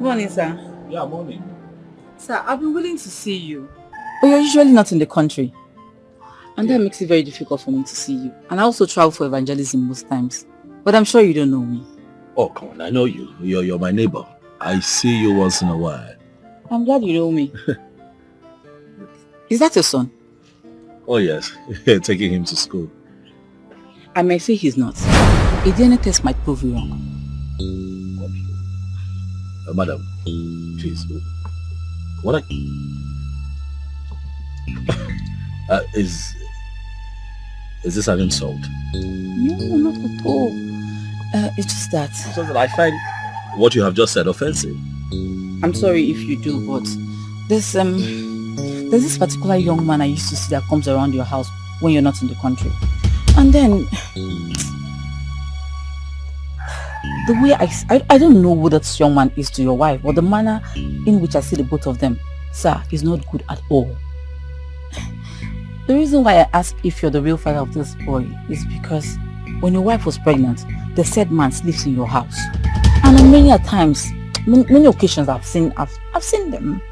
Morning, sir. Yeah, morning. Sir, I've been willing to see you. But you're usually not in the country. And that makes it very difficult for me to see you. And I also travel for evangelism most times. But I'm sure you don't know me. Oh, come on, I know you. You're my neighbor. I see you once in a while. I'm glad you know me. Is that your son? Oh, yes. Taking him to school. I may say he's not. A DNA test might prove you wrong. Madam, please. What is this an insult? No, not at all. It's just that... It's just that I find what you have just said offensive. I'm sorry if you do, but there's this particular young man I used to see that comes around your house when you're not in the country. And then... the way I don't know who that young man is to your wife, but the manner in which I see the both of them, sir, is not good at all. The reason why I ask if you're the real father of this boy is because when your wife was pregnant, the said man sleeps in your house. And on many times, many occasions I've seen them.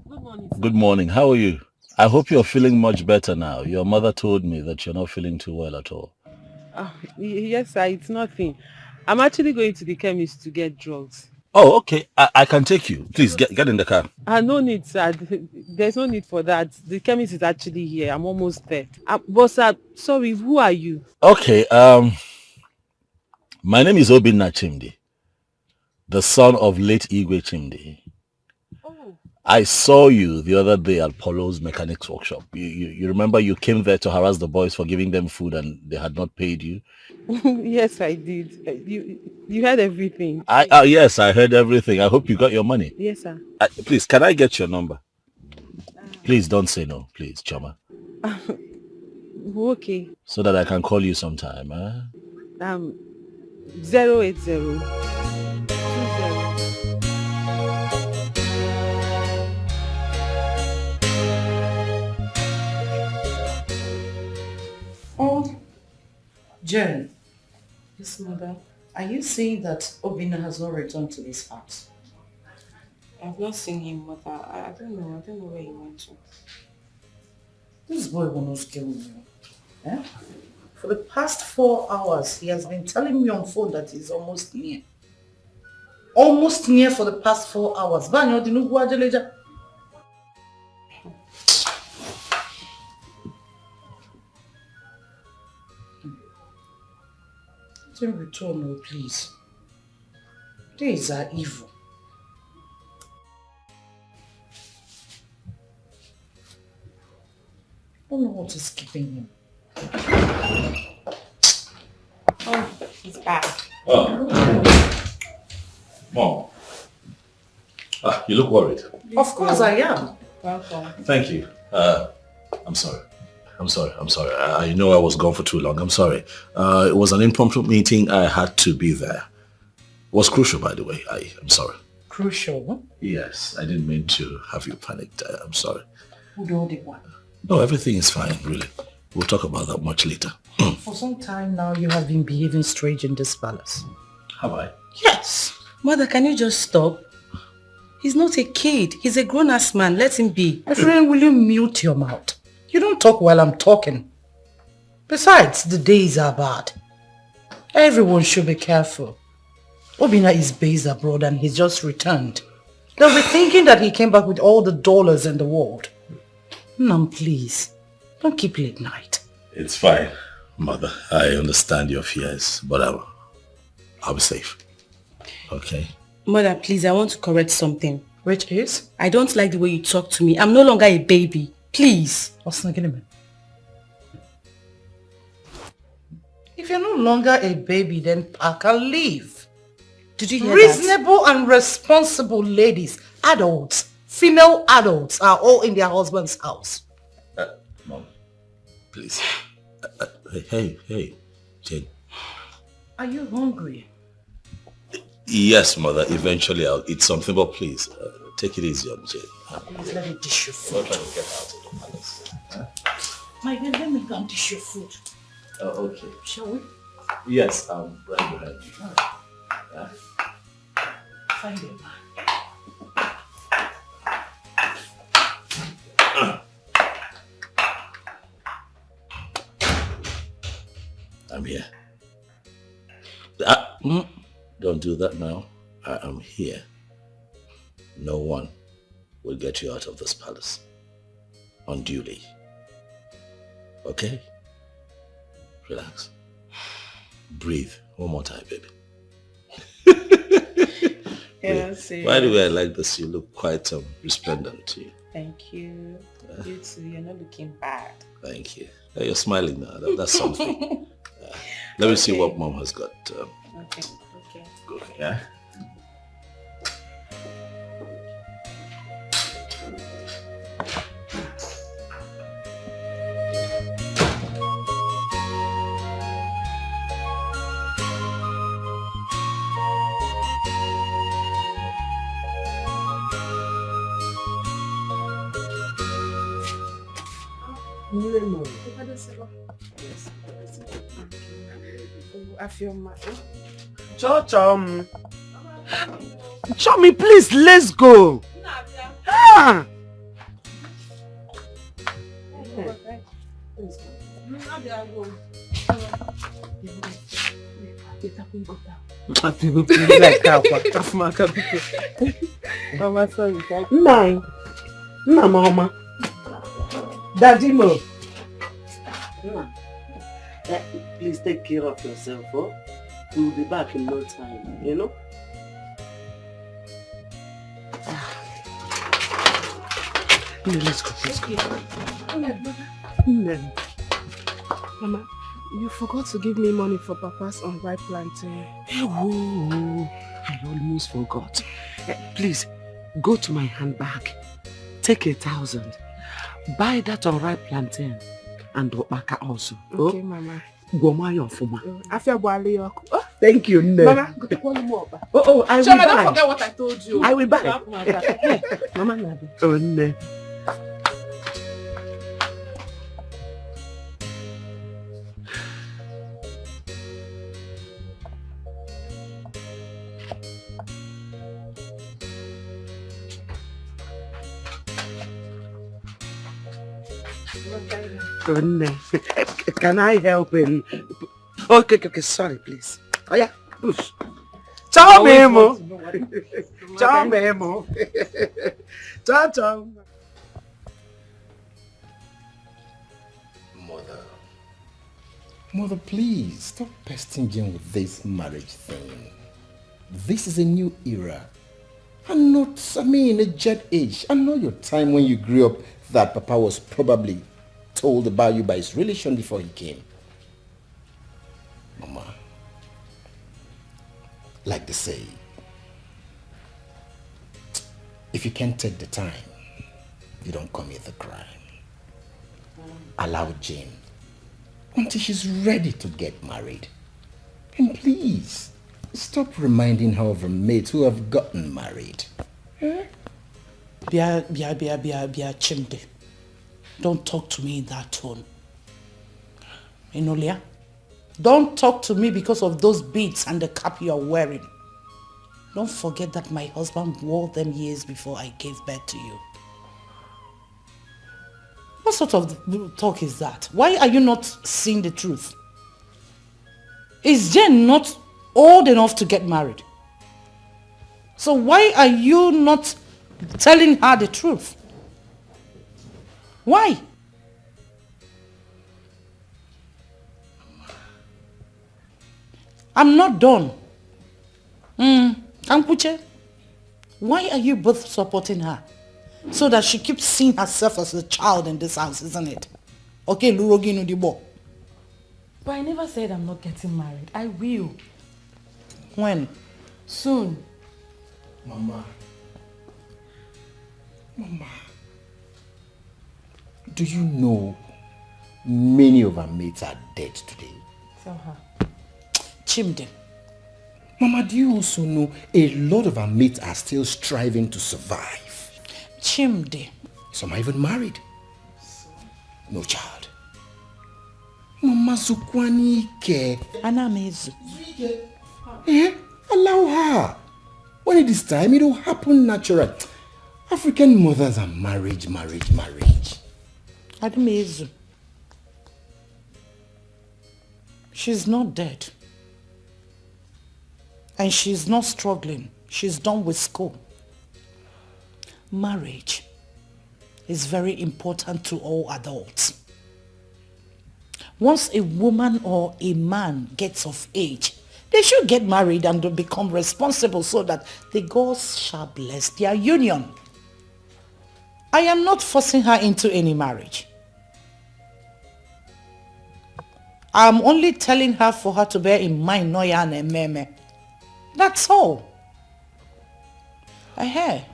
Good morning. Good morning. How are you? I hope you're feeling much better now. Your mother told me that you're not feeling too well at all. Yes, sir. It's nothing. I'm actually going to the chemist to get drugs. Oh, okay. I can take you. Please get in the car. No need, sir. There's no need for that. The chemist is actually here. I'm almost there. But sir, sorry, who are you? Okay. My name is Obinna Chimdi, the son of late Igwe Chimdi. Oh. I saw you the other day at Polo's mechanics workshop. You remember you came there to harass the boys for giving them food and they had not paid you? Yes, I did. You heard everything. Yes, I heard everything. I hope you got your money. Yes, sir. Please, can I get your number? Please don't say no, please, Choma. Okay. So that I can call you sometime, huh? 080 20. Oh, Jen. Yes, mother. Are you saying that Obinna has not returned to this house? I've not seen him, mother. I don't know. I don't know where he went to. This boy will not kill me. Eh? For the past 4 hours, he has been telling me on phone that he's almost near. Almost near for the past 4 hours. Banyo dinu guajeleja. Let him return, oh, please. These are evil. I don't know what is keeping him. Oh, he's back. Oh. Mom. You look worried. Of course I am. Welcome. Thank you. I'm sorry. I know I was gone for too long. I'm sorry. It was an impromptu meeting. I had to be there. It was crucial, by the way. I'm sorry. Crucial, huh? Yes, I didn't mean to have you panicked. I'm sorry. Who do the one? No, everything is fine, really. We'll talk about that much later. For some time now, you have been behaving strange in this palace. Have I? Yes. Mother, can you just stop? He's not a kid. He's a grown-ass man. Let him be. My friend, will you mute your mouth? You don't talk while I'm talking. Besides, the days are bad. Everyone should be careful. Obinna is based abroad and he's just returned. They'll be thinking that he came back with all the dollars in the world. Mom, please, don't keep late night. It's fine, Mother. I understand your fears, but I'll be safe. Okay? Mother, please, I want to correct something. Which is? I don't like the way you talk to me. I'm no longer a baby. Please. If you're no longer a baby, then pack and leave. Did you hear Reasonable and responsible ladies, adults, female adults are all in their husband's house. Mom, please. Hey, Jane. Are you hungry? Yes, mother. Eventually I'll eat something, but please, take it easy on Jane. Please let me dish your food. Don't try to get out of the palace. My dear, let me go and dish your food. Oh, okay. Shall we? Yes, I'm right behind you. Yeah. Find it. I'm here. Don't do that now. I am here. No one will get you out of this palace unduly. Okay? Relax. Breathe. One more time, baby. Yeah, by the way, I like this. You look quite resplendent. Thank you. You too. You're not looking bad. Thank you. You're smiling now. That's something. Let me see what mom has got. Okay. Good. Yeah. Chomi, please, let's go. Ah. Mama. Daddy Mo. Please take care of yourself, oh? We'll be back in no time, you know? Let's go. Mama, you forgot to give me money for Papa's unripe plantain. Oh, I almost forgot. Please, go to my handbag. Take 1,000. Buy that unripe plantain and Opaka also. Okay, Mama. Thank you, Nne. Mama, go to call him up. I will Shama, buy. don't forget what I told you. I will buy. Mama, Nabi. Oh, Nne. Can I help him? Okay, sorry, please. Oh yeah, push. Ciao, Memo. Ciao, Memo. Ciao. Mother, please stop pesting Jane with this marriage thing. This is a new era. And not, a jet age. I know your time when you grew up that Papa was probably told about you by his relation before he came. Mama, like they say, if you can't take the time, you don't commit the crime. Allow Jane until she's ready to get married. And please, stop reminding her of her mates who have gotten married. Bia, Chimde. Don't talk to me in that tone. Enolia, don't talk to me because of those beads and the cap you are wearing. Don't forget that my husband wore them years before I gave birth to you. What sort of talk is that? Why are you not seeing the truth? Is Jane not old enough to get married? So why are you not telling her the truth? Why? I'm not done. Ampuche, why are you both supporting her? So that she keeps seeing herself as a child in this house, isn't it? Okay, Lurogi Nudibo. But I never said I'm not getting married. I will. When? Soon. Mama, do you know many of our mates are dead today. Tell her. Chimde. Mama, do you also know a lot of our mates are still striving to survive? Chimde. Some are even married. No child. Mama Zukwani Ike. Anamezu. Allow her. When it is time, it will happen natural. African mothers are marriage. Anamezu. She's not dead. And she's not struggling. She's done with school. Marriage is very important to all adults. Once a woman or a man gets of age, they should get married and become responsible so that the gods shall bless their union. I am not forcing her into any marriage. I'm only telling her for her to bear in mind Noya and Meme. That's all. I hear,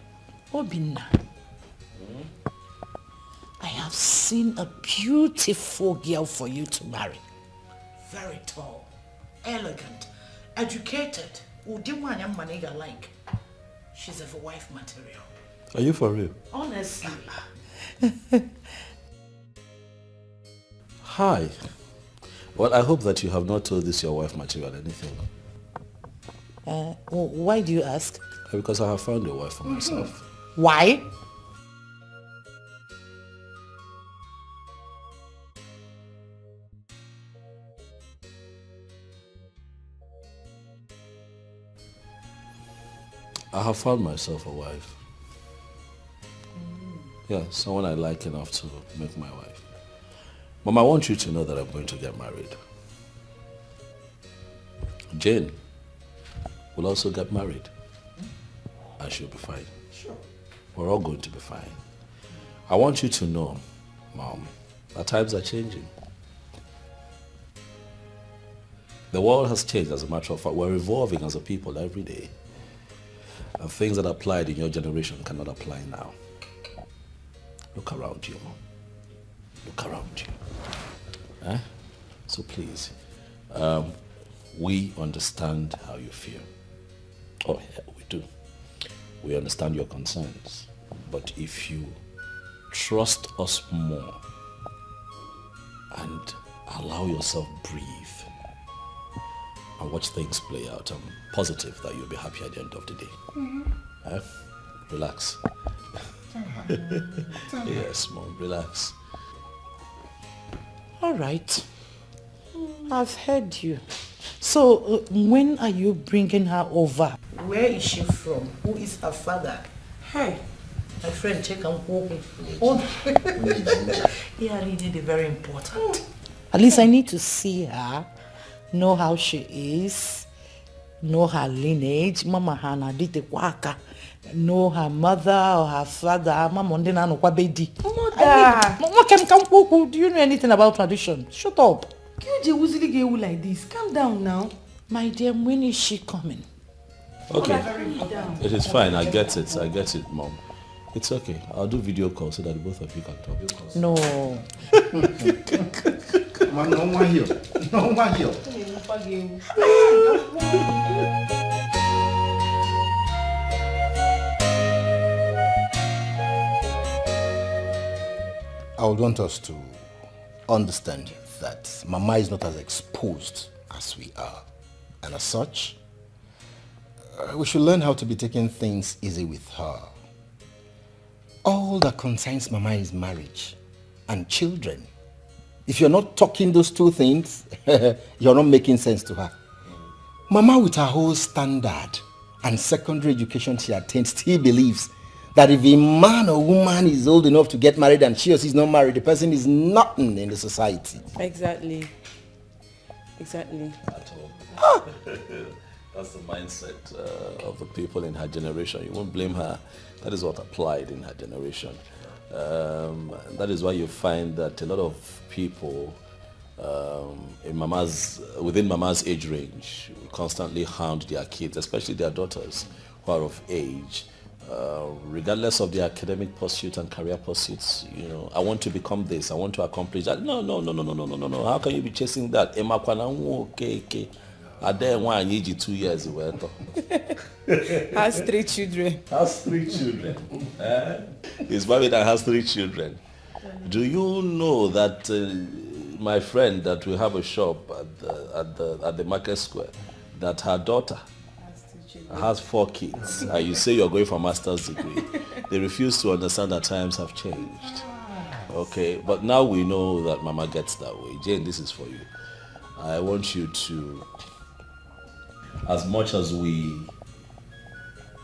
Obina. I have seen a beautiful girl for you to marry. Very tall, elegant, educated. Like. She's a wife material. Are you for real? Honestly. Hi. Well, I hope that you have not told this your wife material anything. Why do you ask? Because I have found a wife for myself. Why? I have found myself a wife. Yeah, someone I like enough to make my wife. Mom, I want you to know that I'm going to get married. Jane will also get married. And she'll be fine. Sure. We're all going to be fine. I want you to know, Mom, that times are changing. The world has changed, as a matter of fact. We're evolving as a people every day. And things that applied in your generation cannot apply now. Look around you, Mom. Look around you. Eh? So please, we understand how you feel. Oh, yeah, we do. We understand your concerns. But if you trust us more and allow yourself breathe and watch things play out, I'm positive that you'll be happy at the end of the day. Relax. Yes, Mom, relax. All right. I've heard you. So, when are you bringing her over? Where is she from? Who is her father? Hey, my friend, check and walk. Yeah, really, very important. At least I need to see her, know how she is, know her lineage. Mama Hana did the waka. Know her mother or her father. Mama Ndina no kwabedi. Mama, do you know anything about tradition? Shut up. Like this. Calm down now. My dear, when is she coming? Okay. It is fine. I get it, Mom. It's okay. I'll do video call so that the both of you can talk. No. No one here. No one here. I would want us to understand that Mama is not as exposed as we are. And as such, we should learn how to be taking things easy with her. All that concerns Mama is marriage and children. If you're not talking those two things, you're not making sense to her. Mama, with her whole standard and secondary education she attained, still believes that if a man or woman is old enough to get married and she or she is not married, the person is nothing in the society. Exactly. At all. That's the mindset of the people in her generation. You won't blame her. That is what applied in her generation. That is why you find that a lot of people within Mama's age range constantly hound their kids, especially their daughters who are of age, regardless of the academic pursuit and career pursuits, I want to become this, I want to accomplish that. No. How can you be chasing that? Okay. I didn't want to need you 2 years. Has 3 children. Has 3 children. He's married and has 3 children. Do you know that my friend that we have a shop at the market square, that her daughter has 4 kids, and you say you're going for a master's degree? They refuse to understand that times have changed. Okay, but now we know that Mama gets that way. Jane, this is for you. I want you to, as much as we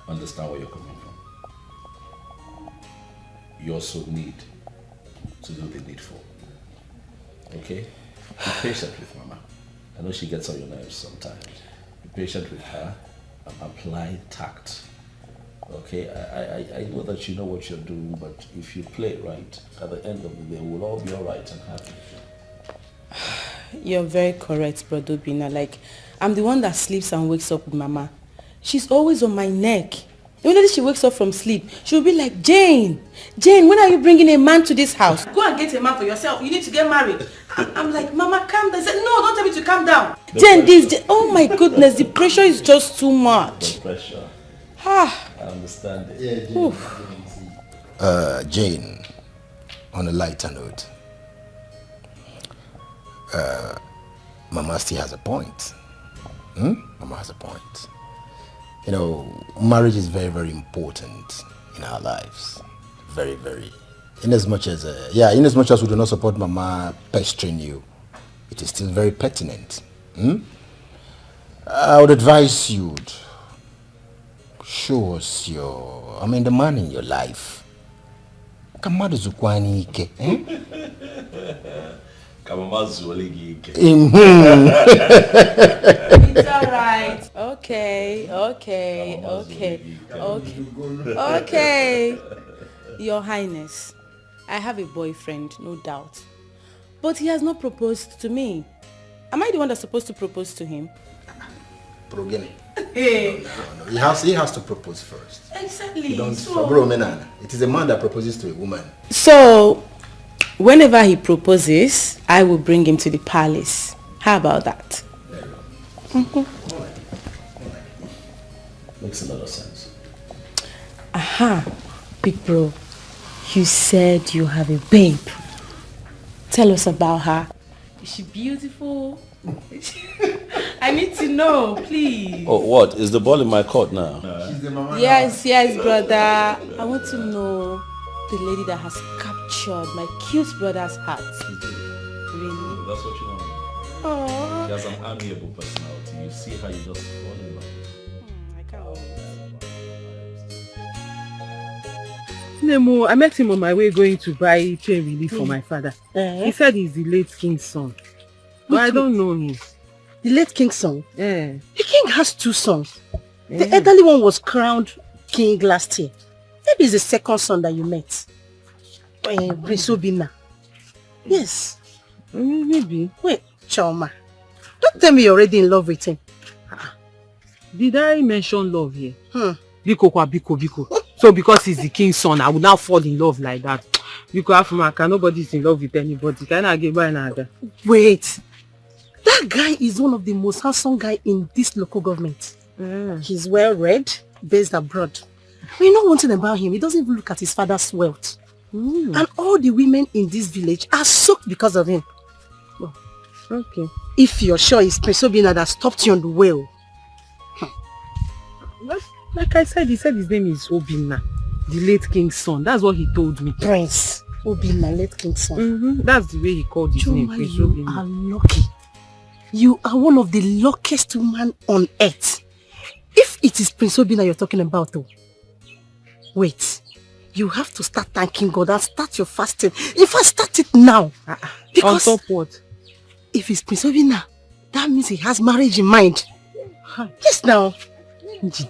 understand where you're coming from, you also need to do the needful. Okay? Be patient with Mama. I know she gets on your nerves sometimes. Be patient with her and apply tact. Okay? I know that you know what you're doing, but if you play right, at the end of the day, we'll all be alright and happy. You're very correct, Brother Bina. Like, I'm the one that sleeps and wakes up with Mama. She's always on my neck. Whenever she wakes up from sleep, she'll be like, Jane, when are you bringing a man to this house? Go and get a man for yourself. You need to get married. I'm like, Mama, calm down. I said, no, don't tell me to calm down. Oh my goodness, the pressure is just too much. The pressure. I understand it. Jane, on a lighter note, Mama still has a point. Mama has a point. Marriage is very, very important in our lives. Very, very. In as much as we do not support Mama pestering you, it is still very pertinent. I would advise you to show us the man in your life. Kamadu Zukwani Ike. It's alright. Okay. Your Highness, I have a boyfriend, no doubt. But he has not proposed to me. Am I the one that's supposed to propose to him? Hey. No. He has to propose first. Exactly. It is a man that proposes to a woman. So, whenever he proposes, I will bring him to the palace. How about that? Makes a lot of sense. Aha, big bro. You said you have a babe. Tell us about her. Is she beautiful? I need to know, please. Oh, what? Is the ball in my court now? Yes, brother. I want to know the lady that has captured my cute brother's heart. Really? That's what you want. Aww. She has an amiable personality. You see her, you just fall in love. I can't wait. Nemo, I met him on my way going to buy pain relief for my father. He said he's the late king's son. But I don't know him. The late king's son? Yeah. The king has 2 sons. The elderly one was crowned king last year. Maybe it's the second son that you met. Prince Obina. Yes. Maybe. Wait, Choma. Don't tell me you're already in love with him. Did I mention love here? Biko. So because he's the king's son, I would now fall in love like that. Biko Afumaka, nobody's in love with anybody. Can I get by another? Wait. That guy is one of the most handsome guy in this local government. He's well read, based abroad. We know one thing about him. He doesn't even look at his father's wealth. And all the women in this village are soaked because of him. Oh, okay. If you're sure it's Prince Obina that stopped you on the way. Like I said, he said his name is Obina, the late king's son. That's what he told me. Prince Obina, late king's son. That's the way he called his name. Prince you Obina. are lucky. You are one of the luckiest women on earth. If it is Prince Obina you're talking about though, wait. You have to start thanking God and start your fasting. In fact, start it now. Because on top what? If it's Prince Obina, that means he has marriage in mind. Yes, now.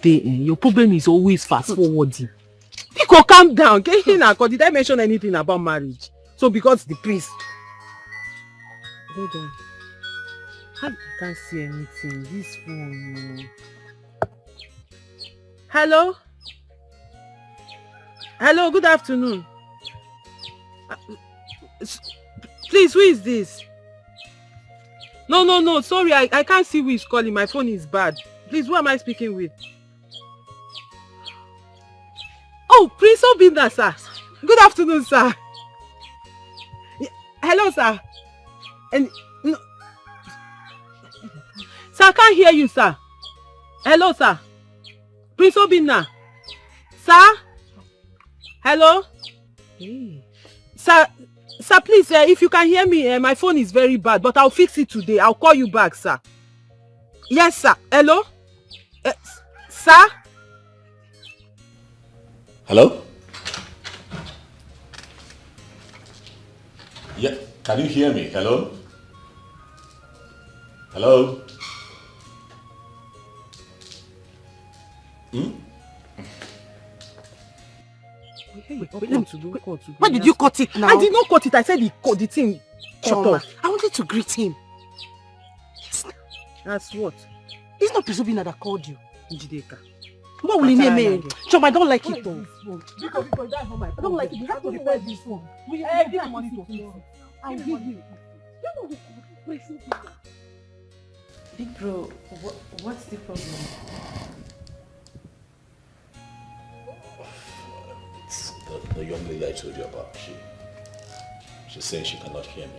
Your problem is always fast forwarding. Pico, calm down. Did I mention anything about marriage? So because the priest. Hold on. I can't see anything. This phone. Hello? Hello, good afternoon. Please, who is this? No, sorry, I can't see who is calling. My phone is bad. Please, who am I speaking with? Oh, Prince Obinna, sir. Good afternoon, sir. Hello, sir. And no, sir, I can't hear you, sir. Hello, sir. Prince Obinna. Sir? Hello? Hey. Sir, please, if you can hear me, my phone is very bad, but I'll fix it today. I'll call you back, sir. Yes, sir. Hello? Sir? Hello? Yeah, can you hear me? Hello? Hello? Why did you cut it now? I did not cut it. I said the thing chopped off. I wanted to greet him. Yes. That's what? It's not Prince Obinna that called you, Njideka. What will he name? Chom, I don't like it though. I don't like it. You have to repair this one. We have give money to him. I'll give you. Big bro, what's the problem? It's the young lady I told you about. She's saying she cannot hear me.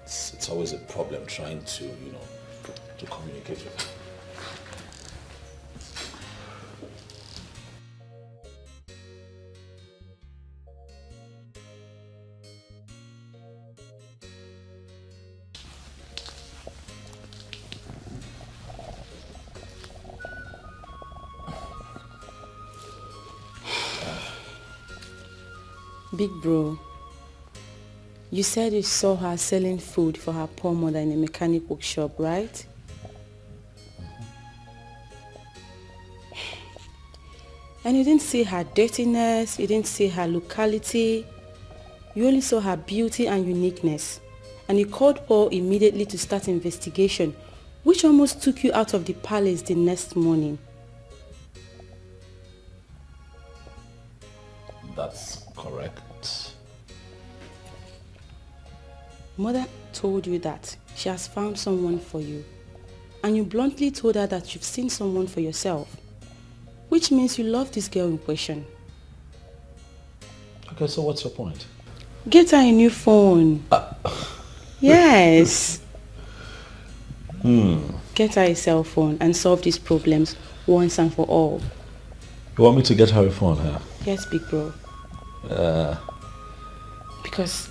It's always a problem trying to, to communicate with her. Big bro, you said you saw her selling food for her poor mother in a mechanic workshop, right? And you didn't see her dirtiness, you didn't see her locality, you only saw her beauty and uniqueness. And you called Paul immediately to start investigation, which almost took you out of the palace the next morning. That's correct. Mother told you that she has found someone for you, and you bluntly told her that you've seen someone for yourself, which means you love this girl in question. Okay, so what's your point? Get her a new phone. Yes. Get her a cell phone and solve these problems once and for all. You want me to get her a phone, huh? Yes, big bro. Because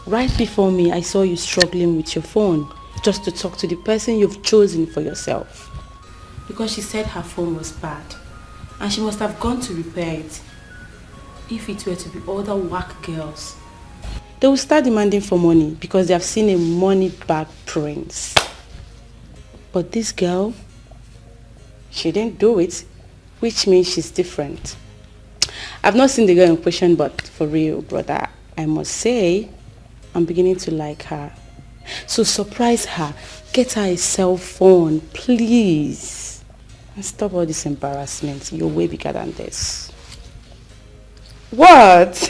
right before me, I saw you struggling with your phone just to talk to the person you've chosen for yourself. Because she said her phone was bad and she must have gone to repair it. If it were to be other whack girls, they will start demanding for money because they have seen a money-bag prince. But this girl, she didn't do it, which means she's different. I've not seen the girl in question, but for real, brother, I must say, I'm beginning to like her. So surprise her, get her a cell phone, please. And stop all this embarrassment. You're way bigger than this. What?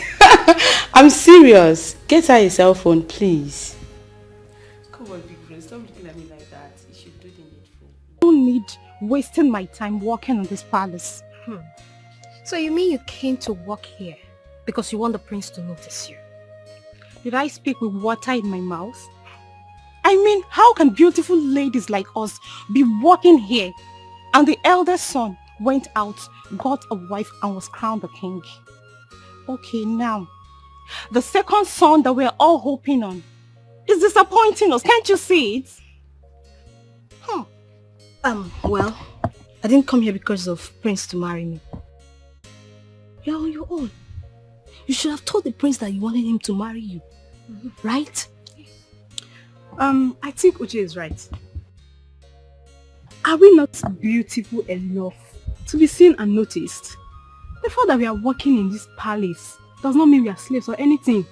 I'm serious. Get her a cell phone, please. Come on, big friend. Stop looking at me like that. You should do the needful. I don't need wasting my time walking on this palace. So you mean you came to work here because you want the prince to notice you? Did I speak with water in my mouth? I mean, how can beautiful ladies like us be walking here and the eldest son went out, got a wife and was crowned a king? Okay, now, the second son that we're all hoping on is disappointing us. Can't you see it? Well, I didn't come here because of Prince to marry me. You're on your own. You should have told the prince that you wanted him to marry you. Right? I think Uche is right. Are we not beautiful enough to be seen and noticed? The fact that we are working in this palace does not mean we are slaves or anything.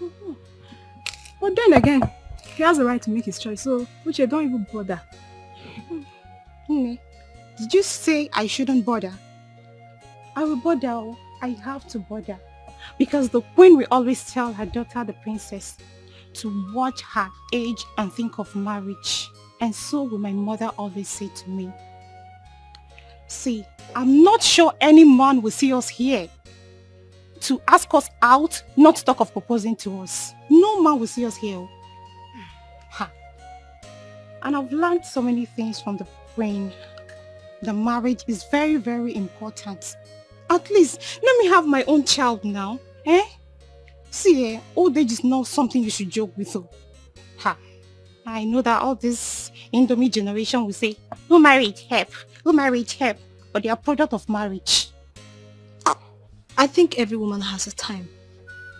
But then again, he has the right to make his choice, so Uche, don't even bother. Did you say I shouldn't bother? I will bother. I have to bother. Because the queen will always tell her daughter, the princess, to watch her age and think of marriage. And so will my mother always say to me. See, I'm not sure any man will see us here to ask us out, not to talk of proposing to us. No man will see us here. Ha. And I've learned so many things from the queen. The marriage is very, very important. At least, let me have my own child now. Eh? See, old age is not something you should joke with. Oh. Ha. I know that all this Indomie generation will say, who married help? Who married help? But they are product of marriage. I think every woman has a time.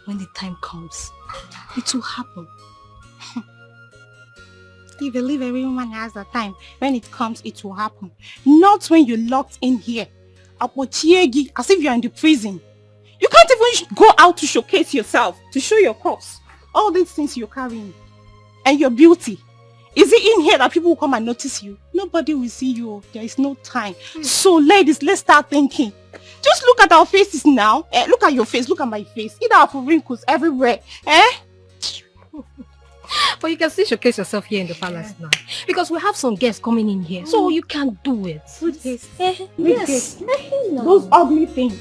When the time comes, it will happen. You believe every woman has a time. When it comes, it will happen. Not when you're locked in here. As if you're in the prison. You can't even go out to showcase yourself, to show your cups. All these things you're carrying. And your beauty. Is it in here that people will come and notice you? Nobody will see you. There is no time. So ladies, let's start thinking. Just look at our faces now. Look at your face. Look at my face. Either have wrinkles everywhere. But you can still showcase yourself here in the palace now. Because we have some guests coming in here. So you can do it. Good taste. Yes. No. Those ugly things.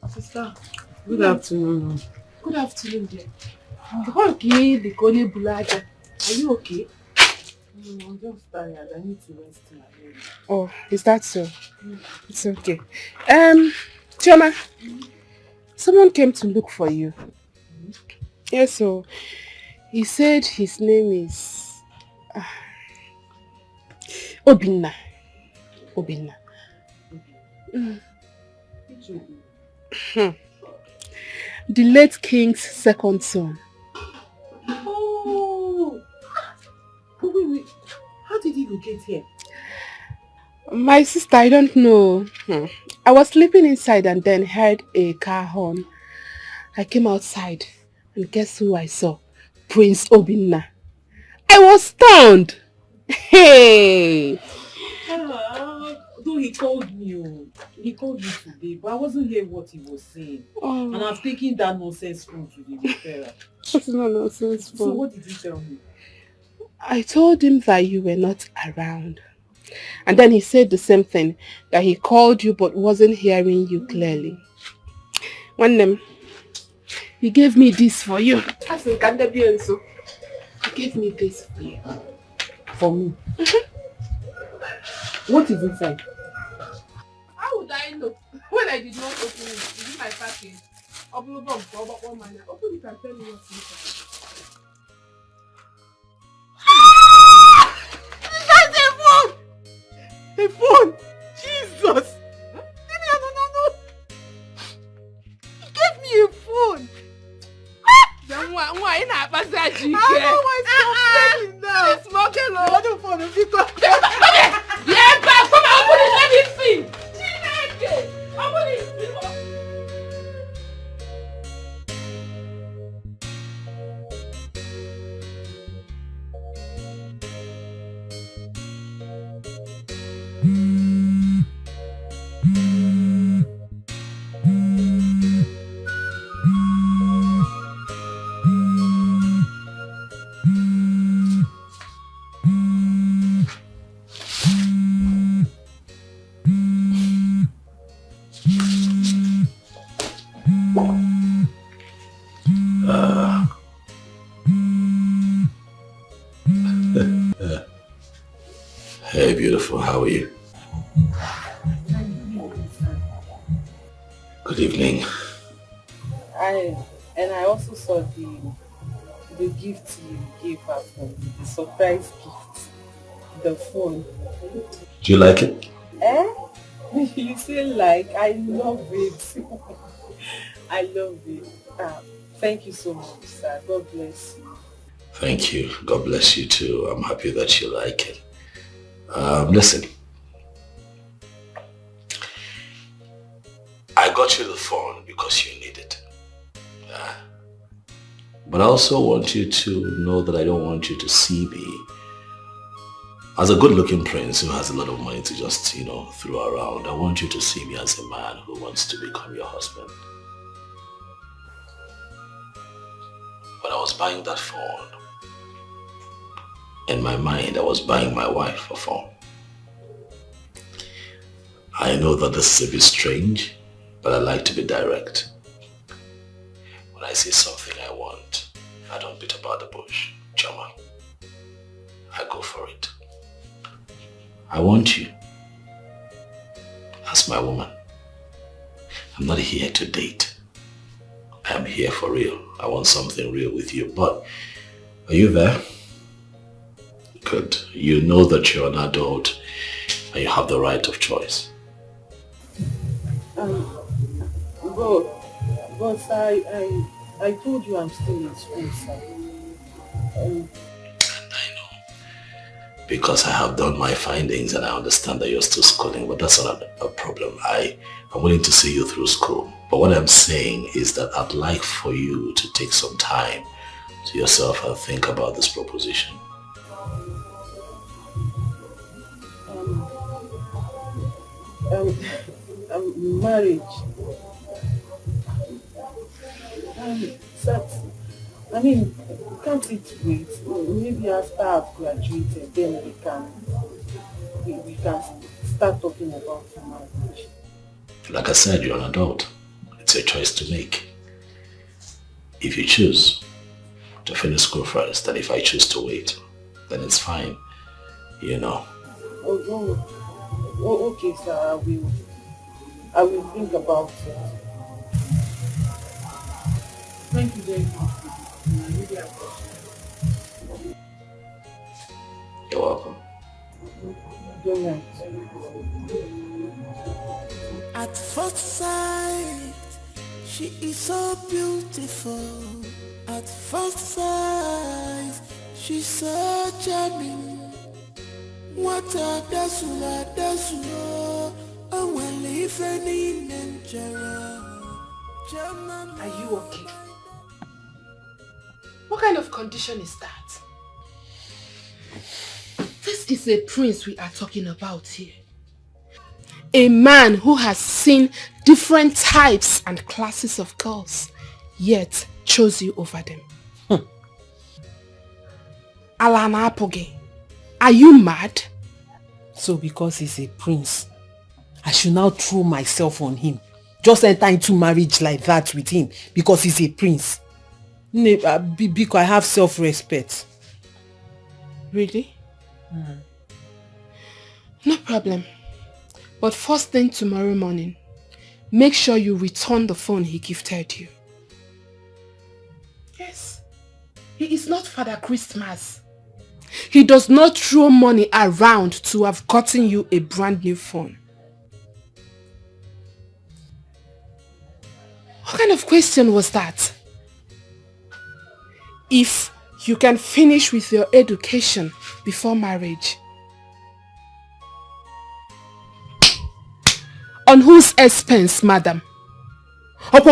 Sister, good afternoon. Good afternoon, dear. Okay, the Kone Bulaja. Are you okay? I'm just tired. I need to rest my head. Oh, is that so? It's okay. Chioma, someone came to look for you. Yes, so he said his name is Obinna. Obinna. The late king's second son. Oh! Wait. How did he locate here? My sister, I don't know. I was sleeping inside and then heard a car horn. I came outside and guess who I saw? Prince Obinna. I was stunned. Hey! Though he called me. He called me today, but I wasn't hearing what he was saying. Oh. And I've taken that nonsense phone to the repairer. That's not nonsense. So what did you tell me? I told him that you were not around. And then he said the same thing, that he called you but wasn't hearing you clearly. One name, he gave me this for you. He gave me this for you. For me? What is inside? How would I know when I did not open it? Is it my package? Open it and tell me what's inside. A phone! Jesus! No. He gave me a phone! Then why not pass that GK? I don't want to now. It's smoking low. I don't want to be yeah, back! Come on, open it, let me see! Open it! Hey, beautiful, how are you? Good evening. I also saw the gift you gave her from the surprise gift, the phone. Do you like it? Eh? You say like, I love it. I love it. Thank you so much, sir. God bless you. Thank you. God bless you too. I'm happy that you like it. Listen. I got you the phone because you need it. But I also want you to know that I don't want you to see me as a good-looking prince who has a lot of money to just, throw around. I want you to see me as a man who wants to become your husband. When I was buying that phone, in my mind, I was buying my wife a phone. I know that this is a bit strange, but I like to be direct. When I see something I want, I don't beat about the bush, Chama. I go for it. I want you as my woman. I'm not here to date. I'm here for real. I want something real with you. But are you there? Good. You know that you're an adult and you have the right of choice. But I told you I'm still in school, sir. Because I have done my findings and I understand that you're still schooling, but that's not a problem. I'm willing to see you through school. But what I'm saying is that I'd like for you to take some time to yourself and think about this proposition. Marriage. Sir, I mean, can't it wait? Maybe after I've graduated, then we can start talking about marriage. Like I said, you're an adult. It's a choice to make. If you choose to finish school first, and if I choose to wait, then it's fine. Okay, sir. I will think about it. Thank you very much. You're welcome. Good night. At first sight, she is so beautiful. At first sight, she's so charming. What a dasula, and when living in Nigeria. Are you okay? What kind of condition is that? This is a prince we are talking about here. A man who has seen different types and classes of girls, yet chose you over them. Alana Apoge, are you mad? So because he's a prince, I should now throw myself on him. Just enter into marriage like that with him because he's a prince. Because I have self-respect. Really? No problem. But first thing tomorrow morning, make sure you return the phone he gifted you. Yes. He is not Father Christmas. He does not throw money around to have gotten you a brand new phone. What kind of question was that? If you can finish with your education before marriage, on whose expense, madam? Maka,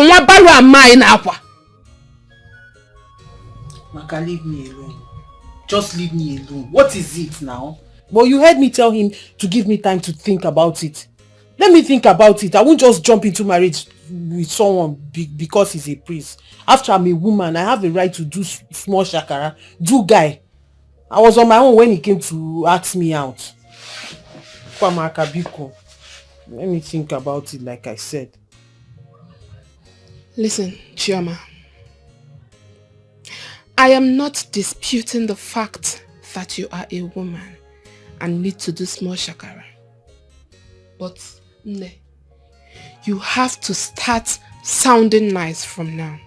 leave me alone. Just leave me alone. What is it now? But you heard me tell him to give me time to think about it. Let me think about it. I won't just jump into marriage with someone because he's a priest. After I'm a woman, I have a right to do small shakara. Do guy. I was on my own when he came to ask me out. Kwamaka Biko. Let me think about it like I said. Listen, Chioma. I am not disputing the fact that you are a woman and need to do small shakara. But, Nne, you have to start sounding nice from now.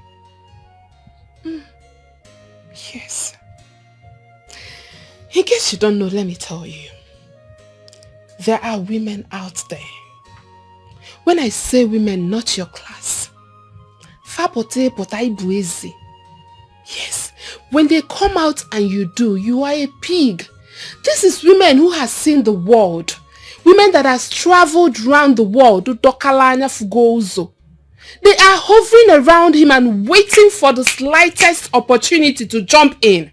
Yes. In case you don't know, let me tell you. There are women out there. When I say women, not your class. Yes. When they come out and you are a pig. This is women who has seen the world. Women that has traveled around the world. They are hovering around him and waiting for the slightest opportunity to jump in.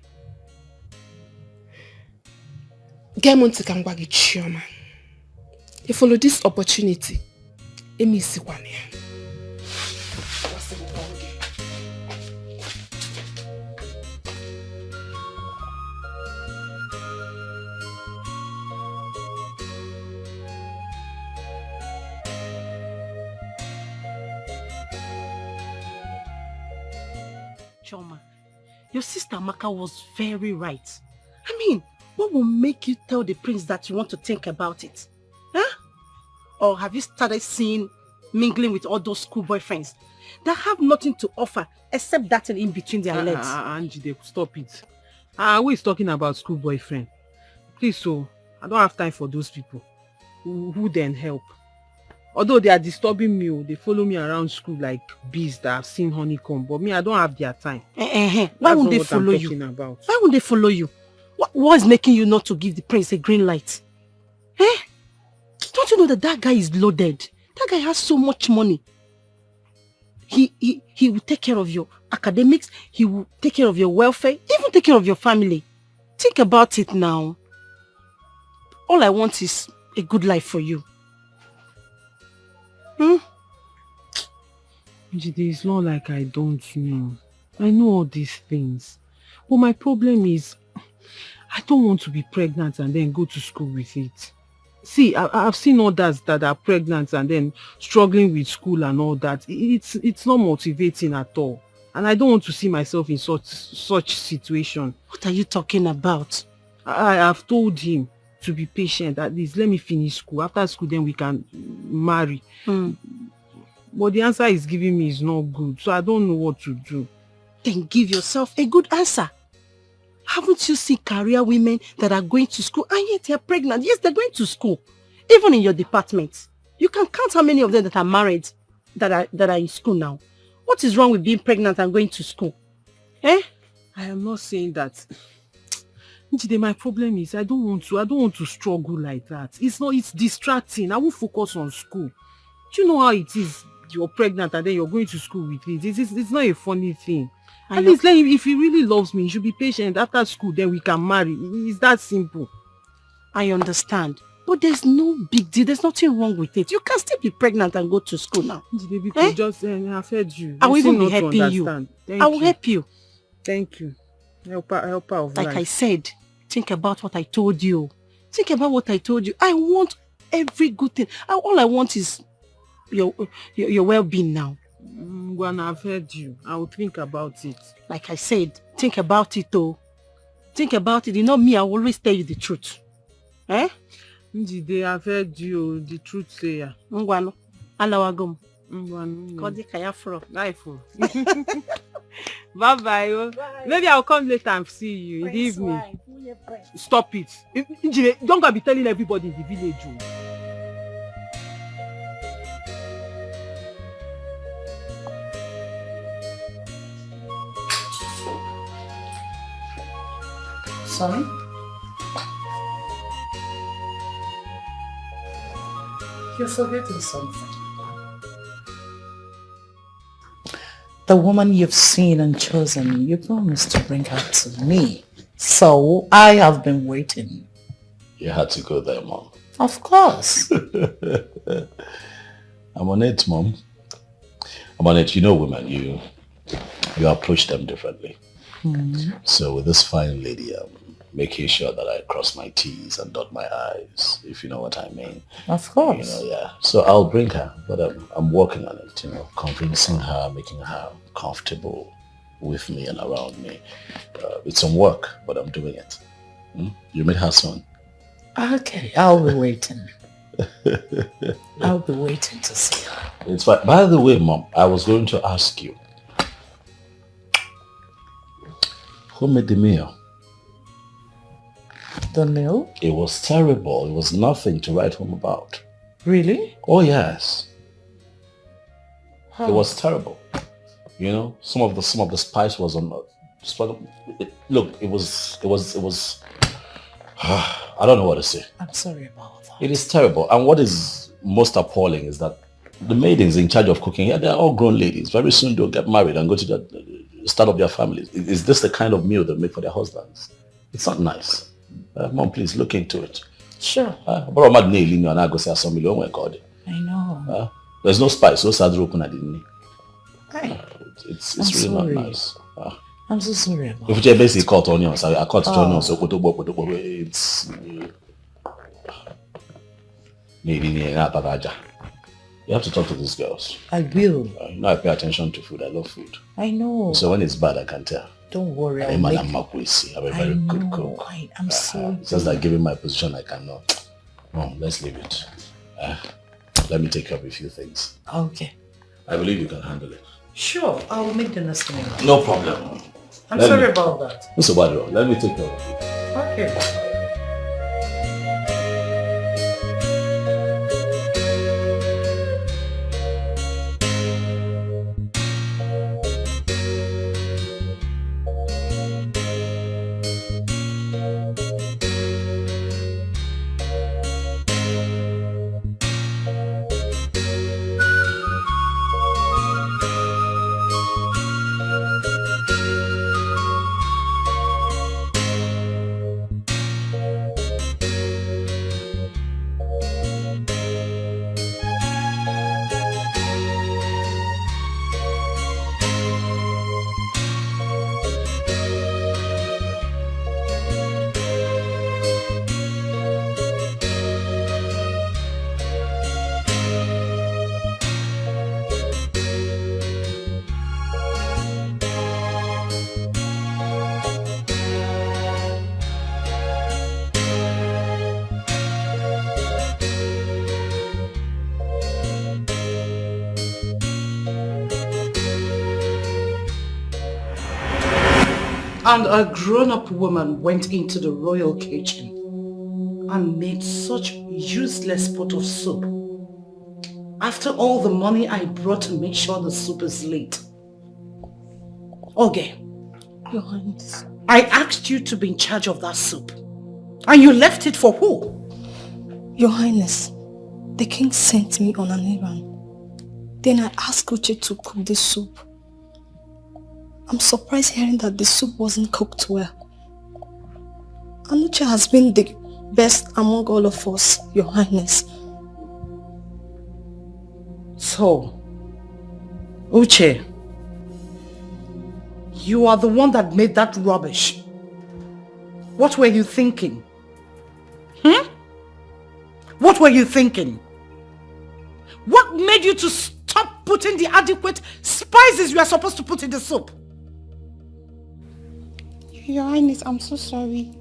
You follow this opportunity. Choma, your sister Amaka was very right. I mean, what will make you tell the prince that you want to think about it? Huh? Or have you started seeing mingling with all those school boyfriends that have nothing to offer except that in between their legs? Angie, stop it. Who is talking about school boyfriend? Please, so I don't have time for those people. Who then help? Although they are disturbing me, they follow me around school like bees that have seen honeycomb. But me, I don't have their time. Why won't they follow you? Why won't they follow you? What is making you not to give the prince a green light? Don't you know that guy is loaded? That guy has so much money. He will take care of your academics. He will take care of your welfare. Even take care of your family. Think about it now. All I want is a good life for you. It's not like I don't know. I know all these things. But my problem is, I don't want to be pregnant and then go to school with it. See, I've seen others that are pregnant and then struggling with school and all that. It's not motivating at all. And I don't want to see myself in such situation. What are you talking about? I have told him to be patient. At least let me finish school. After school, then we can marry. But the answer he's giving me is not good. So I don't know what to do. Then give yourself a good answer. Haven't you seen career women that are going to school and yet they're pregnant? Yes, they're going to school. Even in your department. You can count how many of them that are married that are in school now. What is wrong with being pregnant and going to school? I am not saying that. My problem is I don't want to struggle like that. It's distracting. I won't focus on school. Do you know how it is? You're pregnant and then you're going to school with it. It's not a funny thing. At least let him, if he really loves me, he should be patient. After school, then we can marry. It's that simple. I understand. But there's no big deal. There's nothing wrong with it. You can still be pregnant and go to school now. I've heard you. I will even be helping you. I will help you. Thank you. Helper of life. Like I said, think about what I told you. Think about what I told you. I want every good thing. All I want is your well-being now. When I've heard you, I will think about it. Like I said, think about it though. Think about it. You know me, I will always tell you the truth. Njide, I've heard you, the truth sayer. Ngwano, alawagom. Ngwano. Kodi kayafro. Life. Bye-bye. Maybe I'll come later and see you in the evening. Stop it. Njide, don't go be telling everybody in the village. Son? You're forgetting something. The woman you've seen and chosen, you promised to bring her to me. So I have been waiting. You had to go there, Mom. Of course. I'm on it, Mom. I'm on it. You know women, you approach them differently. So with this fine lady, I'm making sure that I cross my T's and dot my I's, if you know what I mean. Of course. Yeah. So I'll bring her, but I'm working on it, convincing her, making her comfortable with me and around me. It's some work, but I'm doing it. You met her son. Okay, I'll be waiting. I'll be waiting to see her. It's fine. By the way, Mom, I was going to ask you. Who made the meal? The meal? It was terrible. It was nothing to write home about. Really? Oh, yes. How? It was terrible. You know, some of the spice was on. Look, it was. I don't know what to say. I'm sorry about that. It is terrible. And what is most appalling is that the maidens in charge of cooking, they're all grown ladies. Very soon they'll get married and go to start up their families. Is this the kind of meal they make for their husbands? It's not nice. Mom, please look into it. Sure. Oh my God. I know. There's no spice. No sadro kuna didn't. It's I'm really sorry. not nice. I'm so sorry about If you basically cut onions, I cut onions. So it's you have to talk to these girls. I will. You know, I pay attention to food. I love food. I know. So when it's bad, I can tell. Don't worry. I'm a very good cook. I'm sorry. It's just like giving my position, I cannot. Mom, let's leave it. Let me take care of a few things. Okay. I believe you can handle it. Sure, I'll make the next meal. No problem. I'm sorry about that. Mr. Wadro, let me take care of it. Okay. And a grown-up woman went into the royal kitchen and made such useless pot of soup. After all the money I brought to make sure the soup is lit. Okay. Your Highness. I asked you to be in charge of that soup. And you left it for who? Your Highness, the king sent me on an errand. Then I asked Uche to cook the soup. I'm surprised hearing that the soup wasn't cooked well. And Uche has been the best among all of us, Your Highness. So, Uche, you are the one that made that rubbish. What were you thinking? What were you thinking? What made you to stop putting the adequate spices you are supposed to put in the soup? Your Highness, I'm so sorry.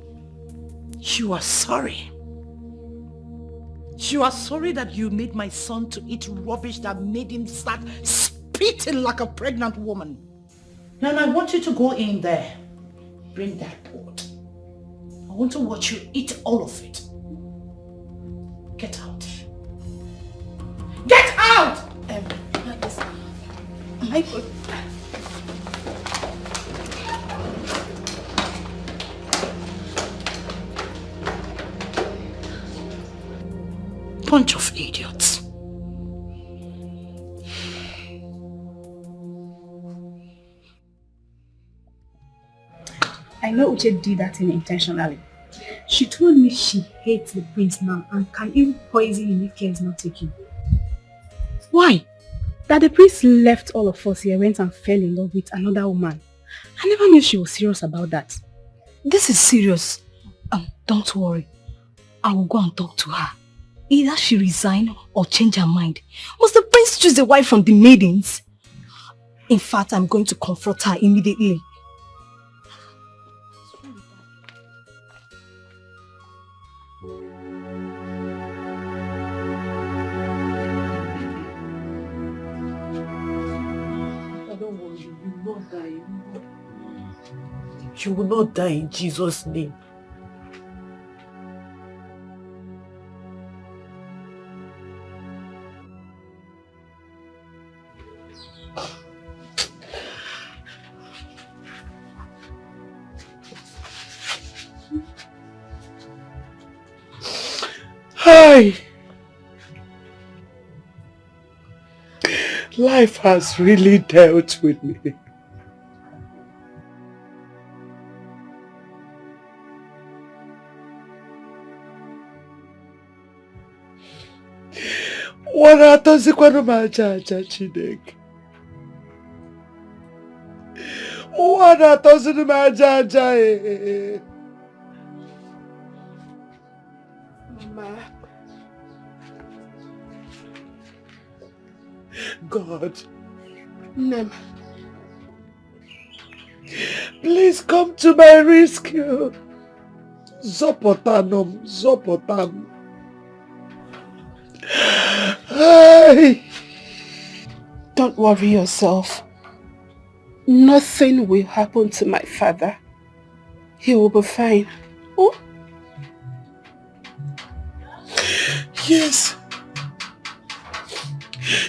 You are sorry? You are sorry that you made my son to eat rubbish that made him start spitting like a pregnant woman. Now I want you to go in there. Bring that pot. I want to watch you eat all of it. Get out. Get out! I could... Bunch of idiots. I know Uche did that thing intentionally. She told me she hates the prince now and can even poison him if care is not taken. Why? That the prince left all of us here, went and fell in love with another woman. I never knew she was serious about that. This is serious. Don't worry. I will go and talk to her. Either she resign or change her mind. Must the prince choose a wife from the maidens? In fact, I'm going to confront her immediately. Don't worry, you will not die. You will not die in Jesus' name. Hi. Life has really dealt with me. Wana atozikwana majaja Chineke. Wana atozikwana majaja Mama. God. Nem. Please come to my rescue. Zopotanum, Zopotam. Hey. Don't worry yourself. Nothing will happen to my father. He will be fine. Oh? Yes.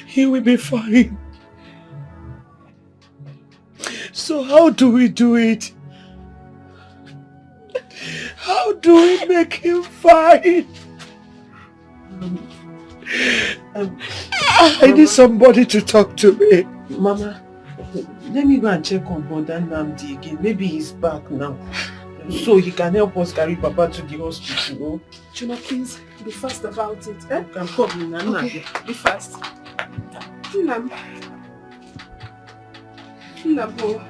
He will be fine. So how do we do it? How do we make him fine? I need somebody to talk to me. Mama, let me go and check on Brother Namdi again. Maybe he's back now. So he can help us carry Papa to the hospital. Chuma, please be fast about it. Eh? You can come in and okay, be fast. Nam. Nabo.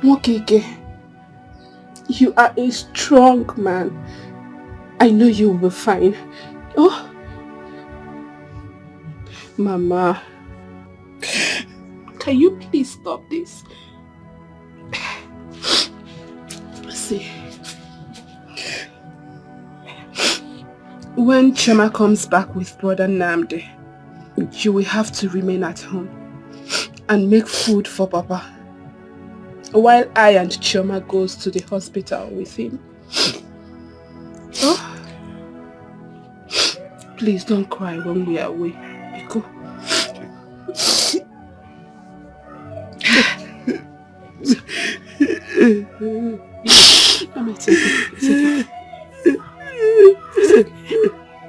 Mokike, you are a strong man. I know you will be fine. Oh, Mama, can you please stop this? See, when Chema comes back with Brother Namde, you will have to remain at home and make food for Papa, while I and Chema goes to the hospital with him. Oh, please don't cry when we are away. Biko. Let me take it.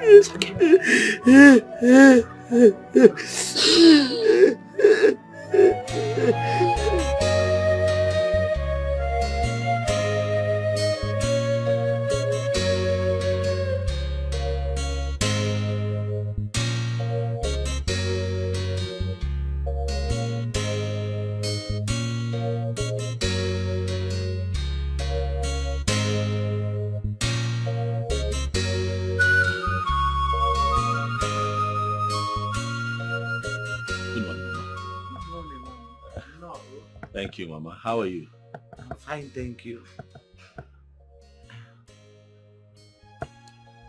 It's okay. It's okay. Thank you, Mama. How are you? I'm fine, thank you.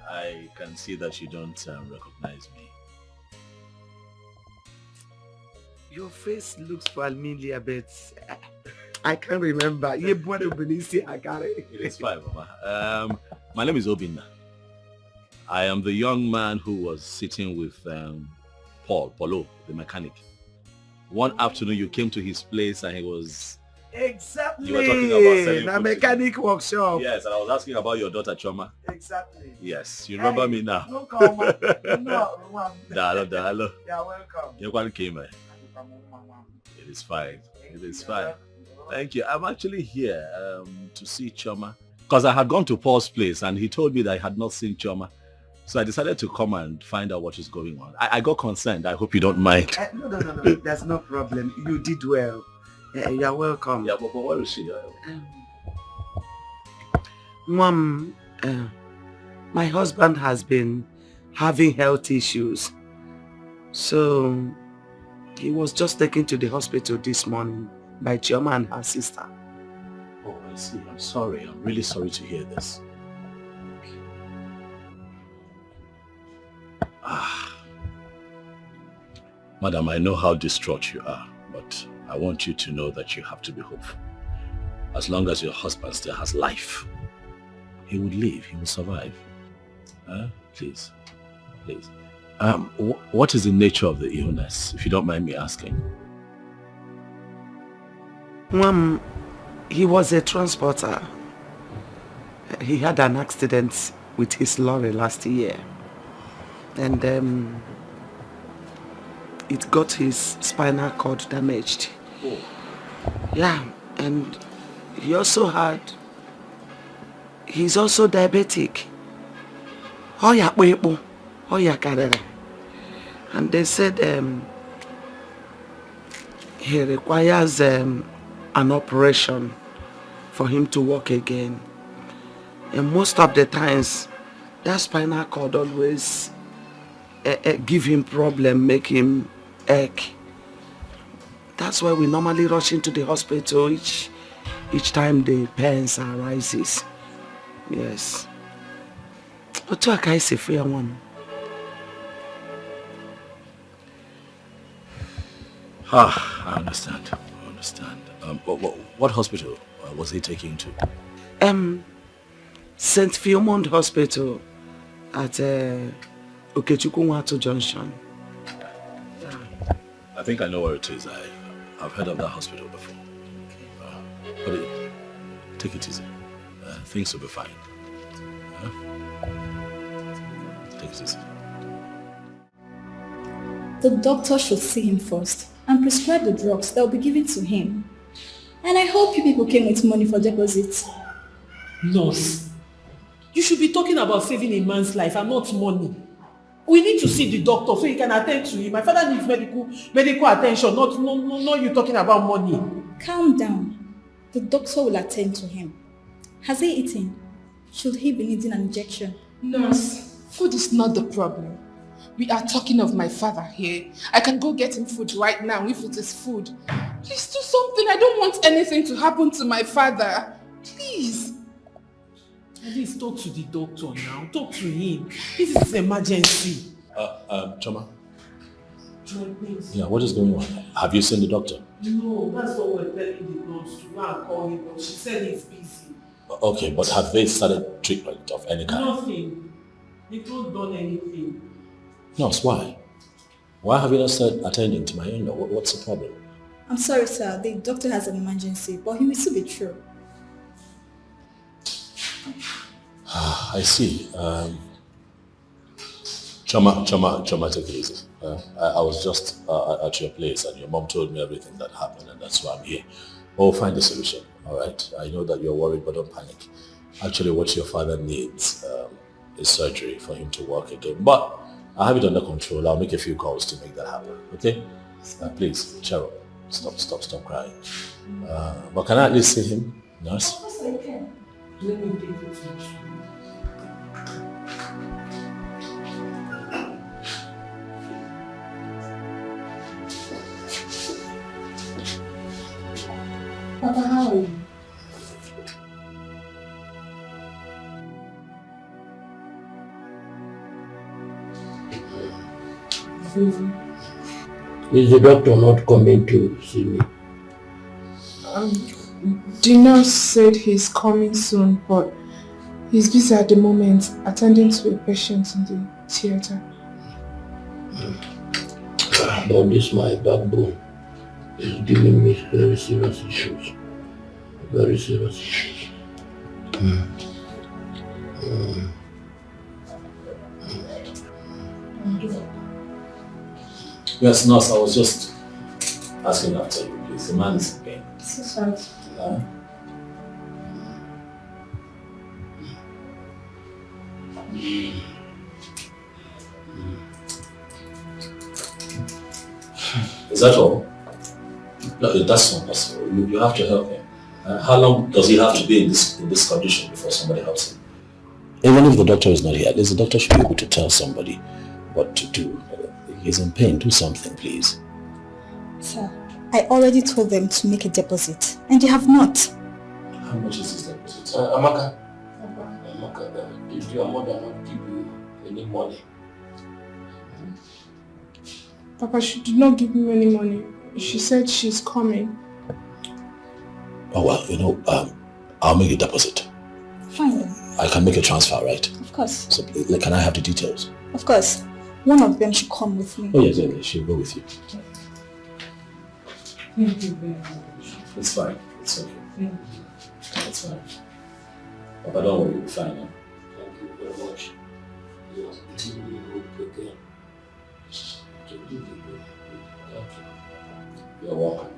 I can see that you don't recognize me. Your face looks familiar, but I can't remember. It is fine, Mama. My name is Obinna. I am the young man who was sitting with Paulo, the mechanic. One afternoon you came to his place and he was... Exactly. You were talking about selling a mechanic workshop. Yes, and I was asking about your daughter Choma. Exactly. Yes, you remember me now. No, come on. Hello. You're welcome. You came. It is fine. It is fine. Thank you. I'm actually here to see Choma because I had gone to Paul's place and he told me that I had not seen Choma. So I decided to come and find out what is going on. I got concerned. I hope you don't mind. No. There's no problem. You did well. You're welcome. Yeah, but what is she? Mom, my husband has been having health issues. So He was just taken to the hospital this morning by Chioma and her sister. Oh, I see. I'm sorry. I'm really sorry to hear this. Madam, I know how distraught you are, but I want you to know that you have to be hopeful. As long as your husband still has life, he would live, he will survive. Please, please. What is the nature of the illness, if you don't mind me asking? He was a transporter. He had an accident with his lorry last year. And it got his spinal cord damaged. Oh. Yeah, and he's also diabetic. And they said he requires an operation for him to walk again. And most of the times, that spinal cord always give him problem, make him ache. That's why we normally rush into the hospital each time the pains arises. Yes. But I can't say fair one. I understand. I understand. What hospital was he taken to? St. Philmond Hospital at Okechukwu Junction. I think I know where it is. I've heard of that hospital before. But take it easy. Things will be fine. Take it easy. The doctor should see him first and prescribe the drugs that will be given to him. And I hope you people came with money for deposits. Nurse, you should be talking about saving a man's life and not money. We need to see the doctor so he can attend to him. My father needs medical attention, not you talking about money. Calm down. The doctor will attend to him. Has he eaten? Should he be needing an injection? Nurse, food is not the problem. We are talking of my father here. I can go get him food right now if it is food. Please do something. I don't want anything to happen to my father. Please. At least talk to the doctor now. Talk to him. This is an emergency. Choma? Please. Yeah, what is going on? Have you seen the doctor? No, that's what we're telling the nurse to go and call him, but she said he's busy. Okay, but have they started treatment of any kind? Nothing. They've not done anything. Nurse, why? Why have you not started attending to my in-law? What's the problem? I'm sorry, sir. The doctor has an emergency, but he will still be true. I see. Choma, take it easy. I was just at your place and your mom told me everything that happened and that's why I'm here. We'll find a solution, all right? I know that you're worried, but don't panic. Actually, what your father needs is surgery for him to walk again. But I have it under control. I'll make a few calls to make that happen, okay? Please, Cheryl, stop crying. But can I at least see him, nurse? Of course I can. Let me take it to you. Papa, how are you? Is the doctor not coming to see me? The nurse said he's coming soon, but he's busy at the moment attending to a patient in the theater. But this my backbone is giving me very serious issues. Very serious issues. Yes, nurse, I was just asking after you, please. The man is in pain. So sorry. Is that all? No, that's not possible. You have to help him. How long does he have to be in this condition before somebody helps him? Even if the doctor is not here, at least the doctor should be able to tell somebody what to do. He's in pain. Do something, please. Sir, I already told them to make a deposit, and they have not. How much is this deposit? Amaka, did your mother not give you any money? Papa, she did not give me any money. She said she's coming. Oh well, I'll make a deposit. Fine then. I can make a transfer, right? Of course. So, can I have the details? Of course. One of them should come with me. Oh yes, she'll go with you. Thank you very much. It's fine. It's okay. It's fine. Papa, don't worry, you'll be fine. Huh? Thank you very much. You have given me hope again. Thank you. You're welcome.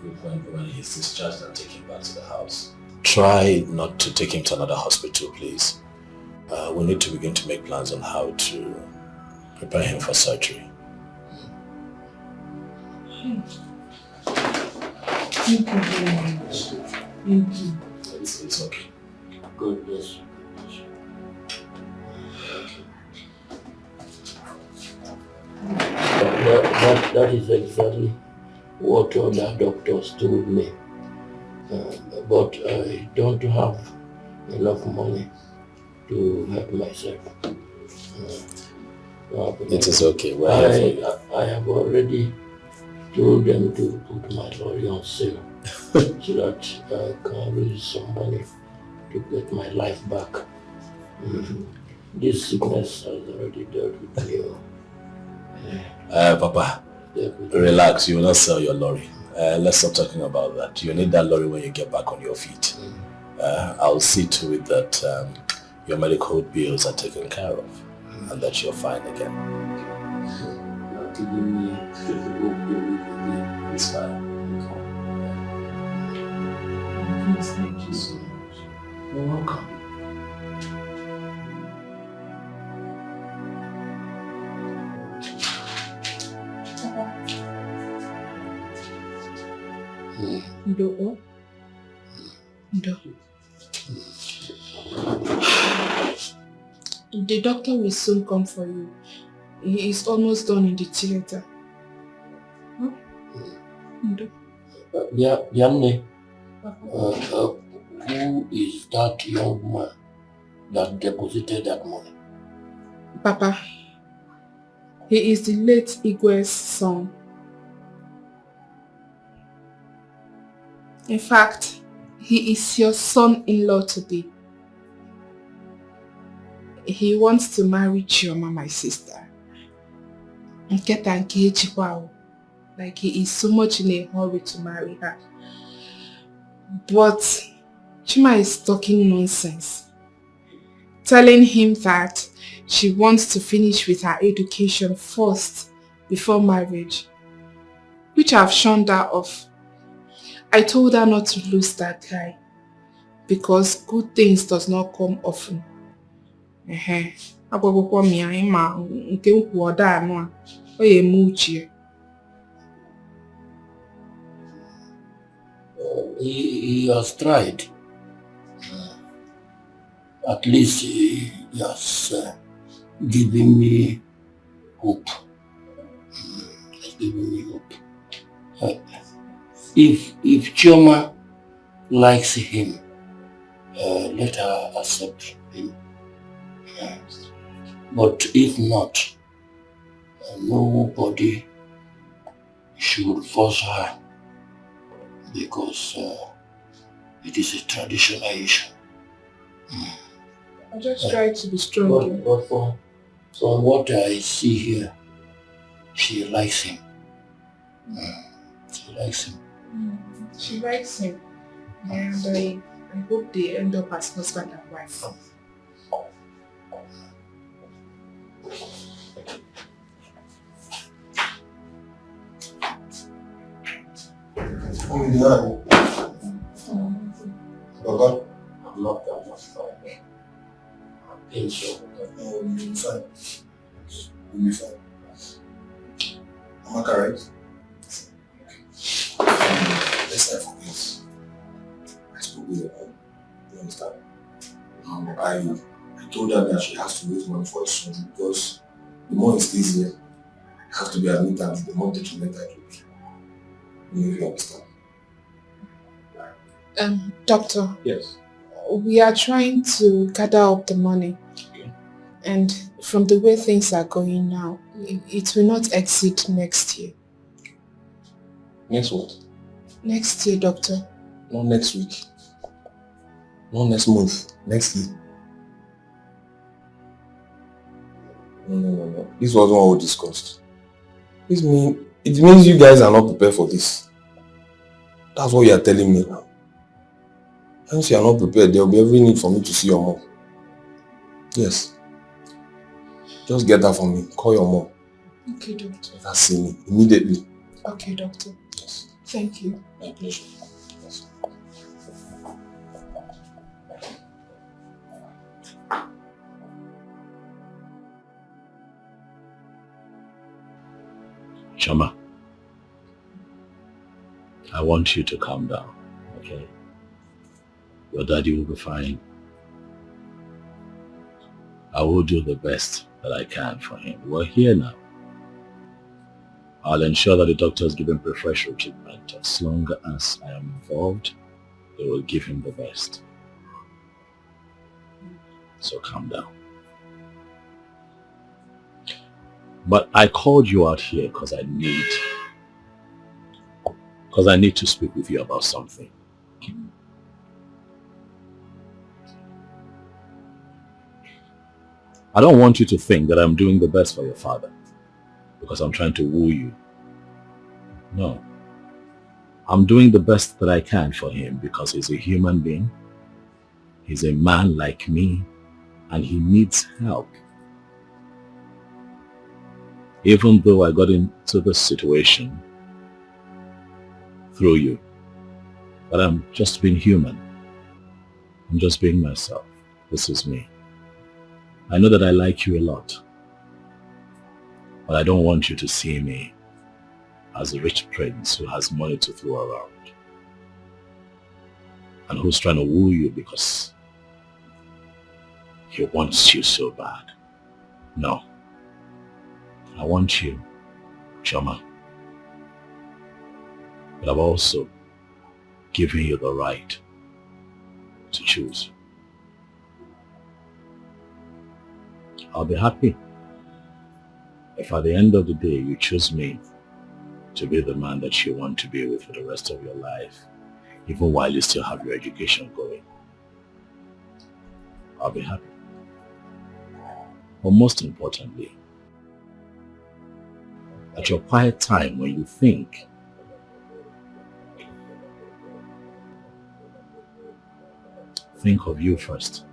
We're going when he's discharged and take him back to the house. Try not to take him to another hospital, please. We need to begin to make plans on how to prepare him for surgery. Thank you very much. Thank you. It's okay. God bless you. That is exactly what other doctors told me. But I don't have enough money to help myself. It is okay. I have already told them to put my lorry on sale so that I can raise some money to get my life back. This sickness has already dealt with me. Papa, relax. You will not sell your lorry. Let's stop talking about that. You need that lorry when you get back on your feet. I'll see to it that your medical bills are taken care of and that you're fine again. You're giving me It's fine. Thank you so much. You're welcome. Ndo. The doctor will soon come for you. He is almost done in the theater. Huh? Ndo. Bianne, who is that young man that deposited that money? Papa, he is the late Igwe's son. In fact, he is your son-in-law to be. He wants to marry Chioma, my sister. Like he is so much in a hurry to marry her. But Chima is talking nonsense. Telling him that she wants to finish with her education first before marriage. Which I've shunned her off. I told her not to lose that guy. Because good things does not come often. He has tried. At least he has given me hope. He's given me hope. If Chioma likes him, let her accept him. But if not, nobody should force her because it is a traditional issue. I just try to be strong. But from what I see here, she likes him. She likes him. She likes him. And I hope they end up as husband and wife. Baba, I'm not that much fine. I'm being so. You'll be fine. You'll be fine. Am I correct? Let's have this. I spoke with your mom. You understand? I I told her that she has to raise money for his surgery because the more he stays here, he has to be admitted, the more the treatment I do. You understand? Doctor. Yes. We are trying to gather up the money. Okay. And from the way things are going now, it will not exceed next year. Next what? Next year, doctor. Not next week. Not next month. Next year. No. This wasn't what we discussed. It means you guys are not prepared for this. That's what you are telling me now. Once you are not prepared, there will be every need for me to see your mom. Yes. Just get that for me. Call your mom. Okay, doctor. Let her see me immediately. Okay, doctor. Yes. Thank you. My pleasure. Yes. Chama, I want you to calm down, okay? Your daddy will be fine. I will do the best that I can for him. We're here now. I'll ensure that the doctors give him preferential treatment. As long as I am involved, they will give him the best. So calm down. But I called you out here because I need to speak with you about something. I don't want you to think that I'm doing the best for your father because I'm trying to woo you. No. I'm doing the best that I can for him because he's a human being. He's a man like me and he needs help. Even though I got into this situation through you, but I'm just being human. I'm just being myself. This is me. I know that I like you a lot, but I don't want you to see me as a rich prince who has money to throw around and who's trying to woo you because he wants you so bad. No. I want you, Chama, but I've also given you the right to choose. I'll be happy if at the end of the day you choose me to be the man that you want to be with for the rest of your life, even while you still have your education going. I'll be happy. But most importantly, at your quiet time when you think of you first.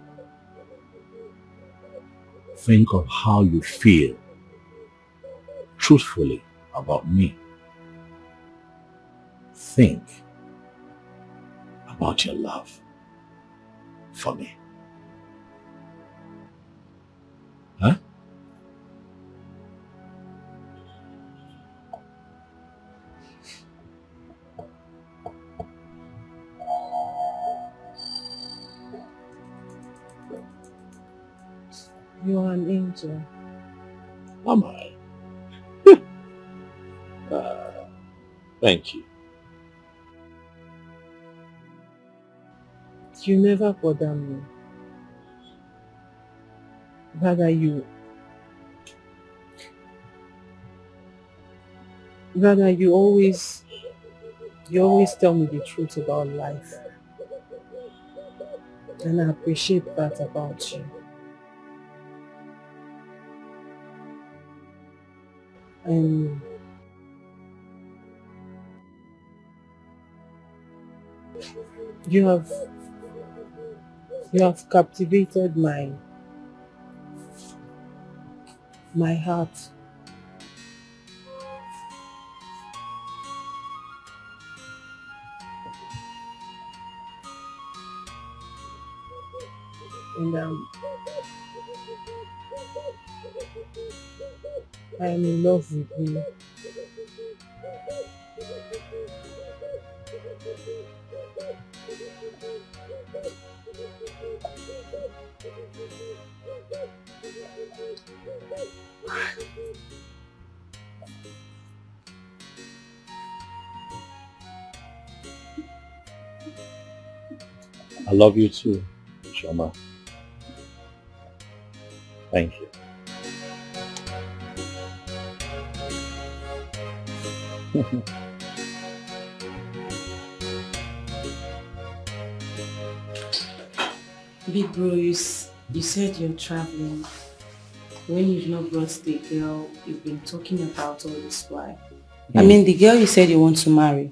Think of how you feel truthfully about me. Think about your love for me. Huh? You are an angel. Am I? Thank you. You never bother me. Rather you always tell me the truth about life. And I appreciate that about you. And you have captivated my heart. And I am in love with you. I love you too, Shoma. Thank you. Big bro, you said you're traveling. When you've not brought the girl you've been talking about all this while. I mean, the girl you said you want to marry.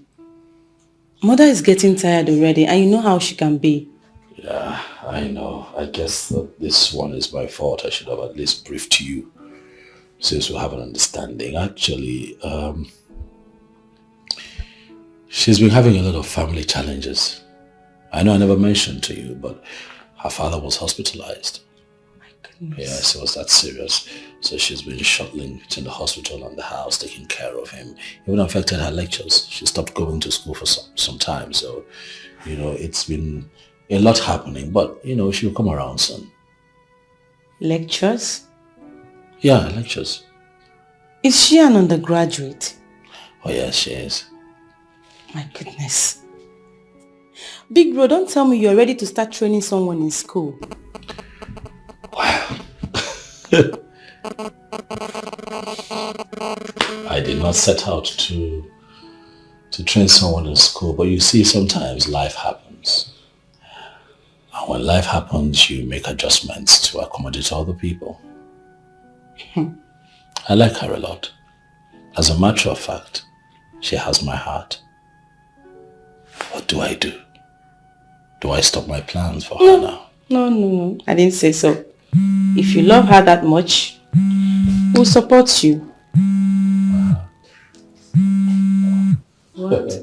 Mother is getting tired already, and you know how she can be. Yeah, I know. I guess that this one is my fault. I should have at least briefed you, since we have an understanding. Actually, she's been having a lot of family challenges. I know I never mentioned to you, but her father was hospitalized. My goodness. Yes, it was that serious. So she's been shuttling between the hospital and the house, taking care of him. It even affected her lectures. She stopped going to school for some time. So, you know, it's been a lot happening. But, you know, she'll come around soon. Lectures? Yeah, lectures. Is she an undergraduate? Oh, yes, she is. My goodness. Big bro, don't tell me you're ready to start training someone in school. Wow. I did not set out to train someone in school, but you see, sometimes life happens. And when life happens, you make adjustments to accommodate other people. I like her a lot. As a matter of fact, she has my heart. What do I do? Do I stop my plans for her now? No. I didn't say so. If you love her that much, we'll support you. What?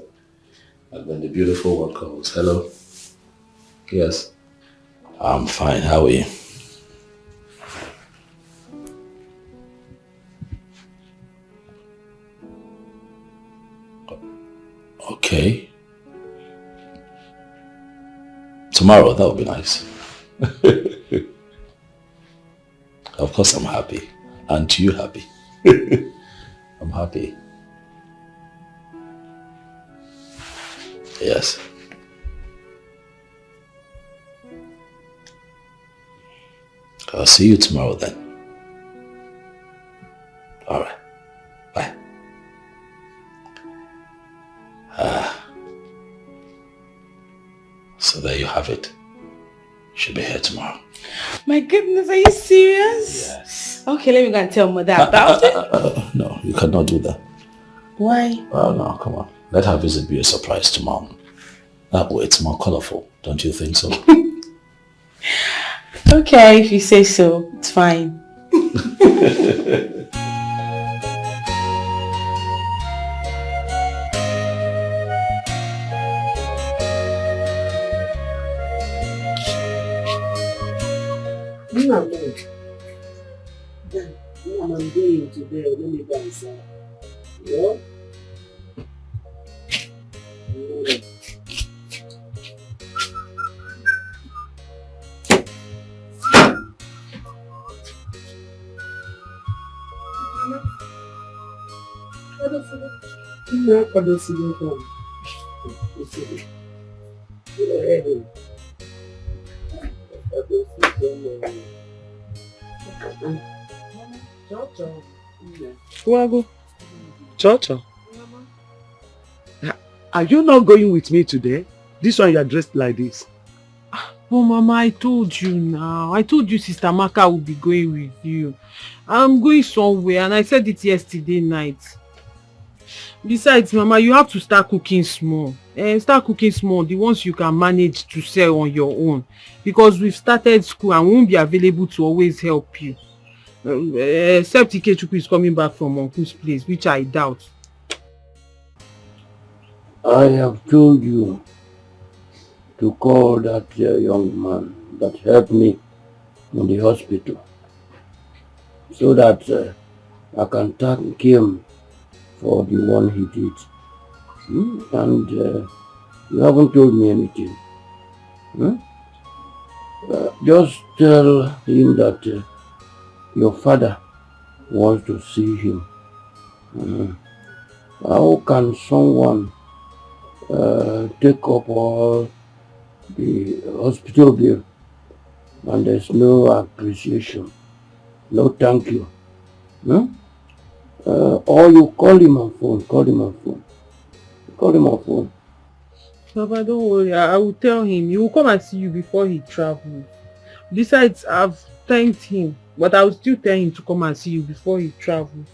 And then the beautiful one calls. Hello? Yes. I'm fine. How are you? Okay. Tomorrow, that would be nice. Of course I'm happy. Aren't you happy? I'm happy. Yes. I'll see you tomorrow then. Alright. Bye. So there you have it. She'll be here tomorrow. My goodness, are you serious? Yes. Okay, let me go and tell mother about it. No, you cannot do that. Why? Oh no, come on. Let her visit be a surprise to Mom. That way it's more colorful, don't you think so? Okay, if you say so, it's fine. I'm going today. Let me go inside. Yeah? Wago, Chocho, are you not going with me today? This one you are dressed like this. Oh, Mama, I told you now. I told you Sister Maka will be going with you. I'm going somewhere and I said it yesterday night. Besides, Mama, you have to start cooking small. Start cooking small, the ones you can manage to sell on your own. Because we've started school and won't be available to always help you. Except Ikechukwu is coming back from Uncle's place, which I doubt. I have told you to call that young man that helped me in the hospital so that I can thank him for the one he did. And you haven't told me anything. Just tell him that your father wants to see him. How can someone take up all the hospital bill and there's no appreciation, no thank you? Or you call him on phone, call him on phone. Papa, don't worry. I will tell him. He will come and see you before he travels. Besides, I've thanked him, but I will still tell him to come and see you before he travels.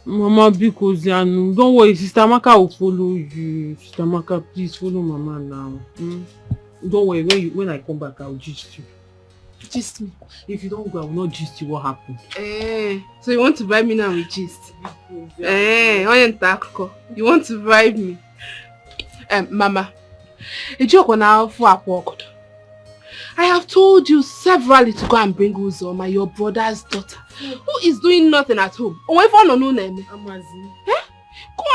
Mama, because don't worry, Sister Amaka will follow you. Sister Amaka, please follow Mama now. Don't worry, when I come back, I will gist you. Gist me. If you don't go, I will not gist you what happened. So you want to bribe me now with gist? You want to bribe me? Mama, I have told you severally to go and bring Uzoma, your brother's daughter, who is doing nothing at home. Go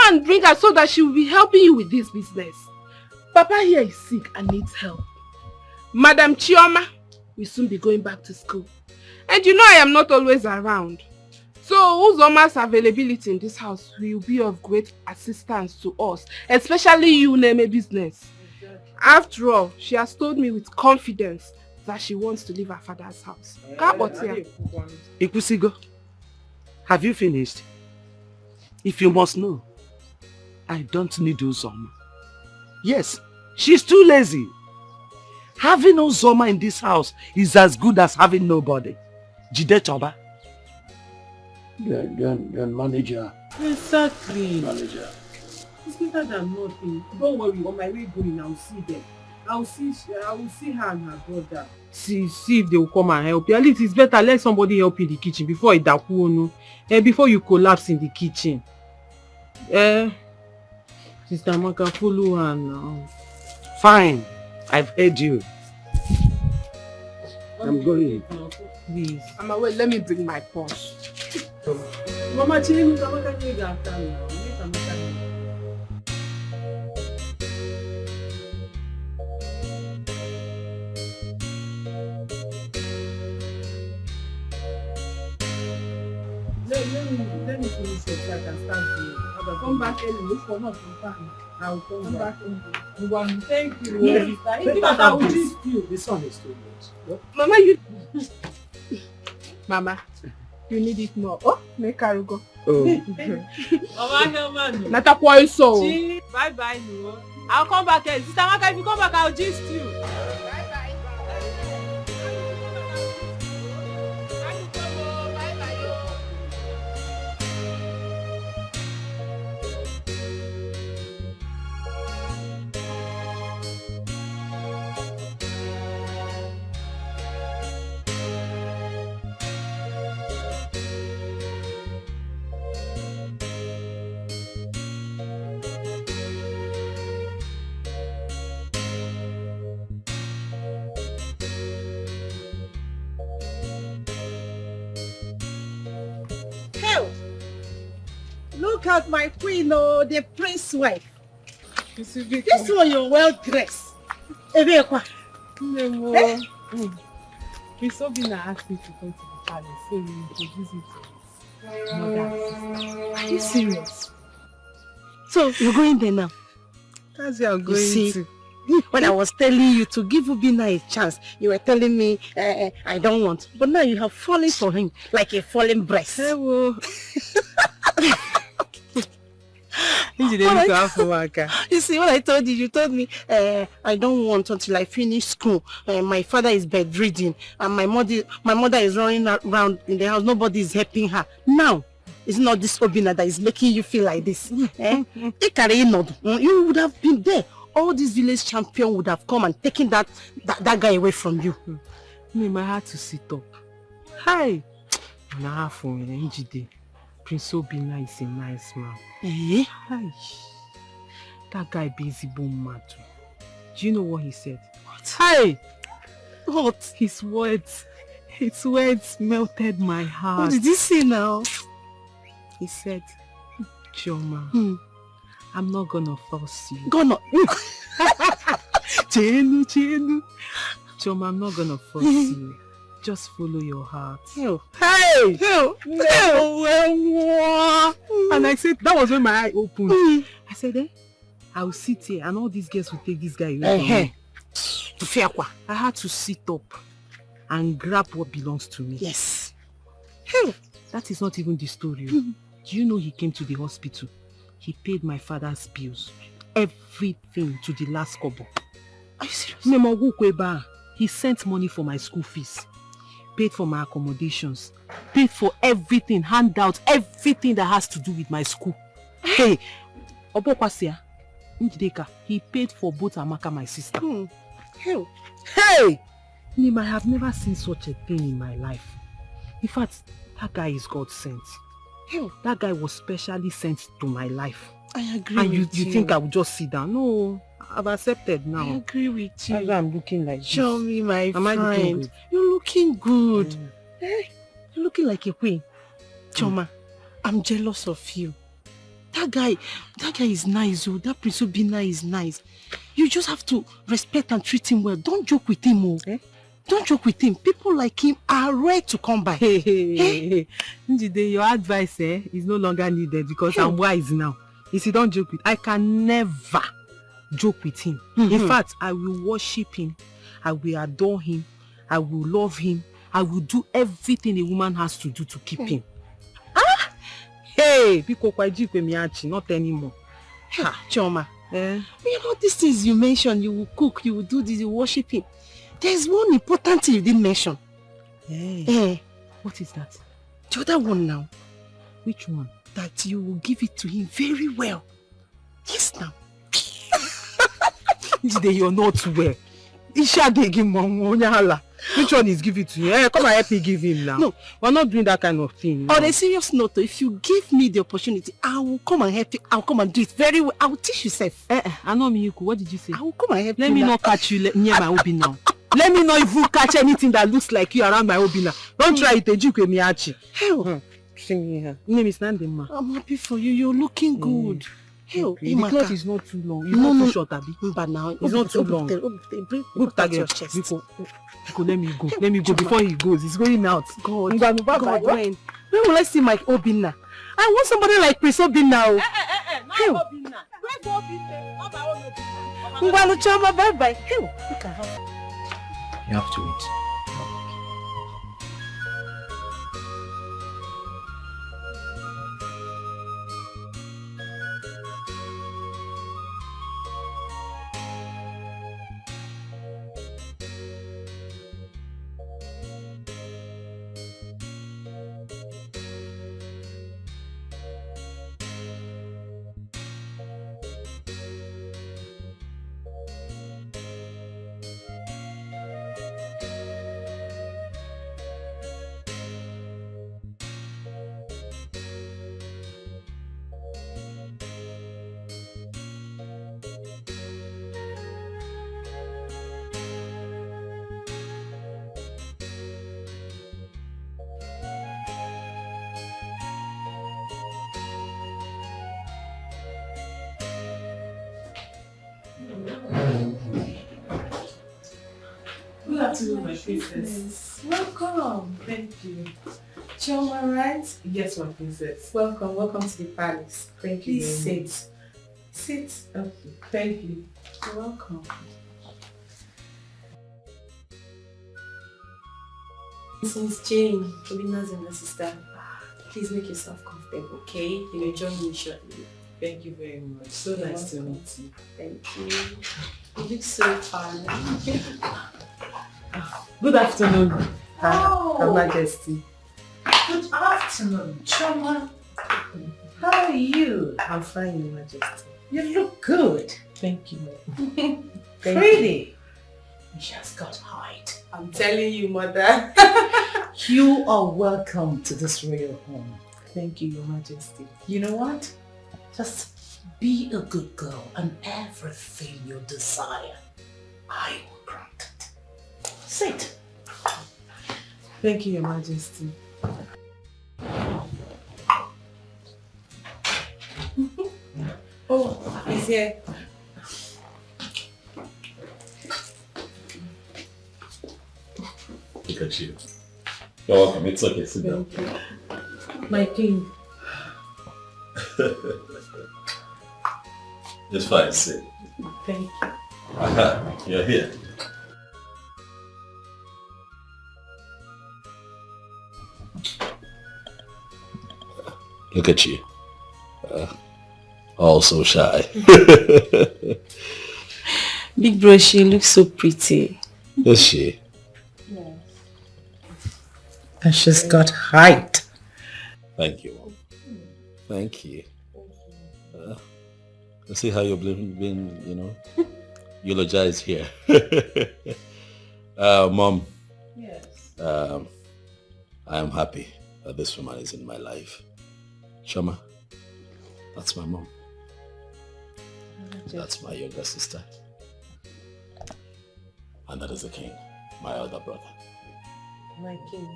and bring her so that she will be helping you with this business. Papa here is sick and needs help. Madam Chioma will soon be going back to school. And you know I am not always around. So Uzoma's availability in this house will be of great assistance to us, especially you, Neme business. After all, she has told me with confidence that she wants to leave her father's house. Ikusigo, have you finished? If you must know, I don't need Uzoma. Yes, she's too lazy. Having Uzoma in this house is as good as having nobody. Jide Choba. Then manager. Exactly. Manager. It's better than nothing. Don't worry, on my way going, I'll see them. I will see her and her brother. See if they will come and help you. At least it's better let somebody help you in the kitchen before it before you collapse in the kitchen. Sister Amaka, follow her now. Fine, I've heard you. I'm going. Please. Mama, wait, let me bring my purse. Mama, Amaka, you got time now. Let me finish it so I can start doing. Come back early, look for not from time. I will come back. Thank you. Yes. I will gist you. This one is too much. Mama, Mama, you need it more. Oh, make her go. Mama, Helman. Nata kwa so. Bye, no. I'll come back early. Sister Amaka, if you come back, I'll gist you. Look at my queen, the prince's wife. This one, you're well dressed. Prince Obina asked me to come to the palace, so we introduce you to his mother and sister. Are you serious? So, you're going there now? That's where I'm going to. When I was telling you to give Ubina a chance, you were telling me I don't want. But now you have fallen for him like a fallen breast. Hello. You see, what I told you told me I don't want until I finish school. My father is bedridden and my mother is running around in the house. Nobody is helping her. Now, it's not this Obina that is making you feel like this. You would have been there. All these village champion would have come and taken that guy away from you. Me, my heart to sit up. Hi. Prince Obina is a nice man. Hi. That guy busy boom mad. Do you know what he said? What? Hi. What? His words melted my heart. What did he say now? He said, Chioma, I'm not gonna force you. Gonna. Chioma, I'm not gonna force you. Just follow your heart. Hey! And I said, that was when my eye opened. I said, I will sit here and all these girls will take this guy away from me. I had to sit up and grab what belongs to me. Yes. That is not even the story. Do you know he came to the hospital? He paid my father's bills. Everything to the last kobo. Are you serious? He sent money for my school fees. Paid for my accommodations. Paid for everything, handouts, everything that has to do with my school. Hey, Obokwasia, Njideka, he paid for both Amaka, my sister. Hey! Nim, I have never seen such a thing in my life. In fact, that guy is God sent. That guy was specially sent to my life. I agree and with you. You think I would just sit down? No, I've accepted now. I agree with you. That's why I'm looking like Show this. me, my Am friend. I looking good? You're looking good. You're looking like a queen. Choma, I'm jealous of you. That guy is nice. Oh, that Prince Obinna is nice. You just have to respect and treat him well. Don't joke with him, oh. Don't joke with him. People like him are rare to come by. Njide, your advice is no longer needed because I'm wise now. You see, don't joke with. I can never joke with him. In fact, I will worship him. I will adore him. I will love him. I will do everything a woman has to do to keep him. Hey, not anymore. Choma, you know these things you mentioned, you will cook, you will do this, you will worship him. There's one important thing you didn't mention. What is that? The other one now. Which one? That you will give it to him very well. Yes, now. You're not well. Which one is given to you? Come and help me give him now. No, we're not doing that kind of thing. On a serious note, if you give me the opportunity, I will come and help you. I'll come and do it very well. I will teach you self. I know Miyuku. What did you say? I will come and help you. Let me not catch you near my hobby now. Let me not even catch anything that looks like you around my hobby now. Don't try it, Ejikwe Miyachi. Hell. Name is Nandema. I'm happy for you. You're looking good. Hell, the cloth is not too long. It's No, not no. too short, Abi. But now It's not too long. Look at your chest. Biko, let me go. Let me go before he goes. He's going out. God, Bye-bye. when will I see my Obinna? I want somebody like Prince Obinna. Not Obinna. Where's Obinna? Not my own Obinna. Ngwanu Choma, bye-bye. Look at her. You have to eat. Good afternoon, my princess. Welcome. Thank you. Choma, right? Yes, my princess. Welcome to the palace. Thank you. Please very sit. Sit. much. Okay. Thank you. You're welcome. Since Jane, Obinna's younger sister, please make yourself comfortable, okay? You will join me shortly. Thank you very much. So You're nice to welcome. meet you. Thank you. You look so fun. Good afternoon, Oh. Her Majesty. Good afternoon, Choma. How are you? I'm fine, Your Majesty. You look good. Thank you. Pretty. She has got height. I'm telling you, mother. You are welcome to this royal home. Thank you, Your Majesty. You know what? Just be a good girl and everything you desire, I will grant it. Sit. Thank you, Your Majesty. Oh, he's here. Dikeh, at you. You're welcome. It's okay. Sit down. My king. It's fine. Sit. Thank you. Aha, you're here. Look at you. All so shy. Big bro, she looks so pretty. Is she? Yes. And she's got height. Thank you, Mom. Thank you. I see how you've been, eulogized here. Mom. Yes. I am happy that this woman is in my life. Shoma, that's my mom. That's my younger sister. And that is the king, my elder brother. My king.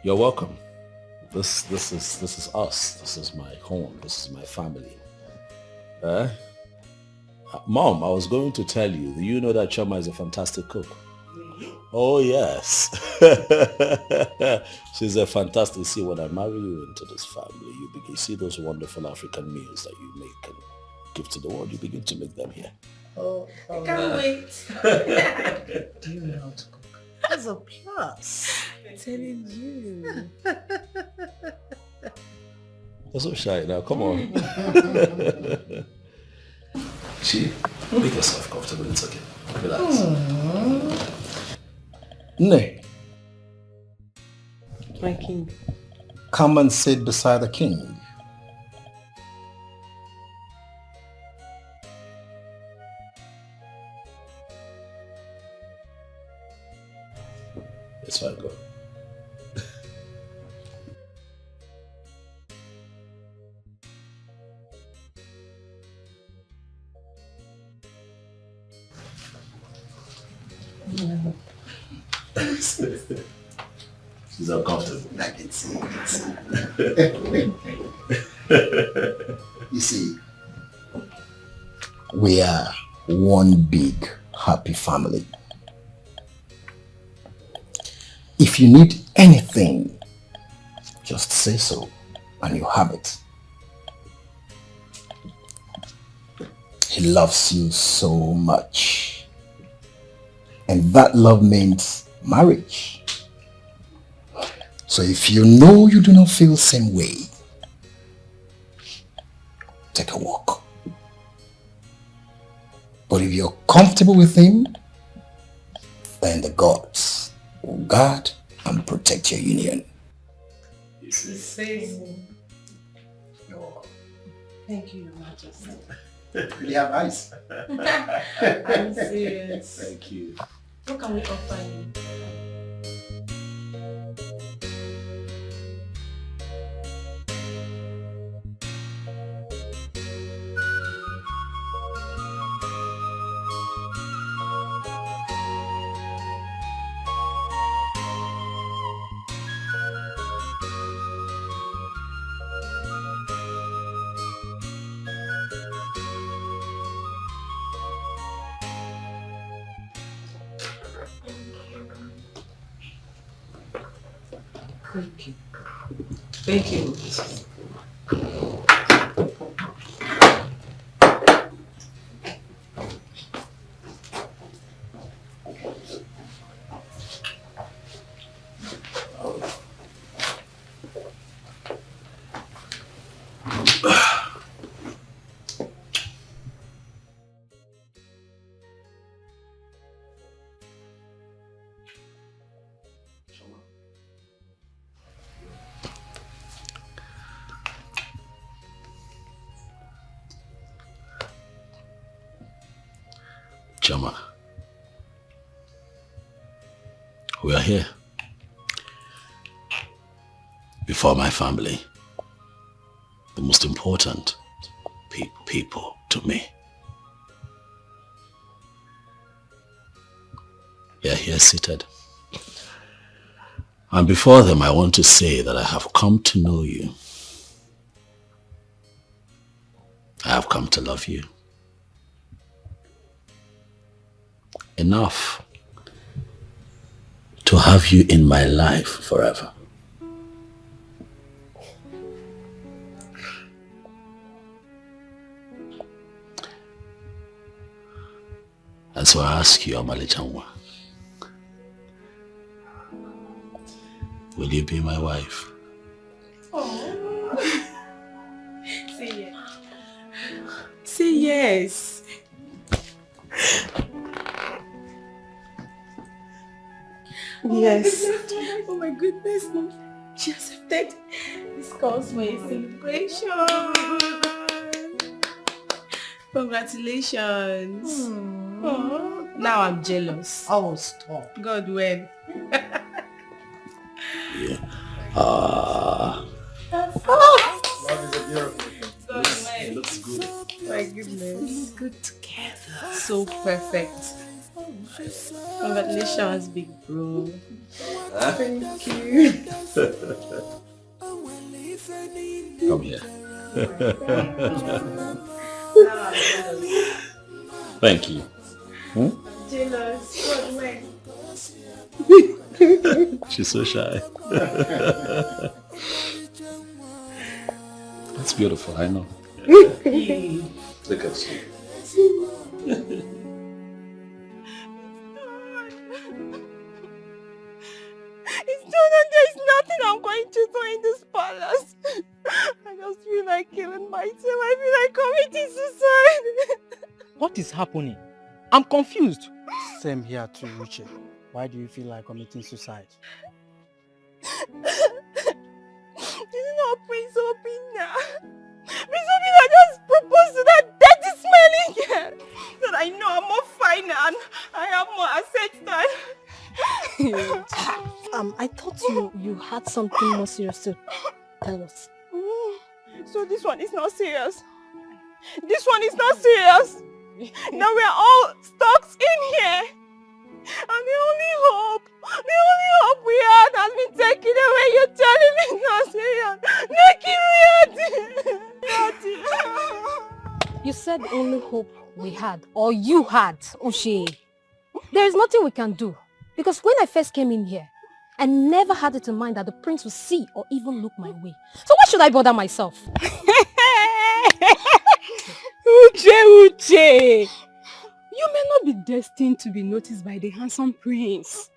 You're welcome. This is us. This is my home. This is my family. Mom, I was going to tell you, do you know that Choma is a fantastic cook? Really? Oh yes. She's a fantastic. See, when I marry you into this family, you see those wonderful African meals that you make and give to the world. You begin to make them here. I can't wait. Do you know how to cook? That's a plus. I'm telling you. You're so shy now. Come on. See, make yourself comfortable. It's okay. Relax. Nay, My king. come and sit beside the king. It's fine, go. She's uncomfortable. I can see. You see, we are one big happy family. If you need anything, just say so and you have it. He loves you so much. And that love means marriage. So if you know you do not feel the same way, take a walk. But if you're comfortable with him, then the gods will guard and protect your union. The same. Thank you, Your Majesty. Really have eyes. I'm serious. Thank you. What can we offer you? Thank you. Thank you. Choma, we are here before my family, the most important people to me. They are here seated. And before them, I want to say that I have come to know you. I have come to love you. Enough to have you in my life forever. And so I ask you, Amali Chanwa, will you be my wife? Oh. Say yes. Say yes. Yes. Oh my goodness, Mom. She accepted. This calls for a celebration. Congratulations. Oh, now I'm jealous. Oh, stop. God, when? Yeah. God, when? It looks good. My goodness. Good together. So perfect. Congratulations, big bro. Thank you. Come here. Thank you. Jealous. God, when? She's so shy. That's beautiful, I know. Look at you. It's done and there's nothing I'm going to do in this palace. I just feel like killing myself. I feel like committing suicide. What is happening? I'm confused. Same here too, Uche. Why do you feel like committing suicide? This is not Prince Obina. Prince Obina just proposed to that dirty smelling girl. So that I know I'm more fine and I have more assets than... I thought you had something more serious to tell us. So this one is not serious. This one is not serious. Now we are all stuck in here. And the only hope we had has been taken away. You're telling me it's not serious. You said the only hope we had, or you had, Uche. There is nothing we can do. Because when I first came in here, I never had it in mind that the prince would see or even look my way. So why should I bother myself? Uche! You may not be destined to be noticed by the handsome prince.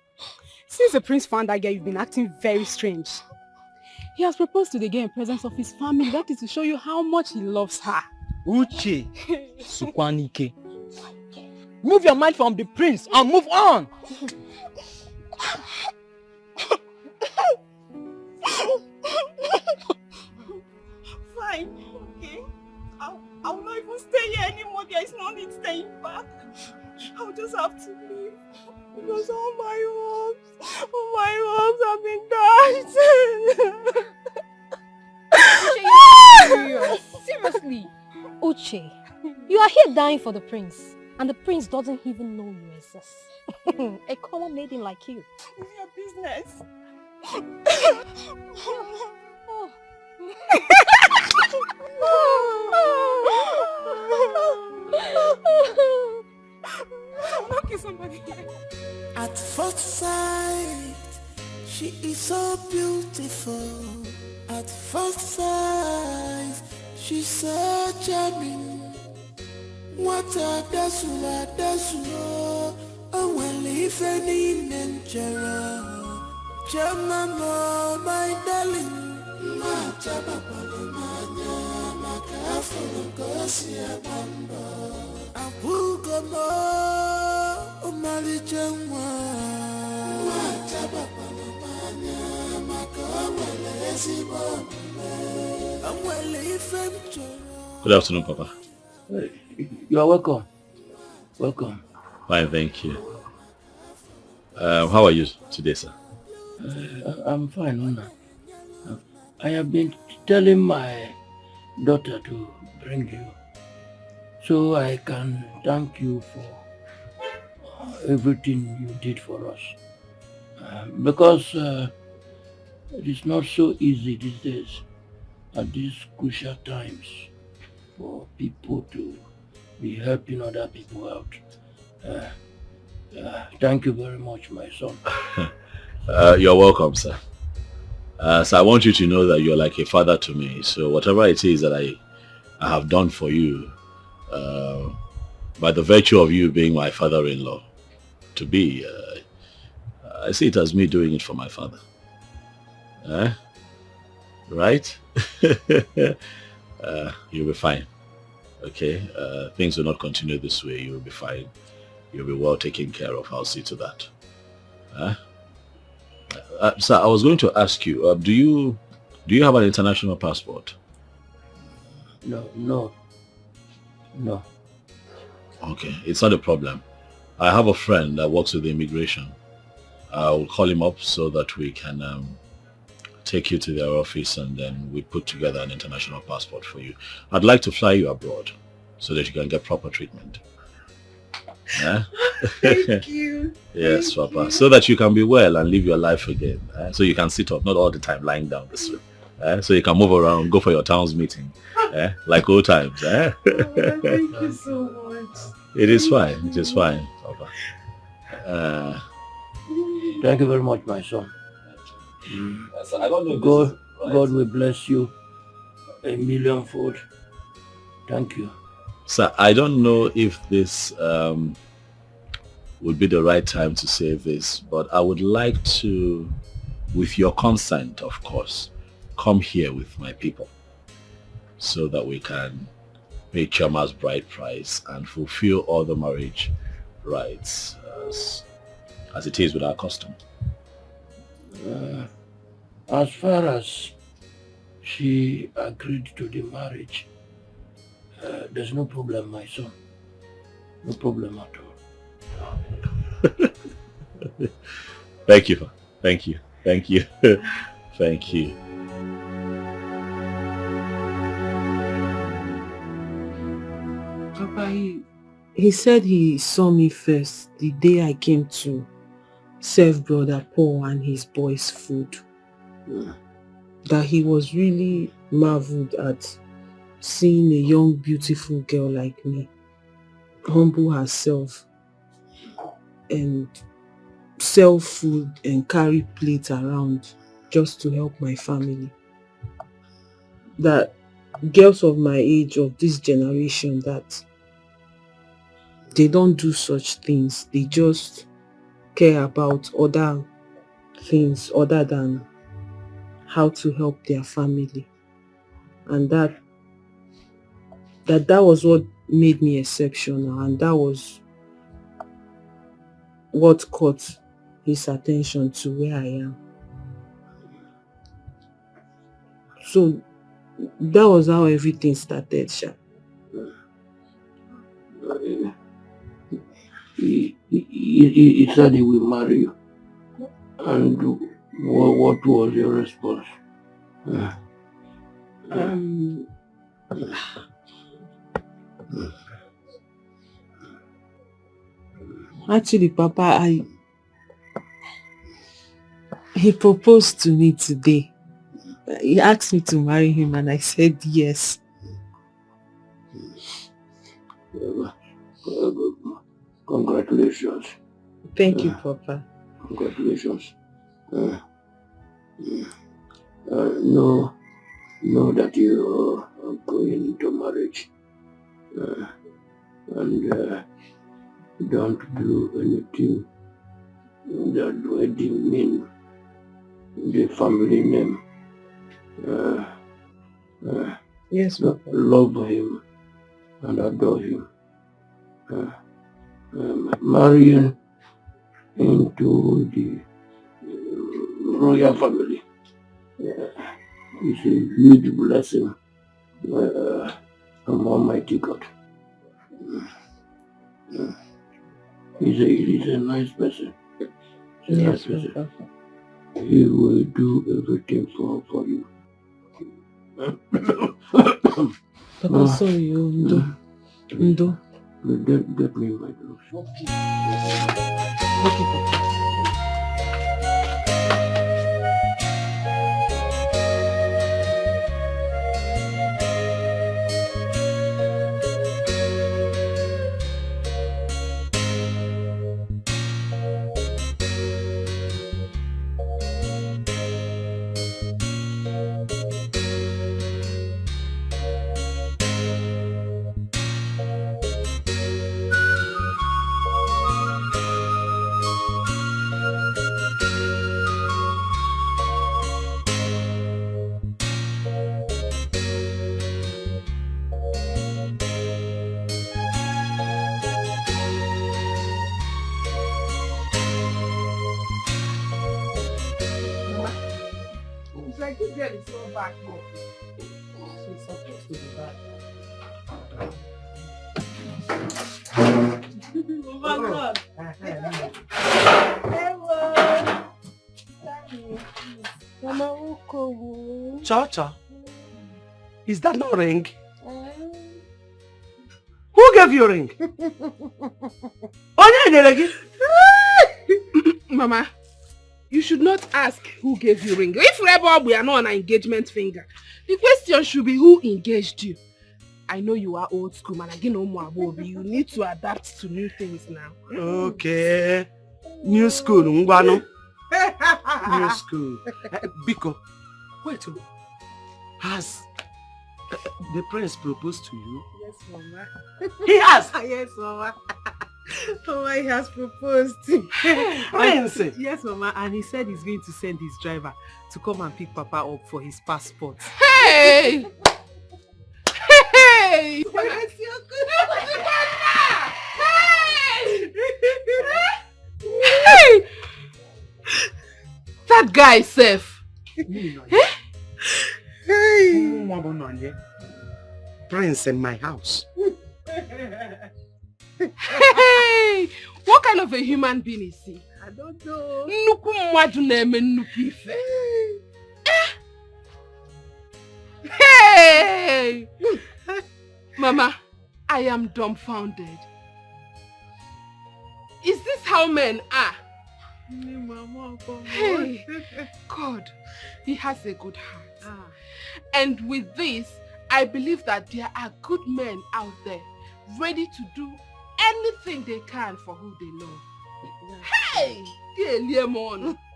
Since the prince found that girl, you've been acting very strange. He has proposed to the girl in presence of his family. That is to show you how much he loves her. Uche, Sukwanike. Move your mind from the prince and move on. Fine, okay. I will not even stay here anymore. There is no need staying back. I'll just have to leave. Because all my hopes have been dashed. Uche, you're not serious. Seriously. Uche, you are here dying for the prince. And the prince doesn't even know you exist. A common maiden like you. It's your business. At first sight, she is so beautiful. At first sight, she's so charming. What a desula, oh well, if any nature, Jamama, my darling. Good afternoon, Papa. You are welcome. Welcome. Fine, thank you. How are you today, sir? I'm fine, Una. I have been telling my daughter to bring you so I can thank you for everything you did for us. Because it is not so easy these days at these crucial times for people to be helping other people out. Thank you very much, my son. You're welcome, sir. So I want you to know that you're like a father to me. So whatever it is that I have done for you, by the virtue of you being my father-in-law to be, I see it as me doing it for my father. Right? You'll be fine. Okay? Things will not continue this way. You'll be fine. You'll be well taken care of. I'll see to that. Sir, I was going to ask you, do you have an international passport? No. Okay, it's not a problem. I have a friend that works with immigration. I will call him up so that we can take you to their office and then we put together an international passport for you. I'd like to fly you abroad so that you can get proper treatment. Thank you. Yes, Papa. So that you can be well and live your life again. So you can sit up, not all the time lying down this way. So you can move around, go for your town's meeting. Like old times. Thank you so much. It is fine. It is fine, Papa. Thank you very much, my son. I don't know God will bless you a millionfold. Thank you. Sir, I don't know if this would be the right time to say this, but I would like to, with your consent, of course, come here with my people so that we can pay Chama's bride price and fulfill all the marriage rights as it is with our custom. As far as she agreed to the marriage, there's no problem, my son. No problem at all. Thank you. Thank you. Thank you. Thank you. Papa, he said he saw me first the day I came to serve Brother Paul and his boys food. That he was really marveled at seeing a young, beautiful girl like me humble herself and sell food and carry plates around just to help my family. That girls of my age, of this generation, that they don't do such things. They just care about other things other than how to help their family. And that was what made me exceptional, and that was what caught his attention to where I am. So that was how everything started, Sha. He said he will marry you. And what was your response? Actually, Papa, he proposed to me today. He asked me to marry him and I said yes. Congratulations. Thank you, Papa. Congratulations. Know that you are going into marriage. And don't do anything that would demean the family name. Yes, Papa. Love him and adore him. Marrying into the royal family is a huge blessing from Almighty God. He's a nice person. He's a nice person. Papa. He will do everything for you. Papa, sorry, Ndo. Get me my gloves. Okay, Papa. It's like this girl is so back here. She's supposed to be back. Oh my God. Mama, Cha-cha, is that no ring? Who gave you a ring? Mama, you should not ask who gave you ring. If Rebel, we are not on an engagement finger. The question should be who engaged you. I know you are old school, man. Again, you need to adapt to new things now. Okay. New school, Ngwano. New school. Biko, wait. Has the prince proposed to you? Yes, Mama. He has? Yes, Mama. Mama, he has proposed. Prince? Yes, Mama, and he said he's going to send his driver to come and pick Papa up for his passport. Hey! Hey! Hey! That guy safe. Hey! Prince in my house. Hey! What kind of a human being is he? I don't know. Nuku mwadu neme nuku ife. Hey! Mama, I am dumbfounded. Is this how men are? Hey, God, he has a good heart. And with this, I believe that there are good men out there ready to do anything they can for who they love. Hey!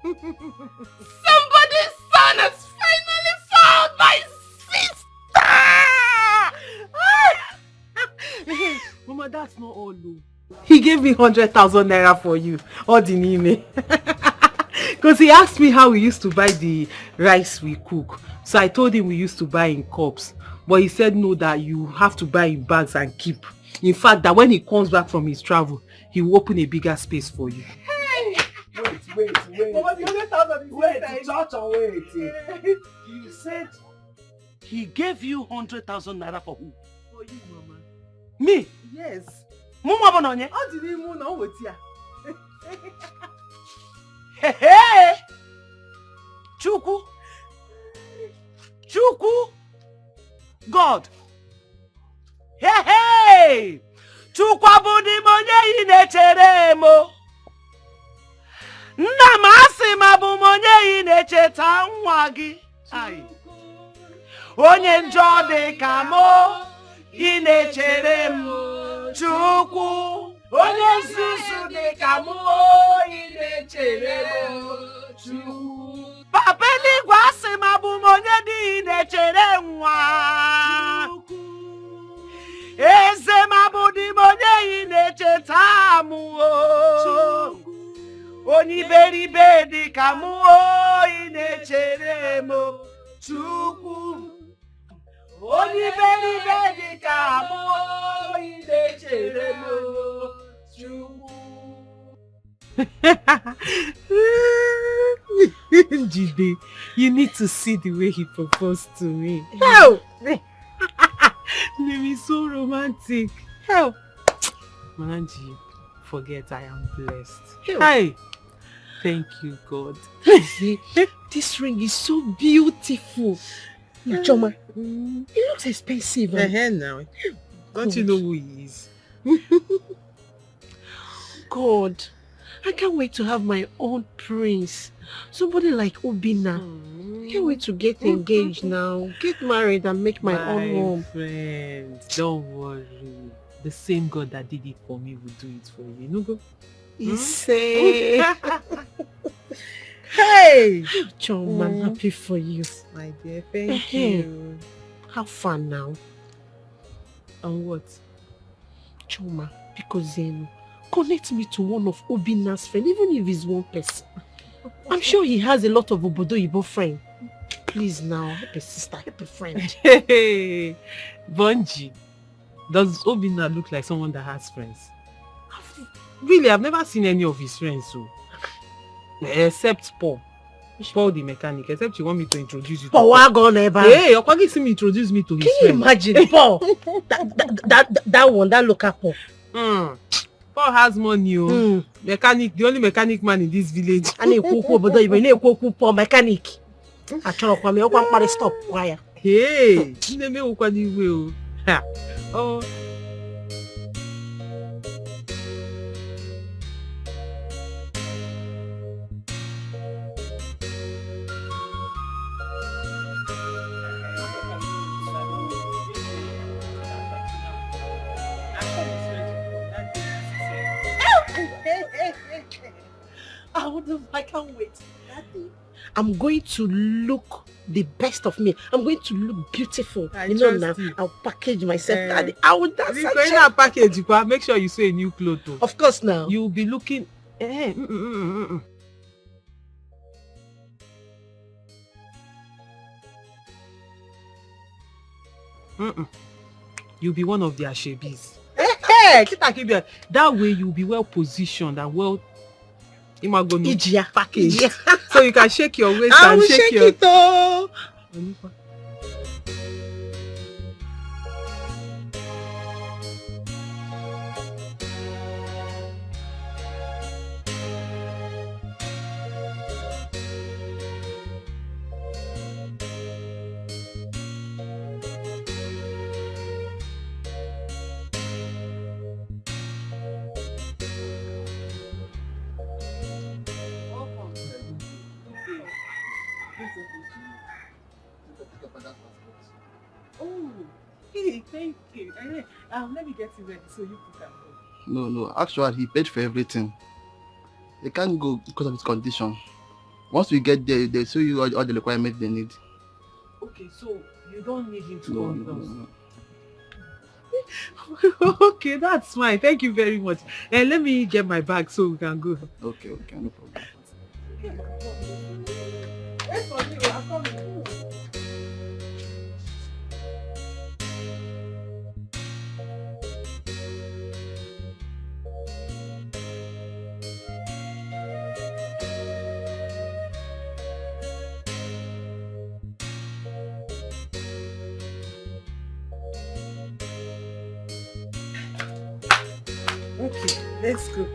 Somebody's son has finally found my sister! Mama, that's not all though. He gave me 100,000 naira for you. All the name. Because he asked me how we used to buy the rice we cook. So I told him we used to buy in cups. But he said no, that you have to buy in bags and keep. In fact, that when he comes back from his travel, he will open a bigger space for you. Hey! Wait. Mama, the 100,000 is Wait, Chacha, wait. You said he gave you 100,000 naira for who? For you, Mama. Me? Yes. Mama Bononye? How did he move now with you? Hey! Chuku! God! Hey! Chukwu abụdị m onye ị na-echere m. Nna m asị m abụ m onye ị na-echeta nwa gị. Onye njọ dị ka m ị na-echere m. Chukwu onye nzuzu dị ka m ị na-echere m. Chukwu Papa eluigwe asị m abụ m onye dị ị na-echere nwa. Eze m abụdị m onye ị na-echeta m. Onye iberibe dị ka m ị na-echere m. Chukwu onye iberibe dị ka m ị na-echere m. Chukwu. Jide, you need to see the way he proposed to me. No! Name is so romantic. Hell, Manji, forget I am blessed. Hey, thank you, God. This ring is so beautiful. Choma, it looks expensive. Now, don't you know who he is? God, I can't wait to have my own prince. Somebody like Obina. I can't wait to get engaged now. Get married and make my own home. Friend, don't worry. The same God that did it for me will do it for you. No go. Say. Hey! Chom, I'm happy for you. My dear, thank you. Have fun now. And what? Choma, because connect me to one of Obina's friends, even if it's one person. I'm sure he has a lot of Obodo-Ibo friends. Please now, help a sister, help a friend. Hey, Bunji, does Obina look like someone that has friends? Really, I've never seen any of his friends, so except Paul. Paul the mechanic, except you want me to introduce you to Paul. Never. Hey, Okwagi see me introduce me to his friend. Can you imagine, Paul? that one, that local Paul. Paul has money, mechanic, the only mechanic man in this village. And Paul mechanic. I stop. Why? Hey, you oh. I can't wait. I'm going to look the best of me. I'm going to look beautiful. Now I'll package myself. Daddy, I will dance. If you're going to package, you make sure you sew a new clothes. Of course now. You'll be looking. You'll be one of their shebis. That way you'll be well positioned and well package. So you can shake your waist and shake your... it though. Thank you. Let me get you ready so you can No, go. no. Actually, he paid for everything. They can't go because of his condition. Once we get there, they'll show you all the requirements they need. Okay, so you don't need him to come with us. No. Okay, that's fine. Thank you very much. And let me get my bag so we can go. Okay, no problem. Wait for me, I'm coming. Okay, let's go.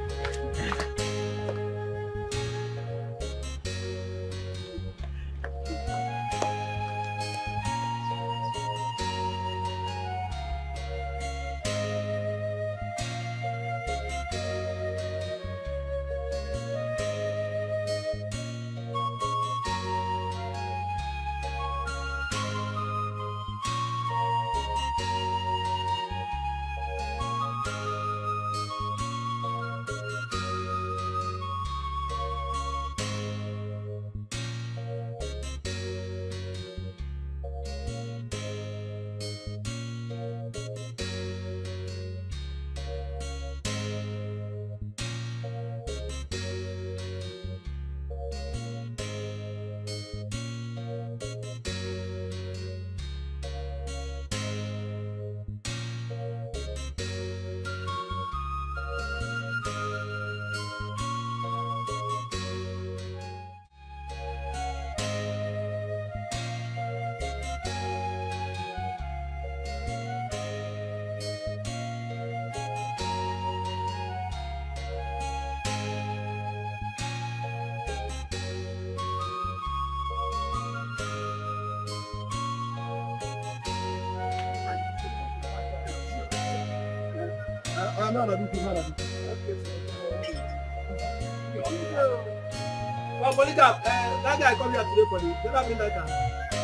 That guy come here today for the bring that car.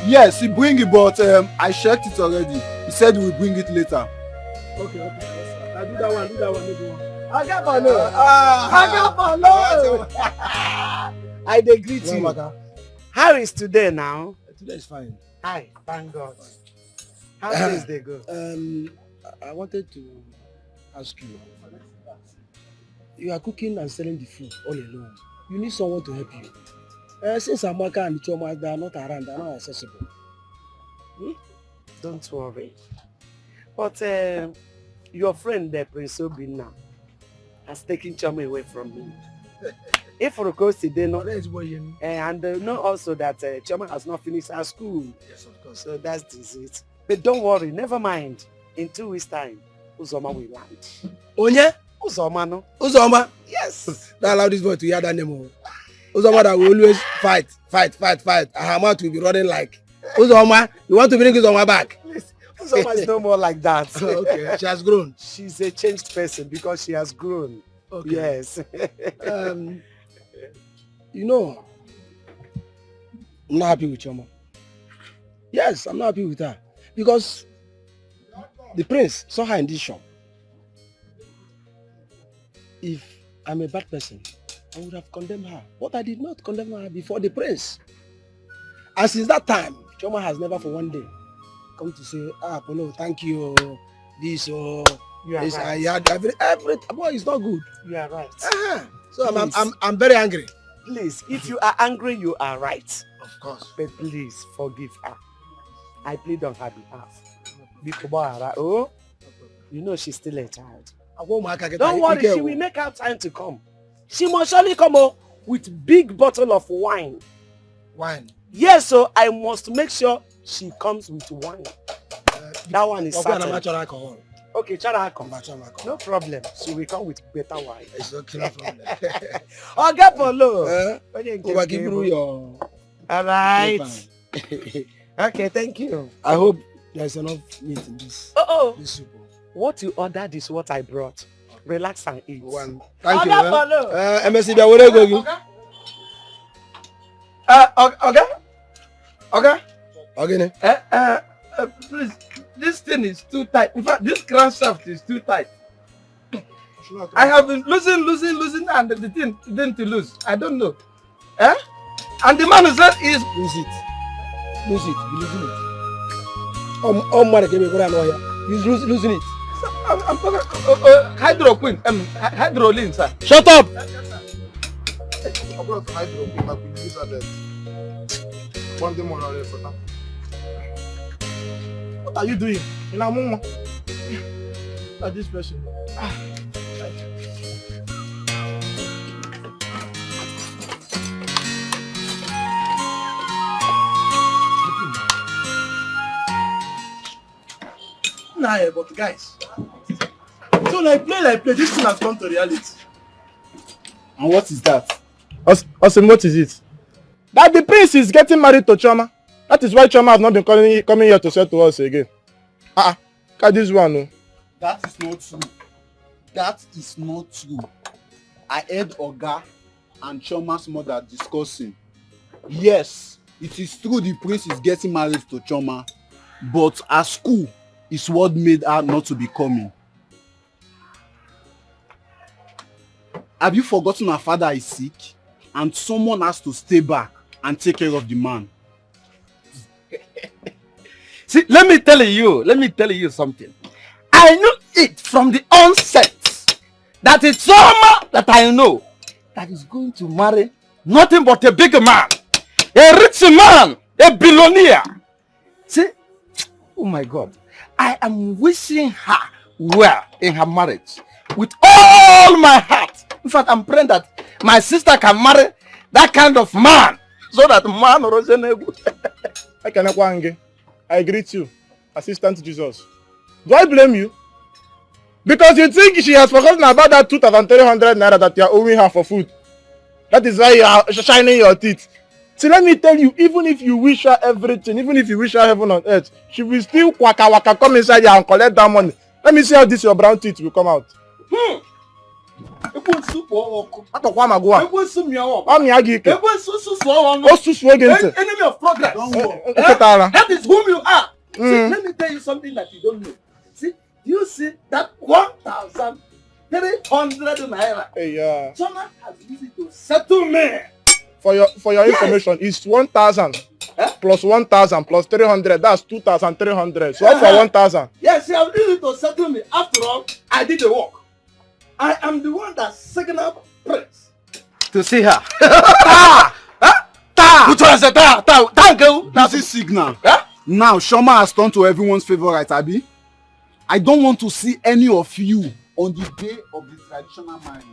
Yes, he bring it, but I checked it already. He said he will bring it later. Okay. Do that one. I got my load. I dey greet you. How is today now? Today is fine. Hi, thank God. How things they go? I wanted to ask you. You are cooking and selling the food all alone. You need someone to help you. Since Amaka and Choma, they are not around, they are not accessible. Don't worry. But your friend, the Prince Obinna, has taken Choma away from me. If for course they know, and know also that Chioma has not finished her school. Yes, of course. So that's it. But don't worry, never mind. In 2 weeks' time, Uzoma will land. Onye? Uzoma, no? Uzoma? Yes. Don't allow this boy to hear that name. Uzoma that will always fight. And her mouth will be running like. Uzoma, you want to bring Uzoma back? Please, Uzoma is no more like that. Okay, she has grown. She's a changed person because she has grown. Okay. Yes. You know, I'm not happy with Chioma. Yes, I'm not happy with her. Because the prince saw her in this shop. If I'm a bad person, I would have condemned her. But I did not condemn her before the prince. And since that time, Chioma has never for one day come to say, Polo, thank you. This or this, right. I had every boy, it's not good. You are right. So I'm very angry. Please, if you are angry, you are right. Of course. But please forgive her. I plead on her behalf. Oh, you know she's still a child. Don't worry, she will make out time to come. She must surely come with big bottle of wine. Wine? Yes, so I must make sure she comes with wine. That one is certain. Alcohol. Okay, Chara come. No problem. She will come with better wine. It's okay, no problem. Oga Polo. All right. Okay, thank you. I hope there's enough meat in this. This soup. What you ordered is what I brought. Relax and eat. Thank you. Oga MSC, where are you going? Okay. Please, this thing is too tight. In fact, this crankshaft is too tight. I have been losing, and the thing didn't lose. I don't know. And the man who said is lose it. You're losing it. He's losing it. I'm talking hydroquin, hydrolin, sir. Shut up! What are you doing? This person. Nah, but guys. So like play, this thing has come to reality. And what is that? Awesome, what is it? That the prince is getting married to Chioma. That is why Chioma has not been coming here to say to us again. Look at this one. No? That is not true. That is not true. I heard Oga and Chioma's mother discussing. Yes, it is true the prince is getting married to Chioma, but her school is what made her not to be coming. Have you forgotten her father is sick and someone has to stay back and take care of the man? See, let me tell you something. I knew it from the onset that it's Chioma that I know that is going to marry nothing but a big man, a rich man, a billionaire. See, oh my God, I am wishing her well in her marriage with all my heart. In fact, I'm praying that my sister can marry that kind of man so that man I greet you, Assistant Jesus. Do I blame you? Because you think she has forgotten about that 2,300 naira that you are owing her for food. That is why you are shining your teeth. See, let me tell you, even if you wish her everything, even if you wish her heaven on earth, she will still waka come inside here and collect that money. Let me see how this your brown teeth will come out. Enemy of progress. That is whom you are. See, let me tell you something that you don't know. See, you see that 1,300 naira. Yeah. Chioma has used it to settle me. For your information, it's 1,000 plus 1,000 plus 300. That's 2,300. So for 1,000. Yes, she has used it to settle me. After all, I did the work. I am the one that signaled Prince to see her. Which one is that? That's a signal. Now, Chioma has turned to everyone's favorite, Abi. I don't want to see any of you on the day of the traditional marriage.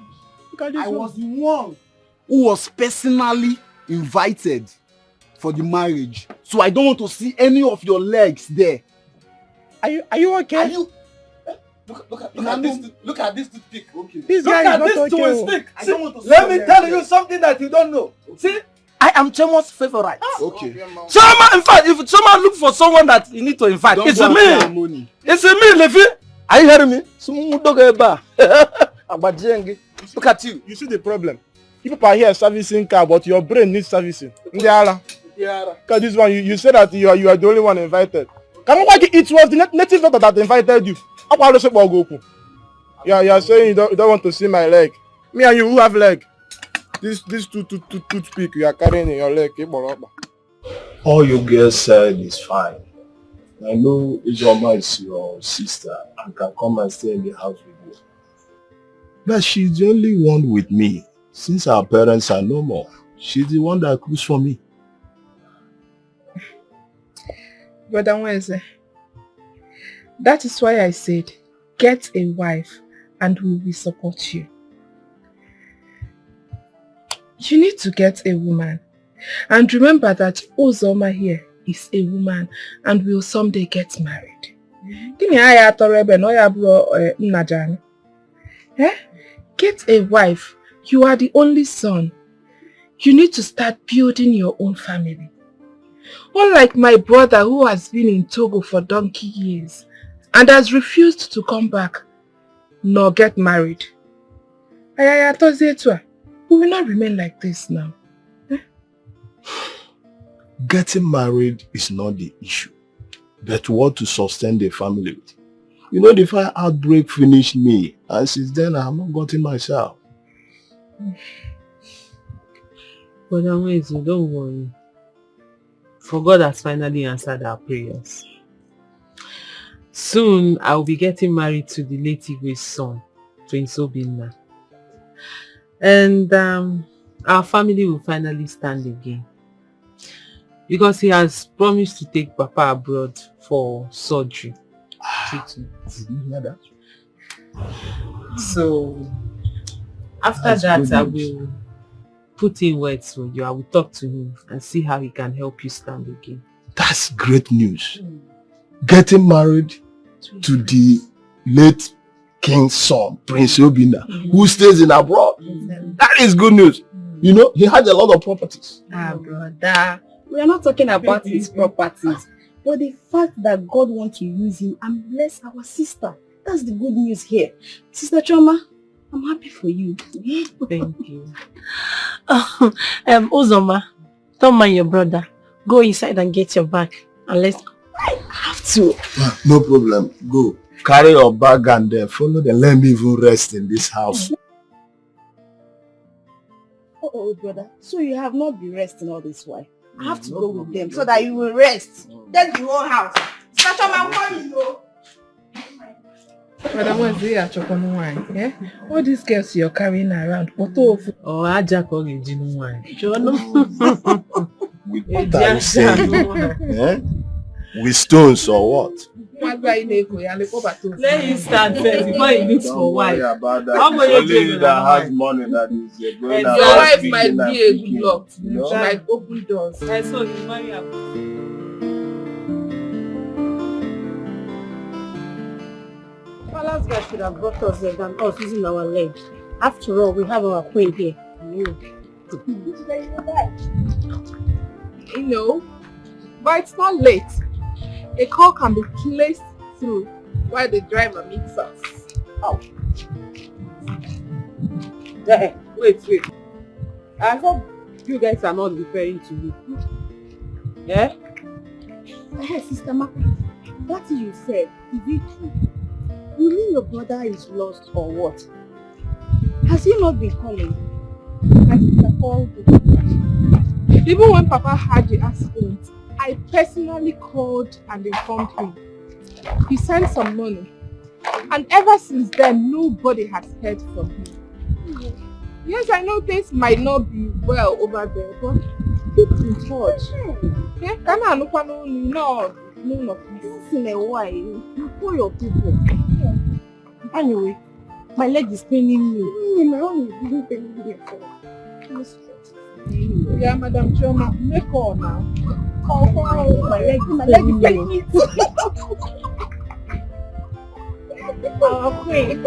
I was the one who was personally invited for the marriage. So I don't want to see any of your legs there. Are you okay? Are you? Look at this toothpick. Okay. This Look guy at is this not okay. toothpick. I don't want to Let see me your tell legs you there. something that you don't know. See, I am Chemo's favorite. Okay. Choma, in fact, if Choma look for someone that you need to invite, Don't it's go after her me. money. It's me, Levi. Are you hearing me? Look at you. You see the problem? You people are here servicing car, but your brain needs servicing. Because this one, you say that you are the only one invited. It was the native doctor that invited you. You are saying you don't want to see my leg. Me and you, who have leg? This toothpick you are carrying in your leg. All you girls said is fine. I know Ijoma is your sister and can come and stay in the house with you. But she's the only one with me. Since our parents are no more, she's the one that cooks for me. Brother Wenze, that is why I said, get a wife and we will support you. You need to get a woman. And remember that Uzoma here is a woman and will someday get married. Get a wife. You are the only son. You need to start building your own family. Unlike my brother who has been in Togo for donkey years and has refused to come back nor get married. We will not remain like this now. Getting married is not the issue, but what to sustain the family with. You know, the fire outbreak finished me, and since then I have not gotten myself. But don't worry. For God has finally answered our prayers. Soon I will be getting married to the late Igwe's son, Prince Obinna. And our family will finally stand again. Because he has promised to take Papa abroad for surgery. Did you hear that? So, after that, I will put in words for you. I will talk to him and see how he can help you stand again. That's great news. Getting married to the late king's son, Prince Obinna, who stays in abroad. That is good news. You know, he had a lot of properties. Brother, we are not talking about his properties, but the fact that God wants to use him and bless our sister. That's the good news here. Sister Choma, I'm happy for you. Thank you. Uzoma, don't mind your brother. Go inside and get your bag. And let's go. I have to. No problem. Go. Carry your bag and follow them. Let me even rest in this house. Oh, brother. So you have not been resting all this while. I have to go with them so that you will rest. That's the whole house. Sister Choma, I'm coming, though. Madam, what's the actual wine? Yeah? All these girls you're carrying around. What Oh, I just call you Jinu wine. With what are you saying? With stones or what? Let him start first before he looks for wife. Don't worry about that. How many Only children you that have has money that is going Your around wife speaking might and be a speaking, good luck. you know? She might open doors. So you marry her. Palace guy should have brought us there than us using our leg. After all, we have our queen here. You know, but it's not late. A call can be placed through while the driver meets us. Oh. Wait. I hope you guys are not referring to me. Yeah? Hey, Sister Ma, what you said, is it true? You mean your brother is lost or what? Has he not been calling? My sister called me. Even when Papa had the accident, I personally called and informed him. He sent some money. And ever since then, nobody has heard from him. Yes, I know things might not be well over there, but keep in touch. Yeah, Once in a while, you call your people. Anyway, my leg is paining me. My own is even paining me before. Yeah, Madam Choma, make call now. Oh, my leg is paining. Oh, queen.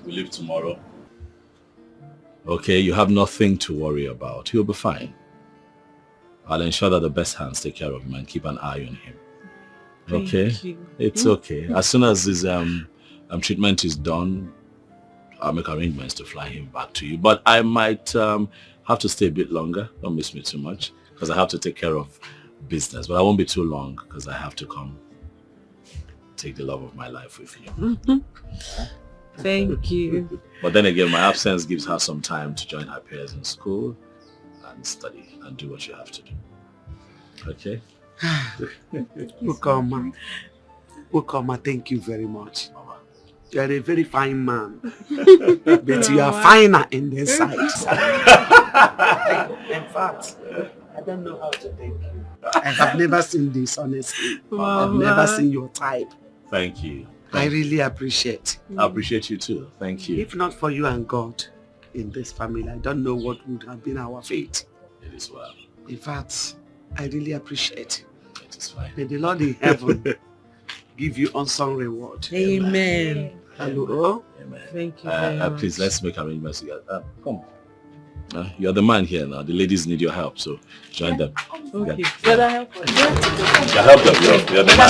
We leave tomorrow. Okay, you have nothing to worry about. He'll be fine. I'll ensure that the best hands take care of him and keep an eye on him. Okay? Thank you. It's okay. As soon as his treatment is done, I'll make arrangements to fly him back to you. But I might have to stay a bit longer. Don't miss me too much, because I have to take care of business. But I won't be too long, because I have to come take the love of my life with you. Thank you. But then again, my absence gives her some time to join her peers in school and study and do what you have to do. Okay? Ukoma, thank you very much. You are a very fine man. But you are finer in this side. In fact, I don't know how to thank you. I have never seen this, honestly. I've never seen your type. Thank you. I really appreciate. I appreciate you too. Thank you. If not for you and God in this family, I don't know what would have been our fate. It is well. In fact, I really appreciate. It is fine. May the Lord in heaven give you unsung reward. Amen. Hello. Amen. Thank you very much. Please, let's make arrangements together. Come. You're the man here now. The ladies need your help, so join them. Okay. Brother, help us. Yeah, help them. You're the man.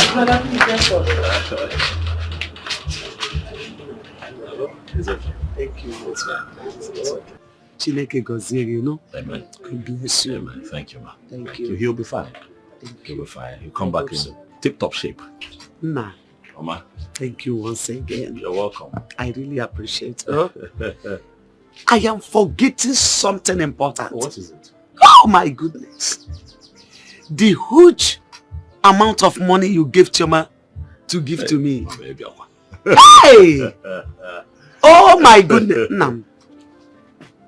It's okay. Thank you. It's fine. Chineke gozie, you know. Amen. God bless you. Amen. Thank you, ma. Thank you. He'll be fine. He'll be fine. He'll come back in tip-top shape. Nah. Oma. Thank you once again. You're welcome. I really appreciate it. I am forgetting something important. What is it? Oh my goodness. The huge amount of money you gave Chioma to give to me. Hey! Oh my goodness. No.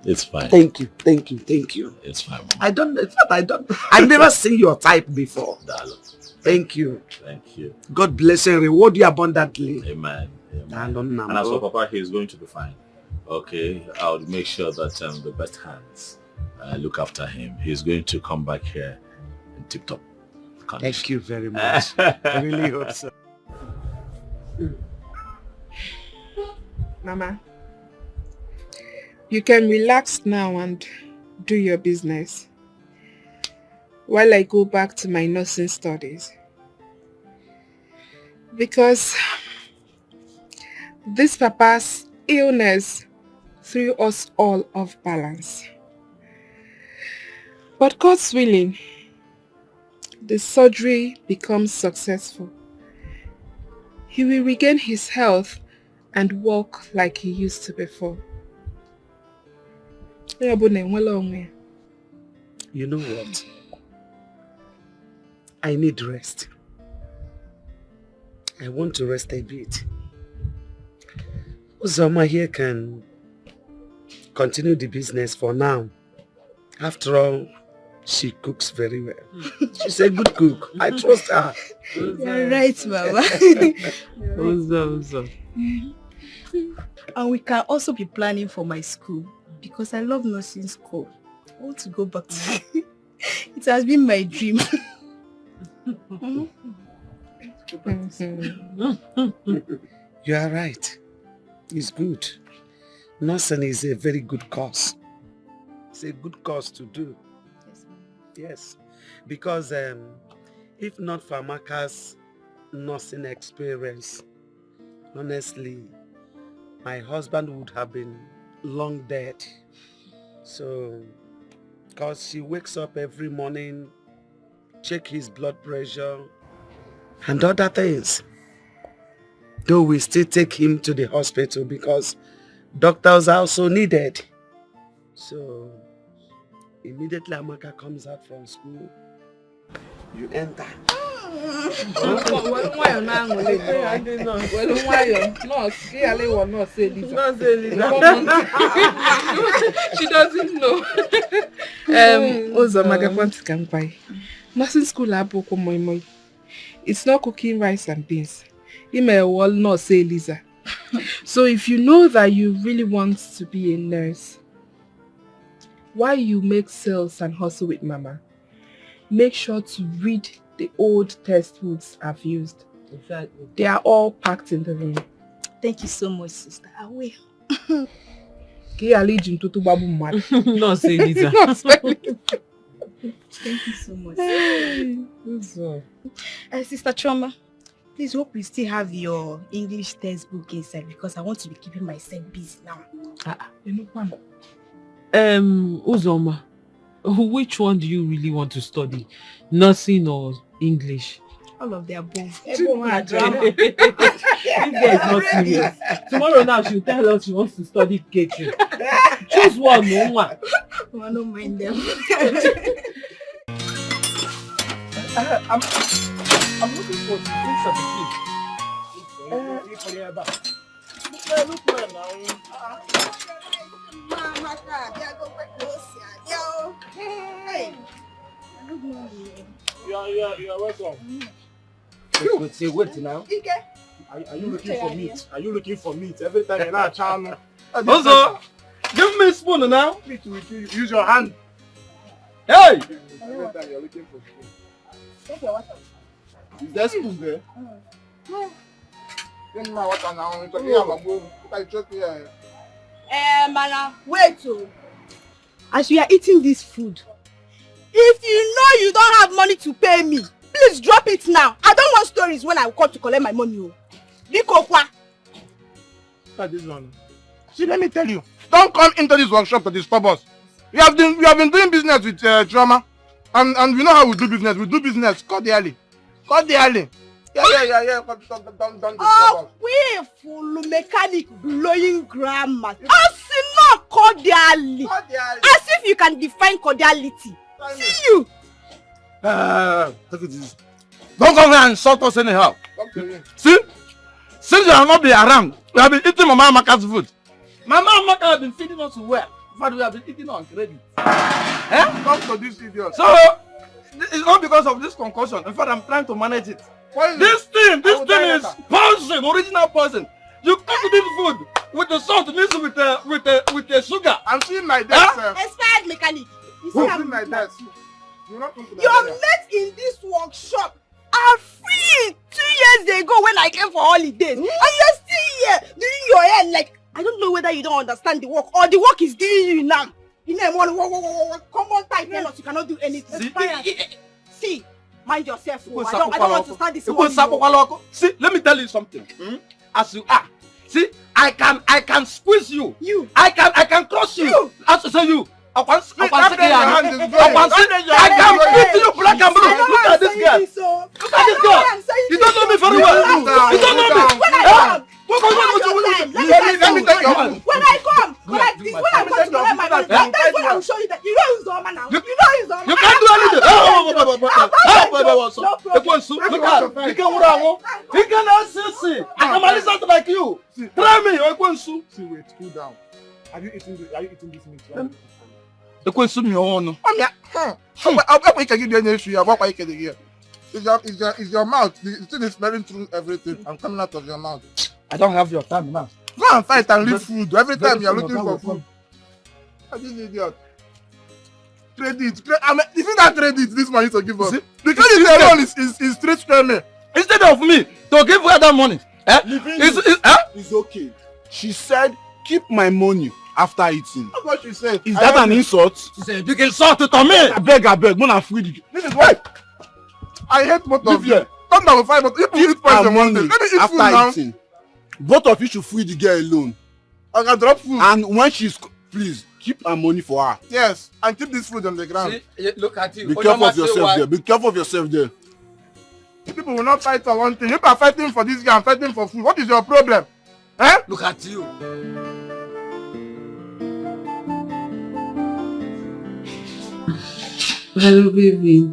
It's fine. Thank you. Thank you. Thank you. It's fine, Mama. I've never seen your type before. Thank you. Thank you. God bless and reward you abundantly. Amen. And as for Papa, he's going to be fine. Okay, I'll make sure that the best hands look after him. He's going to come back here in tip-top condition. Thank you very much. I really hope so. Mama, you can relax now and do your business while I go back to my nursing studies. Because this Papa's illness threw us all off balance. But God's willing, the surgery becomes successful. He will regain his health and walk like he used to before. You know what? I need rest. I want to rest a bit. Uzoma here can continue the business for now. After all, she cooks very well. She's a good cook. I trust her. You're right, Mama. And we can also be planning for my school because I love nursing school. I want to go back to it. It has been my dream. You are right. It's good. Nursing is a very good cause. It's a good cause to do. Yes. Because if not for Amaka's nursing experience, honestly, my husband would have been long dead. So, because she wakes up every morning, check his blood pressure and other things. Though we still take him to the hospital because doctors are also needed. So, immediately Amaka comes out from school, you enter. She doesn't know. Nursing school moi. It's not cooking rice and beans. He may well not say Lisa. So if you know that you really want to be a nurse, while you make sales and hustle with Mama, make sure to read the old textbooks I've used. Exactly. They are all packed in the room. Thank you so much, sister. I will. No, say Lisa. Thank you so much. Sister Choma, please hope you still have your English textbook inside because I want to be keeping myself busy now. Uzoma, which one do you really want to study? Nursing or English? All of the above. Everyone are drama. This girl is not serious. Tomorrow now she'll tell us she wants to study catering. Choose one, no one. I don't mind them. I'm looking for things of the kid. Look now. Hey. You are welcome. Wait now. Are you looking for meat? Are you looking for meat? Every time you're not channel. Also, give me a spoon now. Use your hand. Hey! Every time you're looking for spoon. Take your water. Is there spoon there? Give me my water now. Mana, wait. As we are eating this food, if you know you don't have money to pay me, please drop it now. I don't want stories when I come to collect my money. Look at this one. See, let me tell you. Don't come into this workshop to disturb us. We have been doing business with Drama. And we know how we do business. We do business cordially. Cordially. Yeah. Don't oh, we full mechanic blowing grammar. As not cordially. As if you can define cordiality. See you. Look at this. Don't come here and insult us anyhow. See? Since you have not been around, we have been eating Mama Amaka's food. Mama Amaka has been feeding us well. But we have been eating on credit. Come to this idiot. So, it's not because of this concussion. In fact, I'm trying to manage it. This thing is poison, original poison. You cook this food with the salt mixed with the sugar. I'm seeing my desk, sir. Expired mechanic. You see I'm my desk. Your mate in this workshop are free 2 years ago when I came for holidays. And you're still here doing your hair like, I don't know whether you don't understand the work or the work is doing you now. You know, common type, you cannot do anything. See, mind yourself. I don't want to start this morning. See, let me tell you something. As you are, see, I can squeeze you. I can crush you. As I say you. I can beat you black and blue. Look at this girl. Look at this girl. You don't know me very well. You don't know me. Let me take your hand. When I come to collect my money, that's when I will show you that you know who's the woman now. You know who's the woman. You can't do anything. He cannot see. I can listen to like you. Try me. See, wait, cool down. Are you eating this meat? The question me on. Is your mouth? The thing is smelling through everything. I'm coming out of your mouth. I don't have your time now. Go and fight and leave food. Every time you're looking for food. This idiot. Credit. If you not credit, this money to give us. The credit alone is straight to me. Instead of me to give her that money. It's okay. She said, keep my money after eating. That's what she said. Is that an insult? She said, you can insult it on me. I beg, when I'm free. This is why I hate both of you. Come down with 5, but if you eat poison one day, let me eat food now. Eating. Both of you should free the girl alone. I can drop food. And when she's, please, keep her money for her. Yes, and keep this food on the ground. See, look at you. Be careful of yourself there. Be careful of yourself there. People will not fight for one thing. If I'm fighting for this guy, I'm fighting for food. What is your problem? Look at you. Hello, baby.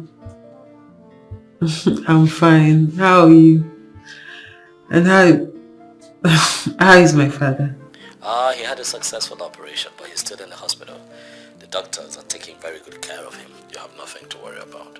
I'm fine. How are you? And how is my father? He had a successful operation, but he's still in the hospital. The doctors are taking very good care of him. You have nothing to worry about.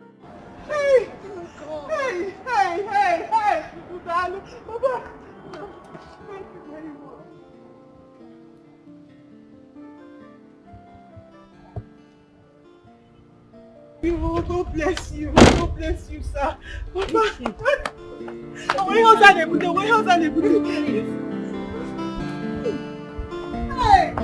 Hey! Hey! Hey! Hey! Hey! Papa! Thank you very much. God bless you. God bless you, sir. Papa. Where else are they put it? Where else are they put it? Hey!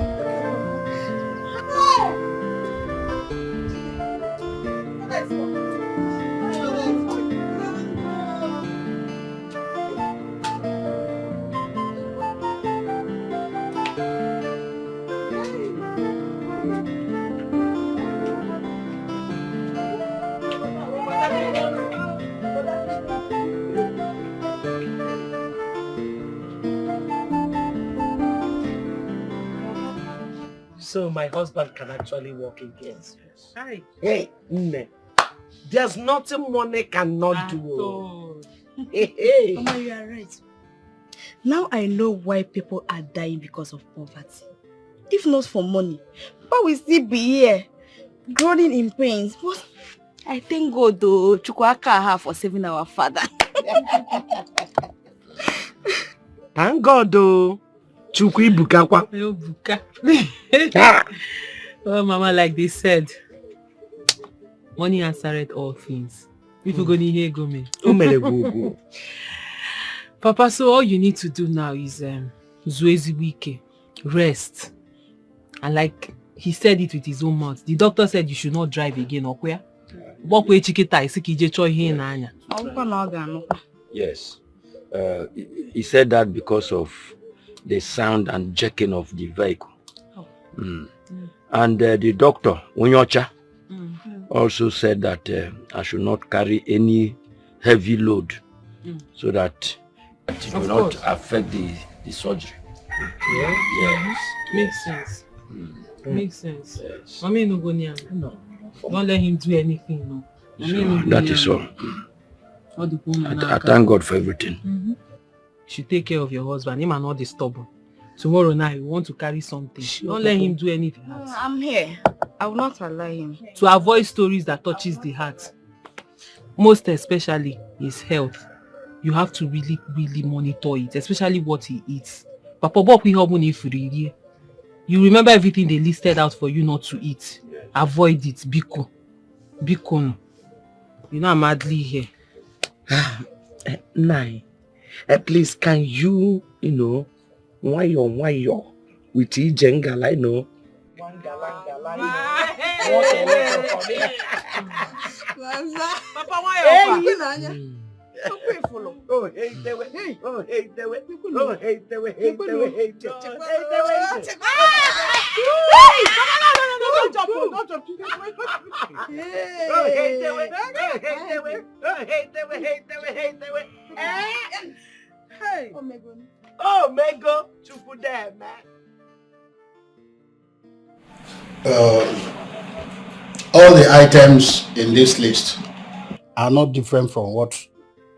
So my husband can actually walk again. Yes. Hi. Hey, Nne. There's nothing money cannot do. Hey. Mama, you are right. Now I know why people are dying because of poverty. If not for money, Papa will still be here, groaning in pains. But I thank God though, Chukwaka for saving our father. Thank God though. Chukwi Bukakwa. Well, Mama, like they said, money answered all things. If you go to hear go me. Papa, so all you need to do now is Zuezi Wike, rest. And like he said it with his own mouth. The doctor said you should not drive again, or where? Yes. He said that because of the sound and jerking of the vehicle. And the doctor, Unyocha, also said that I should not carry any heavy load so that it will not affect the surgery. Yes. Makes sense. Makes sense. Mommy no go near. No. Don't let him do anything. No. So that is all. I thank God for everything. You should take care of your husband. Him and not disturb him. Tomorrow night, you want to carry something. Don't let him do anything. I'm here. I will not allow him. To avoid stories that touches the heart, most especially his health, you have to really, really monitor it, especially what he eats. Papa, what we have if you remember everything they listed out for you not to eat. Avoid it. Biko. Biko. You know I'm madly here. Nai, please, can you why you with Ijengala, Papa, why Oh, hey, there hey, oh, hey, there oh, hey, there hey, there hey, don't jump. Hey, oh, Mego, chupu there, man. All the items in this list are not different from what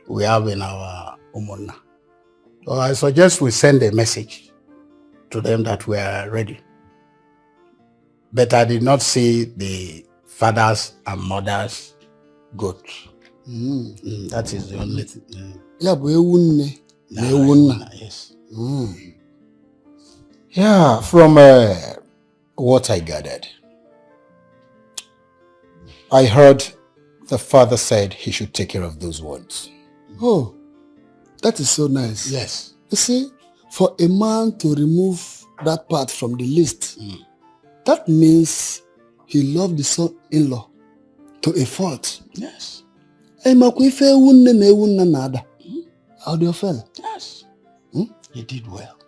we have in our Umona. So I suggest we send a message to them that we are ready. But I did not see the fathers and mothers goats. That is the only thing. Yes. Yeah, from what I gathered, I heard the father said he should take care of those ones. Oh, that is so nice. Yes. You see, for a man to remove that part from the list, that means he loved the son-in-law to a fault. Yes. How do you feel? Yes. He did well.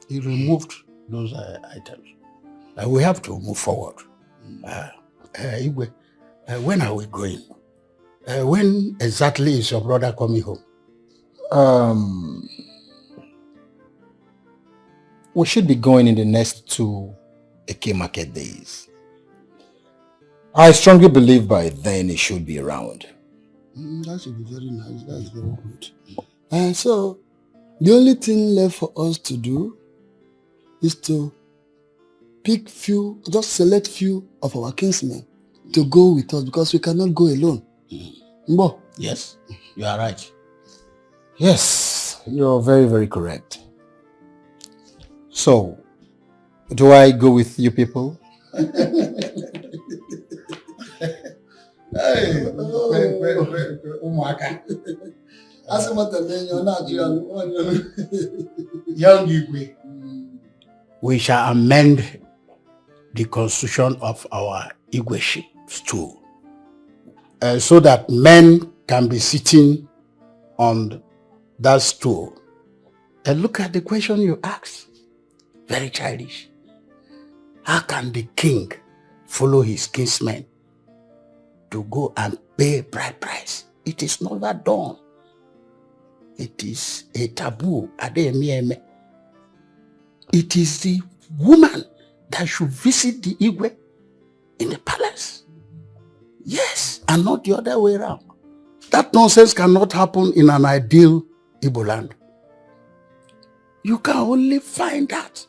He removed those items. We have to move forward. When are we going? When exactly is your brother coming home? We should be going in the next 2 Eke market days. I strongly believe by then he should be around. That should be very nice. That's very good. And so, the only thing left for us to do is to pick just select few of our kinsmen to go with us because we cannot go alone. Mbo. Yes, you are right. Yes, you're very, very correct. So, do I go with you people? We shall amend the constitution of our Igweship stool so that men can be sitting on that stool. And look at the question you asked. Very childish. How can the king follow his kinsmen to go and pay bride price? It is never done. It is a taboo. It is the woman that should visit the Igwe in the palace. Yes, and not the other way around. That nonsense cannot happen in an ideal Igbo land. You can only find that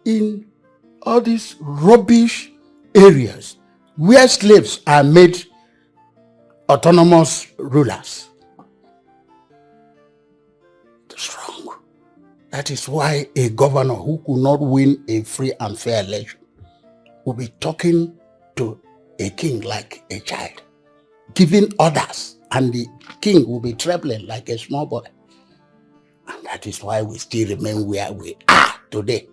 in all these rubbish areas where slaves are made autonomous rulers. Strong. That is why a governor who could not win a free and fair election will be talking to a king like a child, giving orders, and the king will be trembling like a small boy. And that is why we still remain where we are today.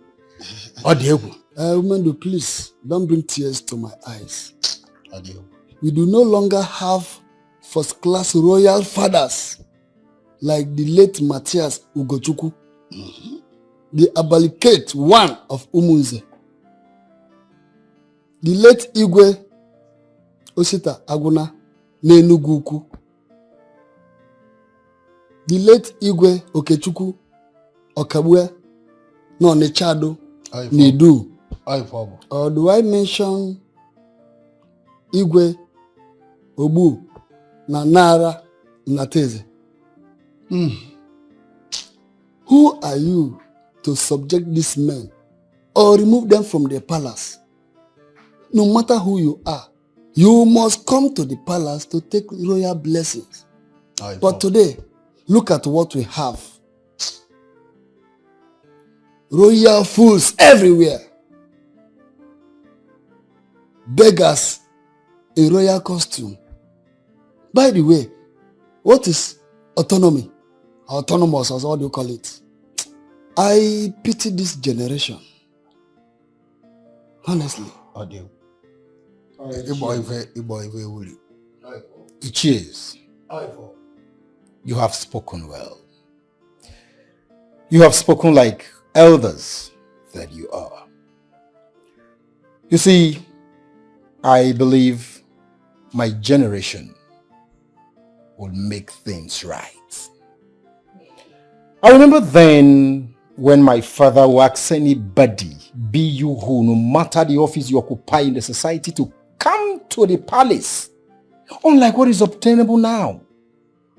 Umendo, please, don't bring tears to my eyes. We do no longer have first-class royal fathers like the late Matthias Ugochukwu, the Abalikate one of Umunze, the late Igwe Osita Aguna N'Enugu Ukwu, the late Igwe Okechukwu Okabue N'Onechado Nidu. Or do I mention Igwe Obu Nanara Nateze? Who are you to subject these men or remove them from the palace? No matter who you are, you must come to the palace to take royal blessings. But today, look at what we have. Royal fools everywhere. Beggars in royal costume. By the way, what is autonomy? Autonomous, as what do you call it? I pity this generation. Honestly. Cheers. You have spoken well. You have spoken like elders that you are. You see, I believe my generation will make things right. I remember then when my father would ask anybody, be you who, no matter the office you occupy in the society, to come to the palace. Unlike what is obtainable now.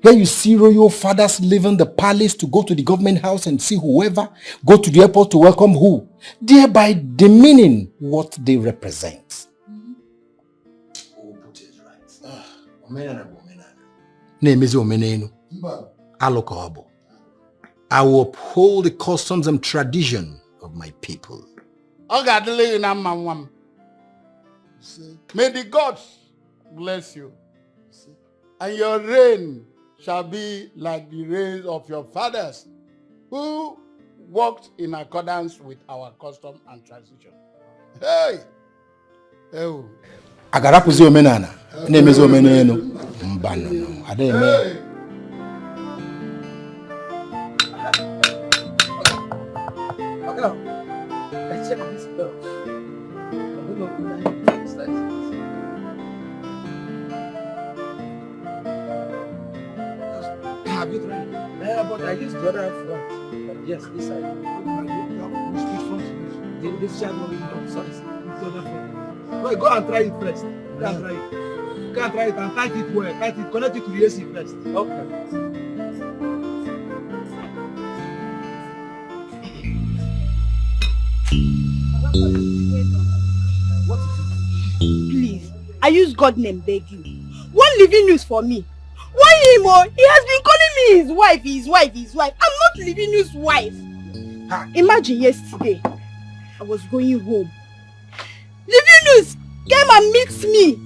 Where you see royal fathers leaving the palace to go to the government house and see whoever, go to the airport to welcome who, thereby demeaning what they represent. I will uphold the customs and tradition of my people. May the gods bless you, and your reign shall be like the reigns of your fathers, who walked in accordance with our custom and tradition. Hey! Agarapuzi omenana, nemezi omeneno, mbano, ademe. Let's check this belt. Have you tried? Yeah, but I used the other front. But yes, this side. Which front? This side one. Sorry, the other front. Wait, go and try it first. Go and try it. Go and try it and tight it well. Tight it. Connect it to the AC first. Okay. Please, I use God name beg you. One living news for me. Why him? Oh, he has been calling me his wife, his wife, his wife. I'm not living news wife. Imagine yesterday, I was going home. Living news came and meets me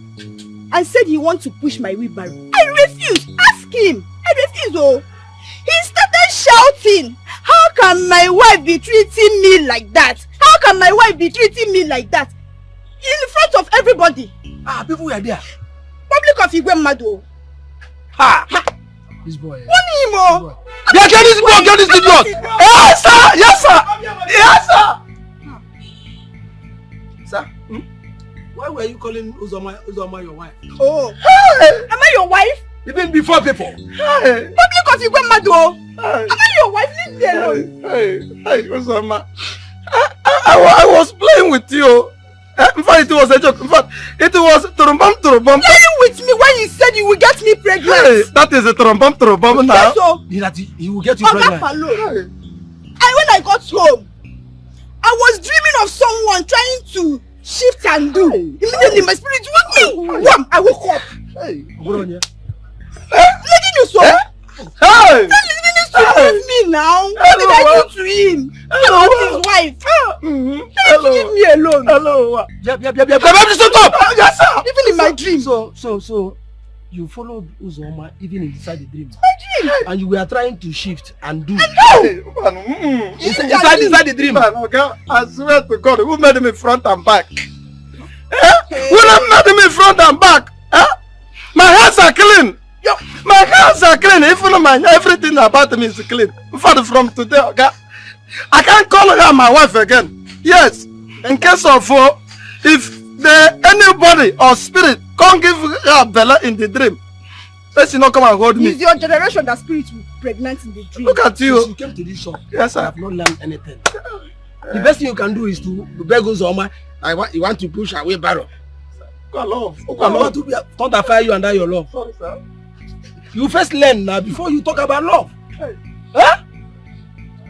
and said he wants to push my wheelbarrow. I refused. Ask him. I refused. Oh, he started shouting, "How can my wife be treating me like that? How can my wife be treating me like that?" In front of everybody. People were there. Public of Igwemado. This boy. What him? Oh. Yeah, get this boy, get this idiot. Yes, sir. Yes, sir. Yes, sir. Sir, why were you calling Uzoma your wife? Oh, am I your wife? Even before people. Public of Igwemado. Am I your wife? Leave me alone. Hey, Uzoma. I was playing with you. In fact, it was a joke. In fact, it was turumbam. Playing with me when you said you will get me pregnant. Hey, that is a turumbam now. So, he will get you pregnant. And when I got home, I was dreaming of someone trying to shift and do. Immediately my spirit woke me. Wham! I woke up. Lady Nuso. Hey! Tell his minister to leave me now. What did I do to him? I'm not his wife. Leave me alone. Hello. Yep. Shut up! Yes, sir. Even in my dream. So you followed Uzoma even inside the dream. My dream. And you were trying to shift and do. Inside the dream. Okay? I swear to God, who made me front and back? Who made me front and back? My hands are clean. My hands are clean. Even everything about me is clean. In fact, from today, okay, I can't call her my wife again. Yes, in case of if anybody or spirit can't give her Bella in the dream, let she not come and hold me. It's your generation that spirits will pregnant in the dream. Look at you. Since you came to this shop, yes, sir. I have not learned anything. The best thing you can do is to beg Uzoma. You want to push away barrel. God love. I want to thunderfire you under your love. Sorry, sir. You first learn now before you talk about love. Hey. Huh?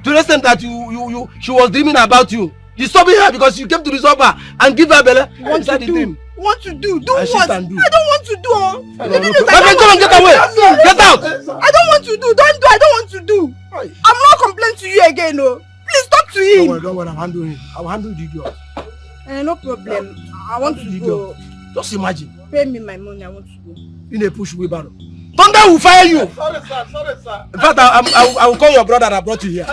To the extent that she was dreaming about you. Disturbing her because you came to resolve her and give her Bella. What to do? What to do? Do and what? I don't want to do. My friend, come on, get away. Get out. I don't want to do. Don't do. I don't want to do. I'm not complaining to you again. No. Please talk to him. Don't worry. I'm handling him. I'll handle the idiot. No problem. I want to go. Just imagine. Pay me my money. I want to go. In a push wheelbarrow. Thunder will fire you. Sorry, sir. In fact, I will call your brother that brought you here.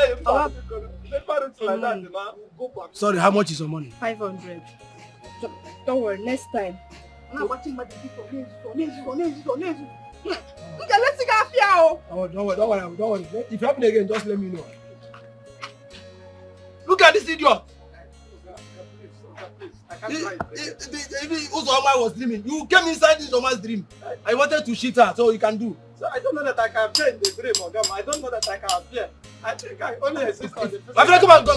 Sorry, how much is your money? 500. Don't worry, next time. Don't worry. If you happen again, just let me know. Look at this idiot. Uzoma was dreaming. You came inside this Uzoma's dream. I wanted to cheat her, so you can do. So I don't know that I can appear in the dream, Ogam. I don't know that I can appear. I think I only exist on the physical. My friend, come on, go.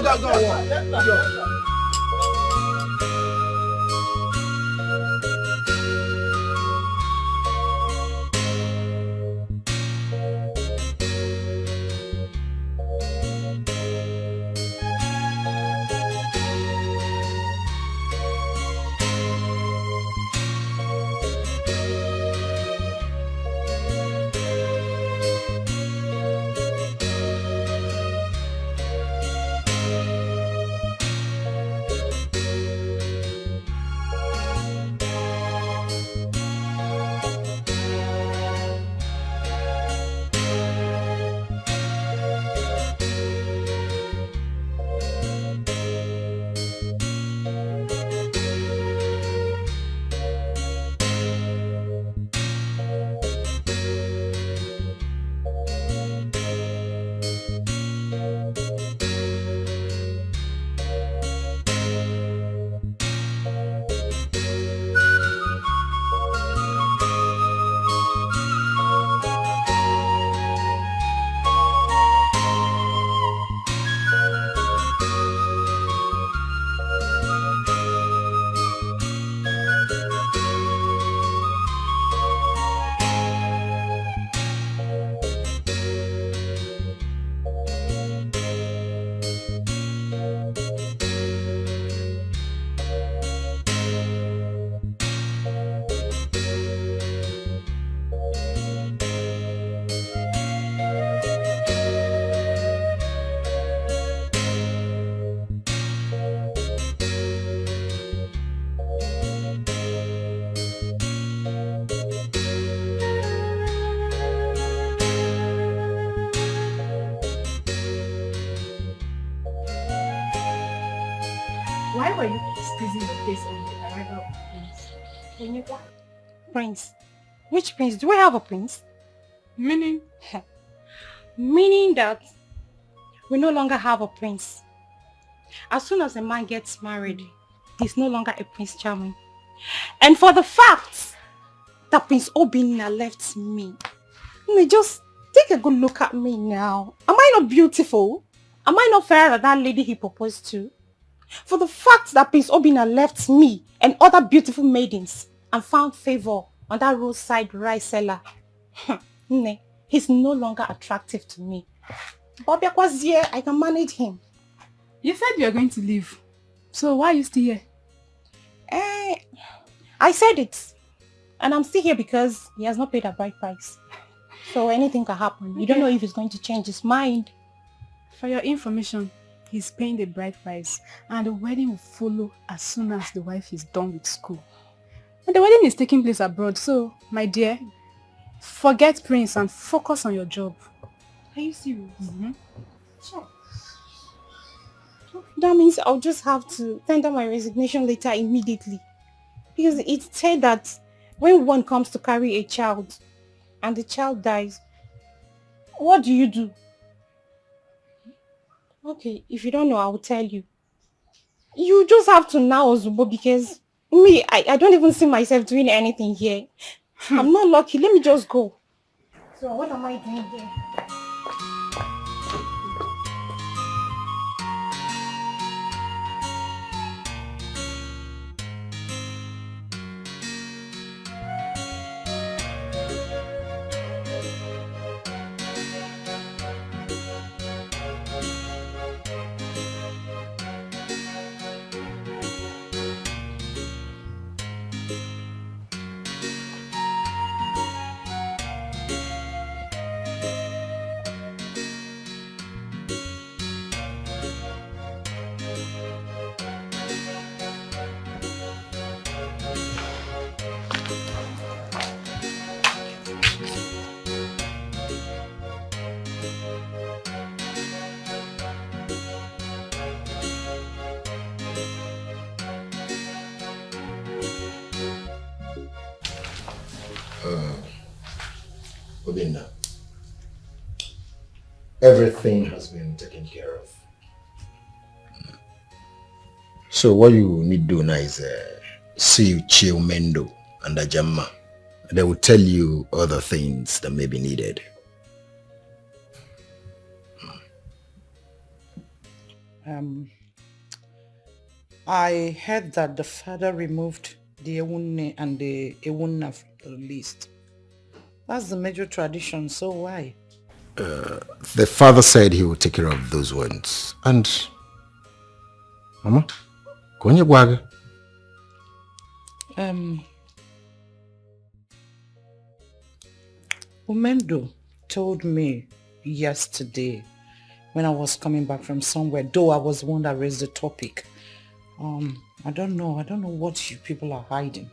based on the arrival of the prince. Prince? Which prince? Do I have a prince? Meaning? Meaning that we no longer have a prince. As soon as a man gets married, he's no longer a Prince Charming. And for the fact that Prince Obinna left me, just take a good look at me now. Am I not beautiful? Am I not fairer than that lady he proposed to? For the fact that Prince Obinna left me and other beautiful maidens and found favor on that roadside rice seller, he's no longer attractive to me. Bobby was here, I can manage him. You said you were going to leave. So why are you still here? I said it. And I'm still here because he has not paid a bride price. So anything can happen. You don't know if he's going to change his mind. For your information, he's paying the bride price and the wedding will follow as soon as the wife is done with school. And the wedding is taking place abroad, so, my dear, forget Prince and focus on your job. Are you serious? Sure. That means I'll just have to tender my resignation letter immediately. Because it's said that when one comes to carry a child and the child dies, what do you do? Okay, if you don't know, I will tell you. You just have to now, Zubo, because me, I don't even see myself doing anything here. I'm not lucky. Let me just go. So what am I doing here? Obinna, everything has been taken care of. So what you need to do now is see Chiomendo and Ajamma. They will tell you other things that may be needed. I heard that the father removed the Ewunne and the Ewunna from the list. That's the major tradition, so why? The father said he will take care of those ones. And Mama, konye gwaga. Umendo told me yesterday when I was coming back from somewhere, though I was the one that raised the topic. I don't know what you people are hiding.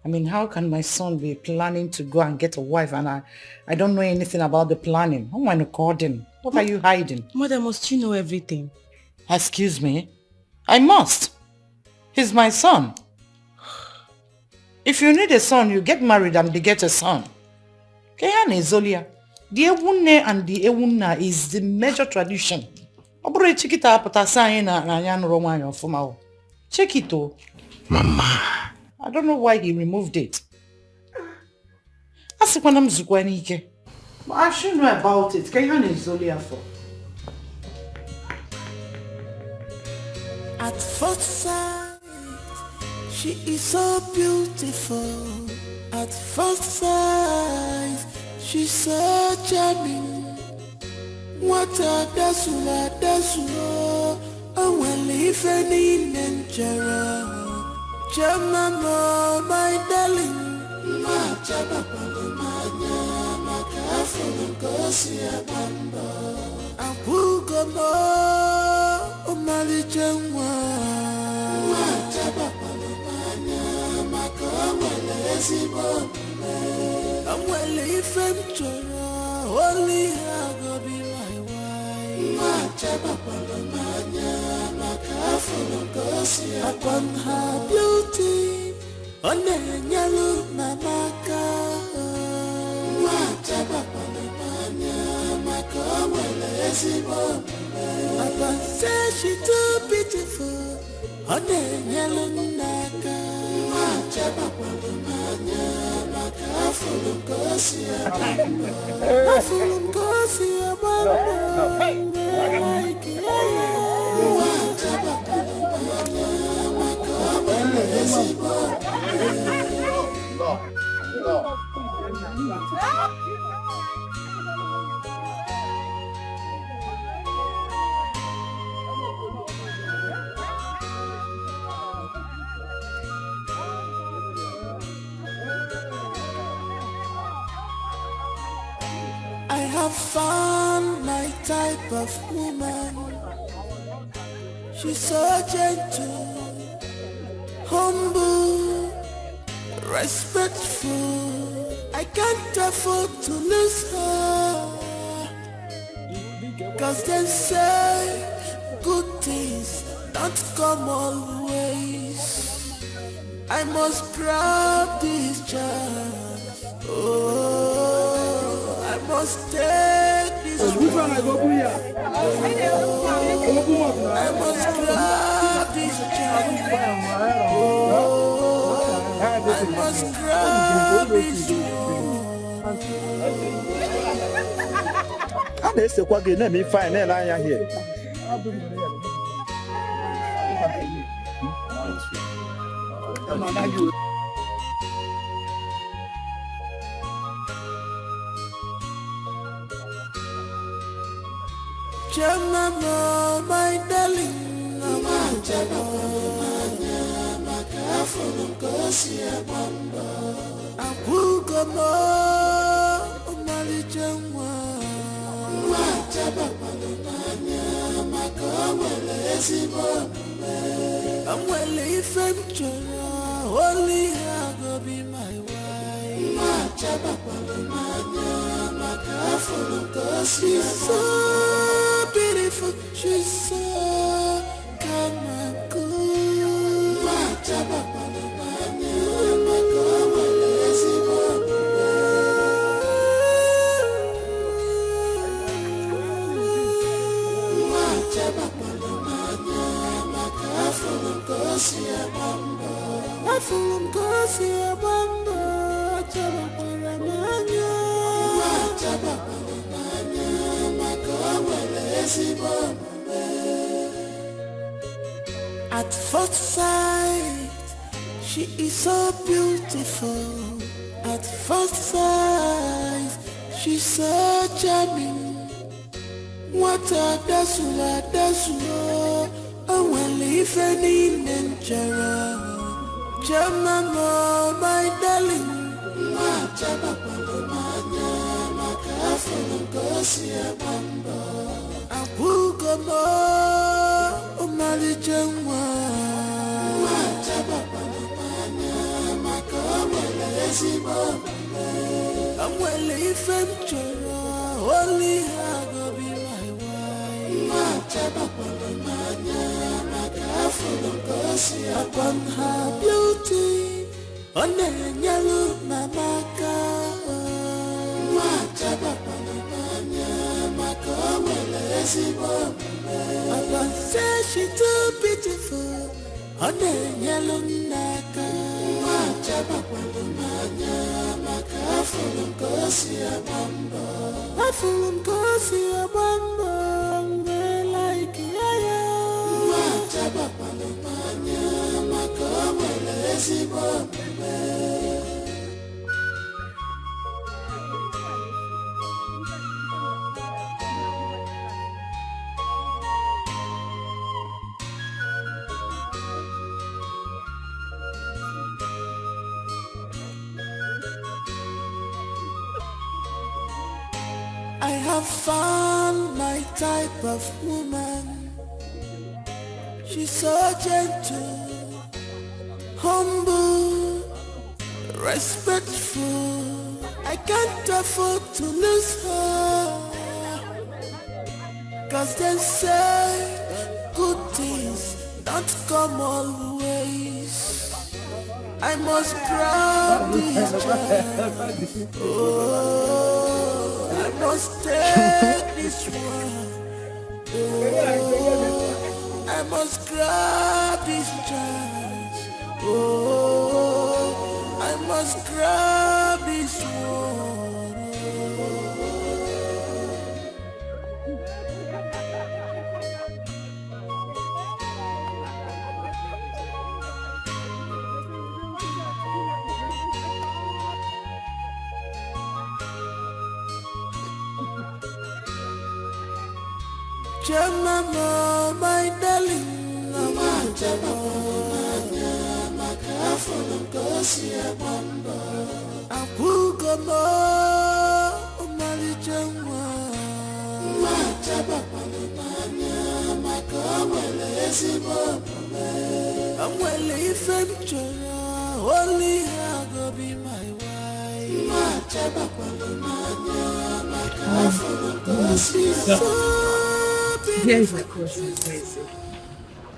I mean, how can my son be planning to go and get a wife and I don't know anything about the planning? How am I according? What are you hiding? Mother, must you know everything? Excuse me? I must. He's my son. If you need a son, you get married and beget a son. Kehane Zolia. The Ewunne and the Ewunna is the major tradition. Check it out. Mama. I don't know why he removed it. But I should know about it. Kehane Zolia for. At first sight, she is so beautiful. At first sight, she's so charming. What a desula, and well, if any nature, Jamama, my darling, my Jabapalumania, my careful Gosia Bamba, and Pugamo, Omali Jamwa, my Jabapalumania, my Kamalesi Bombe, and well, if only I go be my wife. My Jabapalumania, my upon her beauty, on the yellow mamaka. Upon say she too beautiful, on the yellow naka. I have found my type of woman. She's so gentle, humble, respectful. I can't afford to lose her. Cause they say good things don't come always. I must grab this chance. Oh, I must take this chance. I must grab this chance. Oh, I must grab this chance. A na-esekwa gị na-eme ife anyị na-ele anya here. Jamama, my darling, I'm well if I'm only I go be my wife. She's so beautiful, she's so calm and cool. At first sight, she is so beautiful. At first sight, she's so charming. What a dasula, and well if any nature. Jamama, my darling. Abugamo, Omali Jangwa. I'm well if I'm only I go be my wife. Upon her beauty, on the yellow mamaka. Upon say she too beautiful, on the yellow naka. I fool cause you like I have found my type of woman. She's so gentle, humble, respectful. I can't afford to lose her. Cause they say good things don't come always. I must grab this chance. Oh, I must take this one. Oh, I must grab this chance. Oh, I must grab this one. Jamama, my darling, Mama Jamama, Makafo, Gosia Bamba, Apugomo, Mali Jama, Mataba, Makamele, Sibome, I'm well if I'm only I go be my wife, Mataba, Makafo, Gosia. Here is my question, crazy.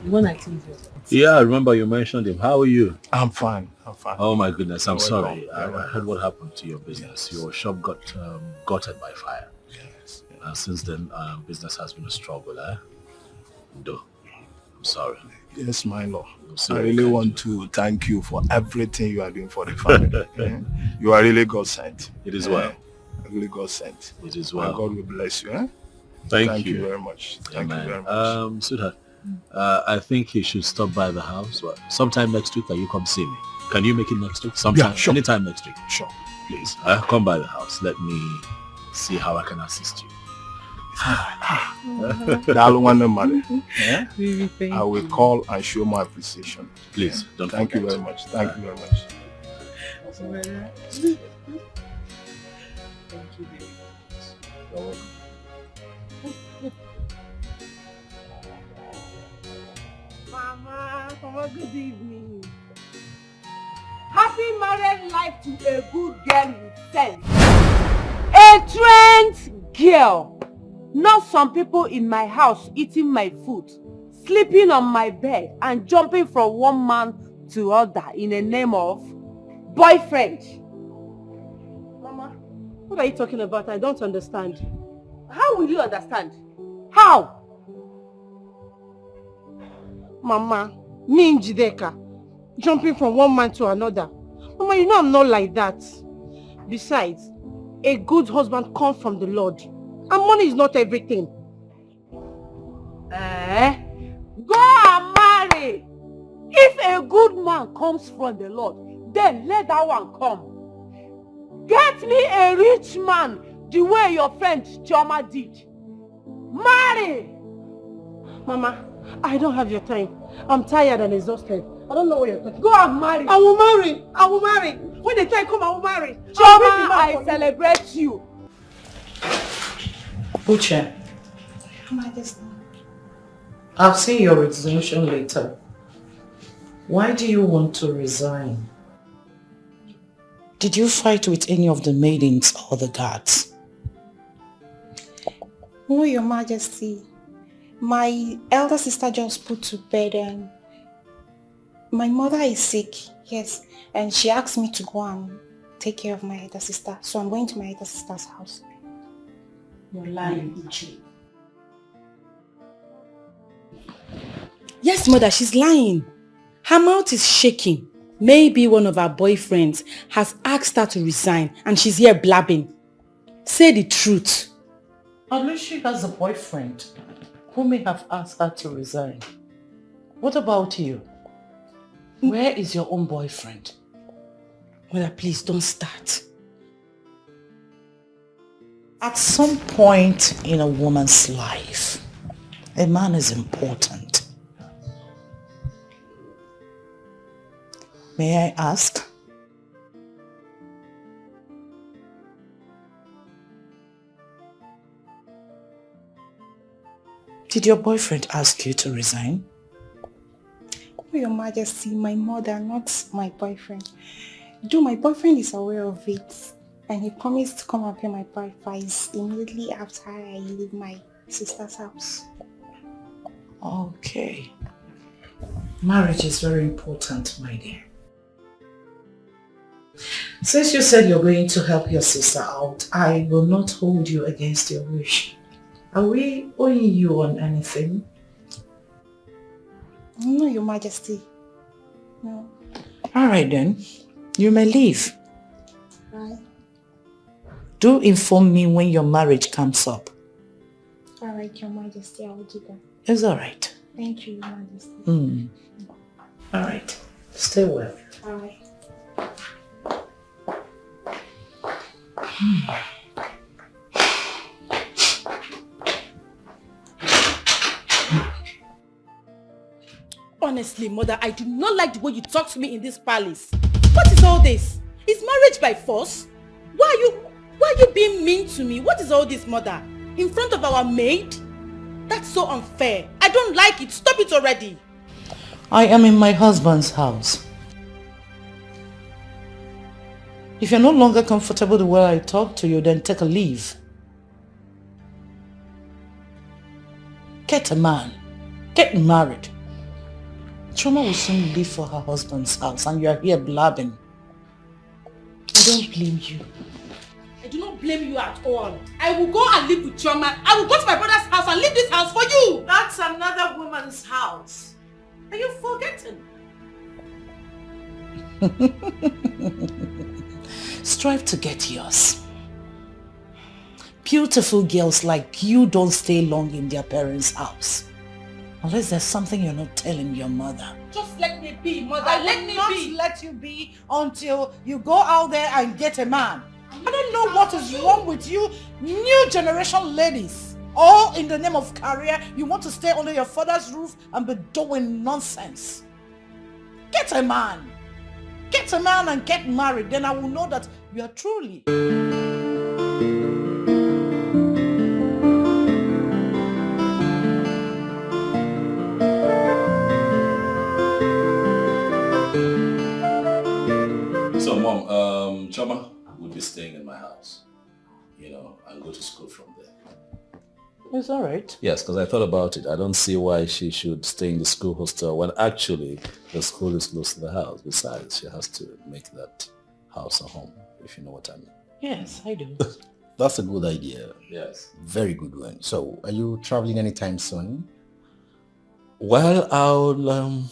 The one I told you. Yeah, I remember you mentioned him. How are you? I'm fine. Oh my goodness, I'm sorry. I welcome. heard what happened to your business. Your shop got gutted by fire. Yes. Since then, business has been a struggle, eh? No, I'm sorry. Yes, my lord. So I really want to thank you for everything you are doing for the family. You are really God sent. It is well. Really God sent. It is well. And God will bless you. Eh? Thank you very much. Thank you very much. Sweetheart, I think you should stop by the house. Well, sometime next week, can you come see me? Can you make it next week? Sometime, Yeah, sure. Anytime next week. Sure. Please, come by the house. Let me see how I can assist you. That one, Mother. Really, I will call and show my appreciation. Please, don't Thank forget. you very much. Thank you very much. Thank you very much. You're welcome. Mama, good evening. Happy married life to a good girl with sense. A trained girl. Not some people in my house eating my food, sleeping on my bed and jumping from one man to other in the name of boyfriend. Mama, what are you talking about? I don't understand. How will you understand? How? Mama, me and Dikeh, jumping from one man to another. Mama, you know I'm not like that. Besides, a good husband comes from the Lord. And money is not everything. Go and marry. If a good man comes from the Lord, then let that one come. Get me a rich man the way your friend Chioma did. Marry. Mama, I don't have your time. I'm tired and exhausted. I don't know what you're talking about. Go and marry. I will marry. I will marry. When the time comes, I will marry. Chioma, I celebrate you. Uche, I'll see your resolution later. Why do you want to resign? Did you fight with any of the maidens or the guards? No, Your Majesty. My elder sister just put to bed and my mother is sick, yes, and she asked me to go and take care of my elder sister. So I'm going to my elder sister's house. You're lying, Uche. Yes, mother, she's lying. Her mouth is shaking. Maybe one of her boyfriends has asked her to resign and she's here blabbing. Say the truth. At least she has a boyfriend who may have asked her to resign. What about you? Where is your own boyfriend? Mother, please don't start. At some point in a woman's life, a man is important. May I ask? Did your boyfriend ask you to resign? Oh, Your Majesty, my mother, not my boyfriend. Though my boyfriend is aware of it, and he promised to come and pay my bride price immediately after I leave my sister's house. Okay. Marriage is very important, my dear. Since you said you're going to help your sister out, I will not hold you against your wish. Are we owing you on anything? No, Your Majesty. No. Alright then. You may leave. Right. Do inform me when your marriage comes up. Alright, Your Majesty, I will do that. It's alright. Thank you, Your Majesty. Alright. Stay well. Alright. Honestly, mother, I do not like the way you talk to me in this palace. What is all this? Is marriage by force? Why are you being mean to me? What is all this, mother? In front of our maid? That's so unfair. I don't like it. Stop it already. I am in my husband's house. If you're no longer comfortable the way I talk to you, then take a leave. Get a man. Get married. Choma will soon leave for her husband's house and you are here blabbing. I don't blame you. I do not blame you at all. I will go and live with Choma. I will go to my brother's house and leave this house for you. That's another woman's house. Are you forgetting? Strive to get yours. Beautiful girls like you don't stay long in their parents' house. Unless there's something you're not telling your mother. Just let me be, mother. Let me not let you be until you go out there and get a man. I don't know what is wrong with you new generation ladies. All in the name of career, you want to stay under your father's roof and be doing nonsense. Get a man. Get a man and get married. Then I will know that you are truly... So, Mom, Choma will be staying in my house, and go to school from there. It's all right. Yes, because I thought about it. I don't see why she should stay in the school hostel when actually the school is close to the house. Besides, she has to make that house a home, if you know what I mean. Yes, I do. That's a good idea. Yes. Very good one. So, are you traveling anytime soon? Well, I'll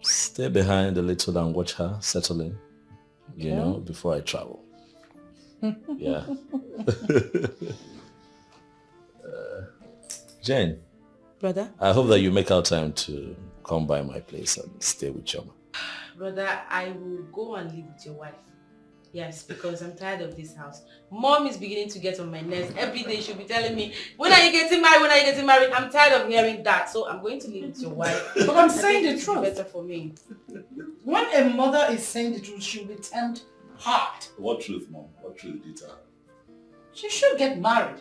stay behind a little and watch her settle in, before I travel. Yeah. Jane. Brother? I hope that you make out time to come by my place and stay with Choma. Brother, I will go and live with your wife. Yes, because I'm tired of this house. Mom is beginning to get on my nerves. Every day she'll be telling me, when are you getting married? When are you getting married? I'm tired of hearing that. So I'm going to live with your wife. But I'm saying the truth. Better for me. When a mother is saying the truth, she'll be termed hard. What truth, Mom? What truth did you tell her? She should get married.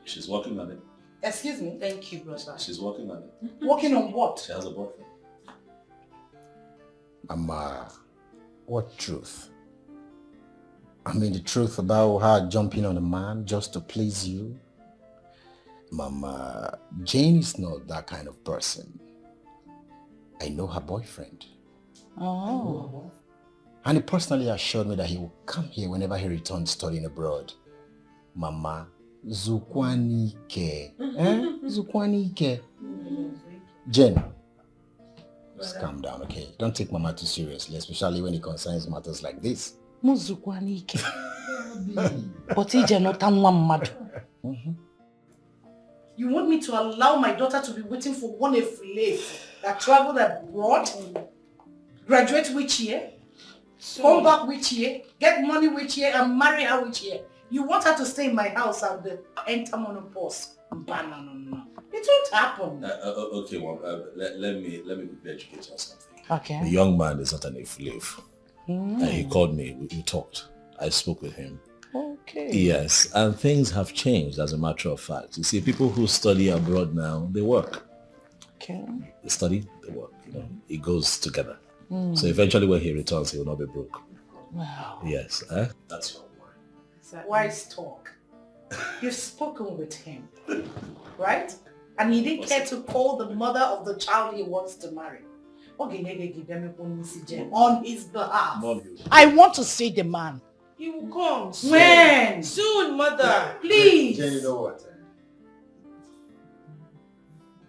She's working on it. Excuse me? Thank you, brother. She's working on it. Working on what? She has a boyfriend. Mama, what truth? I mean, the truth about her jumping on a man just to please you? Mama, Jane is not that kind of person. I know her boyfriend. Oh. And he personally assured me that he will come here whenever he returns studying abroad. Mama, Zukwanike. Zukwanike. Jen, just calm down, okay? Don't take Mama too seriously, especially when it concerns matters like this. Muzukwanike. But ije nota nwa mmadụ. You want me to allow my daughter to be waiting for one slave that traveled abroad, graduate which year, come back which year, get money which year, and marry her which year? You want her to stay in my house and enter menopause? No. It won't happen. Okay, Mom. Let me quickly educate you on something. Okay. The young man is not an slave. And he called me. We talked. I spoke with him. Okay. Yes, and things have changed as a matter of fact. You see, people who study abroad now, they work. Okay. They study, they work. It goes together. So eventually when he returns, he will not be broke. Wow. Yes. That's your word. Wise talk. You've spoken with him, right? And he didn't care to call the mother of the child he wants to marry. On his behalf. I want to see the man. He will come. When? Soon, mother. Please. Jen, you know what?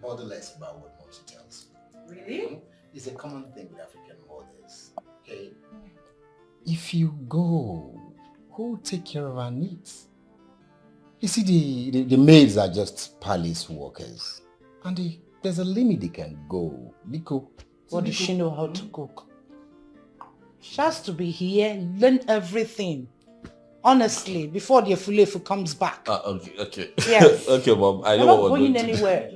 Bother less about what Monty tells you. Really? It's a common thing with African mothers. Okay? If you go, who will take care of our needs? You see, the maids are just palace workers. And there's a limit they can go. Because what does she know how to cook? She has to be here, learn everything. Honestly, before the Efulefu comes back. Okay. Yes. Okay, Mom. I know You're what not we're going going to do. anywhere.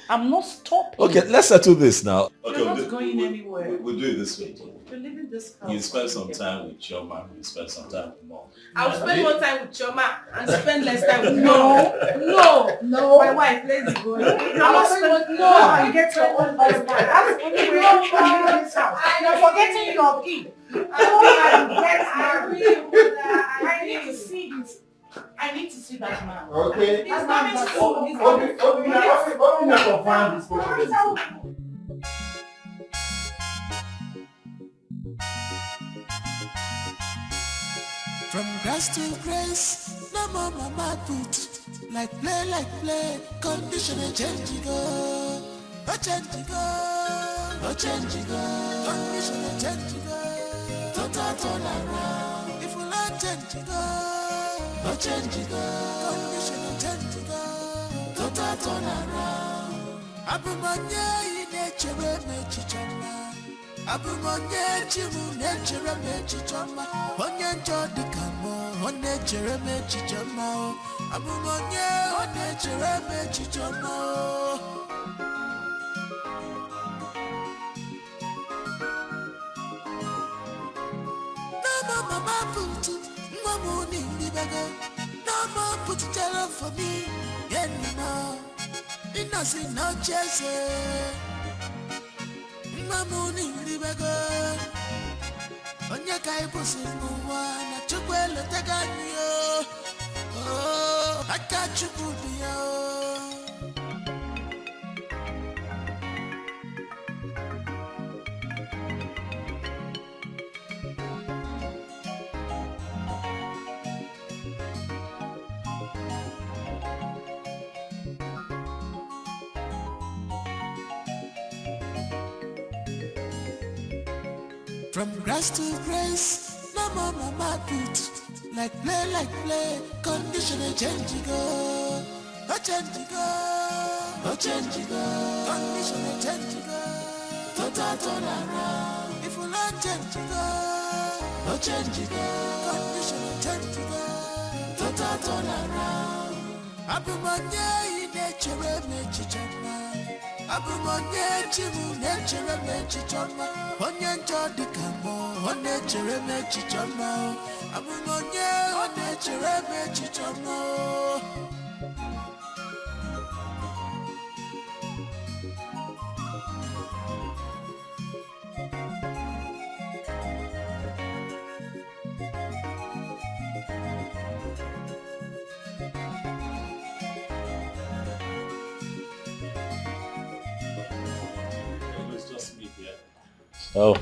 I'm not stopping. Okay, let's settle this now. Okay, You're not going anywhere. We'll do it this way. You're leaving this house. You spend some time with your mom. You spend some time with Mom. I'll spend more time with Choma and spend less time with No. My wife, let's go. I get your own husband. That's only way you can leave this house. You're forgetting your kid. I need to see this. I need to see that man. Okay. He's coming soon. He's From grass to grace, no more mama put. Like play, condition a change you go. No change you go, no change you go. Condition a change you go. Total turn around. If we not change you go, no change you go. Condition a change you go. Total turn around. Abumanya in nature me chichama. Abumanya chimu nature me chichama. Onye njodi kamo, onye chere me chichama. Abumanya, onye chere me chichama. No mama put, no money in the bag. No more put it down for me. Yeah, no. Innocent, no chase. No money in the bag. Onye kai pussy n'ụwa na chukwu elotega anyị o. Oh, aka chukwu dị ya o. From grass to grace, no more mama put. Like play, condition a change you go. No change you go, no change you go. Condition a change you go. Total turn around. If we not change you go, no change you go. Condition a change you go. Total turn around. Abumanya in nature me chichama. Abumanya chimu nature me chichama. Onye njodi kamo, onye chere me chichama. Abumanya, onye chere me chichama. Oh,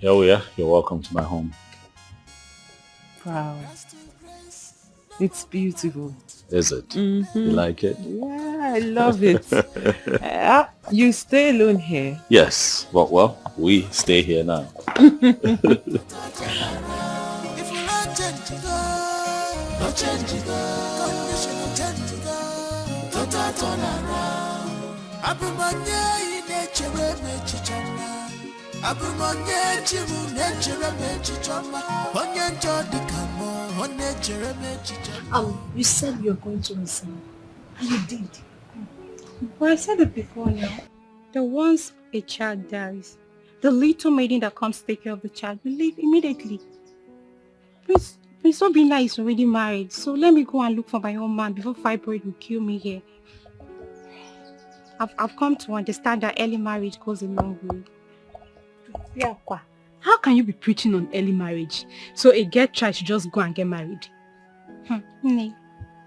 here we are. You're welcome to my home. Wow. It's beautiful. Is it? Mm-hmm. You like it? Yeah, I love it. You stay alone here? Yes, but well, we stay here now. If we not change you go, no change you go. Condition no change you go. Total turn around. Abumanya in nature me chichama. Abumanya chimu nature me chichama. Onye njodi kamo, onye chere me chichama. You said you're going to resign. And you did. Well, I said it before now. That once a child dies, the little maiden that comes to take care of the child will leave immediately. Prince Obinna is already married, so let me go and look for my own man before fibroid will kill me here. I've come to understand that early marriage goes a long way. How can you be preaching on early marriage? So a girl child should just go and get married? Nee,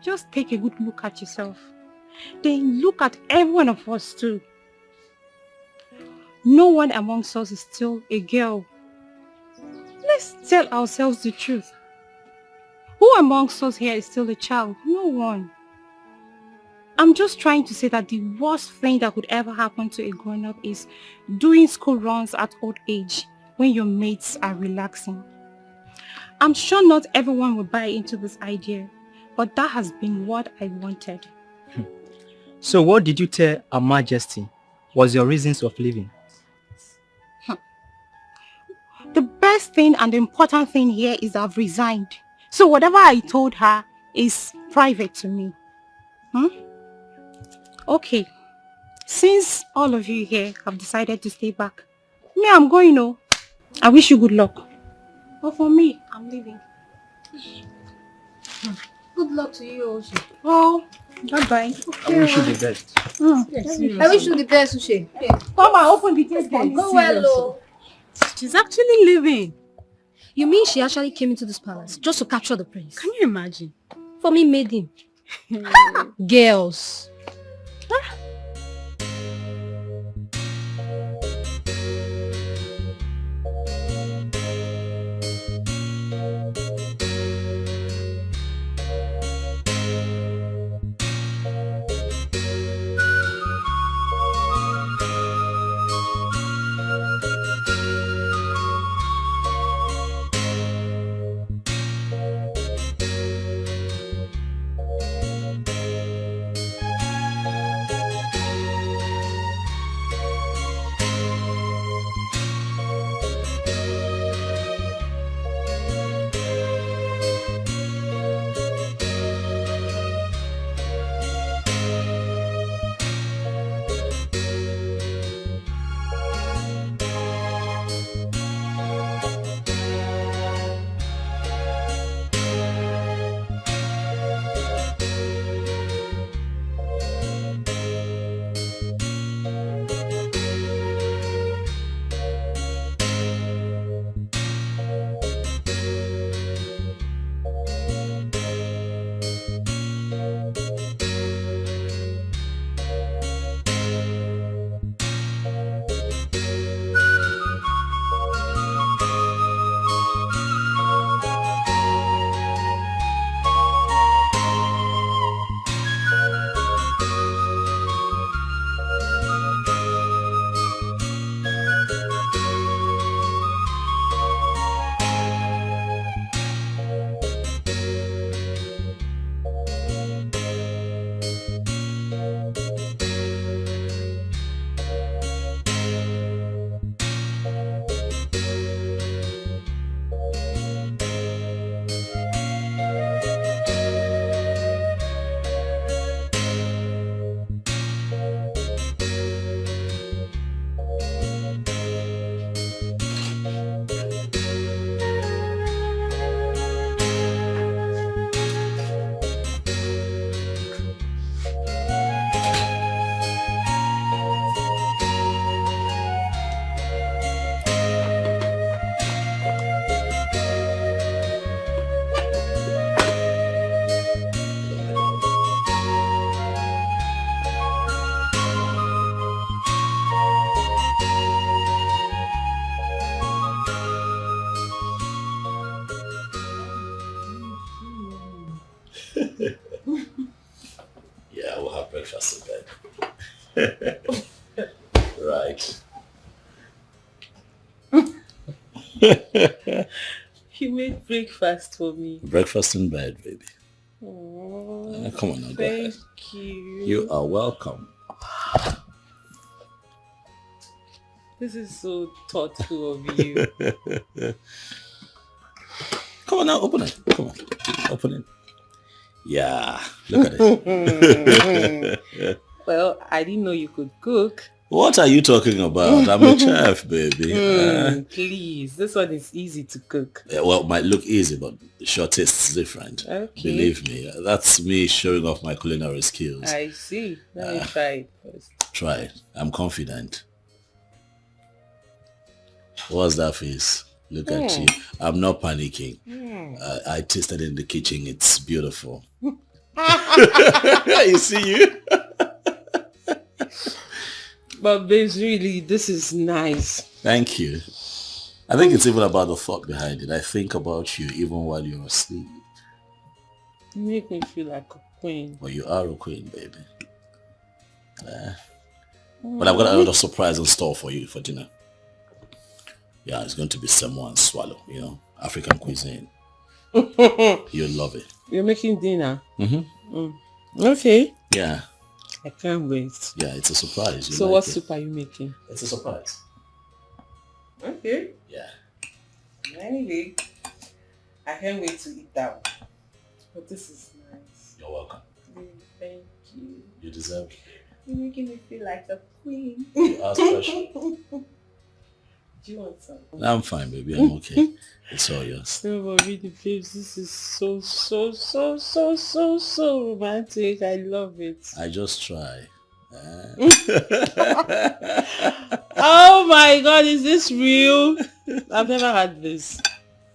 just take a good look at yourself. then look at every one of us too. No one amongst us is still a girl. Let's tell ourselves the truth. Who amongst us here is still a child? No one. I'm just trying to say that the worst thing that could ever happen to a grown-up is doing school runs at old age when your mates are relaxing. I'm sure not everyone will buy into this idea, but that has been what I wanted. So what did you tell Her Majesty was your reasons of leaving? The best thing and the important thing here is I've resigned. So whatever I told her is private to me. Okay. Since all of you here have decided to stay back, me, I'm going now. I wish you good luck. But for me, I'm leaving. Good luck to you also. Oh, bye-bye. I wish you the best. Yes, I wish you the best, Uche. Come and open the gate. Go well, oh. She's actually leaving. You mean she actually came into this palace just to capture the prince? Can you imagine? For me, made him. Girls. Yeah, we'll have breakfast in bed. Right. You made breakfast for me. Breakfast in bed, baby. Oh, Come on now, go ahead. Thank you. You are welcome. This is so thoughtful of you. Come on now, open it. Come on, open it. Yeah, look at it. Well, I didn't know you could cook. What are you talking about? I'm a chef, baby. Please, this one is easy to cook. Well, it might look easy, but the sure taste is different. Okay. Believe me, that's me showing off my culinary skills. I see. Let me try it first. Try it. I'm confident. What's that face? Look at you. I'm not panicking. I tasted it in the kitchen. It's beautiful. You see you? But babes, really, this is nice. Thank you. I think it's even about the thought behind it. I think about you even while you're asleep. You make me feel like a queen. Well, you are a queen, baby. But I've got another surprise in store for you for dinner. Yeah, it's going to be semo and swallow, you know, African cuisine. You'll love it. You're making dinner? Mm-hmm. Okay. Yeah. I can't wait. Yeah, it's a surprise. So what soup are you making? It's a surprise. Okay. Yeah. Anyway, I can't wait to eat that one. But this is nice. You're welcome. Thank you. You deserve it. You're making me feel like a queen. You are special. Do you want some? I'm fine, baby. I'm okay. It's all yours. No, but really, babes, this is so romantic. I love it. I just try. Oh my God, is this real? I've never had this.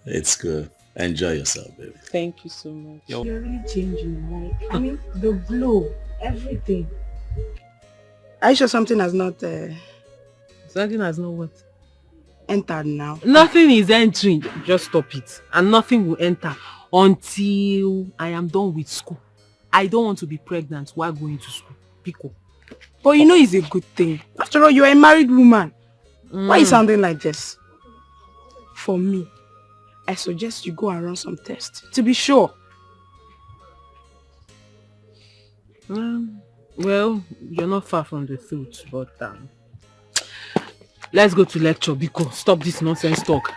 It's good. Enjoy yourself, baby. Thank you so much. You're really changing. Like, I mean, the glow, everything. Are you sure something has not... Something has not what? Entered now. Nothing is entering. Just stop it. And nothing will enter until I am done with school. I don't want to be pregnant while going to school. Pico. But you know it's a good thing. After all, you're a married woman. Why are you sounding like this? For me, I suggest you go and run some tests to be sure. Well, you're not far from the truth, but let's go to lecture because stop this nonsense talk.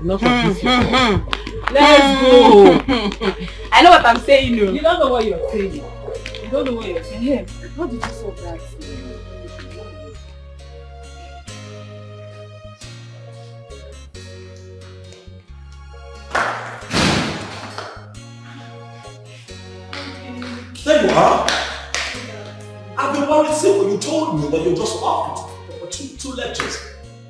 Enough of this. Let's go. I know what I'm saying. You don't know what you're saying. You don't know what you're saying. Hey, how did you solve that? There you are. I've been worried since when you told me that you're just off for two lectures.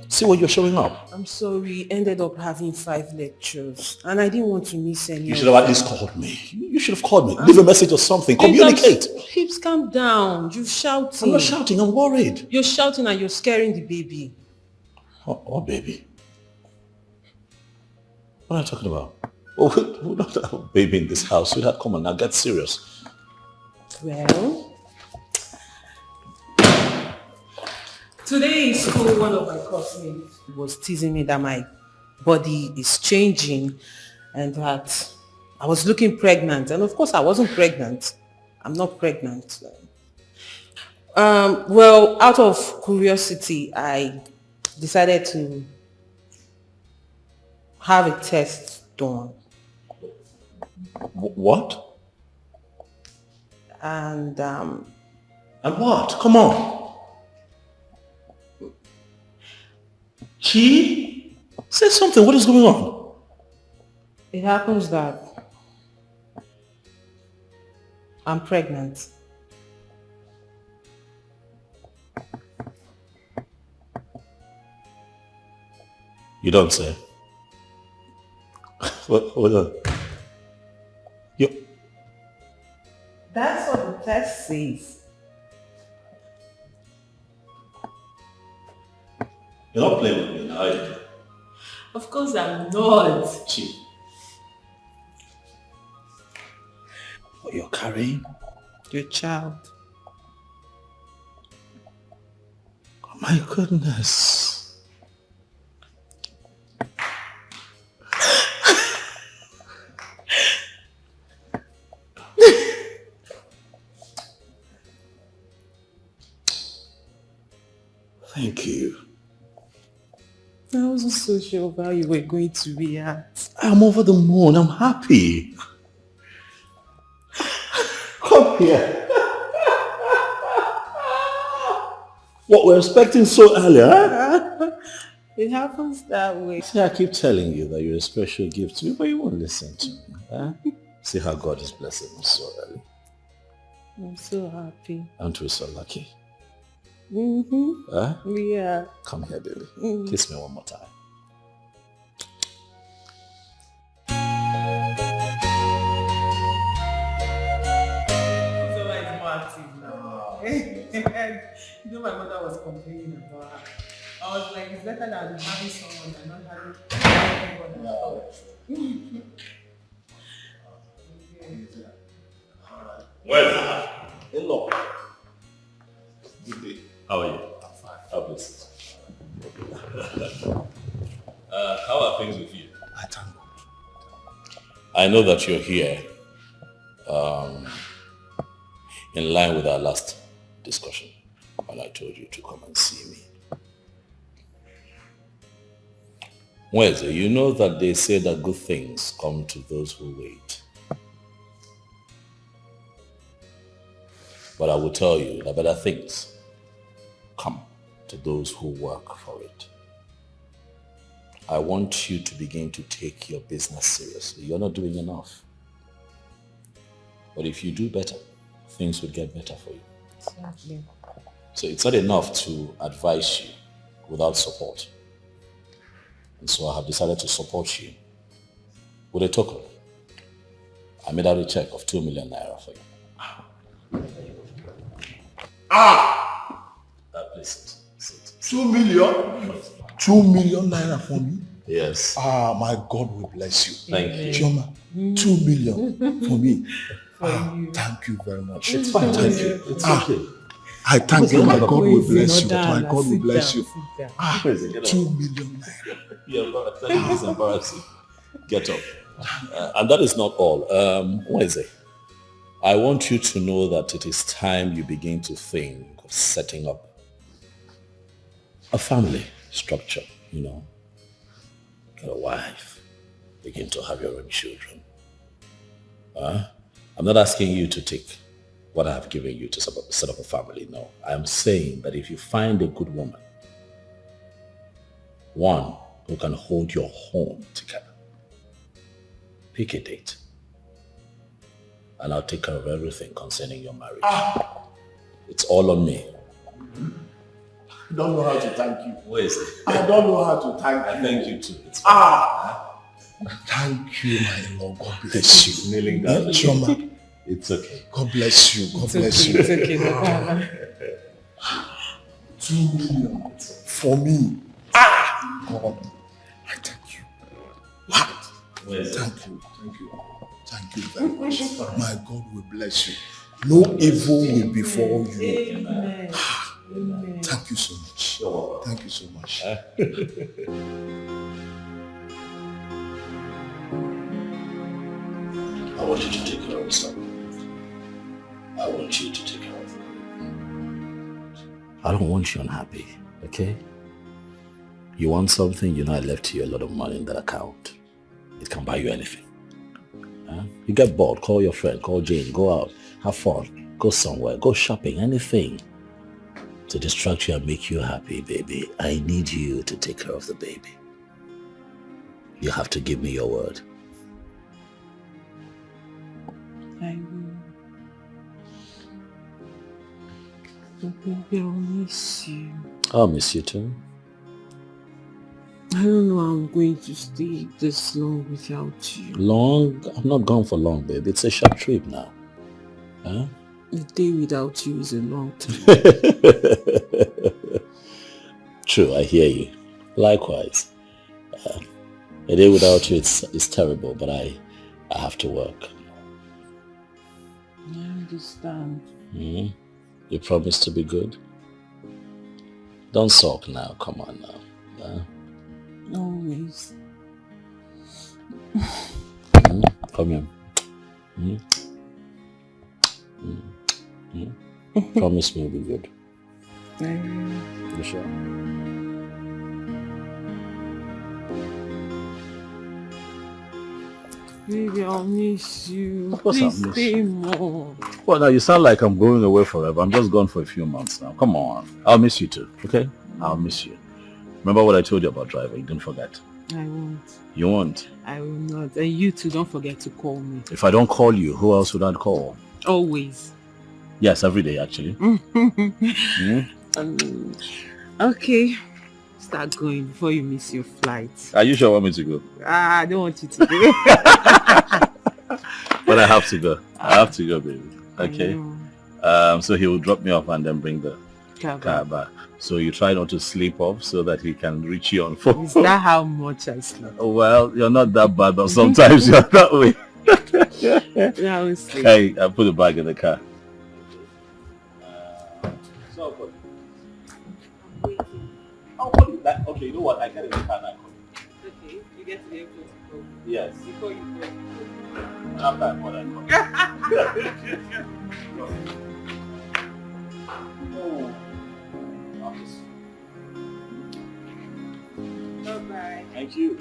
See when you're showing up. I'm sorry, ended up having 5 lectures and I didn't want to miss any. You should have at least called me. You should have called me. Leave a message or something. Communicate. Hips, calm down. You're shouting. I'm not shouting. I'm worried. You're shouting and you're scaring the baby. Oh, baby. What are you talking about? Oh, we don't have a baby in this house. Sweetheart, come on now. Get serious. Well, today in school, one of my classmates was teasing me that my body is changing and that I was looking pregnant. And of course, I wasn't pregnant. I'm not pregnant. Well, out of curiosity, I decided to have a test done. What? And what? Come on. Chi? Say something. What is going on? It happens that I'm pregnant. You don't say. Hold on. That's what the test says. You're not playing with me now, are you? Of course I'm not. Chi. What you're carrying? Your child. Oh my goodness. Thank you. I wasn't so sure of how you were going to react. I'm over the moon. I'm happy. Come here. What we're expecting so early, huh? It happens that way. See, I keep telling you that you're a special gift to me, but you won't listen to me. Huh? See how God is blessing us so early. I'm so happy. Aren't we so lucky? Mm-hmm. Huh? Yeah. Come here, baby. Kiss me one more time. You know, my mother was complaining about her. I was like, it's better than having someone than not having anyone at all. Well, hello. Good day. How are you? I'm fine. How blessed. How are things with you? I thank God. I know that you're here in line with our last discussion when I told you to come and see me. Well, you know that they say that good things come to those who wait. But I will tell you that better things come to those who work for it. I want you to begin to take your business seriously. You're not doing enough. But if you do better, things will get better for you. Exactly. So it's not enough to advise you without support. And so I have decided to support you with a token. I made out a check of 2 million naira for you. Please sit. 2 million? 2 million naira for me? Yes. My God will bless you. Thank you. Chioma, 2 million for me. Thank you very much. It's fine. Thank you. It's okay. I thank you. My God will bless you. Down, My God will bless down, you. 2 million naira. Yeah, it's embarrassing. Get up. And that is not all. What is it? I want you to know that it is time you begin to think of setting up a family structure, you know. Get a wife. Begin to have your own children. I'm not asking you to take what I have given you to set up a family. No. I'm saying that if you find a good woman, one who can hold your home together, pick a date. And I'll take care of everything concerning your marriage. It's all on me. I don't know how to thank you. Where is it? I don't know how to thank you. I thank you too. It's fine. Thank you, my Lord. God bless you. Kneeling down. Chioma, it's okay. God bless you. God bless you. It's okay, no problem. 2 million for me. God, I thank you. What? Thank you. Thank you. Thank you very much. My God will bless you. No evil will befall you. Amen. Amen. Thank you so much. Thank you so much. I want you to take care of yourself. I want you to take care of me. I don't want you unhappy, okay? You want something, you know I left you a lot of money in that account. It can buy you anything. You get bored, call your friend, call Jane, go out, have fun, go somewhere, go shopping, anything to distract you and make you happy, baby. I need you to take care of the baby. You have to give me your word. I will. But baby, I'll miss you. I'll miss you too. I don't know how I'm going to stay this long without you. Long? I'm not gone for long, baby. It's a short trip now. A day without you is a long time. True, I hear you. Likewise. A day without you is terrible, but I have to work. I understand. You promise to be good? Don't sulk now. Come on now. Always. Come here. Promise me you'll be good. I will. You sure? Baby, I'll miss you. Of course I'll Please miss stay you. more. Well, now you sound like I'm going away forever. I'm just gone for a few months now. Come on. I'll miss you too, okay? I'll miss you. Remember what I told you about driving? Don't forget. I won't. You won't? I will not. And you too, don't forget to call me. If I don't call you, who else would I call? Always. Yes, every day actually. Okay. Start going before you miss your flight. Are you sure you want me to go? I don't want you to go. But I have to go. I have to go, baby. Okay? So he will drop me off and then bring the Kaba. So you try not to sleep off so that he can reach you on phone. Is that how much I sleep? Well, you're not that bad, but sometimes you're that way. Yeah, I will sleep. Hey, I put the bag in the car. Okay, you know what? I get in the car now. Okay, you get to the airport to go. Yes. Before you go. After I call, I call. Bye-bye. Thank you.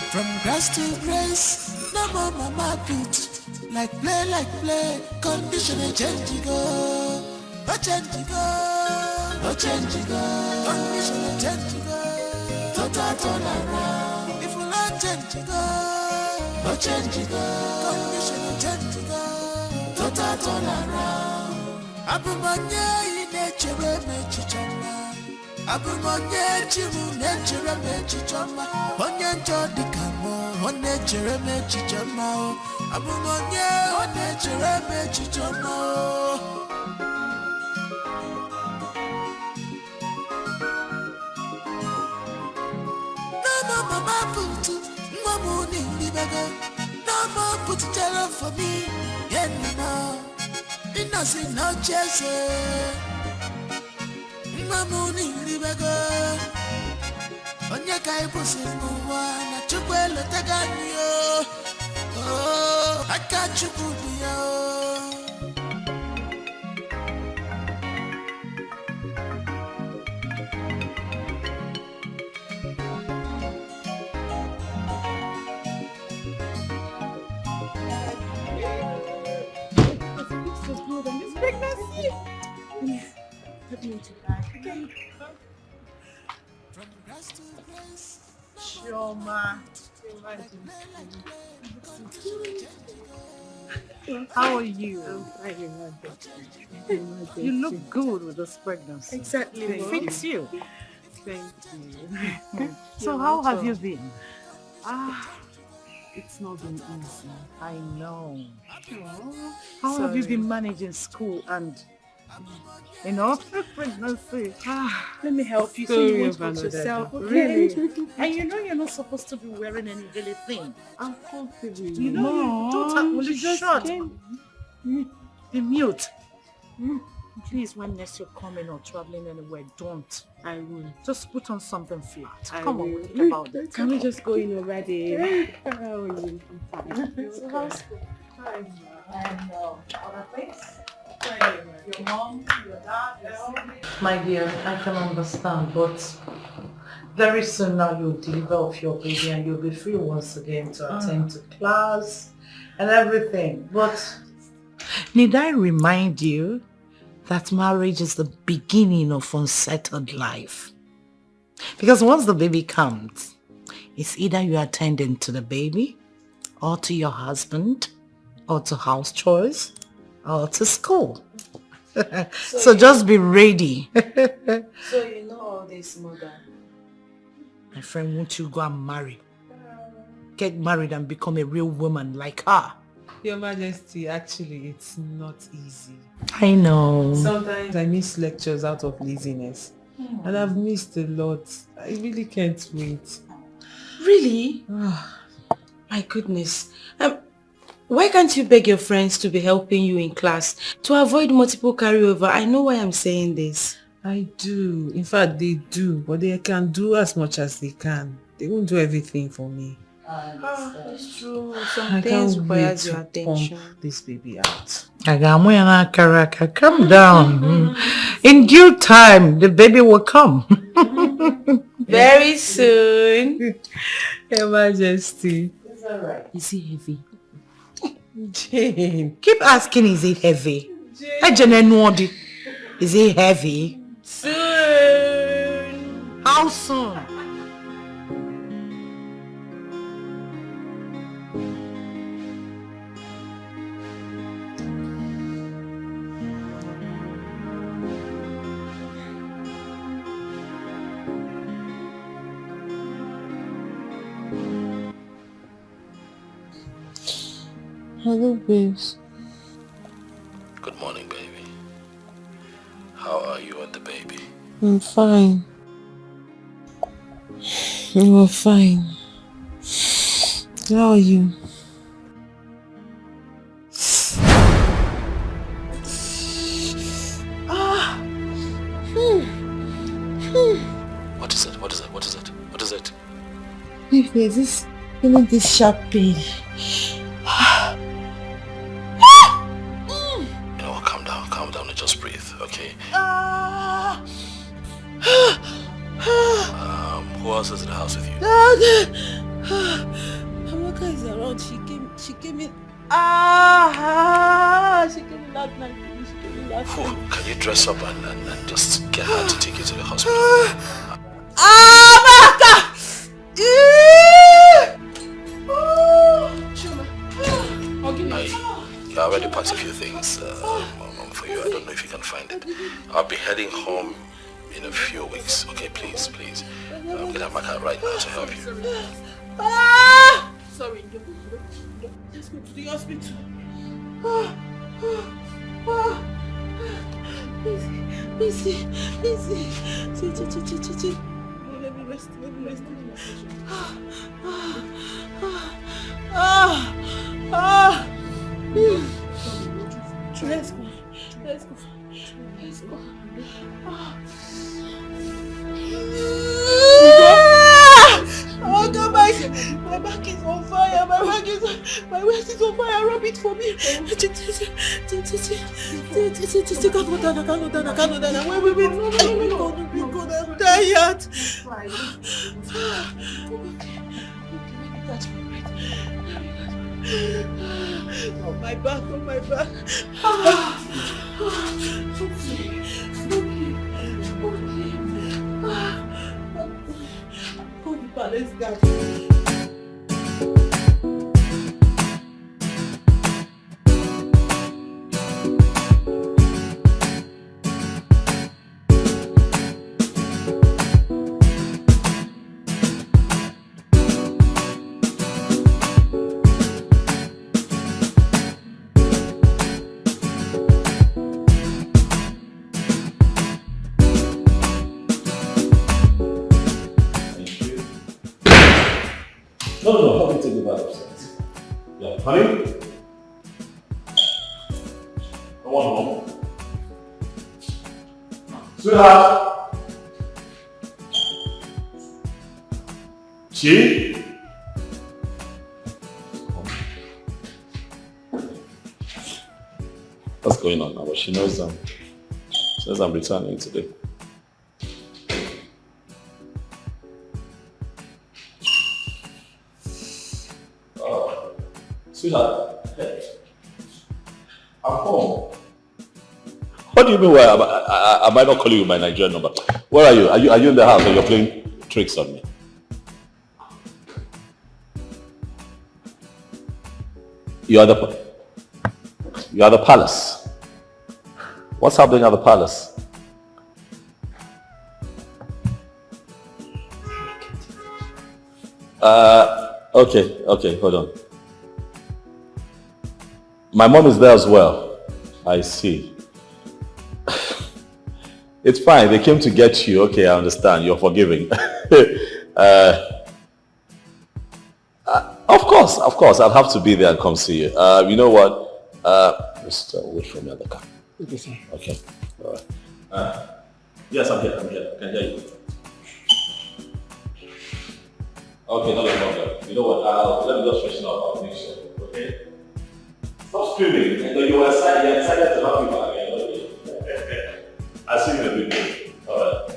From grass to grace, no more mama put. Like play, condition a change you go. A change you go, a change you go. Condition a change you go. Total turn around. If you not change you go, a change you go. Condition a change you go. Total turn around. Abumanye nature me chichama. Abumanye chimu nature me chichama. Onye njodi kamo, onye chere me chichama. Abumanye onye chere me chichama. No more mama put, no more nini baga. No more put jello for me, yeah no. Innocent no chase. Mamuni libego onye kai pusi n'ụwa na chukwu elotega yo aka chukwu bi ya Chioma. How are you? I'm fine. You look good with this pregnancy. Exactly. It fits you. Thank you. So how have you been? It's not been easy. I know. How have you been managing school and pregnancy? Let me help you. Story So you of won't put another yourself, day. okay? Really? And you know you're not supposed to be wearing any really thing. I'm comfortable. You know you don't have you to just shut. came. Be mute. Please, when next you're coming or traveling anywhere, don't. I will. Just put on something flat. I Come on, will. we'll think about it. Can we just go in already? How are you? So how's school? And other things? Your mom, your dad, my dear, I can understand, but very soon now you'll deliver off your baby and you'll be free once again to attend to class and everything. But need I remind you that marriage is the beginning of unsettled life? Because once the baby comes, it's either you attending to the baby or to your husband or to house chores or to school. So just be ready. So you know all this, mother. My friend, won't you go and marry? Get married and become a real woman like her. Your Majesty, actually, it's not easy. I know. Sometimes I miss lectures out of laziness. And I've missed a lot. I really can't wait. Really? My goodness. Why can't you beg your friends to be helping you in class to avoid multiple carryover? I know why I'm saying this. I do. In fact, they do. But they can do as much as they can. They won't do everything for me. It's true. Some I things can't require wait your to attention. pump this baby out. Calm down. In due time, the baby will come. Very soon. Your Majesty. It's alright. Is he heavy? Jane. Keep asking, is it heavy? Is it heavy? Soon. How soon? Hello, babes. Good morning, baby. How are you and the baby? I'm fine. You are fine. How are you? What is it? What is it? What is it? What is it? Babe, there's this feeling this sharp pain. You know what? Calm down and just breathe, okay? Who else is in the house with you? Amaka is around. She came in. She came in last night. Can you dress up and just get her to take you to the hospital? Amaka! I already packed a few things for you. I don't know if you can find it. I'll be heading home in a few weeks. Okay, please. I'm gonna back out right now to help you. Sorry, let's go to the hospital. Easy. Let me rest. Let's go. Oh God, my back is on fire. My waist is on fire. Rub it for me. I can't go down. Wait. I'm tired. Oh, my back. Let's go. No, help me take the bag upstairs. Yeah, honey? Come on home. Sweetheart! Chi? What's going on now? But she knows says I'm returning today. Sweetheart, I'm home. What do you mean? Why I might not call you with my Nigerian number? Where are you? Are you in the house or you're playing tricks on me? You are the palace. What's happening at the palace? Okay, hold on. My mom is there as well. I see. It's fine. They came to get you. Okay, I understand. You're forgiving. Of course. I'll have to be there and come see you. You know what? Just wait for me at the car. Okay. All right. Yes, I'm here. I can hear you. Okay, not a problem. You know what? Let me just freshen up. I'll make sure. Okay? Stop screaming. I know you're excited to help you back. I'll see you in a bit. Alright.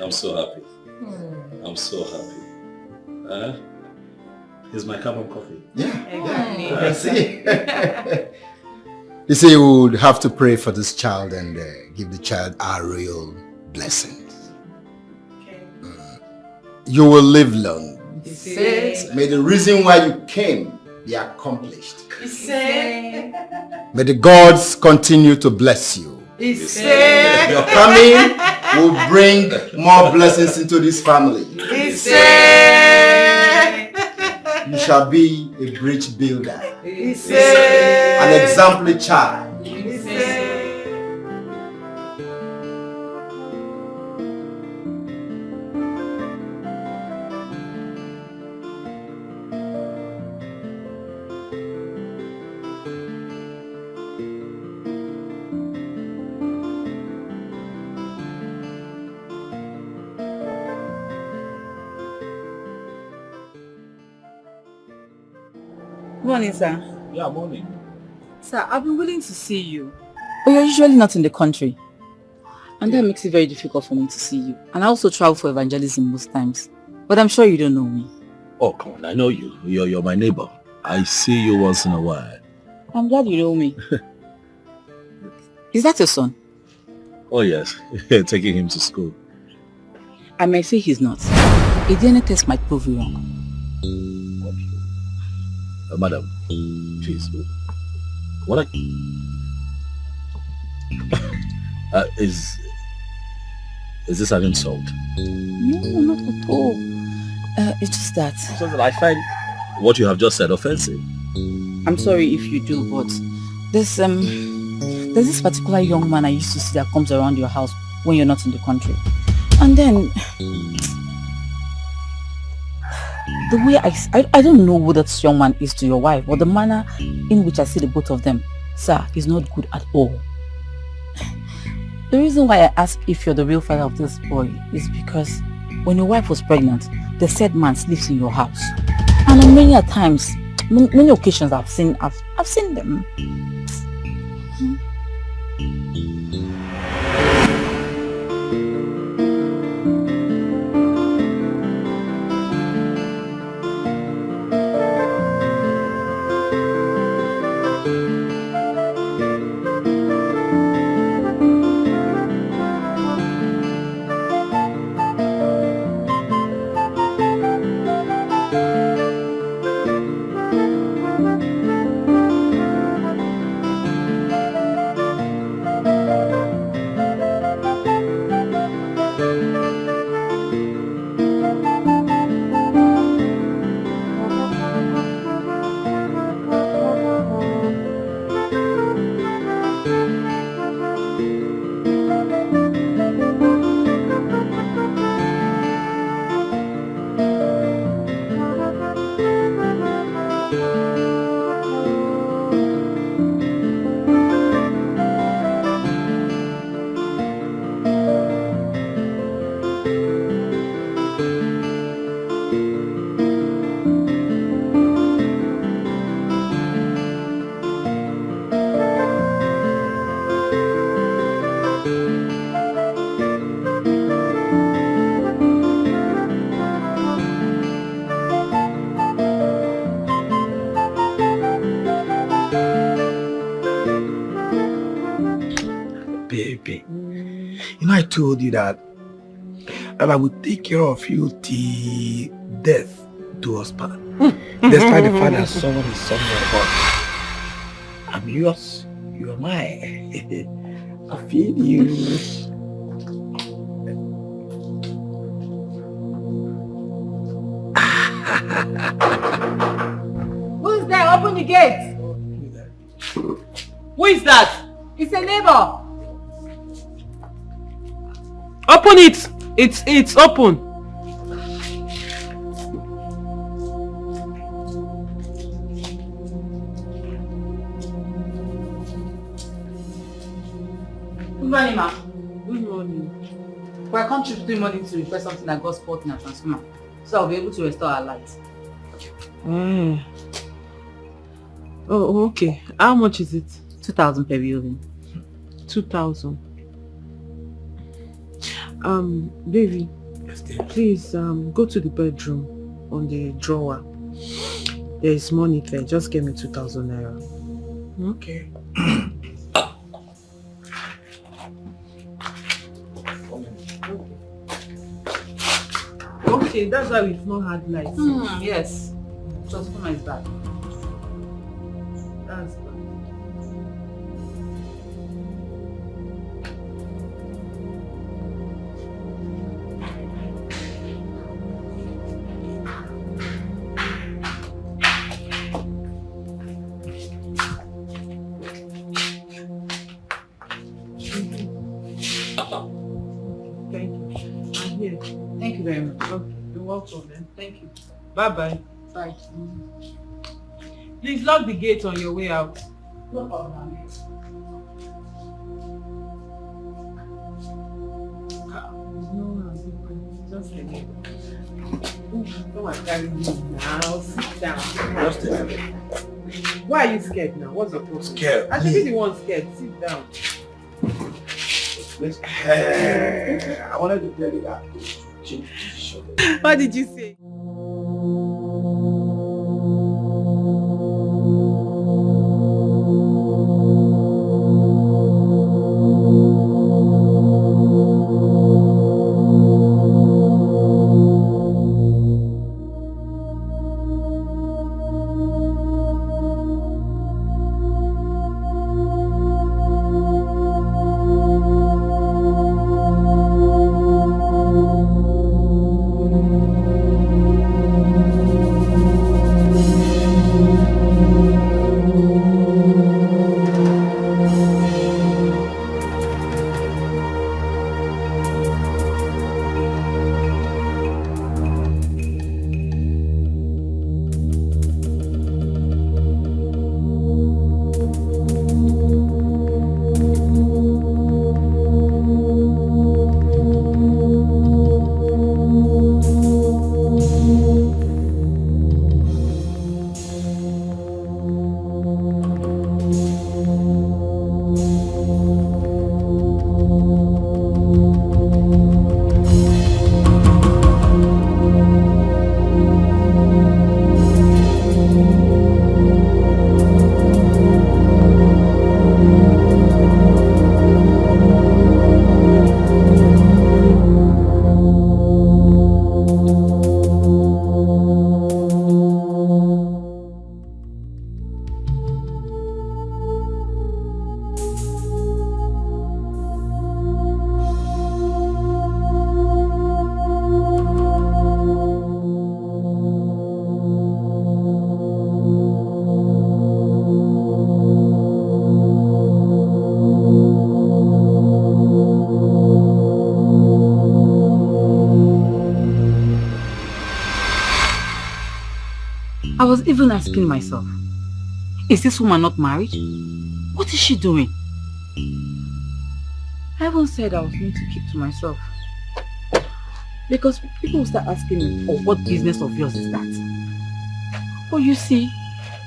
I'm so happy. Here's my cup of coffee. Yeah. See. You see, we would have to pray for this child and give the child our real blessings. You will live long. May the reason why you came be accomplished. May the gods continue to bless you. Your coming will bring more blessings into this family. You shall be a bridge builder. An exemplary child. Morning, sir. Yeah, morning. Sir, I've been willing to see you. But you're usually not in the country. And that makes it very difficult for me to see you. And I also travel for evangelism most times. But I'm sure you don't know me. Oh, come on, I know you. You're my neighbor. I see you once in a while. I'm glad you know me. Is that your son? Oh, yes. Taking him to school. I may say he's not. A DNA test might prove you wrong. Madam, please. What is this an insult? No, not at all. It's just that... So that I find what you have just said offensive. I'm sorry if you do, but there's this particular young man I used to see that comes around your house when you're not in the country. And then... the way I don't know who that young man is to your wife, but the manner in which I see the both of them, sir, is not good at all. The reason why I ask if you're the real father of this boy is because when your wife was pregnant, the said man sleeps in your house. And on many occasions I've seen them. I told you that I would take care of you till death do us part. Despite the fact that someone is somewhere, but I'm yours, you are mine. I feel you. Who's there? Open the gate. Who is that? It's a neighbor. Open it! It's open. Good morning, ma. Good morning. We're contributing money to repair something that got spoiled in our transformer, so I'll be able to restore our lights. Oh, okay. How much is it? 2,000 per building. 2,000. Baby, please go to the bedroom on the drawer. There is money there. Just give me 2,000 naira. Okay. Okay, that's why we've not had lights. Yes. Transformer is bad. That's bad. very much. Okay. You're welcome, man. Thank you. Bye-bye. Bye. Please lock the gate on your way out. No problem. Just a minute. Come and carry me now. Sit down. Just a minute. Why are you scared now? What's the problem? Scared. I should be the one scared. Sit down. I wanted to tell you that. What did you say? I was even asking myself, is this woman not married? What is she doing? I even said I was going to keep to myself. Because people will start asking me, oh, what business of yours is that? But you see,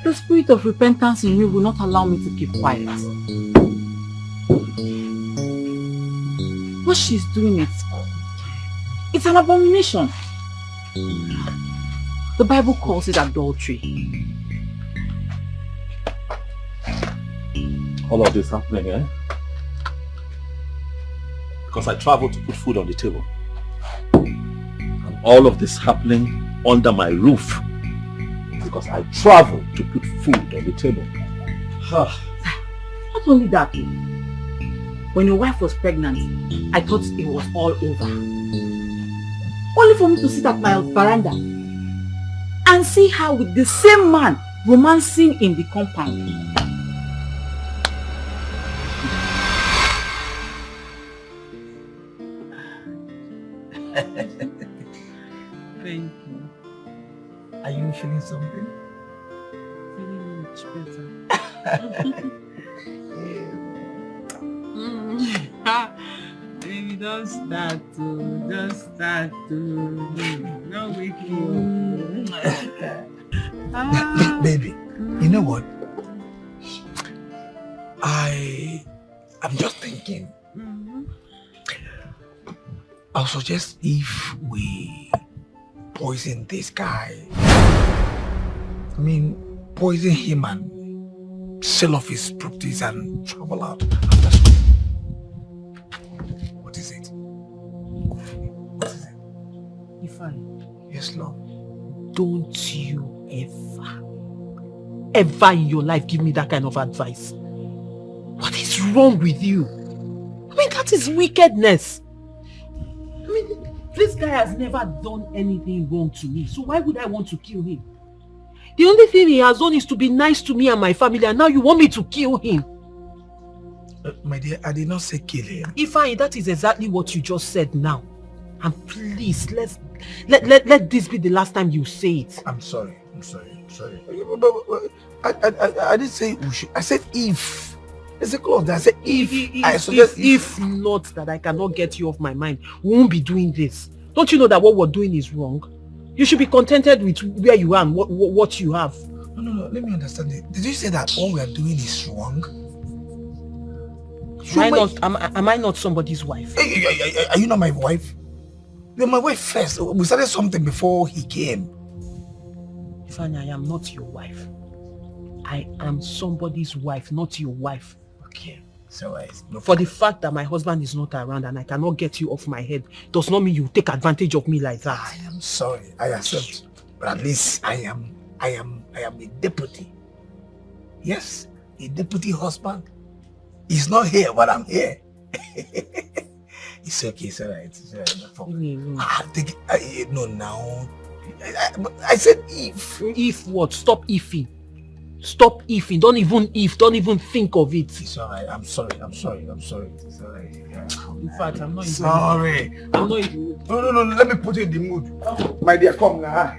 the spirit of repentance in me will not allow me to keep quiet. What she's doing, it's an abomination. The Bible calls it adultery. All of this happening, eh? Because I traveled to put food on the table. And all of this happening under my roof. Because I traveled to put food on the table. Not only that, when your wife was pregnant, I thought it was all over. Only for me to sit at my veranda and see her with the same man romancing in the compound. Thank you. Are you feeling something? Feeling much better. Baby, don't start to. Don't wake me up. Baby, you know what? I'm just thinking. I'll suggest if we poison this guy. I mean, poison him and sell off his properties and travel out after school. What is it? Ifeanyi. Yes, Lord. Don't you ever in your life give me that kind of advice. What is wrong with you? I mean, that is wickedness. I mean, this guy has never done anything wrong to me, so why would I want to kill him? The only thing he has done is to be nice to me and my family, and now you want me to kill him? My dear, I did not say kill him. Ifeanyi, that is exactly what you just said now. And please, let this be the last time you say it. I'm sorry. But I didn't say we should. I said if. It's a clause. I said if. I suggest if not that I cannot get you off my mind, we won't be doing this. Don't you know that what we're doing is wrong? You should be contented with where you are and what you have. No. Let me understand it. Did you say that what we are doing is wrong? Am I not somebody's wife? Hey, are you not my wife? You're my wife first. We started something before he came. Ifeanyi, I am not your wife. I am somebody's wife, not your wife. Okay. So for the fact that my husband is not around and I cannot get you off my head does not mean you take advantage of me like that. I am sorry. I accept. But at least I am a deputy. Yes, a deputy husband. He's not here, but I'm here. It's okay, it's alright. No, now. I said if. If what? Stop ifing. Stop ifing. Don't even think of it. It's alright. I'm sorry. It's alright. Yeah. In fact, I'm not sorry. I'm not even. No. Let me put you in the mood. My dear, come now.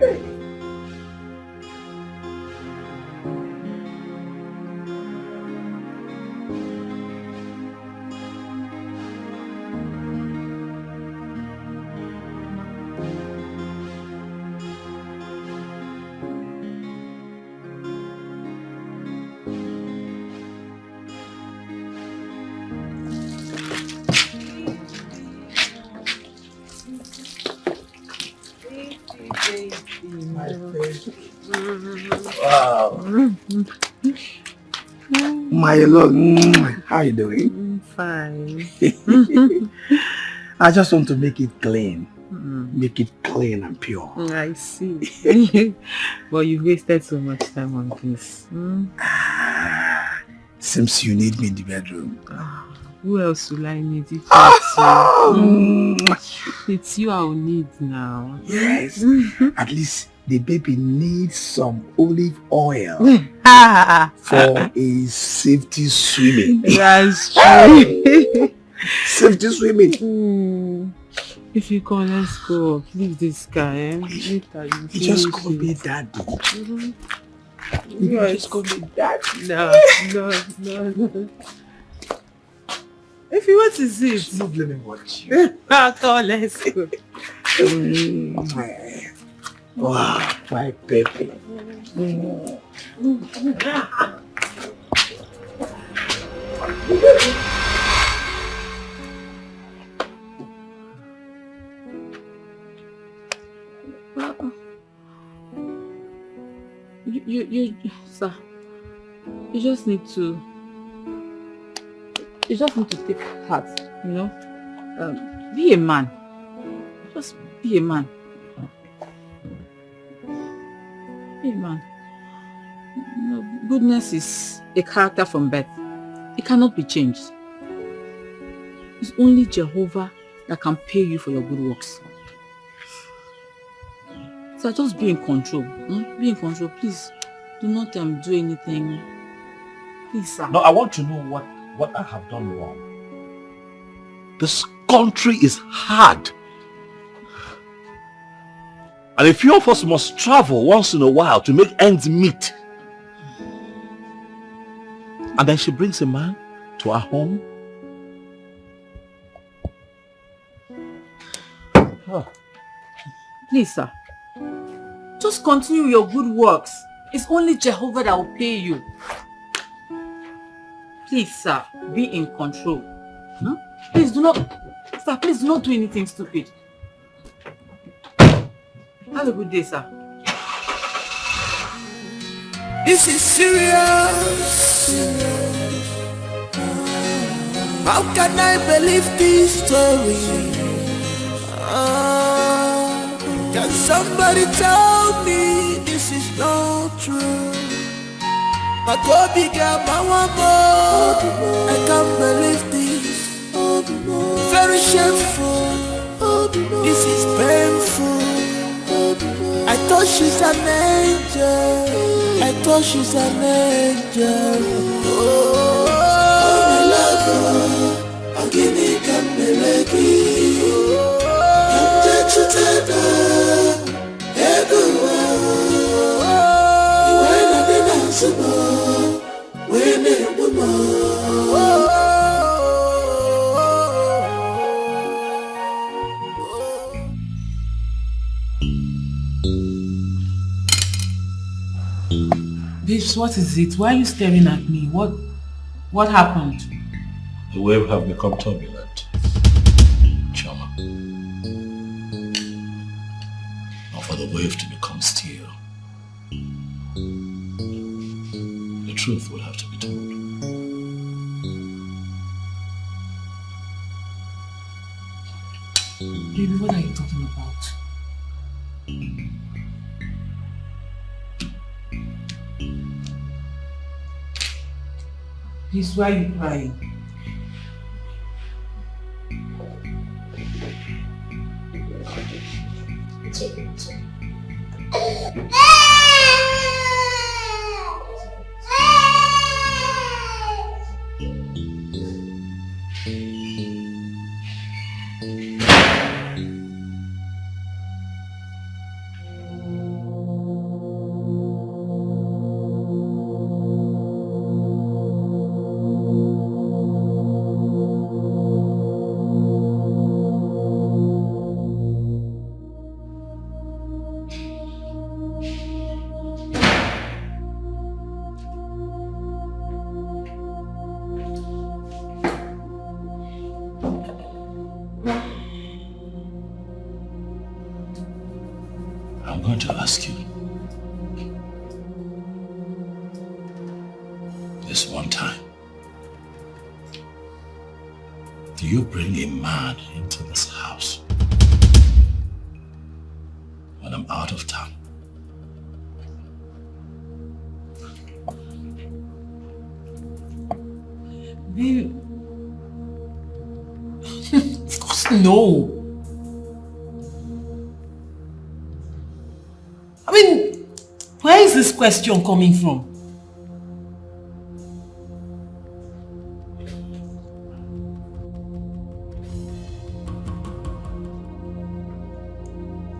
Wow. My lord, how you doing? Fine. I just want to make it clean. Make it clean and pure. I see. But you wasted so much time on this. Seems you need me in the bedroom. Who else will I need? It's you I'll need now. Yes. At least the baby needs some olive oil for a safety swimming. That's true. Safety swimming. If you come, let's go. Leave this guy. Later you just call me daddy. You just call me daddy. No. If you want to see it, not let me watch you. Come on, let's go. Wow, my baby. You, sir, you just need to take heart, you know. Be a man. Just be a man. Be a man. You know, goodness is a character from birth. It cannot be changed. It's only Jehovah that can pay you for your good works. So just be in control. Be in control. Please do not do anything. Please, sir. No, I want to know what I have done wrong. This country is hard. And a few of us must travel once in a while to make ends meet. And then she brings a man to our home. Please, sir. Just continue your good works. It's only Jehovah that will pay you. Please, sir, be in control. Please do not do anything stupid. Have a good day, sir. This is serious. How can I believe this story? Can somebody tell me this is not true? My Kobe girl, my woman, I can't believe this. Very shameful. This is painful. I thought she's an angel. I thought she's an angel. Oh, my love, I'm gonna come back. Babes, what is it? Why are you staring at me? What happened? The wave have become turbulent, Chama. Not for the wave to become still. The truth will have to be told. Baby, what are you talking about? Please, why are you crying? It's okay, it's okay. I'm going to ask you this one time. Do you bring a man into this house when I'm out of town? Babe. Of course no. I mean, where is this question coming from?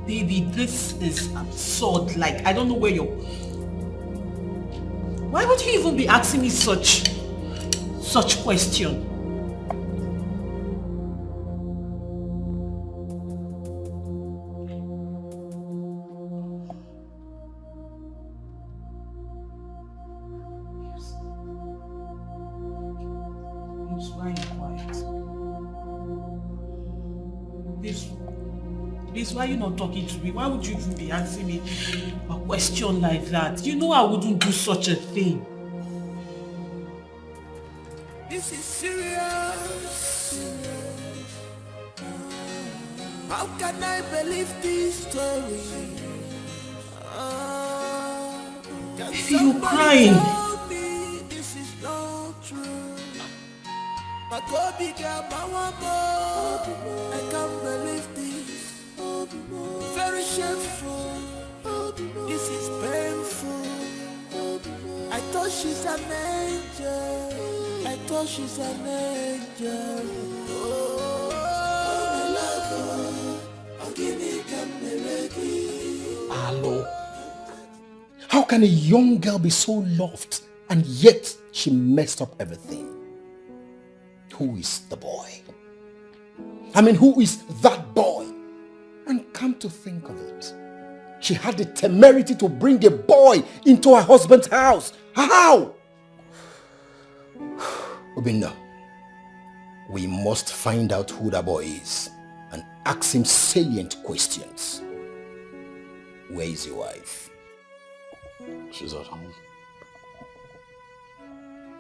Baby, this is absurd. Like, I don't know where you're... Why would you even be asking me such question? Please, why are you not talking to me? Why would you even be asking me a question like that? You know I wouldn't do such a thing. This is serious. How can I believe this story? You're crying. This is not true. I can't believe this. Very shameful. This is painful. I thought she's an angel. I thought she's an angel. Hello. How can a young girl be so loved and yet she messed up everything? Who is the boy? I mean, who is that boy? And come to think of it, she had the temerity to bring a boy into her husband's house. How? Obinna, we must find out who that boy is and ask him salient questions. Where is your wife? She's at home.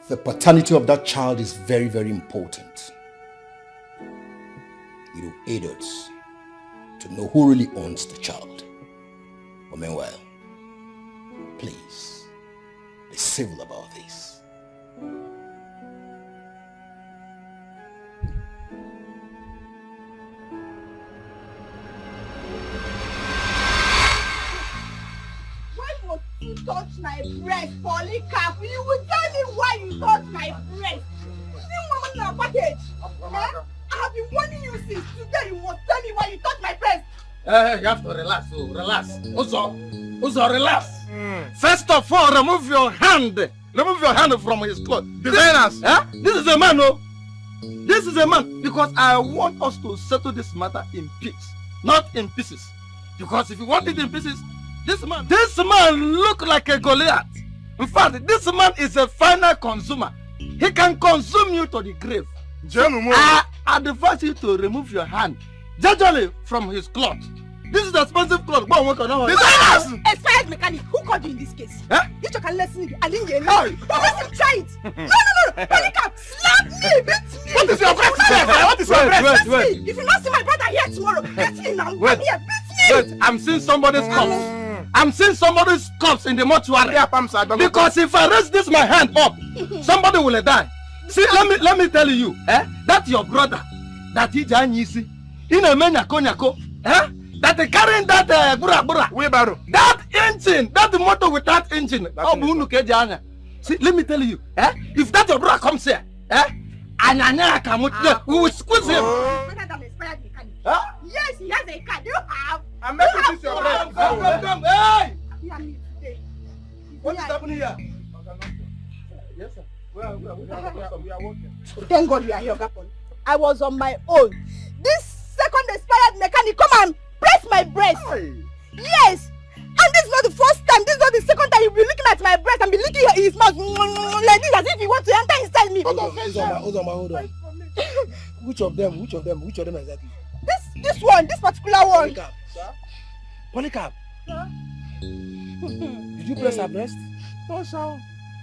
The paternity of that child is very, very important. It will aid us to know who really owns the child. But meanwhile, please, be civil about this. Why must you touch my breast, Polycarp? You will tell me why you touch my breast. New woman in a package. Eh? I have been warning you since today. You must tell me why you touch my breast. You have to relax, relax. Uzo, relax. First of all, remove your hand. Remove your hand from his clothes. Designers. This is a man, no? This is a man. Because I want us to settle this matter in peace, not in pieces. Because if you want it in pieces, this man look like a Goliath. In fact, this man is a final consumer. He can consume you to the grave. I advise you to remove your hand gradually from his cloth. This is expensive cloth. Go and work on it. Expired mechanic. Who called you in this case? Huh? You can listen. I didn't get it. But let him try it. No. Polycarp, slap me, beat me. What is your breast? What is your breast? Wait. If you not see my brother here tomorrow, beat me now. Wait. Come here, beat me. Wait, I'm seeing somebody's corpse. I'm seeing somebody's corpse in the mortuary. Because if I raise this my hand up, somebody will die. See, let me tell you, that's your brother. That is Janyisi. In a nyako, that is carrying that wheelbarrow. That engine, that motor with that engine. See, let me tell you, if that your brother comes here, we will squeeze him. Yes, he has a car. Do you have? I'm making this your friend. Come. Hey! What is happening here? Yes, sir. We are working. Thank God you are here, Gapon. I was on my own. This second expired mechanic come and press my breast. Yes. And this is not the first time. This is not the second time you'll be looking at my breast and be licking his mouth like this as if you want to enter inside me. Hold on. Which of them exactly? This one, this particular one. Polycarp. Sir? Did you press her breast? No, sir.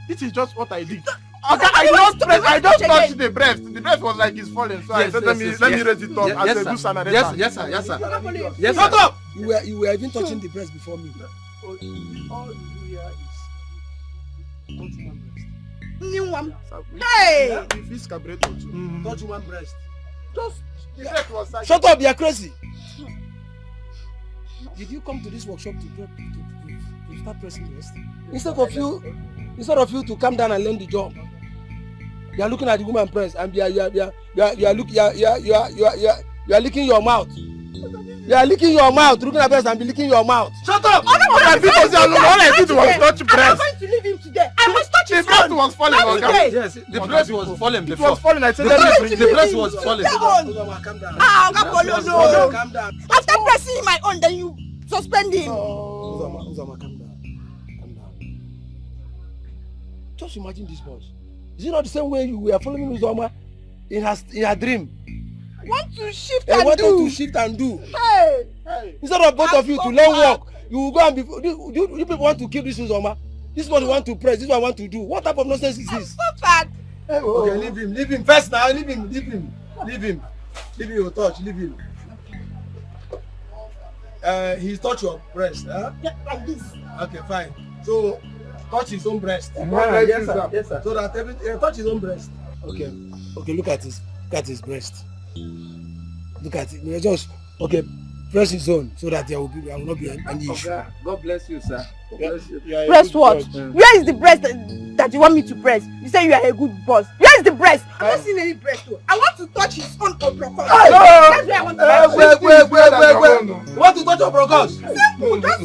This is just what I did. Okay, I just touched the breast. The breast was like it's falling, so I said let me raise it up as a good Samaritan. Yes, sir. Shut up! You were even touching the breast before me. All you hear is touch one breast. New one. Hey! This carburetor too. Touch one breast. Just the breast was like. Shut up! You are crazy. Did you come to this workshop to start pressing breast? Instead of you to come down and learn the job, you are looking at the woman breast and you are licking your mouth. You are licking your mouth, looking at breast and be licking your mouth. Shut up! All I did was touch breast. I'm going to leave him today. I must touch his breast was falling. Yes, the breast was falling before. It was falling. I said the breast was falling. Calm down. No. Calm down. After pressing my own, then you suspend him. Uzama, calm down. Just imagine this boss. Is it not the same way you were following Uzama in her dream? Want to shift and do. Hey. Instead of both of you to learn work, you will go and be. You people want to kill this Uzama. This one you want to press. This one want to do. What type of nonsense is this? Stop that. Okay, leave him first now. Leave him. Your touch. Leave him. He's touched your breast, huh? Yeah, like this. Okay, fine. So touch his own breast. Yes, sir. So that touch his own breast. Okay. Look at his breast. Look at it. Just press his own so that there will not be any issue. God bless you, sir. Press what? Where is the breast that you want me to press? You say you are a good boss. Where is the breast? I'm not seeing any breast. I want to touch his own obrocos. That's where I want to Wait. You want to touch obrocos? Simple, just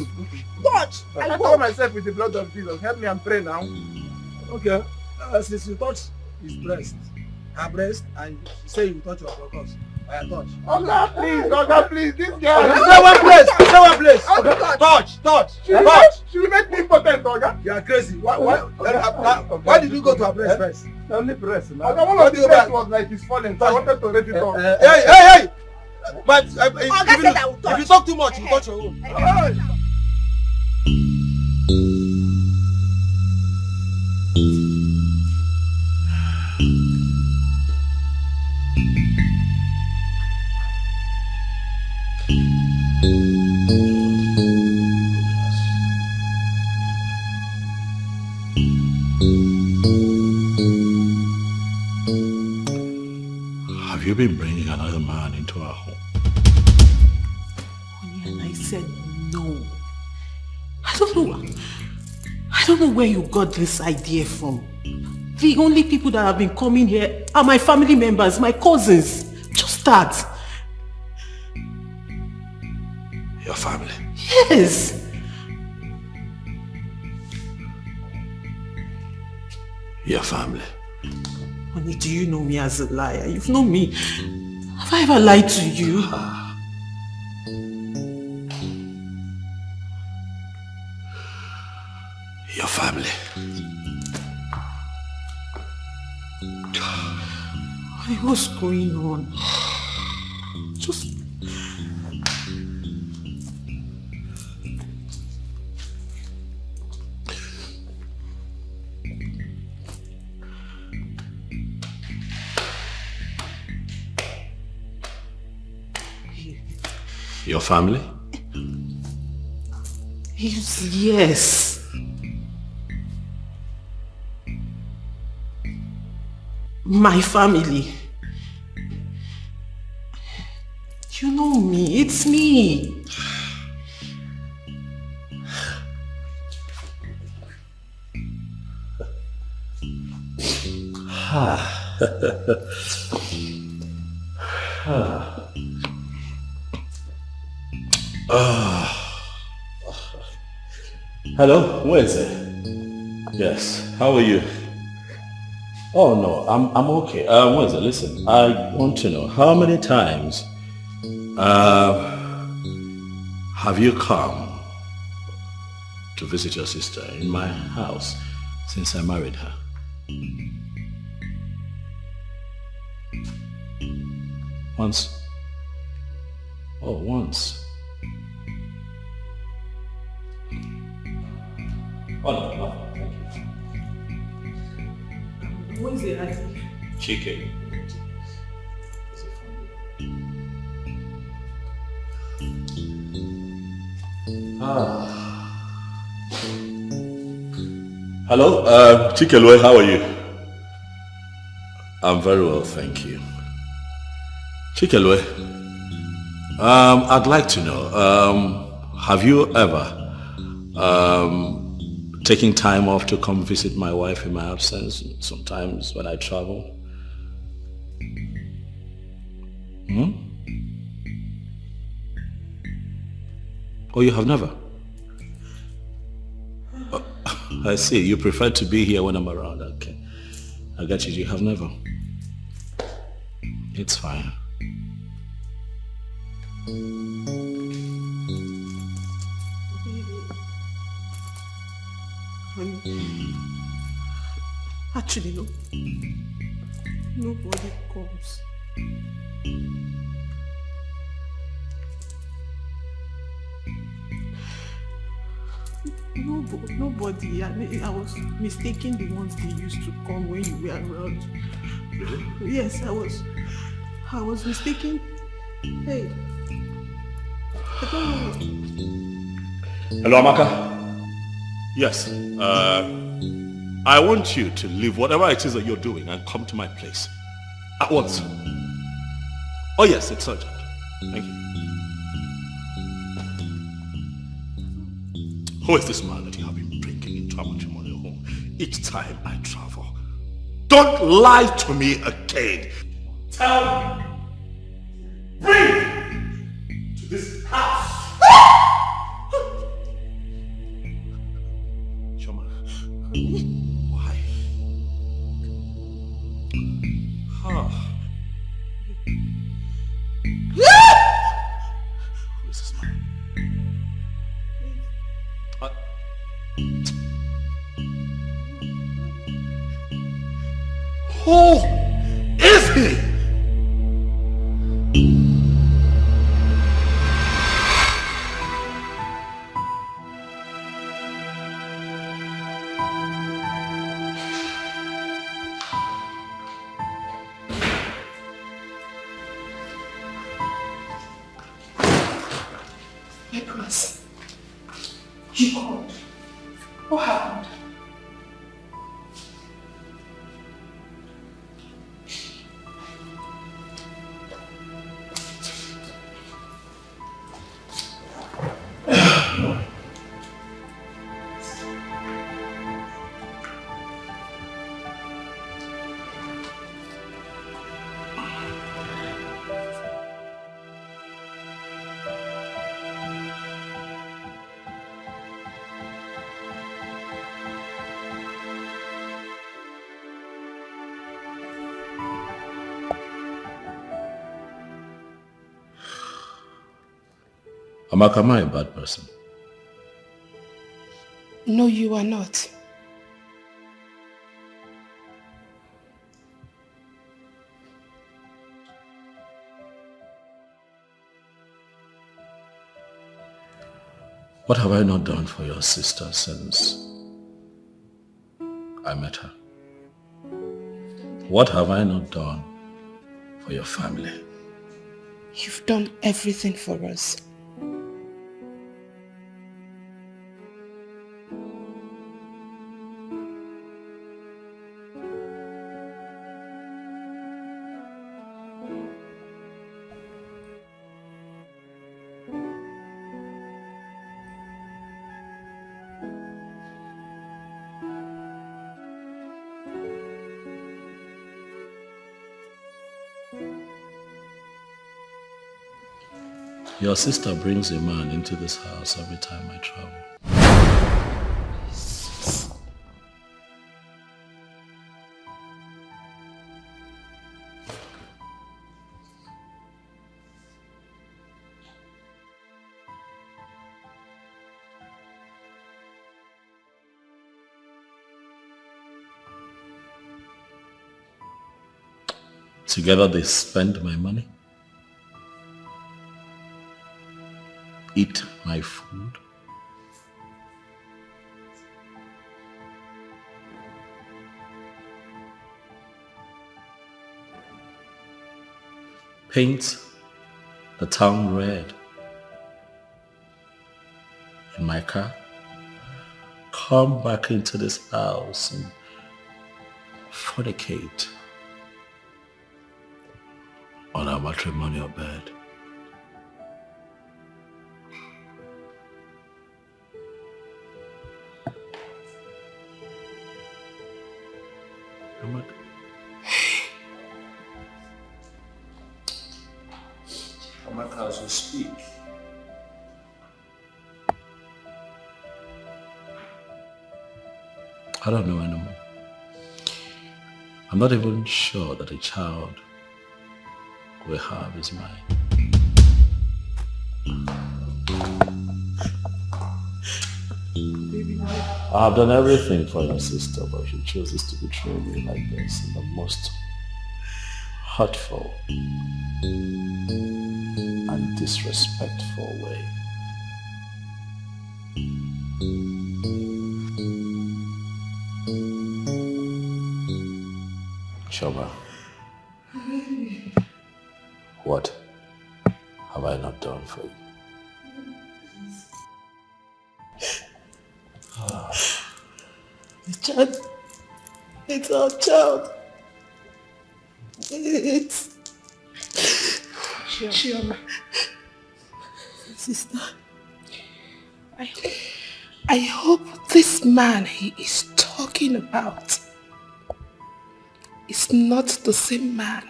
touch. I cover myself with the blood of Jesus. Help me and pray now. Okay. Since you touch his breast, her breast, and you say you touch your obrocos, I touch. Oga, please, this girl. Say one place. Okay. Touch. She will make me impotent, Oga. You are crazy. Why did you go to her breast first? Only breast. Oga, one of the breast was like it's falling, so I wanted to raise it up. Hey! But if you talk too much, you touch your own. Have you been bringing another man into our home? Honey, and I said no. I don't know where you got this idea from. The only people that have been coming here are my family members, my cousins. Just that. Your family? Yes. Your family? Honey, do you know me as a liar? You've known me. Have I ever lied to you? Your family? What's going on? Just... Your family? Yes. My family. You know me, it's me. Hello, where is it? Yes, how are you? Oh no, I'm okay. What is it? Listen, I want to know how many times have you come to visit your sister in my house since I married her? Once? Oh, once. Oh no, thank you. Who is it? Dikeh. Hello, Dikeh, how are you? I'm very well, thank you. Dikeh, I'd like to know, have you ever taking time off to come visit my wife in my absence, sometimes when I travel? Oh, you have never? Oh, I see, you prefer to be here when I'm around. Okay, I got you, you have never. It's fine. Actually, no. Nobody comes. Nobody. I was mistaking the ones they used to come when you were around. Really? Yes, I was mistaken. Hey. I don't know. Hello, Amaka? Yes. I want you to leave whatever it is that you're doing and come to my place. At once. Oh yes, it's urgent. Thank you. Who is this man that you have been bringing into our matrimonial home each time I travel? Don't lie to me again. Tell me. Bring me to this house. Why? Who is this man? Who is he? Nicholas, you called. What happened? Amaka, am I a bad person? No, you are not. What have I not done for your sister since I met her? What have I not done for your family? You've done everything for us. Your sister brings a man into this house every time I travel. Together they spend my money, eat my food, paint the town red in my car, come back into this house and fornicate on our matrimonial bed. Amaka, as you speak, I don't know anymore. I'm not even sure that a child we have is mine. I have done everything for your sister, but she chooses to betray me like this in the most hurtful and disrespectful way. Shoma, what have I not done for you? The child, it's our child. It's Chioma. Sister, I hope this man he is talking about is not the same man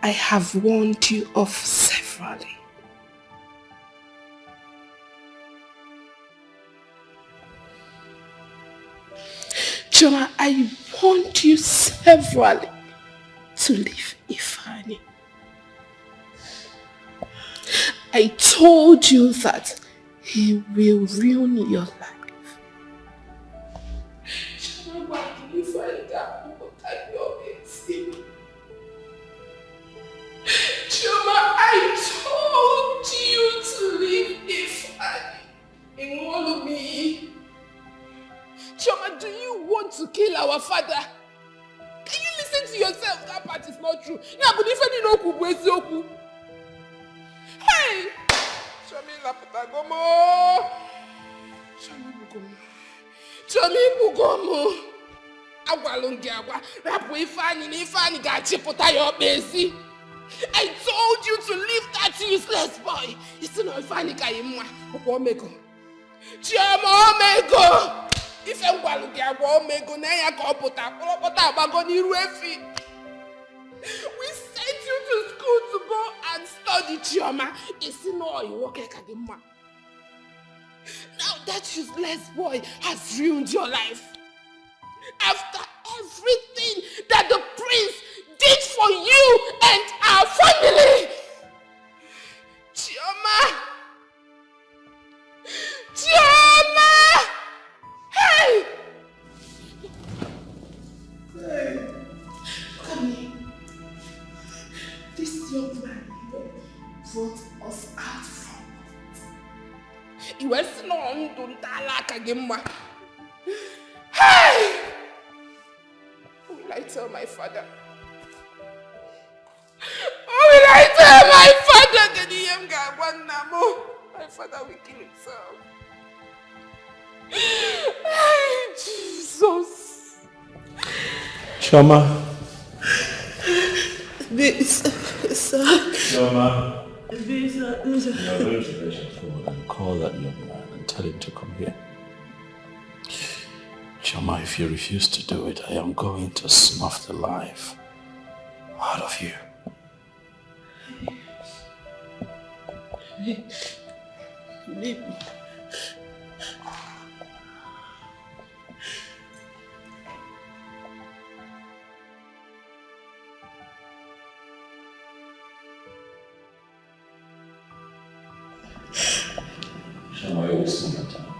I have warned you of severally. Chioma, I warned you severally to leave Ifeanyi. I told you that he will ruin your life. Chioma, why did you find out what you're saying? Chioma, I told you to leave Ifeanyi. Inwolumi. Chioma, do you want to kill our father? Can you listen to yourself? That part is not true. Yeah, but if I didn't know, hey! Chomi Laputagomo! Chomi Bugomo! Chomi Bugomo! Agwalongi agwa, rapu Ifeanyi gachi puta your besi. I told you to leave that useless boy. It's not Ifeanyi kayimwa. Omego. Chioma Omego! If I'm going to get Omego, now you can't put up. We sent you to school to go and study, Chioma. It's not you work at the man. Now that useless boy has ruined your life. After everything that the prince did for you and our family. Chioma! Chioma! Hey! Hey! Come here. This young man here brought us out from iwe si na ndụ ntala aka gị mma. Hey! What will I tell my father? What will I tell my father? Kedu ihe m ga-agwa nna m? My father will kill himself. Hey, Jesus. Chioma. This, sir. Chioma. This, You're going to reach forward and call that young man and tell him to come here. Chioma, if you refuse to do it, I am going to snuff the life out of you. Leave me. Chioma, you're wasting your time.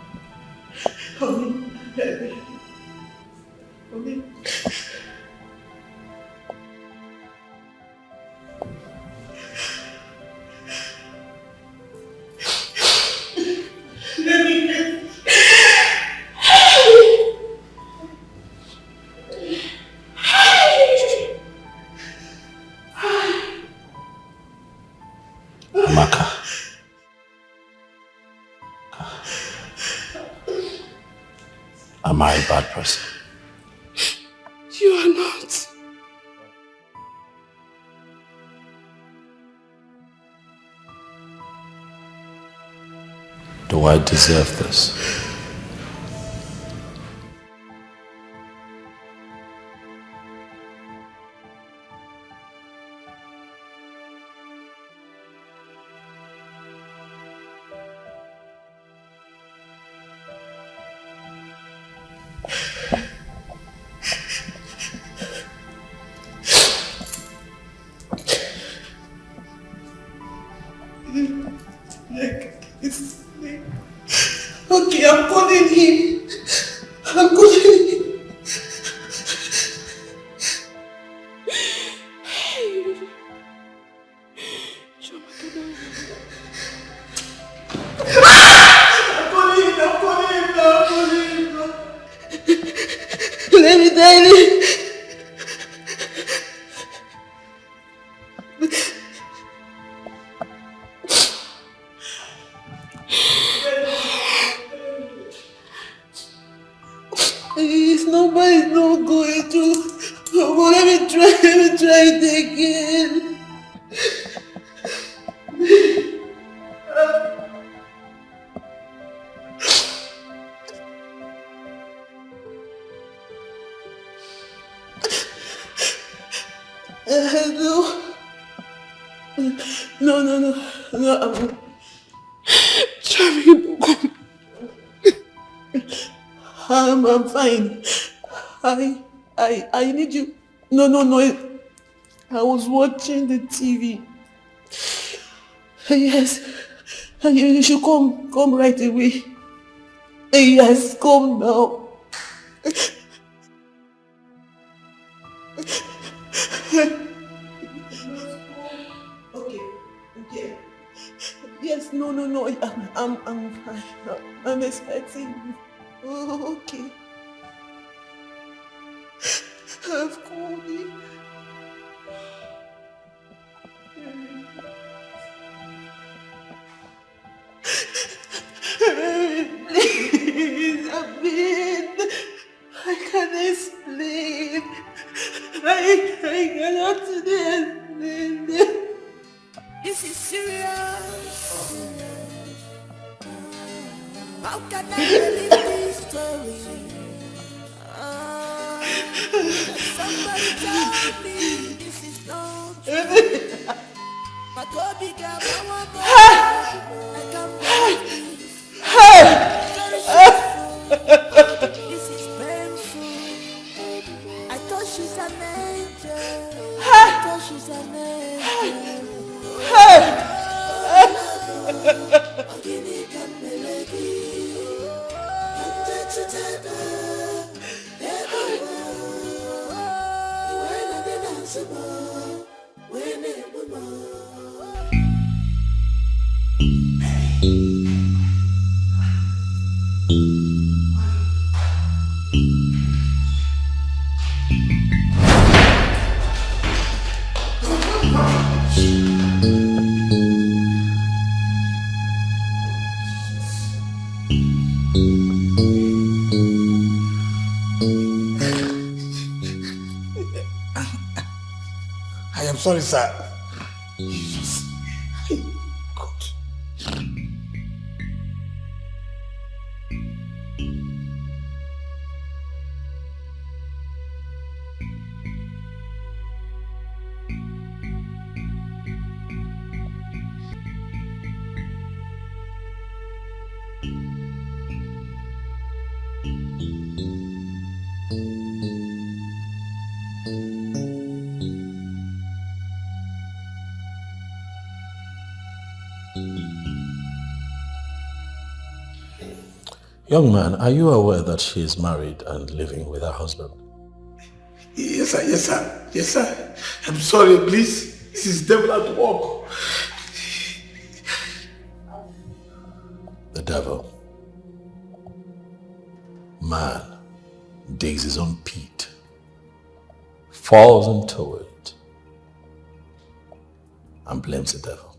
Amaka. Am I a bad person? You are not. Do I deserve this? Okay, I'm calling him. I'm calling him. Hey. I'm calling him. Let me tell you. Nobody's not going to. Oh, let me try it again. No. I'm fine. I need you. No. I was watching the TV. Yes. You should come right away. Yes, come now. Okay. Yes, no. I'm fine. I'm expecting you. Oh, okay. I've called you. Please, I can't explain. I cannot explain. This is serious. How can I believe this story? Somebody tell me this is not true. But what big I can't believe this is painful. I thought she's an angel. I thought she's an angel. I am sorry, sir. Young man, are you aware that she is married and living with her husband? Yes, sir. Yes, sir. Yes, sir. I'm sorry, please. This is devil at work. The devil. Man digs his own pit, falls into it, and blames the devil.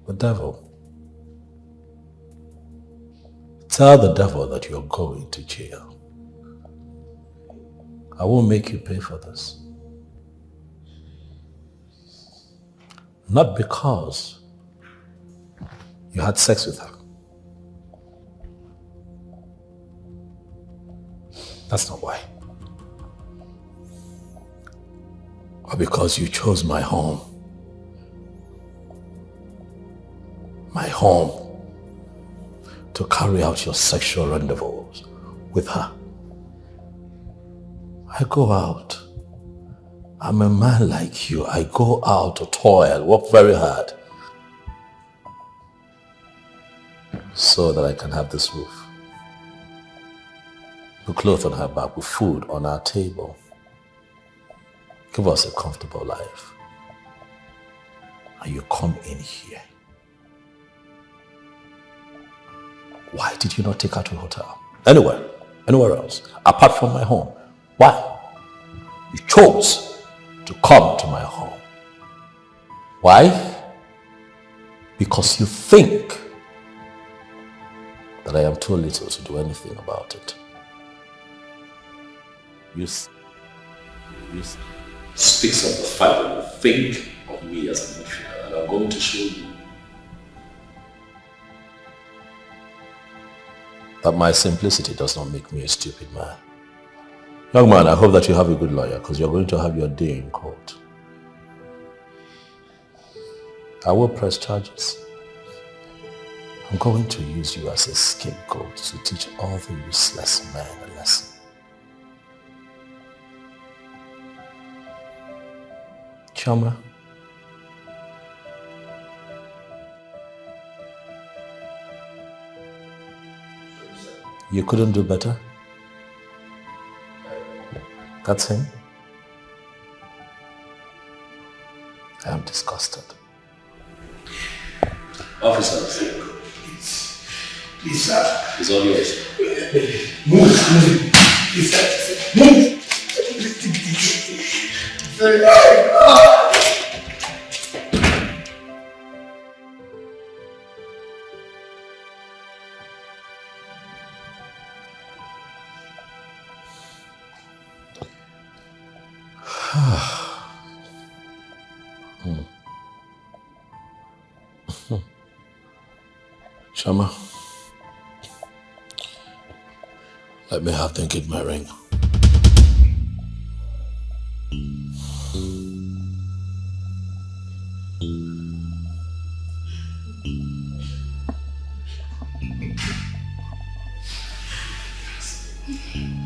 The devil. Tell the devil that you're going to jail. I won't make you pay for this. Not because you had sex with her. That's not why. Or because you chose my home. My home to carry out your sexual rendezvous with her. I go out. I'm a man like you. I go out to toil, work very hard, so that I can have this roof, put clothes on her back, with food on our table, give us a comfortable life. And you come in here. Why did you not take her to a hotel? Anywhere else, apart from my home? Why? You chose to come to my home. Why? Because you think that I am too little to do anything about it. You speaks of the fact that you think of me as an inferior, and I'm going to show you that my simplicity does not make me a stupid man. Young man, I hope that you have a good lawyer, because you're going to have your day in court. I will press charges. I'm going to use you as a scapegoat to teach all the useless men a lesson. Chama, you couldn't do better? That's him? I am disgusted. Officers. Please, sir. It's all yours. Move. Please, sir. Move. Shama, let me have them get my ring.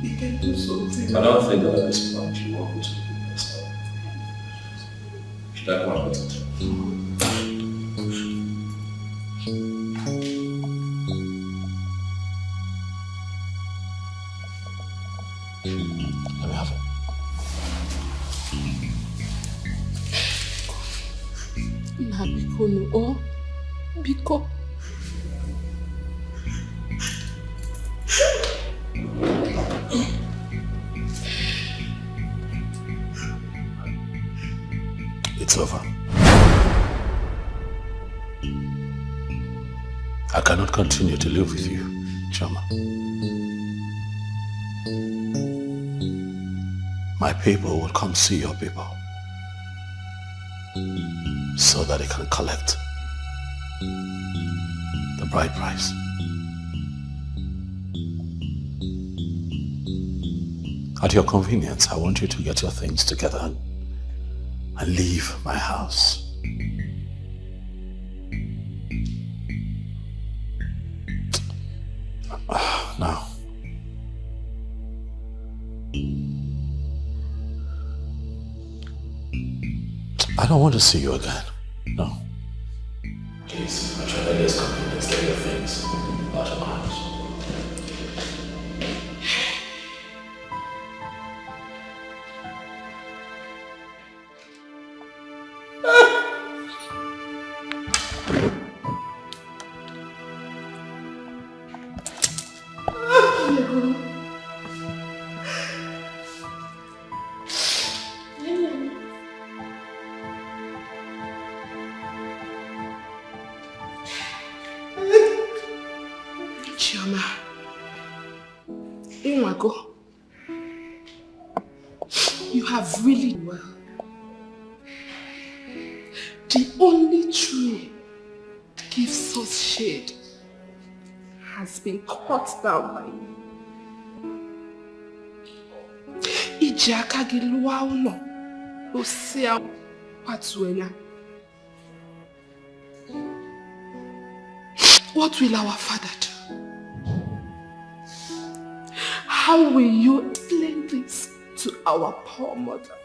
You can do something. I don't think that at this point you want me to do this. Should I want it? Let me have it. Na biko no, oh, biko. It's over. I cannot continue to live with you, Chama. My people will come see your people so that they can collect the bride price. At your convenience, I want you to get your things together and leave my house. Now, I don't want to see you again. No. Please, at your earliest convenience, get your things out of my house. Chioma, Inwago, you have really well. The only tree that gives us shade has been cut down by you. Ijaka gilwa uno, usia patuenya. What will our father do? How will you explain this to our poor mother?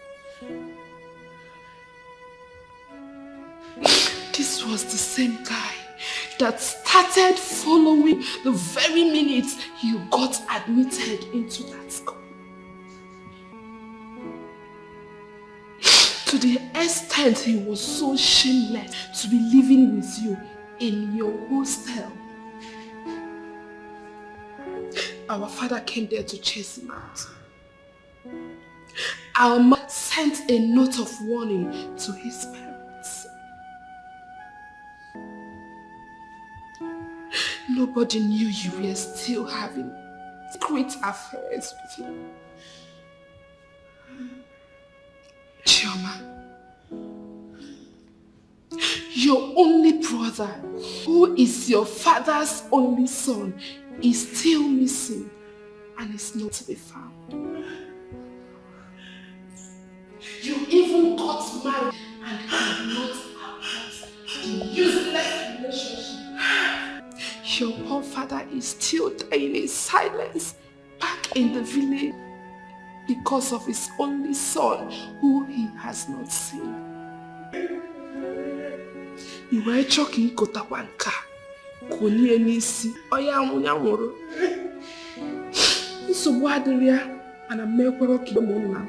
This was the same guy that started following the very minute you got admitted into that school. To the extent he was so shameless to be living with you in your hostel. Our father came there to chase him out. Our mother sent a note of warning to his parents. Nobody knew you were still having secret affairs with him. Chioma, your only brother, who is your father's only son, is still missing and is not to be found. You even got married and have not announced the useless relationship. Your poor father is still dying in silence back in the village because of his only son who he has not seen. You were choking Kotawanka. Koni enisi oya amunyamuru. Nsogbu adịrịa ana mekwero kidomona.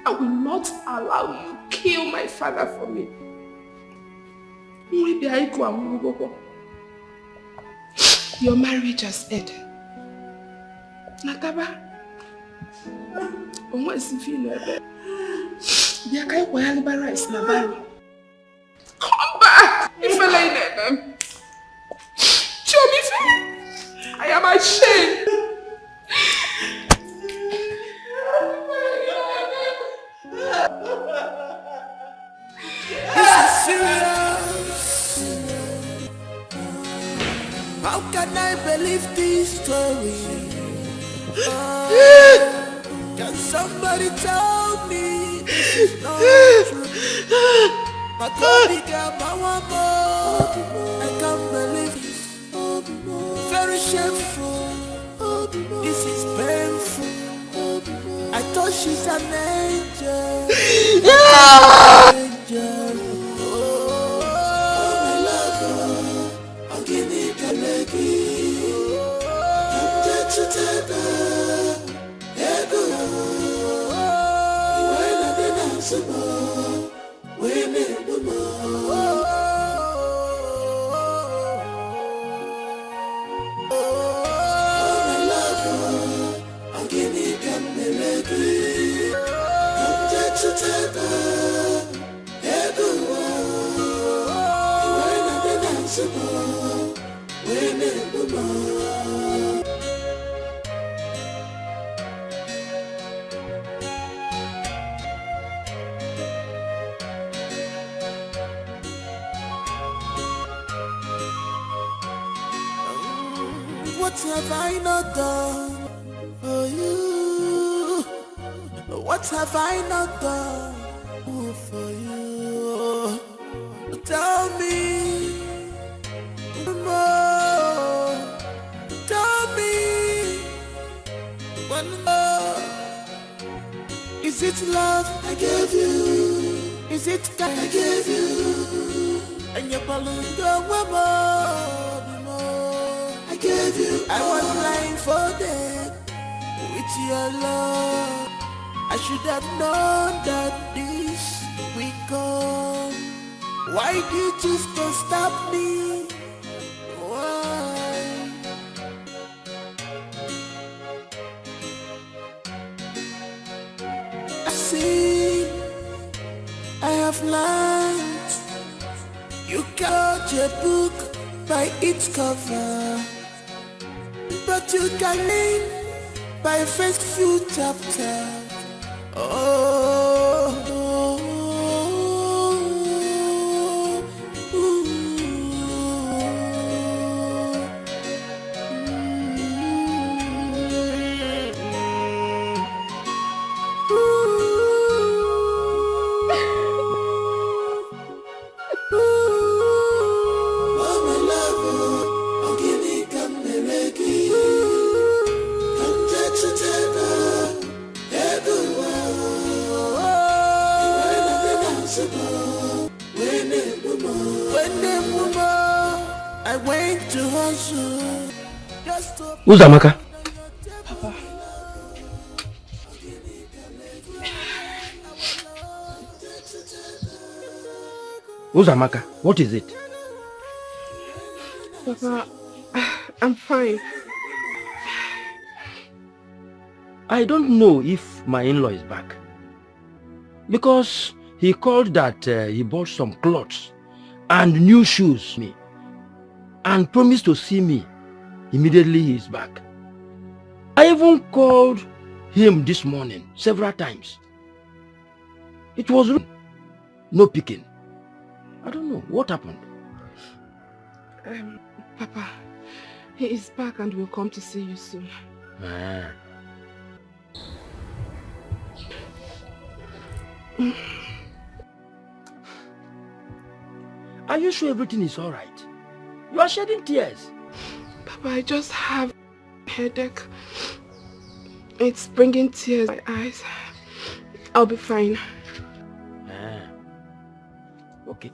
I will not allow you to kill my father for me. Your marriage has ended. Nataba. Onwa isifino ebe. Biakai kwa yaliba rice na bari. Come back! Ifele I am ashamed. This is serious. How can I believe this story? Can somebody tell me this is not true? I can't believe this. Very shameful. This is painful. I thought she's an angel. Angel. Oh, my love, I'm giving you a leggy. I'm dead to tether. Ego. You ain't nothing else more. We need no more. What have I not done for you? What have I not done for you? Tell me more. Tell me one more. Is it love I gave you? Is it God I gave you? And your balloon go more. I gave you. I was lying for dead with your love. I should have known that this will come. Why did you still stop me? Why? I see, I have learned. You can't judge a book by its cover, but you can read by first few chapters. I went to hustle just to... Who's Amaka? Papa. Who's Amaka? What is it? Papa, I'm fine. I don't know if my in-law is back. Because he called that he bought some clothes and new shoes me and promised to see me immediately he is back. I even called him this morning several times. It was no picking. I don't know what happened. Papa, he is back and will come to see you soon. Ah. Are you sure everything is alright? You are shedding tears. Papa, I just have a headache. It's bringing tears in my eyes. I'll be fine. Ah. Okay.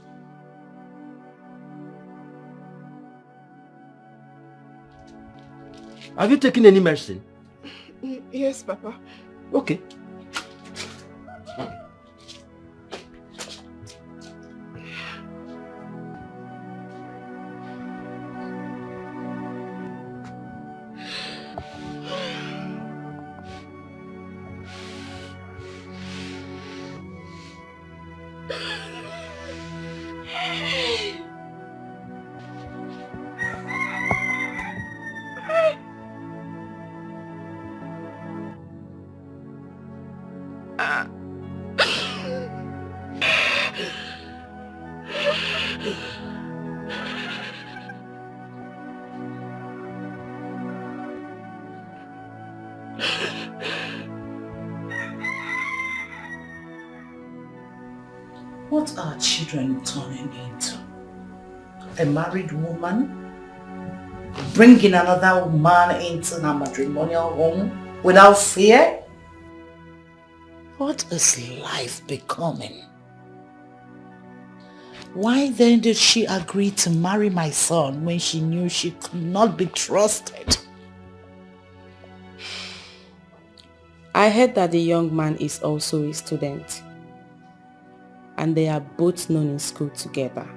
Have you taken any medicine? Yes, Papa. Okay. What are children turning into? A married woman bringing another man into her matrimonial home without fear? What is life becoming? Why then did she agree to marry my son when she knew she could not be trusted? I heard that the young man is also a student, and they are both known in school together.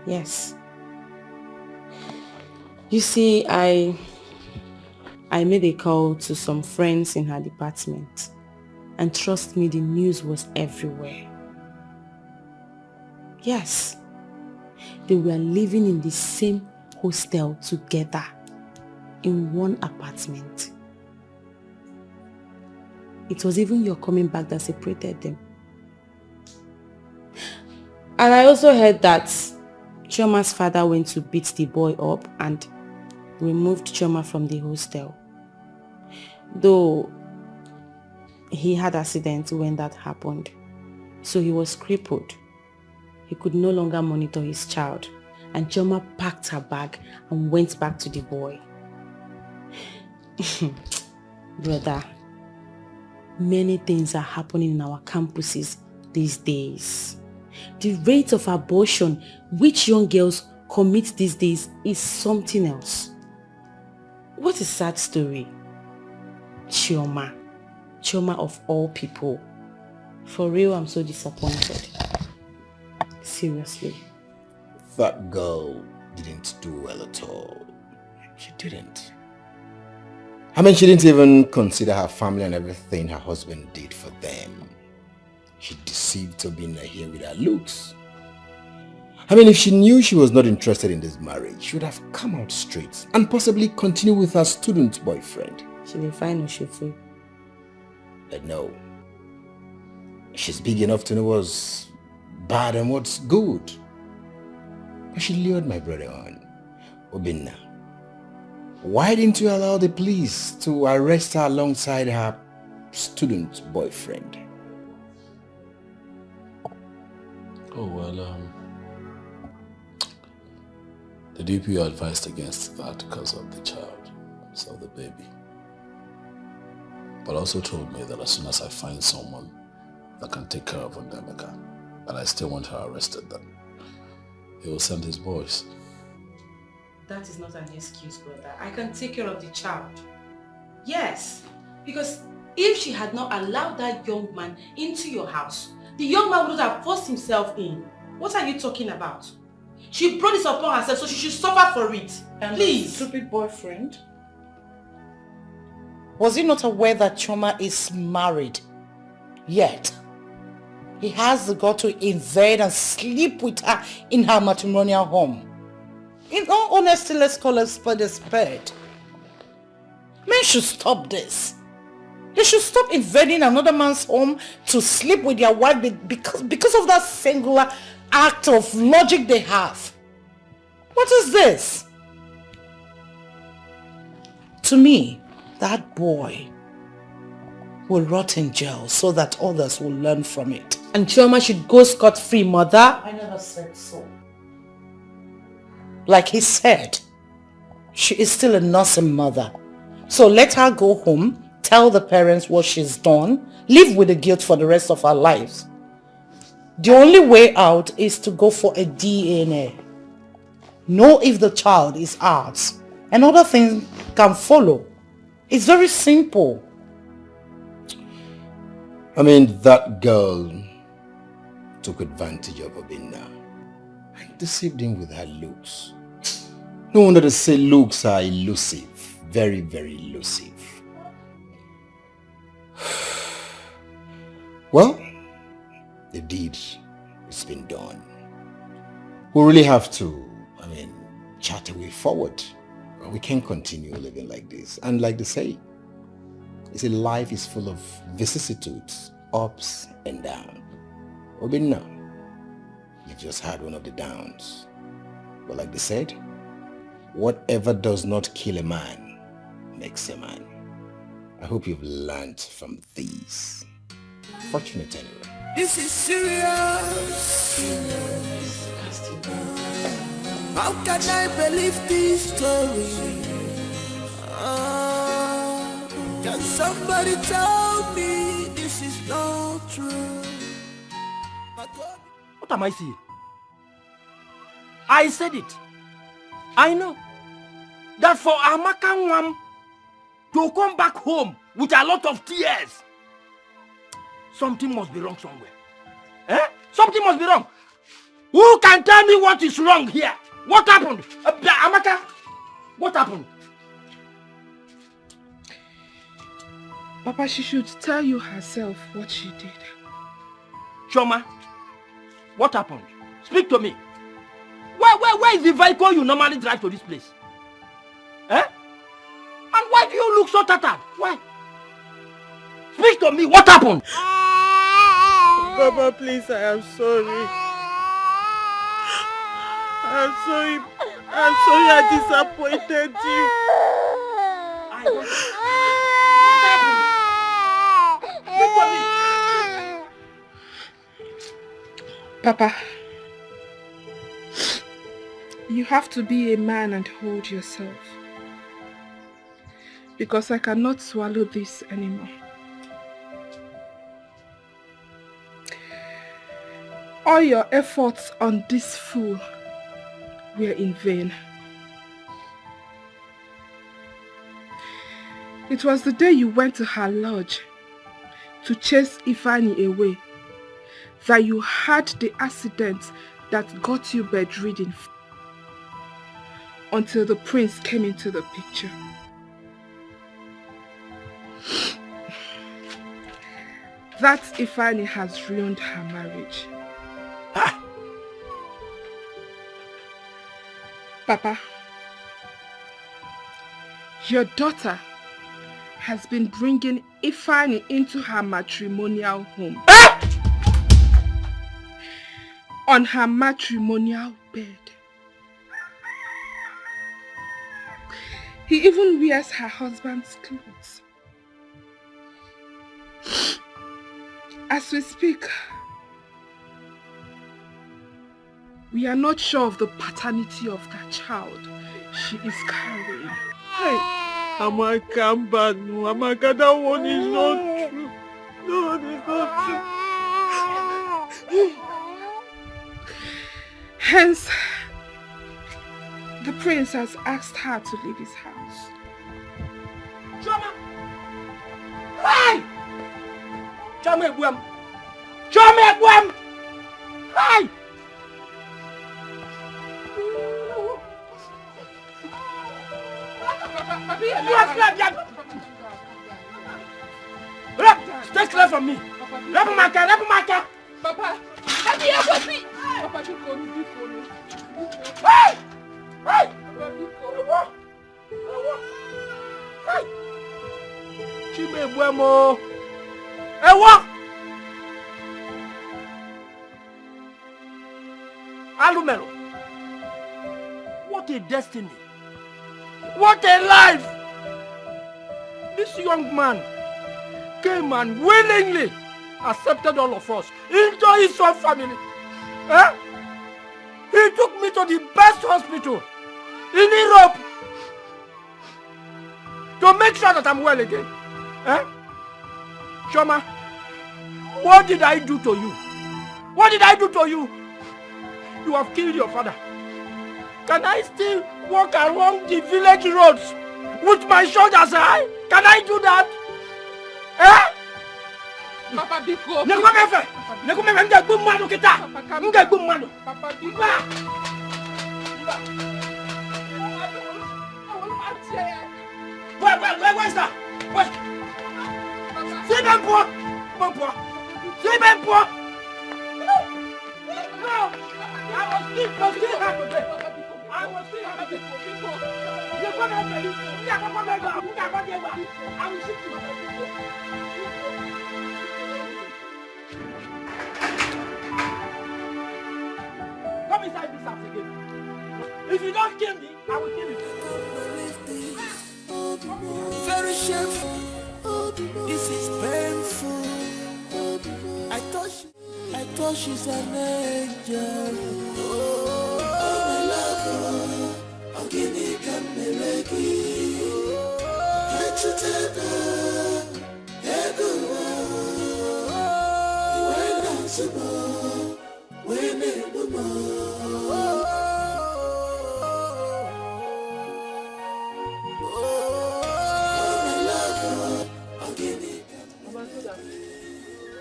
Yes. You see, I made a call to some friends in her department, and trust me, the news was everywhere. Yes, they were living in the same hostel together in one apartment. It was even your coming back that separated them. And I also heard that Chioma's father went to beat the boy up and removed Chioma from the hostel. Though he had accident when that happened, so he was crippled. He could no longer monitor his child, and Chioma packed her bag and went back to the boy. Brother, many things are happening in our campuses these days. The rate of abortion which young girls commit these days is something else. What a sad story. Chioma of all people. For real, I'm so disappointed. Seriously. That girl didn't do well at all. She didn't. I mean, she didn't even consider her family and everything her husband did for them. She deceived Tobina here with her looks. I mean, if she knew she was not interested in this marriage, she would have come out straight and possibly continue with her student boyfriend. She will find or she free. But no. She's big enough to know what's bad and what's good. But she lured my brother on. Obinna, why didn't you allow the police to arrest her alongside her student boyfriend? Oh, well, the DPO advised against that because of the child, so the baby. But also told me that as soon as I find someone that can take care of Ondemeka, and I still want her arrested, then he will send his boys. That is not an excuse, brother. I can take care of the child. Yes, because if she had not allowed that young man into your house, the young man would have forced himself in. What are you talking about? She brought this upon herself, so she should suffer for it. And please. Stupid boyfriend. Was he not aware that Chioma is married? Yet, he has the gut to invade and sleep with her in her matrimonial home. In all honesty, let's call a spade a spade. Men should stop this. They should stop invading another man's home to sleep with their wife because of that singular act of logic they have. What is this? To me, that boy will rot in jail so that others will learn from it. And Chioma should go scot-free, mother. I never said so. Like he said, she is still a nursing mother. So let her go home, tell the parents what she's done, live with the guilt for the rest of her lives. The only way out is to go for a DNA. Know if the child is ours, and other things can follow. It's very simple. I mean, that girl took advantage of Obinna and deceived him with her looks. No wonder they say looks are elusive. Very, very elusive. Well, the deed has been done. We really have to, chart a way forward. We can't continue living like this. And like they say, life is full of vicissitudes, ups and downs. Obinna, you just had one of the downs. But like they said, whatever does not kill a man makes a man. I hope you've learned from these. Fortunate anyway. This is serious. How can I believe this story? Can somebody tell me this is not true? What am I seeing? I said it. I know that for Amaka Nwam to come back home with a lot of tears, something must be wrong somewhere. Something must be wrong. Who can tell me what is wrong here? What happened? Amaka, what happened? Papa, she should tell you herself what she did. Chioma, what happened? Speak to me. Where is the vehicle you normally drive to this place? And why do you look so tattered? Why? Speak to me. What happened? Papa, please, I am sorry. I am sorry. I'm sorry I disappointed you. Papa, you have to be a man and hold yourself. Because I cannot swallow this anymore. All your efforts on this fool were in vain. It was the day you went to her lodge to chase Ifeanyi away that you had the accident that got you bedridden until the prince came into the picture. That Ifeanyi has ruined her marriage. Papa, your daughter has been bringing Ifeanyi into her matrimonial home. On her matrimonial bed. He even wears her husband's clothes. As we speak, we are not sure of the paternity of that child she is carrying. Hey, Amaka, Mbanu, Amaka, that one is not true. No, it is not true. Hence, the prince has asked her to leave his house. Choma! Hey! Choma Ebuam! Choma Ebuam! Hey! Stay clear from me! Rapumaka! Papa! Papi! Papa, you call me. Hey! Hey! Hey! Chima Ebuamo! Ewa! Alumero! What a destiny! What a life! This young man came and willingly accepted all of us into his own family. Eh? He took me to the best hospital in Europe to make sure that I'm well again. Eh? Shoma, what did I do to you? What did I do to you? You have killed your father. Can I still walk along the village roads with my shoulders high? Can I do that? Eh? Papa, Biko. Nekumefe, nga gumano kita. Nga gumano. Papa, Biko. Where's that? Where? C'est même pas. C'est même pas. No. I was still happy. I will shoot you. Come inside this house again. If you don't kill me, I will kill you. Very shameful. This is painful. I thought she's an angel. Oh my love, I'll give you Kameleki. Let's take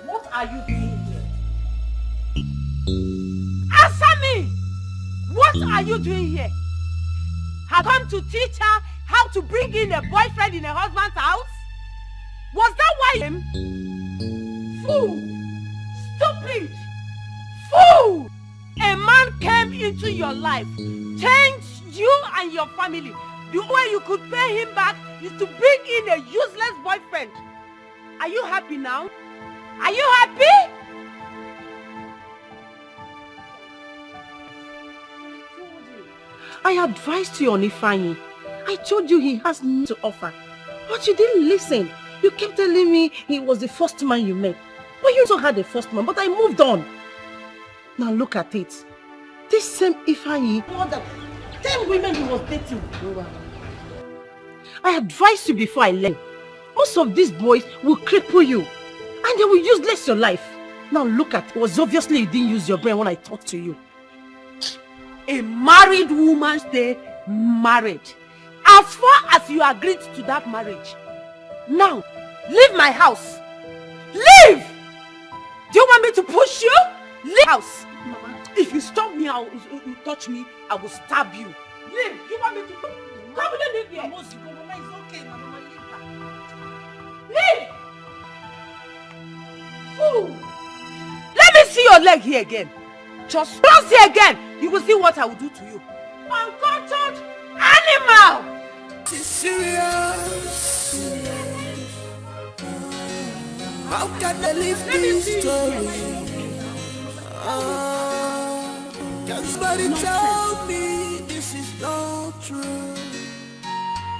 What are you doing here? Answer me! What are you doing here? Have come to teach her how to bring in a boyfriend in a husband's house? Was that why him? Fool! Stupid! Fool! A man came into your life, changed you and your family. The way you could pay him back is to bring in a useless boyfriend. Are you happy now? Are you happy? I advised you on Ifeanyi. I told you he has nothing to offer. But you didn't listen. You kept telling me he was the first man you met. But you also had the first man, but I moved on. Now look at it. This same Ifeanyi, more than 10 women he was dating. I advised you before I left. Most of these boys will cripple you. And they will useless your life. Now look at it. It was obviously you didn't use your brain when I talked to you. A married woman stay married. As far as you agreed to that marriage. Now, leave my house. Leave! Do you want me to push you? Leave house. Mama, if you stop me, you touch me, I will stab you. Leave! You want me to come? Come and leave here. Mama, it's okay, Mama. Leave! Ooh. Let me see your leg here again. Just cross here again. You will see what I will do to you. Uncultured animal! This is serious. How can I live this story? Can somebody tell me this is not true?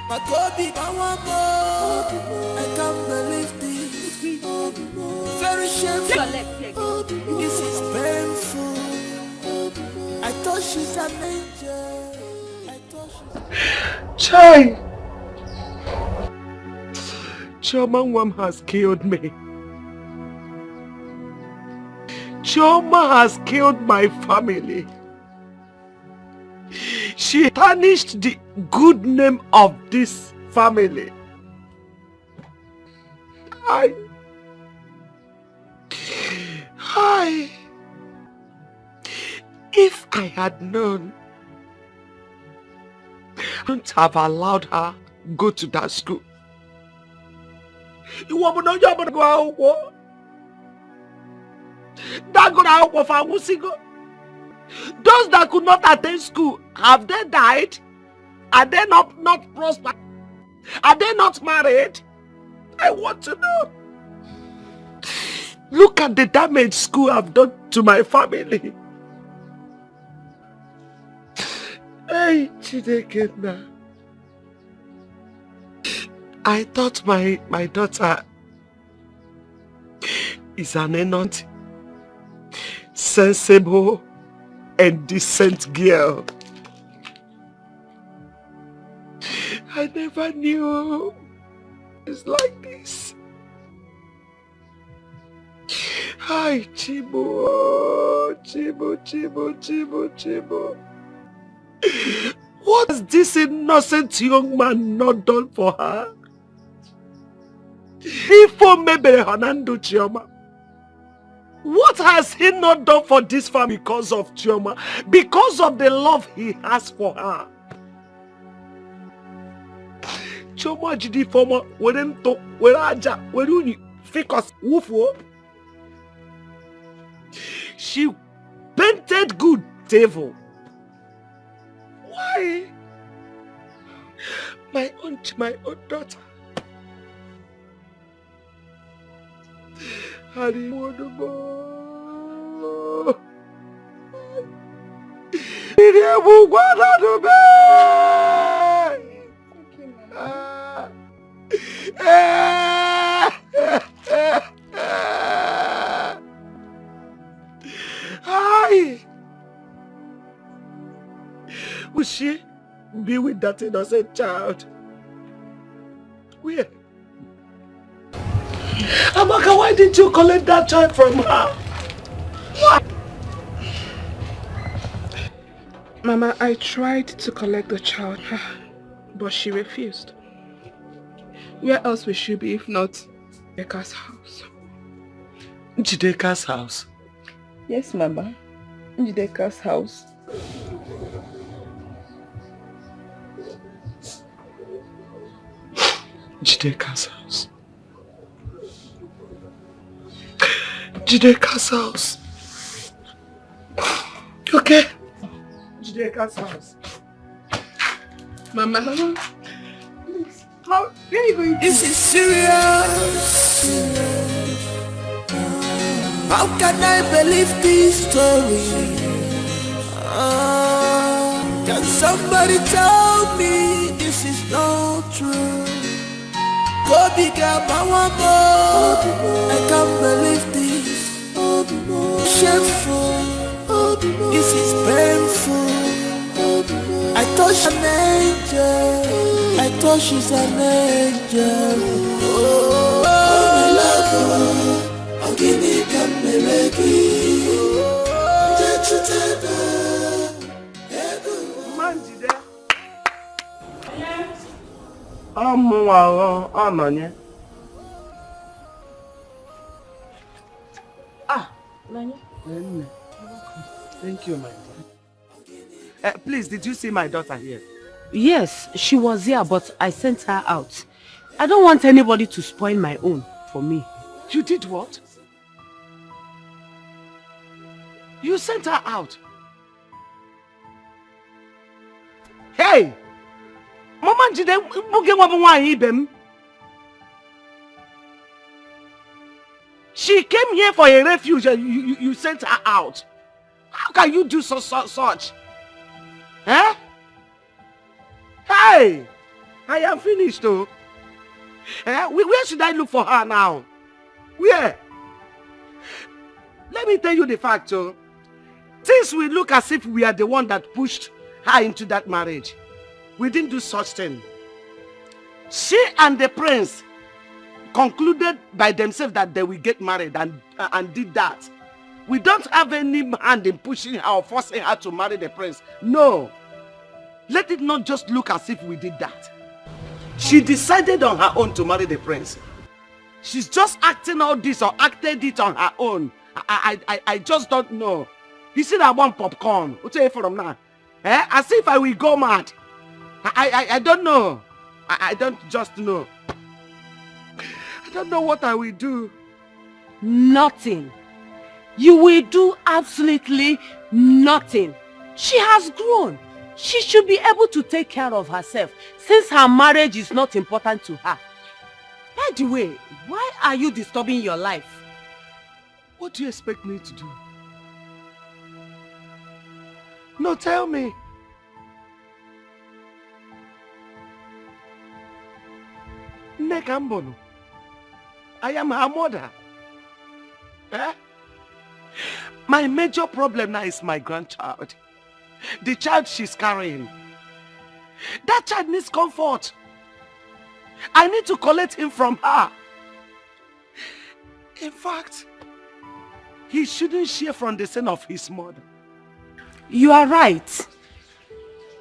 My Kobe, I can't believe this. Very shameful. This is painful. I thought she's an angel. Chai! Chioma has killed me. Chioma has killed my family. She tarnished the good name of this family. If I had known, I wouldn't have allowed her go to that school. You want to know you're going to go out? Those that could not attend school, have they died? Are they not prospered? Are they not married? I want to know. Look at the damage school have done to my family. Hey, Chidekena. I thought my daughter is an innocent, sensible, and decent girl. I never knew it's like this. Hi, Chibo, Chibo. What has this innocent young man not done for her? What has he not done for this family because of Chioma? Because of the love he has for her. Chioma jidi former werento weraja weruni fikos wufo. She painted good devil. Why? My own daughter. Will she be with that innocent child? Where? Amaka, why didn't you collect that child from her? Why? Mama, I tried to collect the child, but she refused. Where else will she be if not Jideka's house? Jideka's house? Yes, Mama. Jideka's house. Jideka's house. Jideka's house. Okay? Jideka's house. Mama. Please. Where are you going to? This is serious. How can I believe this story? Can Somebody tell me this is not true. Go bigger, Mawamo. I can't believe this. Shameful. This is painful. I thought she's an angel. I thought she's an angel. Oh, my love. I'll give me Kameregi. Thank you, my dear. Please, did you see my daughter here? Yes, she was here, but I sent her out. I don't want anybody to spoil my own for me. You did what? You sent her out. Hey! Mama Njide, she came here for a refuge and you sent her out. How can you do such? Huh? Hey! I am finished though. Where should I look for her now? Where? Let me tell you the fact, though. Since we look as if we are the one that pushed her into that marriage, we didn't do such thing. She and the prince concluded by themselves that they will get married and did that. We don't have any hand in pushing her or forcing her to marry the prince. No. Let it not just look as if we did that. She decided on her own to marry the prince. She's just acting all this or acted it on her own. I just don't know. You see that one popcorn? What's it from now? As if I will go mad. I don't know. I don't just know. I don't know what I will do. Nothing. You will do absolutely nothing. She has grown. She should be able to take care of herself since her marriage is not important to her. By the way, why are you disturbing your life? What do you expect me to do? No, tell me. Nekambono. I am her mother. My major problem now is my grandchild. The child she's carrying. That child needs comfort. I need to collect him from her. In fact, he shouldn't share from the sin of his mother. You are right.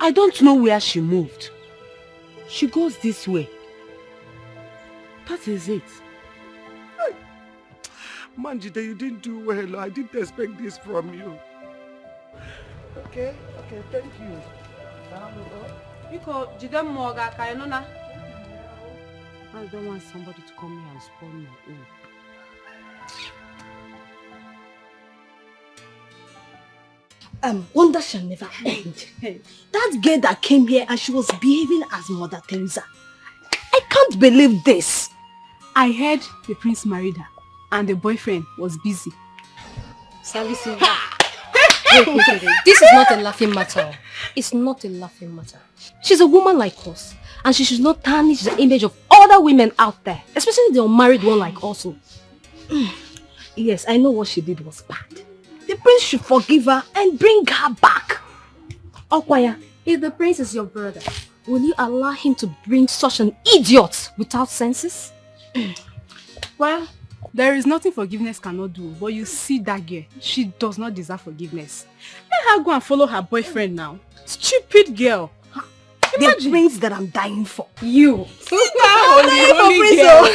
I don't know where she moved. She goes this way. That is it. Manjide, you didn't do well. I didn't expect this from you. Okay, thank you. I don't want somebody to come here and spoil my own. Wonder shall never end. That girl that came here and she was behaving as Mother Teresa. I can't believe this. I heard the prince married her and the boyfriend was busy. Servicing her. Wait. This is not a laughing matter. It's not a laughing matter. She's a woman like us, and she should not tarnish the image of other women out there, especially the unmarried one like us. Yes, I know what she did was bad. The prince should forgive her and bring her back. Okwaya, if the prince is your brother, will you allow him to bring such an idiot without senses? Well, there is nothing forgiveness cannot do, but you see that girl, she does not deserve forgiveness. Let her go and follow her boyfriend now. Stupid girl. The prince that I'm dying for. You. Holy girl.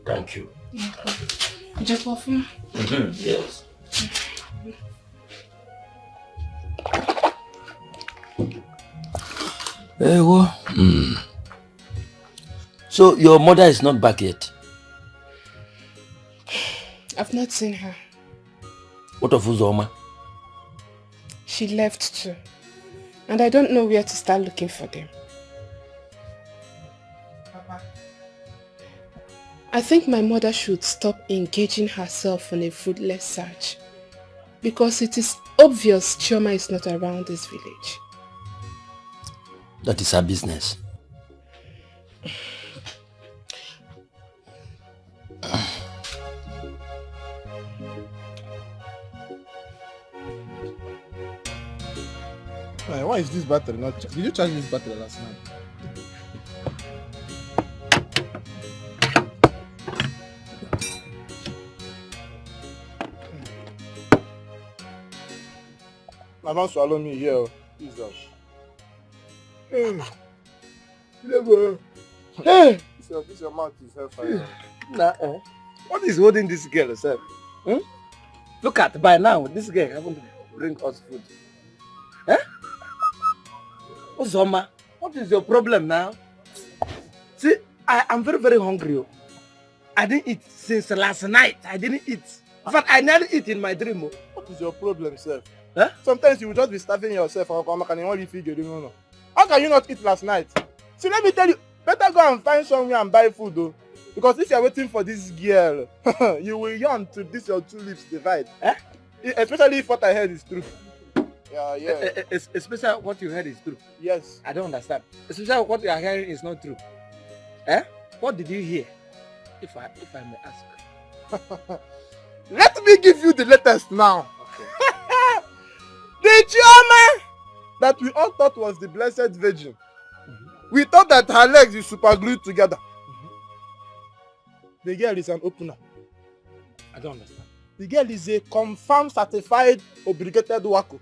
Thank you. Just perfume. Yes. So your mother is not back yet? I've not seen her. What of Uzoma? She left too. And I don't know where to start looking for them. Papa, I think my mother should stop engaging herself in a fruitless search. Because it is obvious Chioma is not around this village. That is her business. Why is this battery not charged? Did you charge this battery last night? I don't swallow me here. Jesus. Hey. This your mouth is hellfire. What is holding this girl herself? Look at, by now, this girl haven't bring us food. Ozoma, what is your problem now? See, I'm very, very hungry. I didn't eat since last night. I didn't eat. In fact, I never eat in my dream. What is your problem, sir? Sometimes you will just be starving yourself. How can you not eat last night? See, let me tell you, better go and find somewhere and buy food, though. Because if you are waiting for this girl, you will yawn till this your two lips divide. Especially if what I heard is true. Yeah. Especially what you heard is true. Yes. I don't understand. Especially what you are hearing is not true. What did you hear? If I may ask. Let me give you the latest now. Okay. The Chioma that we all thought was the Blessed Virgin. We thought that her legs is super glued together. The girl is an opener. I don't understand. The girl is a confirmed certified obligated wako.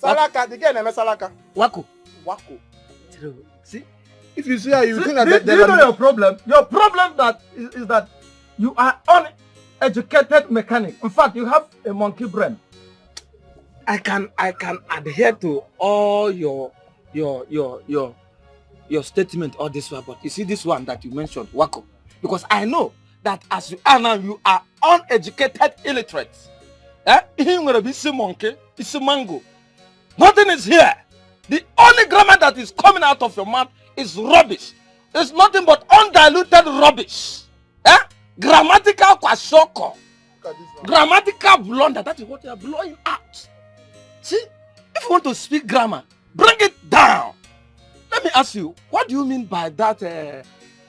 Salaka, the girl named Salaka. Wako. See? If you see her, you think that do you know your problem? Your problem is that you are uneducated mechanic. In fact, you have a monkey brain. I can adhere to all your statement all this one, but you see this one that you mentioned, wako, because I know that as you are now, you are uneducated illiterate. You're gonna be a monkey, it's a mango. Nothing is here. The only grammar that is coming out of your mouth is rubbish. It's nothing but undiluted rubbish. Grammatical kwashoko. Grammatical blunder. That is what you are blowing out. See, if you want to speak grammar, bring it down. Let me ask you, what do you mean by that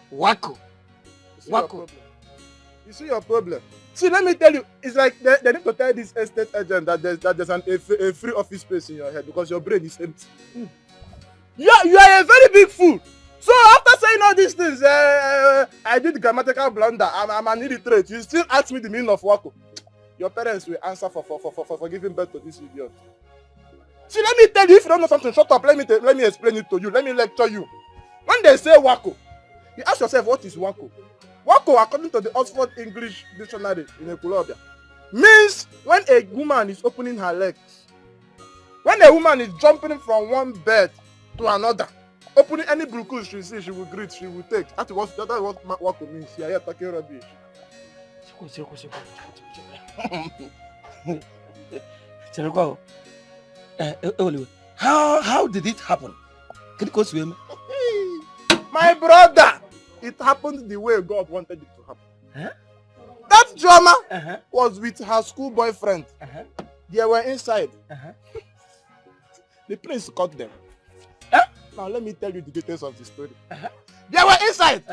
wako? Wako. You see your problem. See, let me tell you, it's like they need to tell this estate agent that there's a free office space in your head because your brain is empty. You are a very big fool. So after saying all these things, I did grammatical blunder. I'm an illiterate. You still ask me the meaning of wako. Your parents will answer for giving birth to this idiot. See, let me tell you, if you don't know something, shut up. Let me explain it to you. Let me lecture you. When they say wako, you ask yourself, what is wako? Wako, according to the Oxford English Dictionary in Ekulobia, means when a woman is opening her legs. When a woman is jumping from one bed to another, opening any glucose she sees, she will greet, she will take. That's what wako means. You are here talking rubbish. How did it happen? Can you go swim? My brother, it happened the way God wanted it to happen. That drama was with her school boyfriend. They were inside. The prince caught them. Now let me tell you the details of the story. They were inside.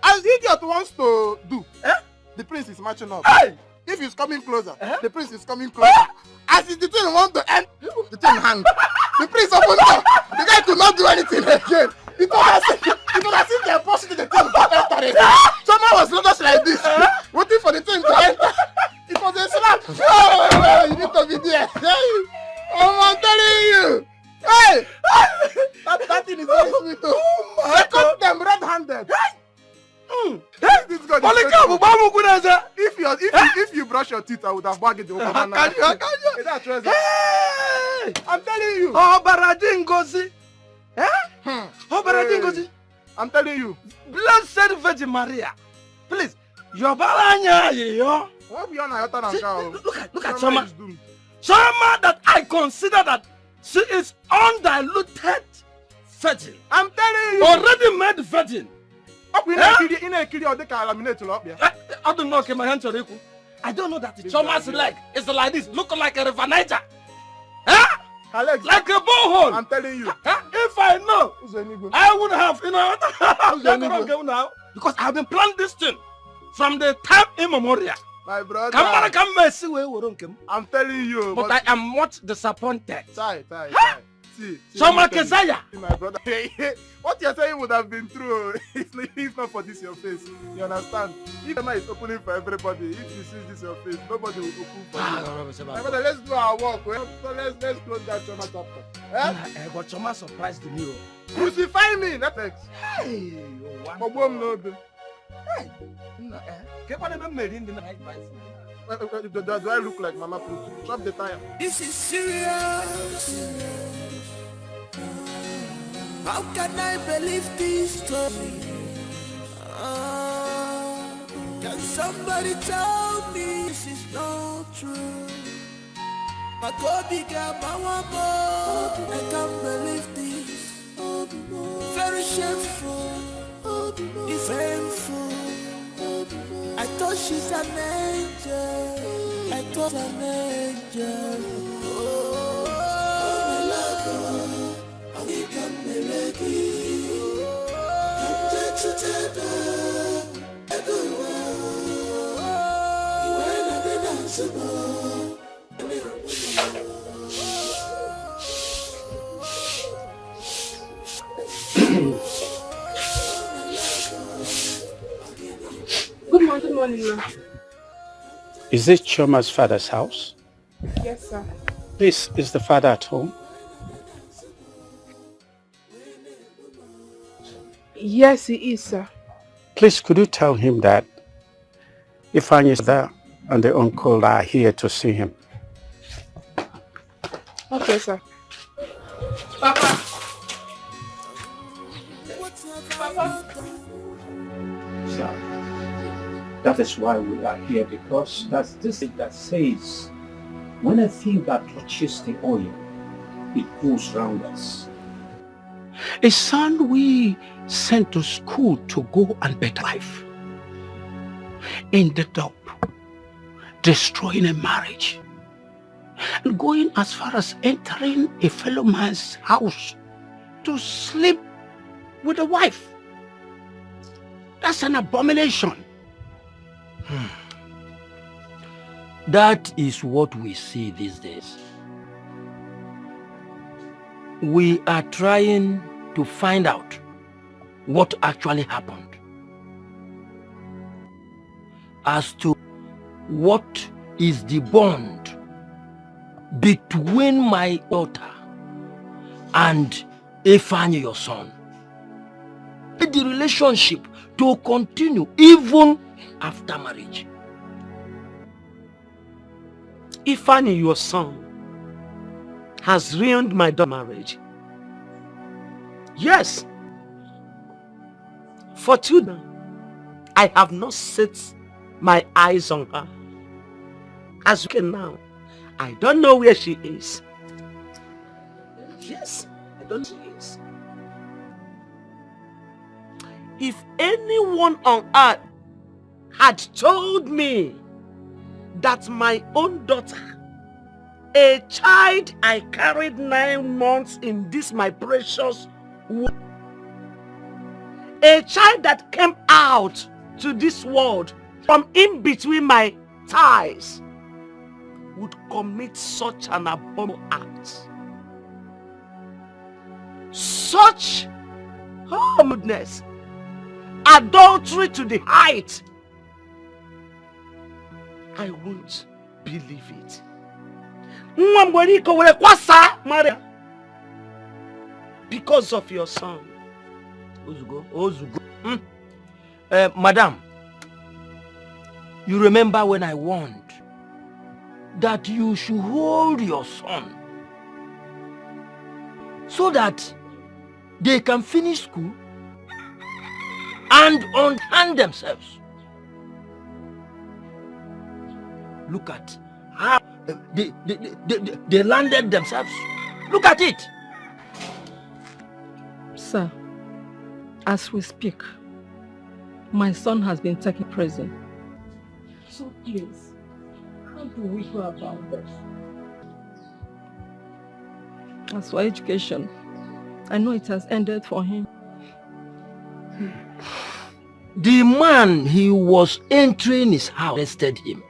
As the idiot wants to do, the prince is marching up. If he's coming closer, the prince is coming closer. As the thing wants to end, the thing hangs. The prince opened up. The guy could not do anything again. It was as if they pushed the thing to enter it. Someone was just like this, waiting for the thing to enter. It was a slap. Oh, you need to be there. I'm telling you. Hey! That thing is very sweet too. They caught them red-handed. If you brush your teeth, I would have bagged the open. I'm telling you. I'm telling you. Blessed Virgin Maria, please. Your balanya, yo. Look at Soma. Soma that I consider that she is undiluted, virgin. I'm telling you. Already made virgin. I don't know, okay, my hand to I don't know that the Choma's leg is like this, look like a river Niger. Huh? Alex, like a borehole. I'm telling you. Huh? If I know, I would have, now. Because I have been planning this thing from the time immemorial. My brother. I'm telling you. But I am not disappointed. See, Choma Kesaya. My brother. What you're saying would have been true if not for this your face. You understand? If Emma is opening for everybody, if you see this your face, nobody will open for you. My brother, let's do our work. So let's close that Choma chapter. But Choma surprised me. Crucify me, that makes. Hey, do I look like Mama Put? Drop the tire. This is serious. How can I believe this story? Can somebody tell me this is not true? I can't believe this. Very shameful. It's painful. I thought she's an angel. I thought an angel. Oh, my love. I can't believe it. I'm just a tether. When I didn't answer. Good morning, ma'am. Is this Choma's father's house? Yes, sir. Please, is the father at home? Yes, he is, sir. Please, could you tell him that Ifeanyi's there and the uncle are here to see him? Okay, sir. Papa. Papa. Sir, that is why we are here, because that's this thing that says when a thing that touches the oil, it goes round us. A son we sent to school to go and better life ended up destroying a marriage and going as far as entering a fellow man's house to sleep with a wife. That's an abomination. That is what we see these days. We are trying to find out what actually happened as to what is the bond between my daughter and Ifeanyi, your son. The relationship to continue even after marriage. Ifeanyi, your son, has ruined my daughter's marriage. Yes. For 2 days, I have not set my eyes on her. As you can now, I don't know where she is. Yes, I don't know where she is. If anyone on earth had told me that my own daughter, a child I carried 9 months in this my precious womb, a child that came out to this world from in between my thighs, would commit such an abominable act, such goodness, adultery to the height, I won't believe it. Because of your son. Madam, you remember when I warned that you should hold your son so that they can finish school and unhand themselves. Look at how they landed themselves. Look at it. Sir, as we speak, my son has been taken prison. So please, how do we go about this? As for education, I know it has ended for him. The man he was entering his house arrested him.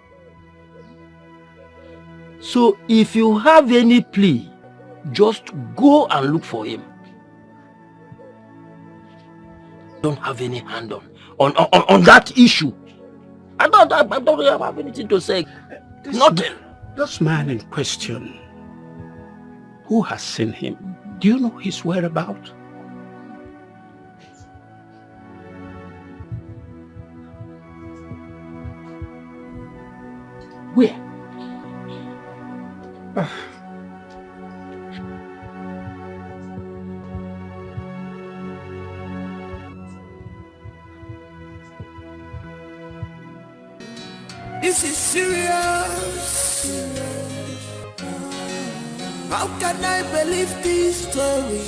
So if you have any plea, just go and look for him. Don't have any hand on that issue. I don't have anything to say. Nothing. This man in question, who has seen him? Do you know his whereabouts? Where? This is serious. How can I believe this story?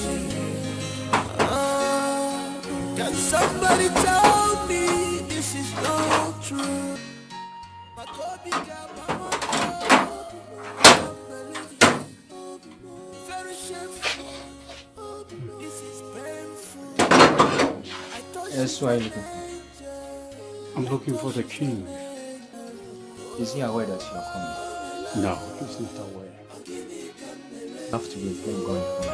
Can somebody tell me this is not true? Very shameful. This is painful. Yes, why are you looking for? I'm looking for the king. Is he aware that you are coming? No, he's not aware. You have to wait when going home.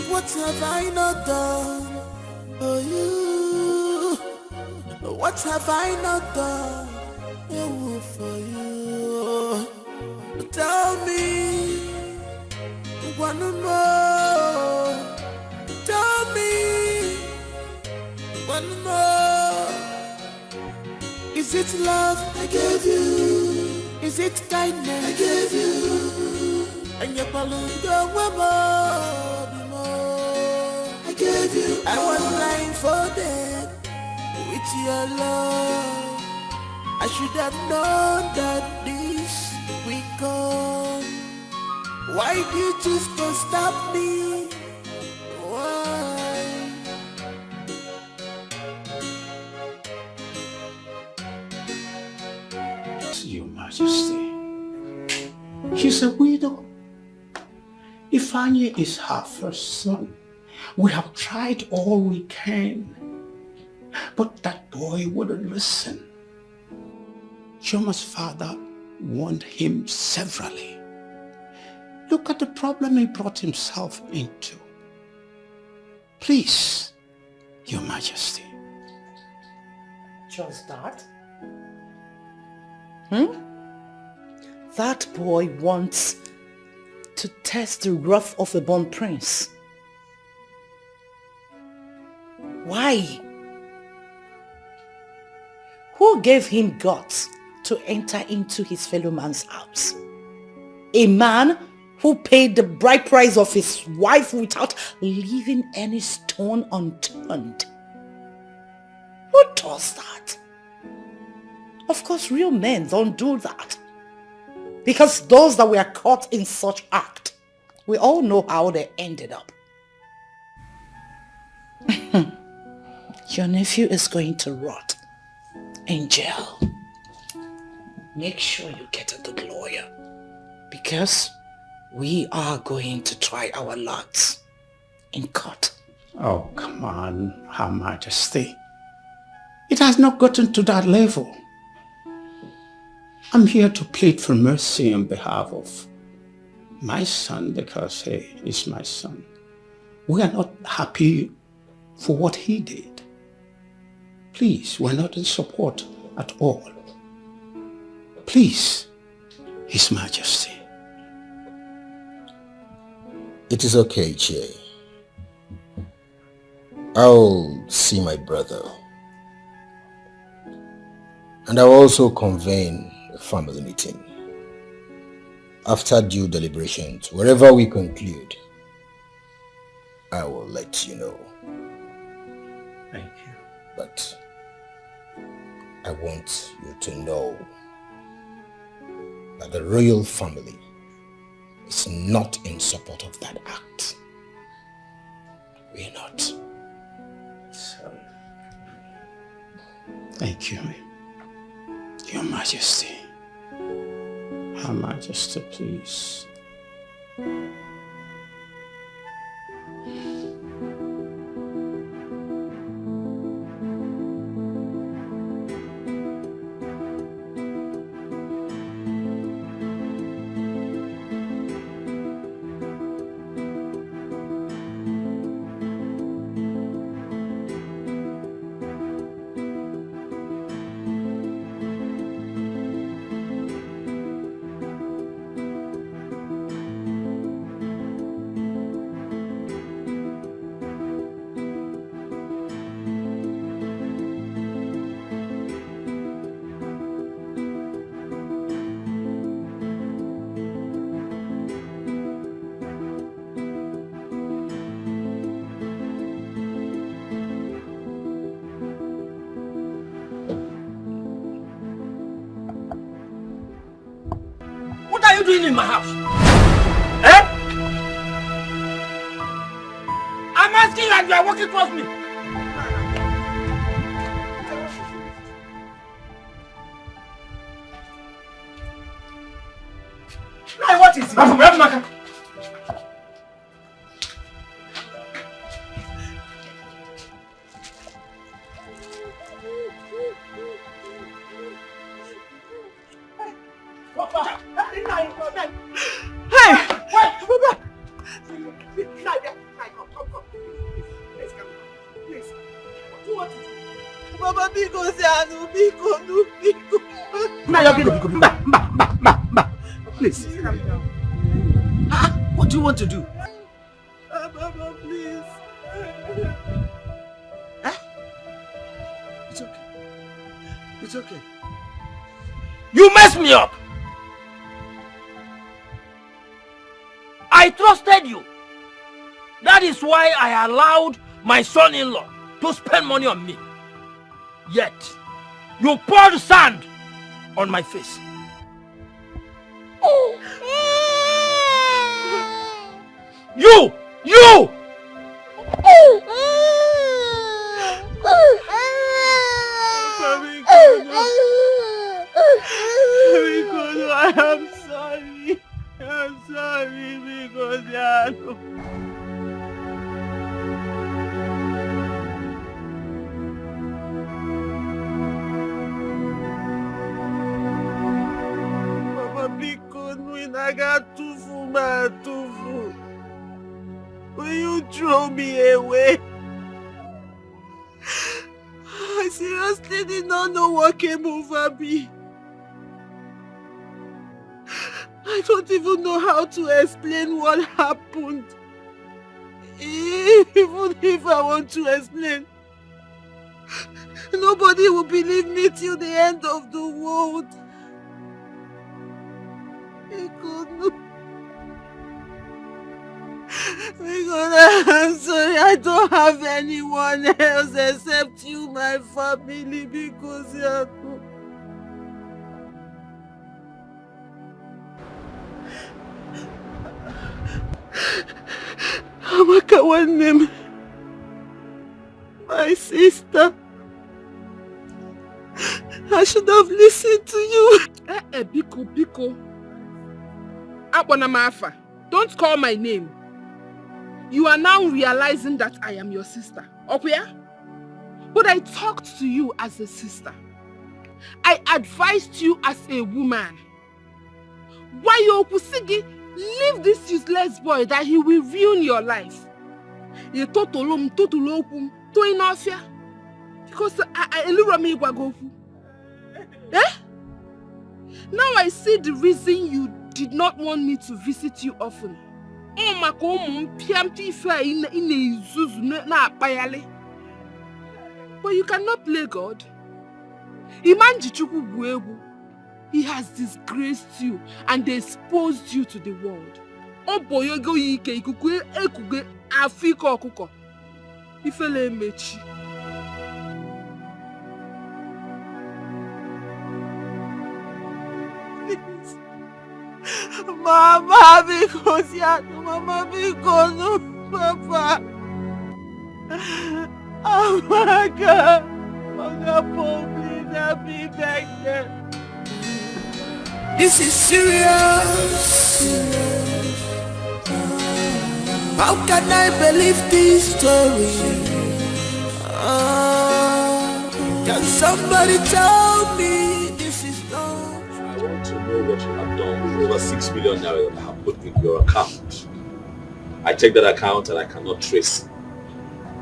What have I not done for you? What have I not done for you? Tell me one more. Tell me one more. Is it love I gave you? Is it kindness I gave you? And your palunga woman. I gave you. I was blindfolded with your love. I should have known that this will come. Why did you choose to stop me? Why? Your Majesty, she's a widow. Ifeanyi is her first son. We have tried all we can, but that boy wouldn't listen. Chioma's father warned him severally. Look at the problem he brought himself into. Please, Your Majesty. Just that? That boy wants to test the wrath of a born prince. Why? Who gave him guts to enter into his fellow man's house? A man who paid the bride price of his wife without leaving any stone unturned. Who does that? Of course, real men don't do that. Because those that were caught in such act, we all know how they ended up. Your nephew is going to rot in jail. Make sure you get a good lawyer, because we are going to try our luck in court. Oh, come on, Her Majesty. It has not gotten to that level. I'm here to plead for mercy on behalf of my son, because he is my son. We are not happy for what he did. Please, we're not in support at all. Please, His Majesty. It is okay, Che. I'll see my brother. And I'll also convene a family meeting. After due deliberations, wherever we conclude, I will let you know. Thank you. But I want you to know that the royal family is not in support of that act. We're not. So, thank you, Your Majesty. Her Majesty, please. What are you doing in my house? Eh? I'm asking you and you are walking towards me. Now what is it? Please. What do you want to do? Baba, please. It's okay. It's okay. You messed me up. I trusted you. That is why I allowed my son-in-law to spend money on me. Yet, you poured sand on my face. You! I am sorry. I'm sorry because Papa Biko Nuinaga Tufu Ma Tufu. Will you throw me away? I seriously did not know what came over me. I don't even know how to explain what happened. Even if I want to explain, nobody will believe me till the end of the world. I'm sorry, I don't have anyone else except you, my family, because you are too. Amaka, one name. My sister. I should have listened to you. Biko. Abonamafa, don't call my name. You are now realizing that I am your sister. Okay? But I talked to you as a sister. I advised you as a woman. Why you Opusigi, leave this useless boy that he will ruin your life. To Inofia. Because I lure me Gwagofu. Eh? Now I see the reason you did not want me to visit you often. Oh my God. But you cannot play God. Imagine he has disgraced you and exposed you to the world. Oh boy, you go ikuku afiko okuko. Ifele mechi. Mama, because Mama, because Papa. Oh my God. Please help me back there. This is serious. How can I believe this story? Can somebody tell me this is not? I want to know what you have done with over 6 million naira that I have put in your account. I check that account and I cannot trace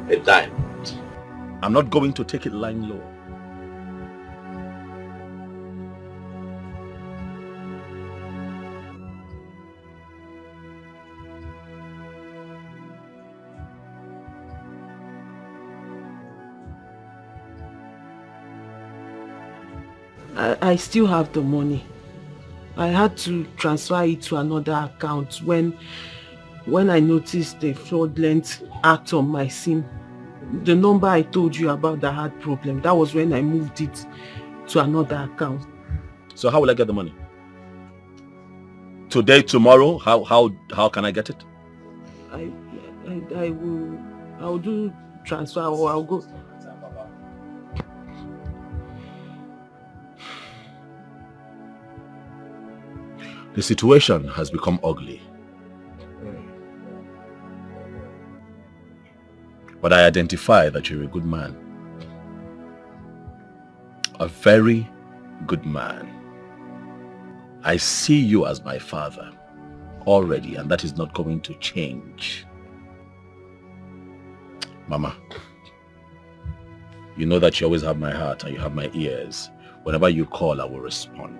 a dime. I'm not going to take it lying low. I still have the money. I had to transfer it to another account when I noticed a fraudulent act on my SIM. The number I told you about that had problem, that was when I moved it to another account. So how will I get the money? Today, tomorrow? How can I get it? I'll do transfer or I'll go. The situation has become ugly. But I identify that you're a good man. A very good man. I see you as my father already, and that is not going to change. Mama, you know that you always have my heart and you have my ears. Whenever you call, I will respond.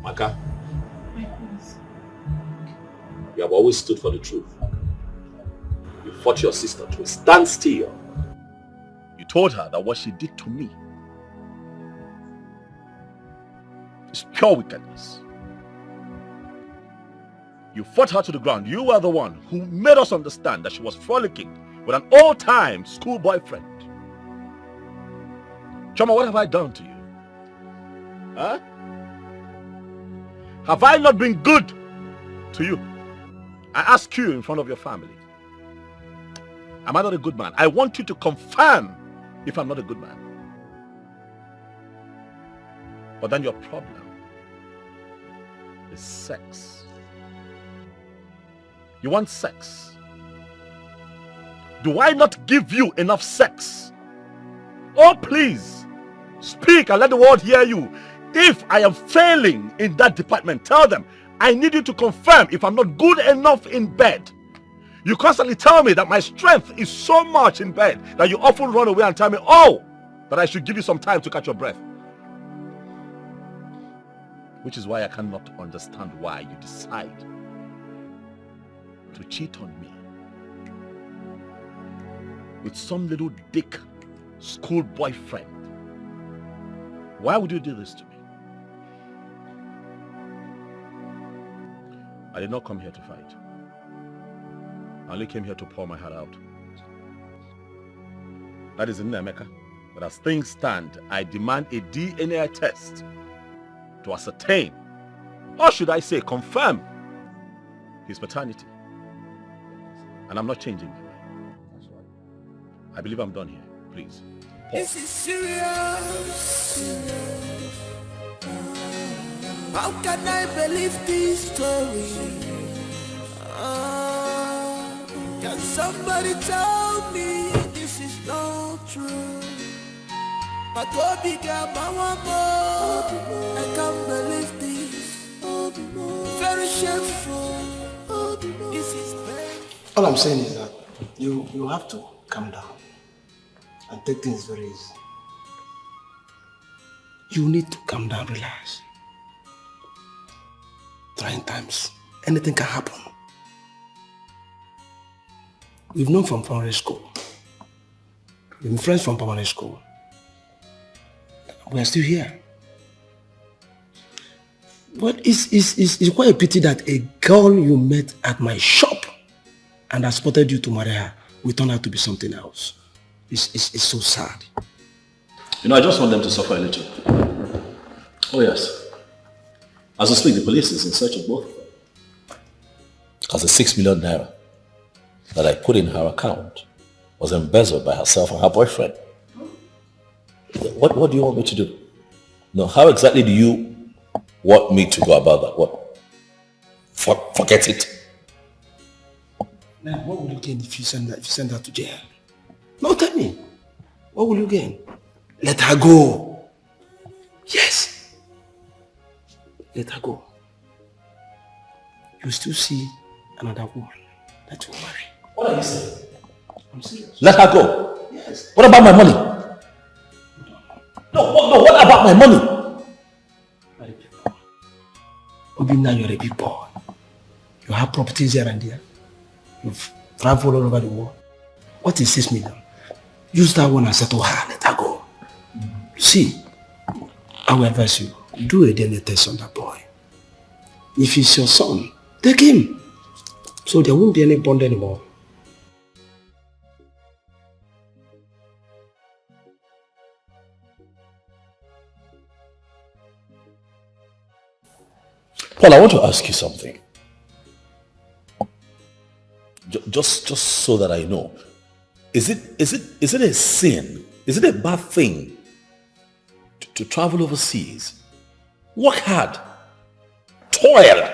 Maka, you have always stood for the truth. You fought your sister to a standstill. You told her that what she did to me is pure wickedness. You fought her to the ground. You were the one who made us understand that she was frolicking with an old-time school boyfriend. Choma, what have I done to you? Huh? Have I not been good to you? I ask you in front of your family. Am I not a good man? I want you to confirm if I'm not a good man. But then your problem is sex. You want sex. Do I not give you enough sex? Oh, please, speak and let the world hear you. If I am failing in that department, tell them I need you to confirm if I'm not good enough in bed. You constantly tell me that my strength is so much in bed that you often run away and tell me, oh, that I should give you some time to catch your breath. Which is why I cannot understand why you decide to cheat on me with some little dick school boyfriend. Why would you do this to me? I did not come here to fight. I only came here to pour my heart out. That is in Emeka. But as things stand, I demand a DNA test to ascertain, or should I say confirm, his paternity. And I'm not changing my mind. I believe I'm done here. Please. Pause. This is serious. How can I believe this story? Can somebody tell me this is not true? But I can't believe this. Very shameful. This is bad. All I'm saying is that You have to calm down and take things very easy. You need to calm down, relax. Trying times, anything can happen. We've known from primary school. We've been friends from primary school. We are still here. But it's quite a pity that a girl you met at my shop and I spotted you to marry her will turn out to be something else. It's so sad. You know, I just want them to suffer a little. Oh yes. As we speak, the police is in search of both of them. Because the 6 million naira that I put in her account was embezzled by herself and her boyfriend. What do you want me to do? No, how exactly do you want me to go about that? What? Forget it. Man, what will you gain if you send her to jail? No, tell me. What will you gain? Let her go. Yes. Let her go. You still see another woman that you marry. What are you saying? I'm serious. Let her go? Yes. What about my money? No, what about my money? Obina, you're a big boy. You have properties here and there. You've traveled all over the world. What is 6 million? Use that one and settle her. Let her go. See, I will advise you, do a DNA test on that boy. If he's your son, take him. So there won't be any bond anymore. Paul, I want to ask you something. Just so that I know. Is it a sin? Is it a bad thing to travel overseas? Work hard. Toil.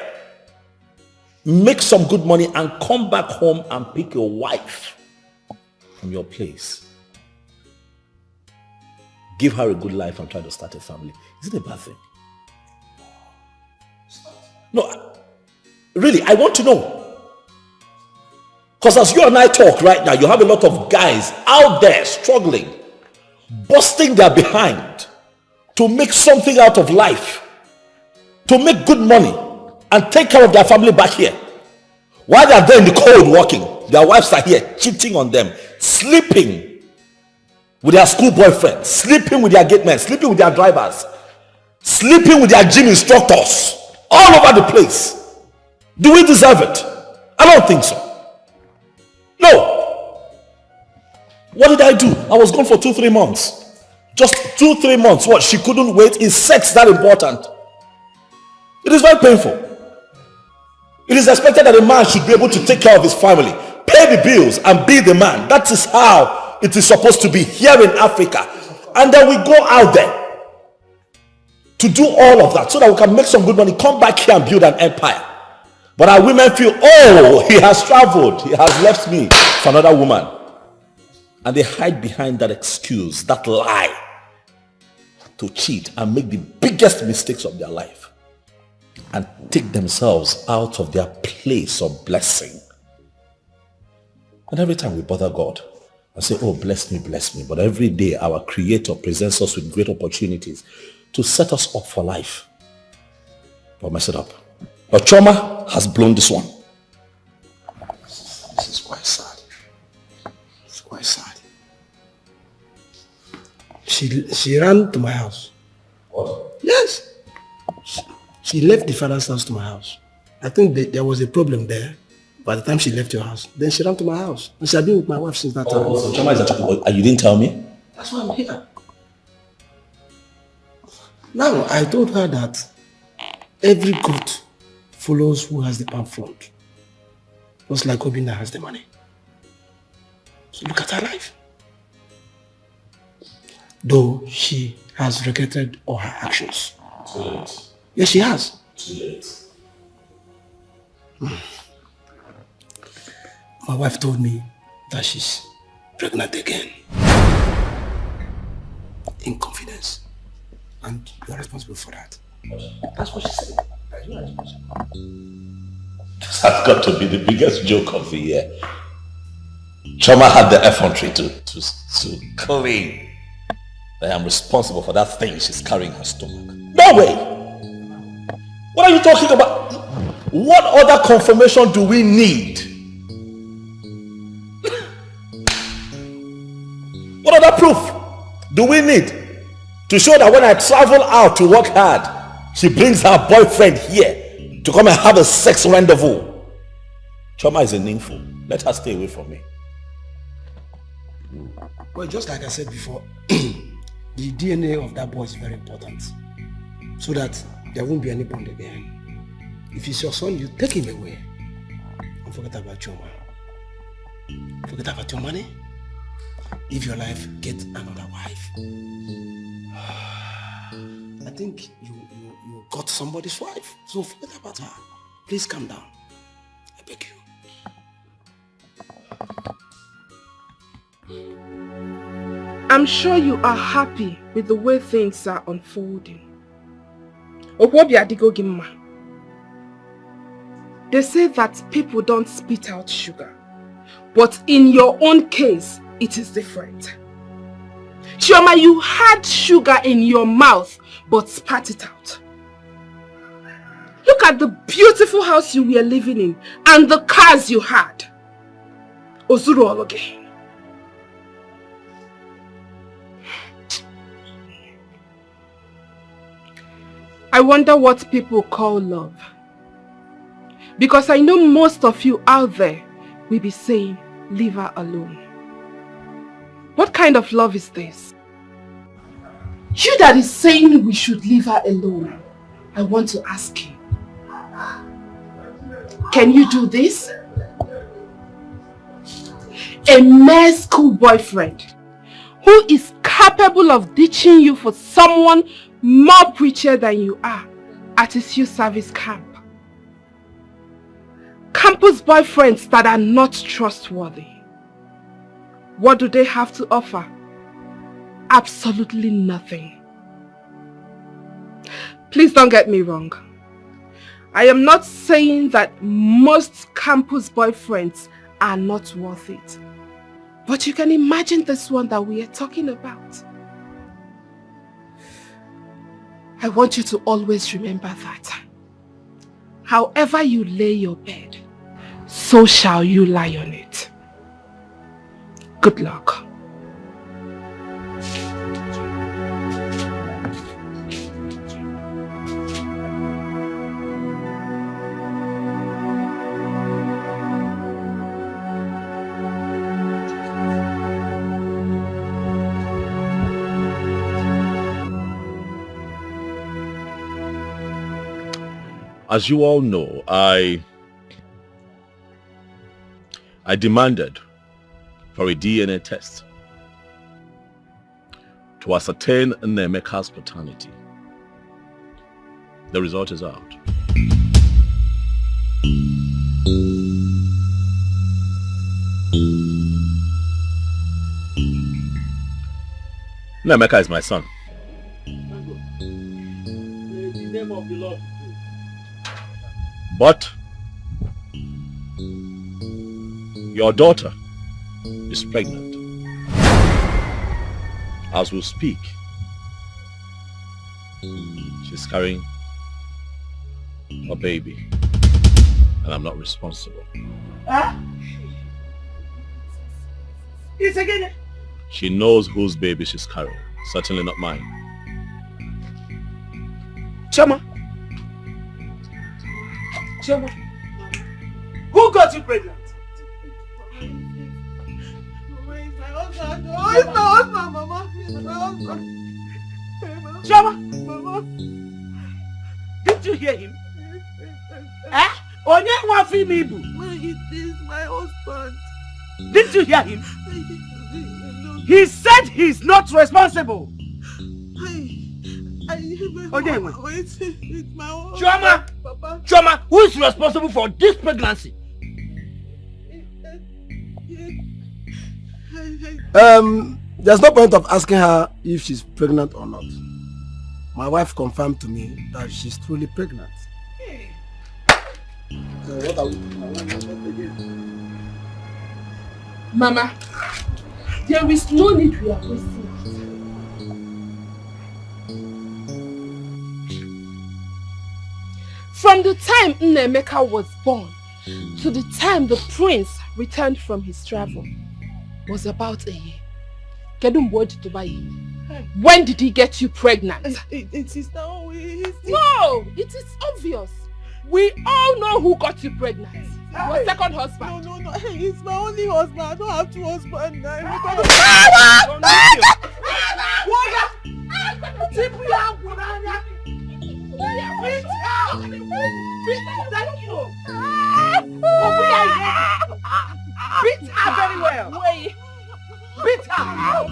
Make some good money and come back home and pick your wife from your place. Give her a good life and try to start a family. Is it a bad thing? No, really, I want to know. Because as you and I talk right now, you have a lot of guys out there struggling, busting their behind to make something out of life, to make good money and take care of their family back here. While they are there in the cold working, their wives are here cheating on them, sleeping with their school boyfriends, sleeping with their gate men, sleeping with their drivers, sleeping with their gym instructors. All over the place. Do we deserve it? I don't think so. No. What did I do? I was gone for 2-3 months. Just 2-3 months. What? She couldn't wait. Is sex that important? It is very painful. It is expected that a man should be able to take care of his family, pay the bills, and be the man. That is how it is supposed to be here in Africa. And then we go out there to do all of that so that we can make some good money, come back here and build an empire. But our women feel, oh, he has traveled, he has left me for another woman. And they hide behind that excuse, that lie, to cheat and make the biggest mistakes of their life and take themselves out of their place of blessing. And every time we bother God and say, oh, bless me, but every day our Creator presents us with great opportunities to set us up for life. But mess it up. But trauma has blown this one. This is quite sad. It's quite sad. She ran to my house. What? Yes. She left the father's house to my house. I think there was a problem there. By the time she left your house, then she ran to my house. And she had been with my wife since that time. So trauma is actually, and you didn't tell me? That's why I'm here. Now, I told her that every goat follows who has the palm front. Just like Obina has the money. So look at her life. Though she has regretted all her actions. Too late. Yes, she has. Too late. My wife told me that she's pregnant again. In confidence. And you are responsible for that. That's what she said. You are responsible. This has got to be the biggest joke of the year. Choma had the effrontery to claim that I'm responsible for that thing she's carrying in her stomach. No way! What are you talking about? What other confirmation do we need? What other proof do we need to show that when I travel out to work hard, she brings her boyfriend here to come and have a sex rendezvous? Choma is a nympho. Let her stay away from me. Well, just like I said before, the DNA of that boy is very important, so that there won't be any bond again. If it's your son, you take him away and forget about Choma. Forget about your money. Live your life, get another wife. I think you got somebody's wife, so forget about her. Please calm down. I beg you. I'm sure you are happy with the way things are unfolding. Okwobi adigo gimma. They say that people don't spit out sugar, but in your own case, it is different. Chioma, you had sugar in your mouth, but spat it out. Look at the beautiful house you were living in and the cars you had. Ozuru Ologe. I wonder what people call love. Because I know most of you out there will be saying, leave her alone. What kind of love is this? You that is saying we should leave her alone, I want to ask you. Can you do this? A mere school boyfriend who is capable of ditching you for someone more preacher than you are at his youth service camp. Campus boyfriends that are not trustworthy. What do they have to offer? Absolutely nothing. Please don't get me wrong. I am not saying that most campus boyfriends are not worth it. But you can imagine this one that we are talking about. I want you to always remember that. However you lay your bed, so shall you lie on it. Good luck. As you all know, I demanded for a DNA test to ascertain Nemeka's paternity. The result is out. Nemeka is my son. In the name of the Lord. But your daughter is pregnant. As we speak, she's carrying a baby, and I'm not responsible. It's again. She knows whose baby she's carrying, certainly not mine. Choma. Choma. Who got you pregnant? Oh, it's my husband, Mama. It's my husband. Choma. Mama. Did you hear him? Onye wafi mibu. It is my husband. Did you hear him? He said he's not responsible. It's my husband. Choma! Papa. Choma, who is responsible for this pregnancy? There's no point of asking her if she's pregnant or not. My wife confirmed to me that she's truly pregnant. So what are we doing again? Mama, there is no need we are wasting. From the time Nnemeka was born to the time the prince returned from his travel was about a year. When did he get you pregnant? It is now. No, it is obvious. We all know who got you pregnant. Your second husband. No. He's my only husband. I don't have two husbands now. Beat her very well. Beat her.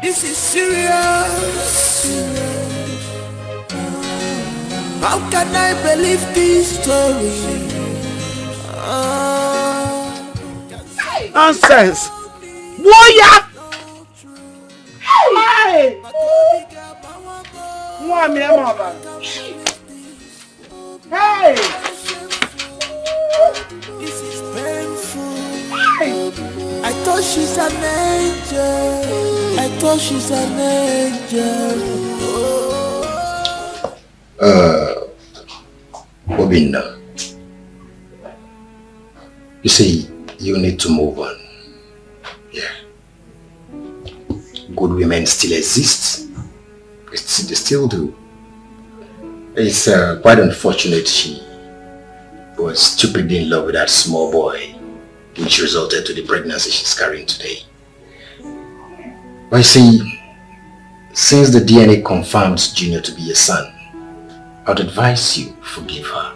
This is serious. How can I believe this story? Nonsense! Warrior! Hey! Hey! This is painful. I thought she's an angel. I thought she's an angel. Obinna, you see, you need to move on. Yeah. Good women still exist. They still do. It's quite unfortunate she was stupidly in love with that small boy, which resulted to the pregnancy she's carrying today. But you see, since the DNA confirms Junior to be your son, I'd advise you forgive her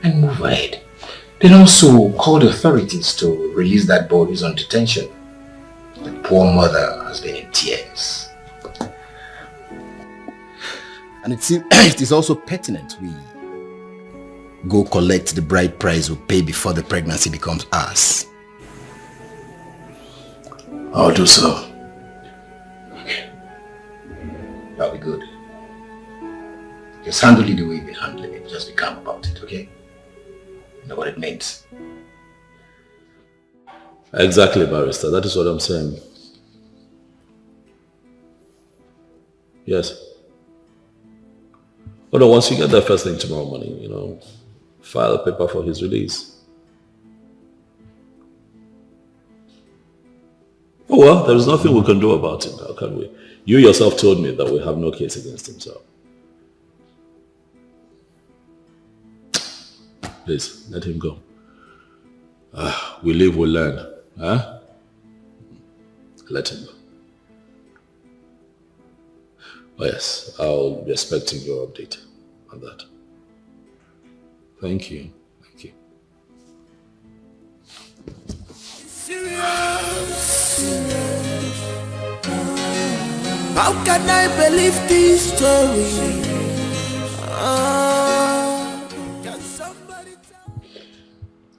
and move ahead. Then also call the authorities to release that boy who's on detention. The poor mother has been in tears. And it is also pertinent we go collect the bride price we pay before the pregnancy becomes ours. I'll do so. Okay. That'll be good. Just handle it the way you've been handling it. Just be calm about it, okay? You know what it means. Exactly, Barrister. That is what I'm saying. Yes. But once you get that first thing tomorrow morning, file a paper for his release. Oh well, there is nothing we can do about it now, can we? You yourself told me that we have no case against him, so. Please, let him go. We live, we learn. Huh? Let him go. Oh yes, I'll be expecting your update on that. Thank you. Thank you. How can I believe this story?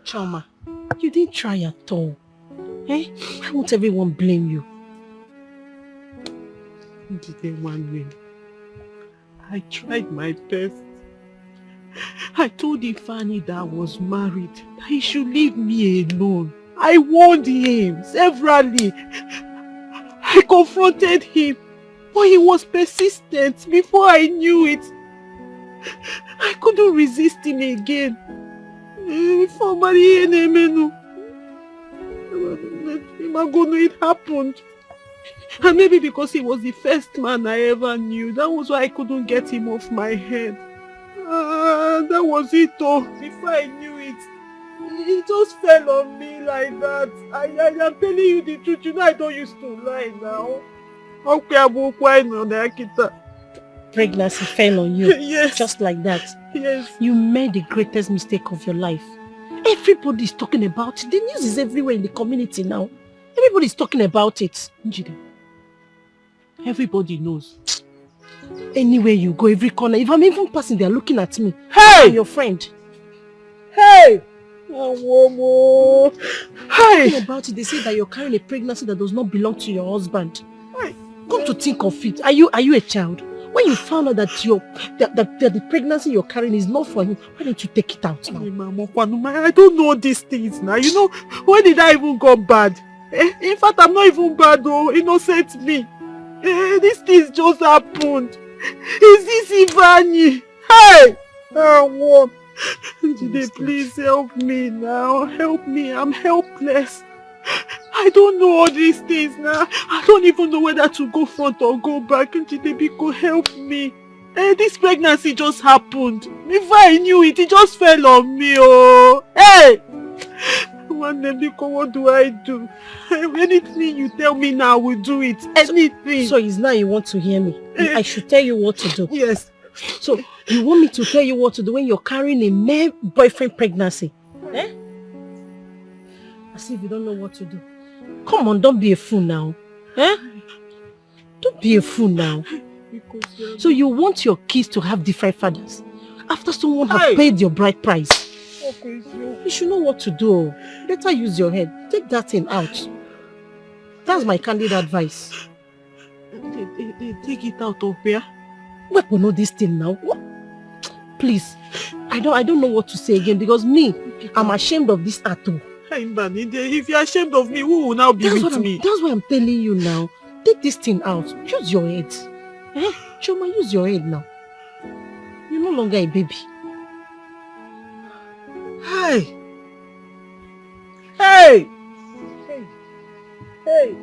Chama, you didn't try at all. Eh? Why won't everyone blame you? I tried my best. I told Ifani that I was married, that he should leave me alone. I warned him severally. I confronted him, but he was persistent. Before I knew it, I couldn't resist him again. It happened. And maybe because he was the first man I ever knew, that was why I couldn't get him off my head. That was it all. Before I knew it, he just fell on me like that. I am telling you the truth. You know I don't used to lie now. Pregnancy fell on you. Yes. Just like that. Yes. You made the greatest mistake of your life. Everybody's talking about it. The news is everywhere in the community now. Everybody's talking about it. Njide. Everybody knows. Anywhere you go, every corner, if I'm even passing, they're looking at me. Hey! I'm your friend. Hey! Hey! Talking about it, they say that you're carrying a pregnancy that does not belong to your husband. Hey! Come Come to think of it, are you a child? When you found out that the pregnancy you're carrying is not for him, why don't you take it out now? Mama, I don't know these things now. You know, when did I even go bad? In fact, I'm not even bad though. Innocent me. These things just happened. Is this Ivani? Hey! What? Jide, please help me now. Help me. I'm helpless. I don't know all these things now. I don't even know whether to go front or go back. Jide, Biko, help me. This pregnancy just happened. Before I knew it, it just fell on me. Oh, hey! Biko, what do I do? Anything you tell me now, I will do it. Anything. So it's now you want to hear me? I should tell you what to do. Yes. So you want me to tell you what to do when you're carrying a male boyfriend pregnancy? Eh? As if you don't know what to do. Come on, don't be a fool now. Eh? Don't be a fool now. So you want your kids to have different fathers after someone have paid your bride price? You should know what to do. Better use your head. Take that thing out. That's my candid advice. Take it out of here. Where we know this thing now? What? Please, I don't know what to say again because me, I'm ashamed of this tattoo. If you're ashamed of me, who will now be with me? That's why I'm telling you now. Take this thing out. Use your head. Eh? Choma, use your head now. You're no longer a baby. Hey! Hey! Hey! Hey!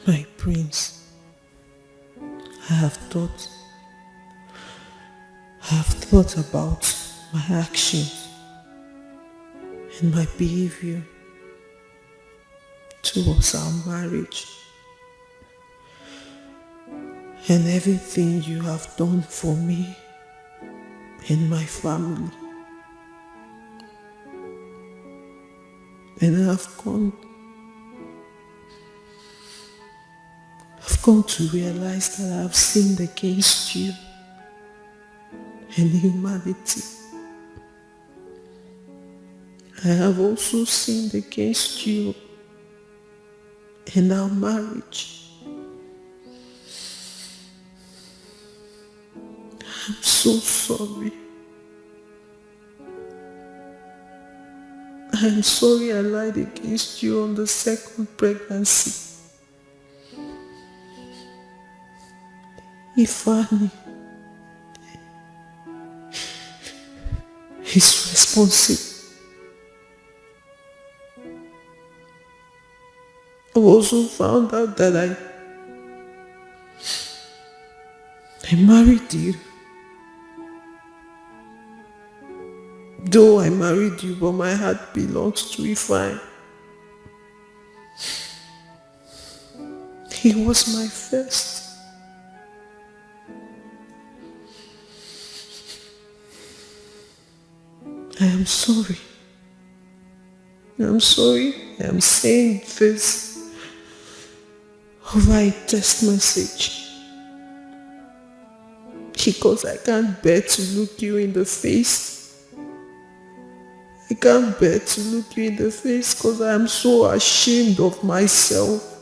My prince, I have thought about my actions and my behavior towards our marriage and everything you have done for me and my family. And I've come to realize that I've sinned against you and humanity. I have also sinned against you and our marriage. I'm so sorry. I'm sorry I lied against you on the second pregnancy. Ifeanyi is responsible. I also found out that I married you. Though I married you, but my heart belongs to Ifeanyi. He was my first. I am sorry. I'm sorry I'm saying this over a text message. Because I can't bear to look you in the face. I can't bear to look you in the face because I am so ashamed of myself.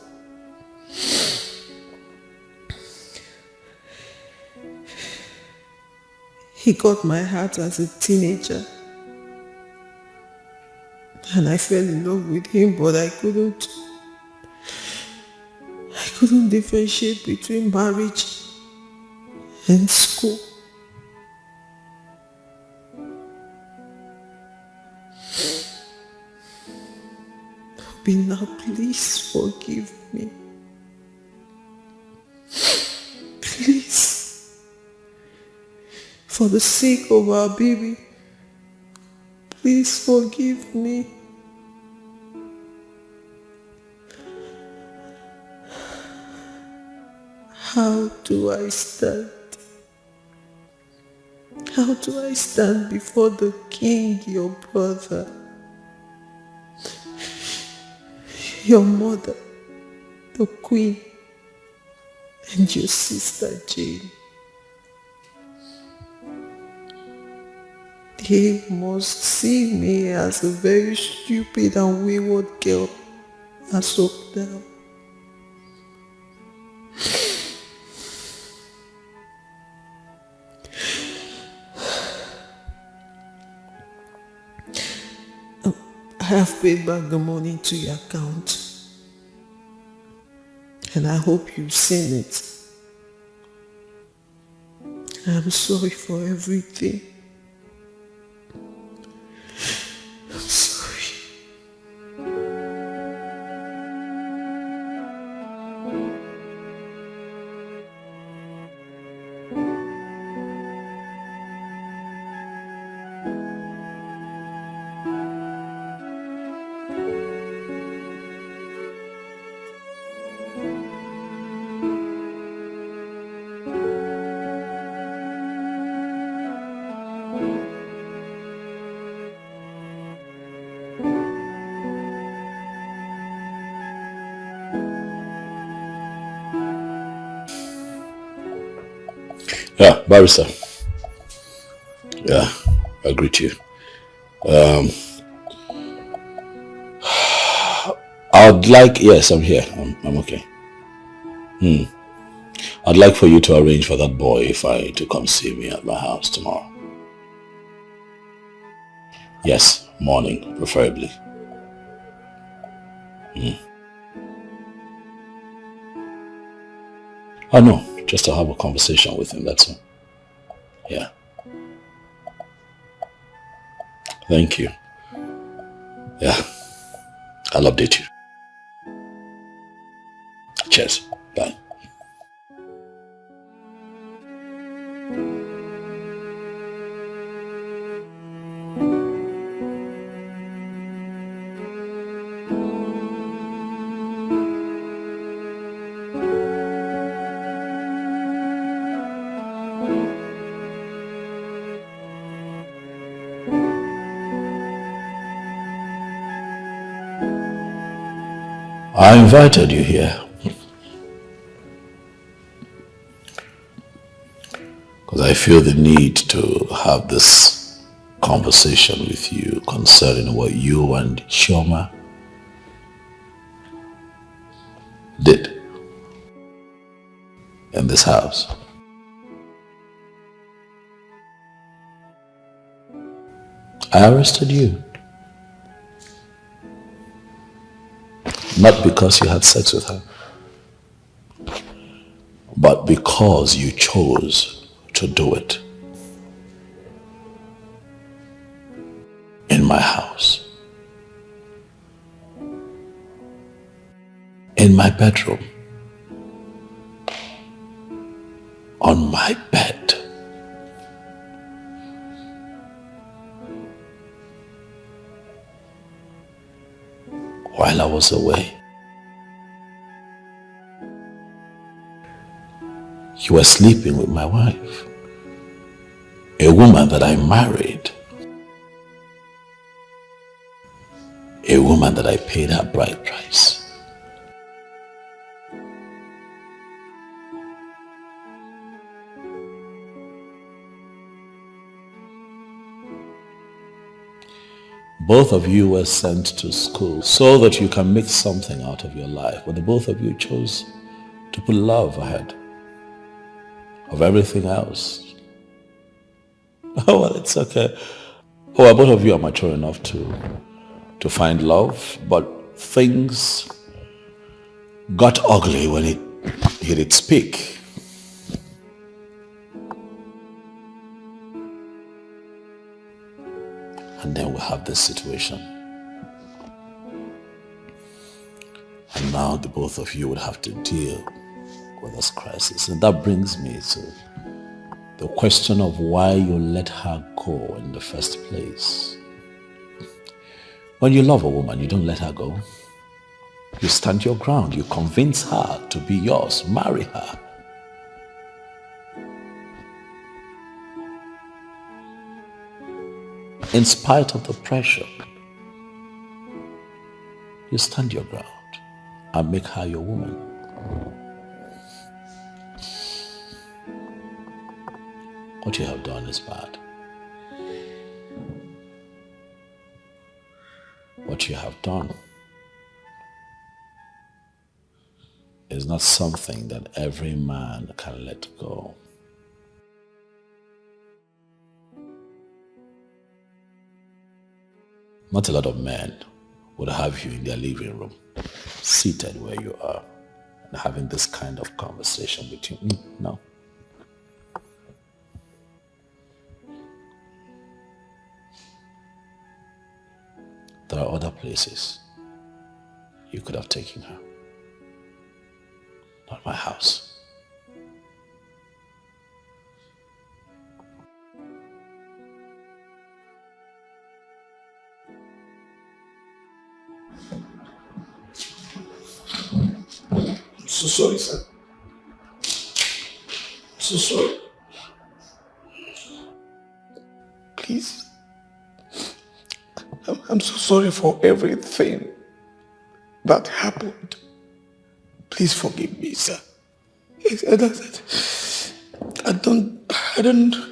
He got my heart as a teenager. And I fell in love with him, but I couldn't differentiate between marriage and school. Now please forgive me. Please. For the sake of our baby, please forgive me. How do I stand? How do I stand before the king, your brother, your mother, the queen, and your sister Jane? They must see me as a very stupid and wayward girl as of now. I have paid back the money to your account, and I hope you've seen it. I'm sorry for everything. I'm sorry. Yeah, barrister. Yeah, I greet you. Yes, I'm here. I'm okay. I'd like for you to arrange for that boy Ifeanyi to come see me at my house tomorrow. Yes, morning, preferably. Oh no, just to have a conversation with him, that's all. Yeah. Thank you. Yeah. I'll update you. Cheers. Bye. I invited you here because I feel the need to have this conversation with you concerning what you and Chioma did in this house. I arrested you. Not because you had sex with her, but because you chose to do it in my house, in my bedroom, on my bed. While I was away. You were sleeping with my wife, a woman that I married, a woman that I paid her bride price. Both of you were sent to school so that you can make something out of your life, but the both of you chose to put love ahead of everything else. Oh, well, it's okay. Oh, well, both of you are mature enough to find love, but things got ugly when it hit its peak. And then we have this situation. And now the both of you would have to deal with this crisis. And that brings me to the question of why you let her go in the first place. When you love a woman, you don't let her go. You stand your ground. You convince her to be yours. Marry her. In spite of the pressure, you stand your ground and make her your woman. What you have done is bad. What you have done is not something that every man can let go. Not a lot of men would have you in their living room, seated where you are, and having this kind of conversation between you. No. There are other places you could have taken her. Not my house. I'm so sorry, sir. I'm so sorry. Please. I'm so sorry for everything that happened. Please forgive me, sir. I didn't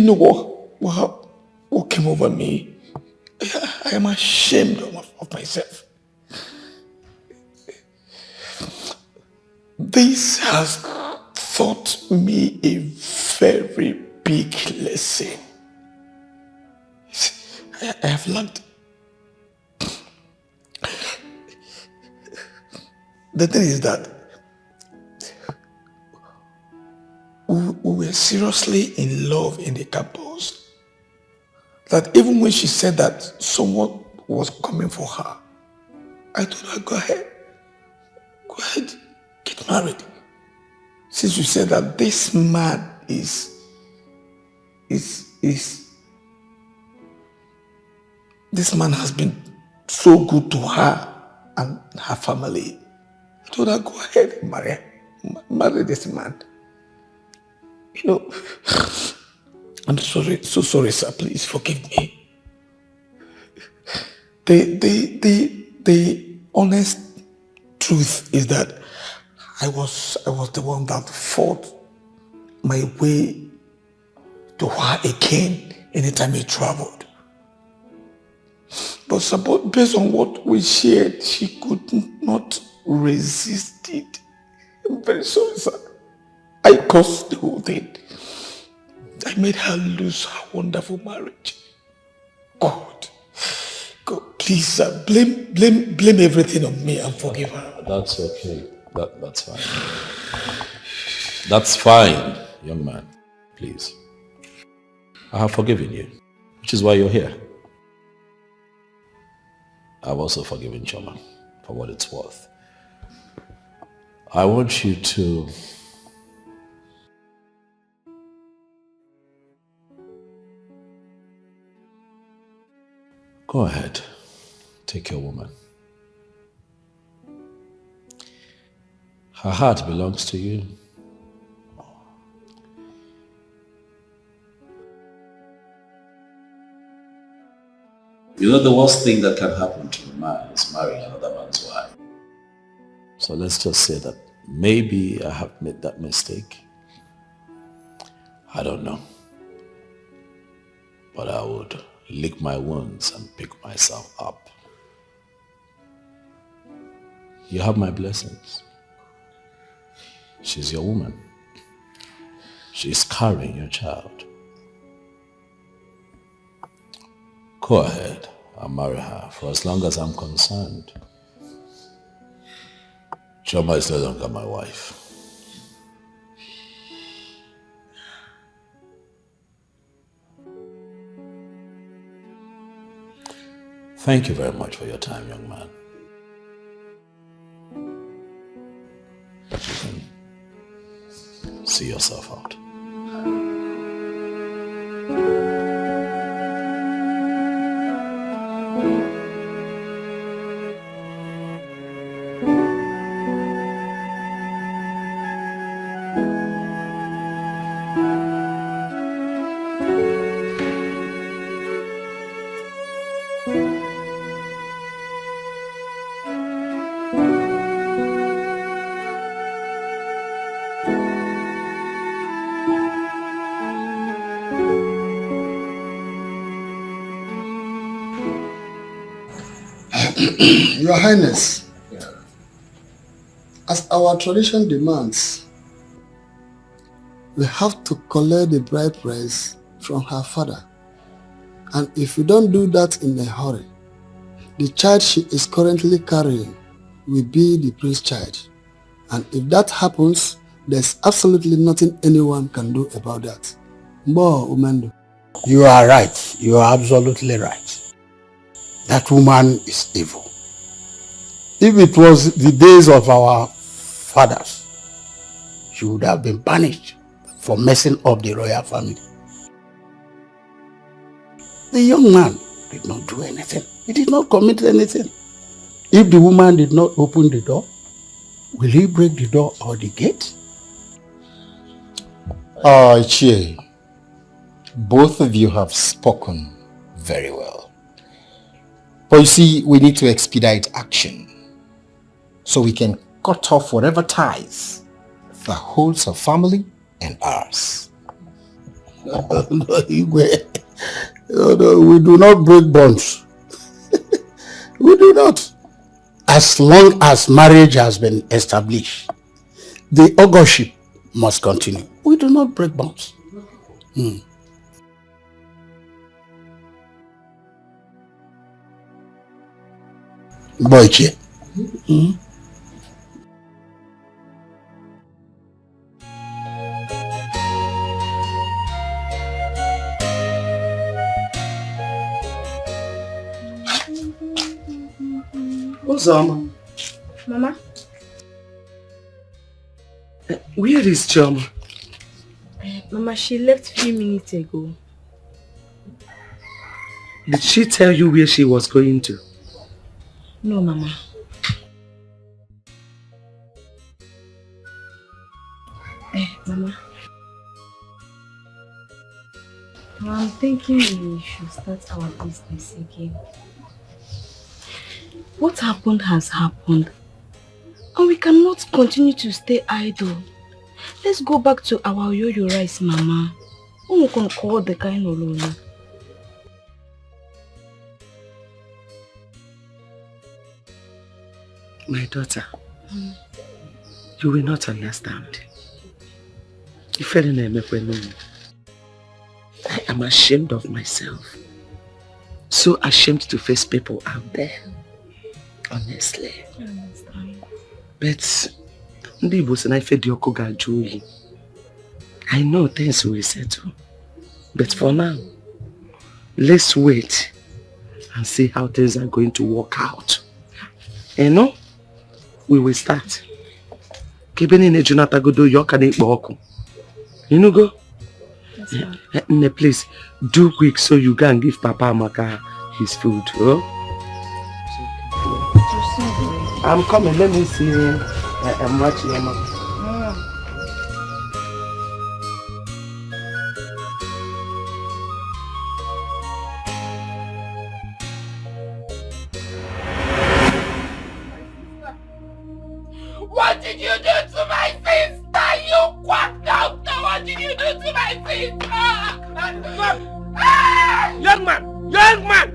know what came over me. I am ashamed of myself. This has taught me a very big lesson. I have learned. The thing is that seriously in love in the campus. That even when she said that someone was coming for her, I told her, go ahead, get married. Since you said that this man is this man has been so good to her and her family. I told her, go ahead and marry this man. You know, I'm sorry, so sorry, sir. Please forgive me. The honest truth is that I was the one that fought my way to her again anytime he traveled. But based on what we shared, she could not resist it. I'm very sorry, sir. I caused the whole thing. I made her lose her wonderful marriage. God, please, sir, blame everything on me and forgive her. That's okay. That's fine. That's fine, young man. Please. I have forgiven you, which is why you're here. I've also forgiven Choma for what it's worth. I want you to go ahead, take your woman. Her heart belongs to you. You know, the worst thing that can happen to a man is marrying another man's wife. So let's just say that maybe I have made that mistake. I don't know. But I would lick my wounds and pick myself up. You have my blessings. She's your woman. She's carrying your child. Go ahead and marry her. For as long as I'm concerned, Choma is no longer my wife. Thank you very much for your time, young man. You can see yourself out. Your Highness, as our tradition demands, we have to collect the bride price from her father. And if we don't do that in a hurry, the child she is currently carrying will be the prince's child. And if that happens, there's absolutely nothing anyone can do about that. Mbo Umendo. You are right. You are absolutely right. That woman is evil. If it was the days of our fathers, she would have been punished for messing up the royal family. The young man did not do anything. He did not commit anything. If the woman did not open the door, will he break the door or the gate? Chie, both of you have spoken very well. But you see, we need to expedite action so we can cut off whatever ties that holds our family and ours. No, we do not break bonds. We do not. As long as marriage has been established, the auguship must continue. We do not break bonds. Boyche. Uzoma. Mama? Where is Chioma? Mama, she left a few minutes ago. Did she tell you where she was going to? No, Mama. Mama. I'm thinking we should start our business again. What happened has happened. And we cannot continue to stay idle. Let's go back to our yo-yo rice, Mama. We can call the kind of Lola. My daughter, you will not understand. I am ashamed of myself. So ashamed to face people out there. Honestly. But I know things will settle. But for now, let's wait and see how things are going to work out. You know, we will start. You know, go? Please, do quick so you can give Papa Amaka his food. Oh? I'm coming, let me see him. I'm watching him. What did you do to my sister? You quack doctor! What did you do to my sister? Young man! Young man!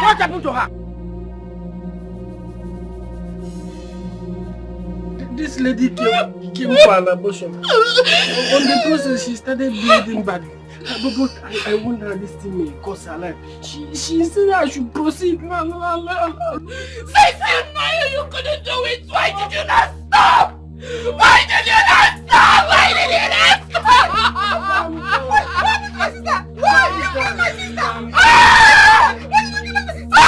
What happened to her? This lady came for an abortion. On the process, she started bleeding bad. But I wonder how this thing may cost her life. She said I should proceed. Since you know you couldn't do it, why did you not stop? Why did you not stop? Why did you not stop? What is my sister? What is my sister? Why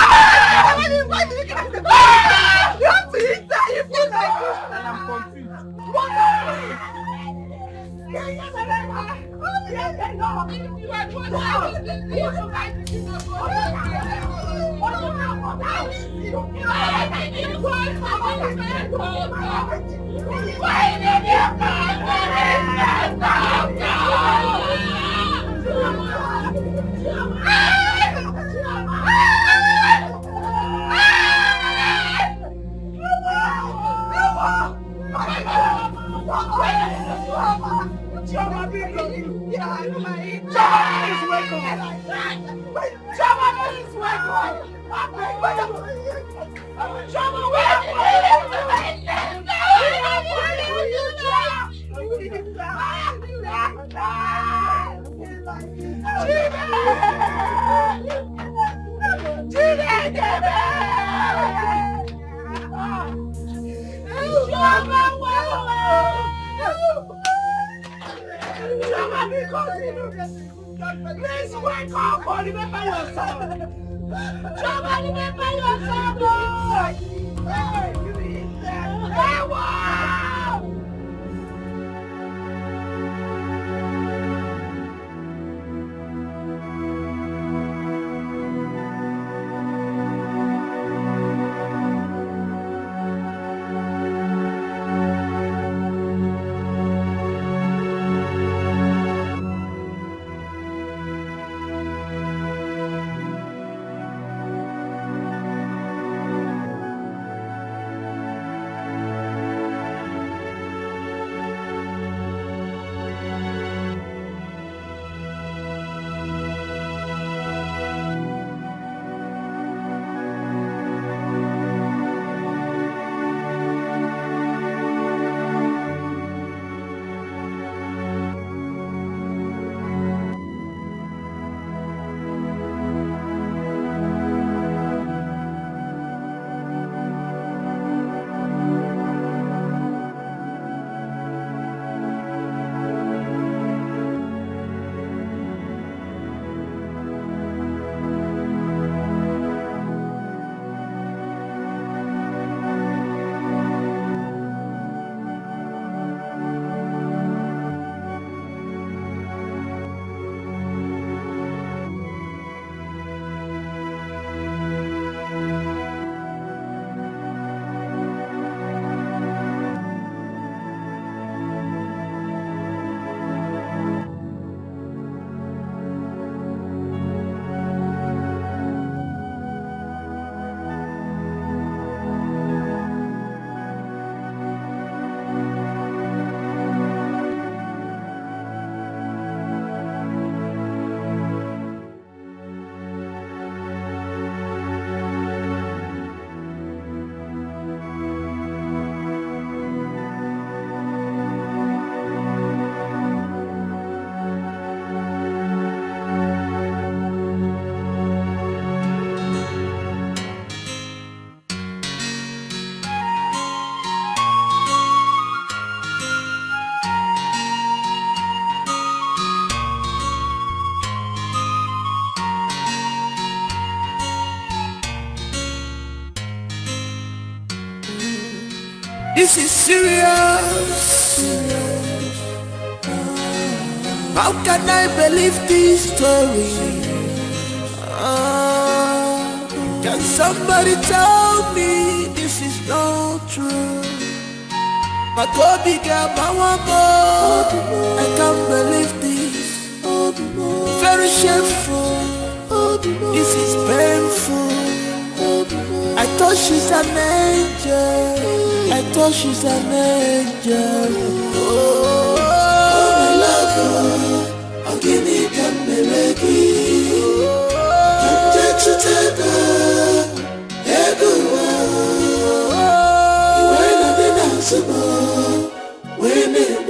did you kill my sister? You have to eat that. You feel like this. I am confused. What happened? Please wake up or remember yourself. Jama, remember yourself. Hey, you need that. Hey, wow! This is serious. How can I believe this story? Can somebody tell me this is not true? My Kobe got my one more. I can't believe this. Very shameful. This is painful. I thought she's an angel. I thought she's an angel. Oh, my love, I'll give me Kamereki. Can't you tell her? When I'm the dancer, when I'm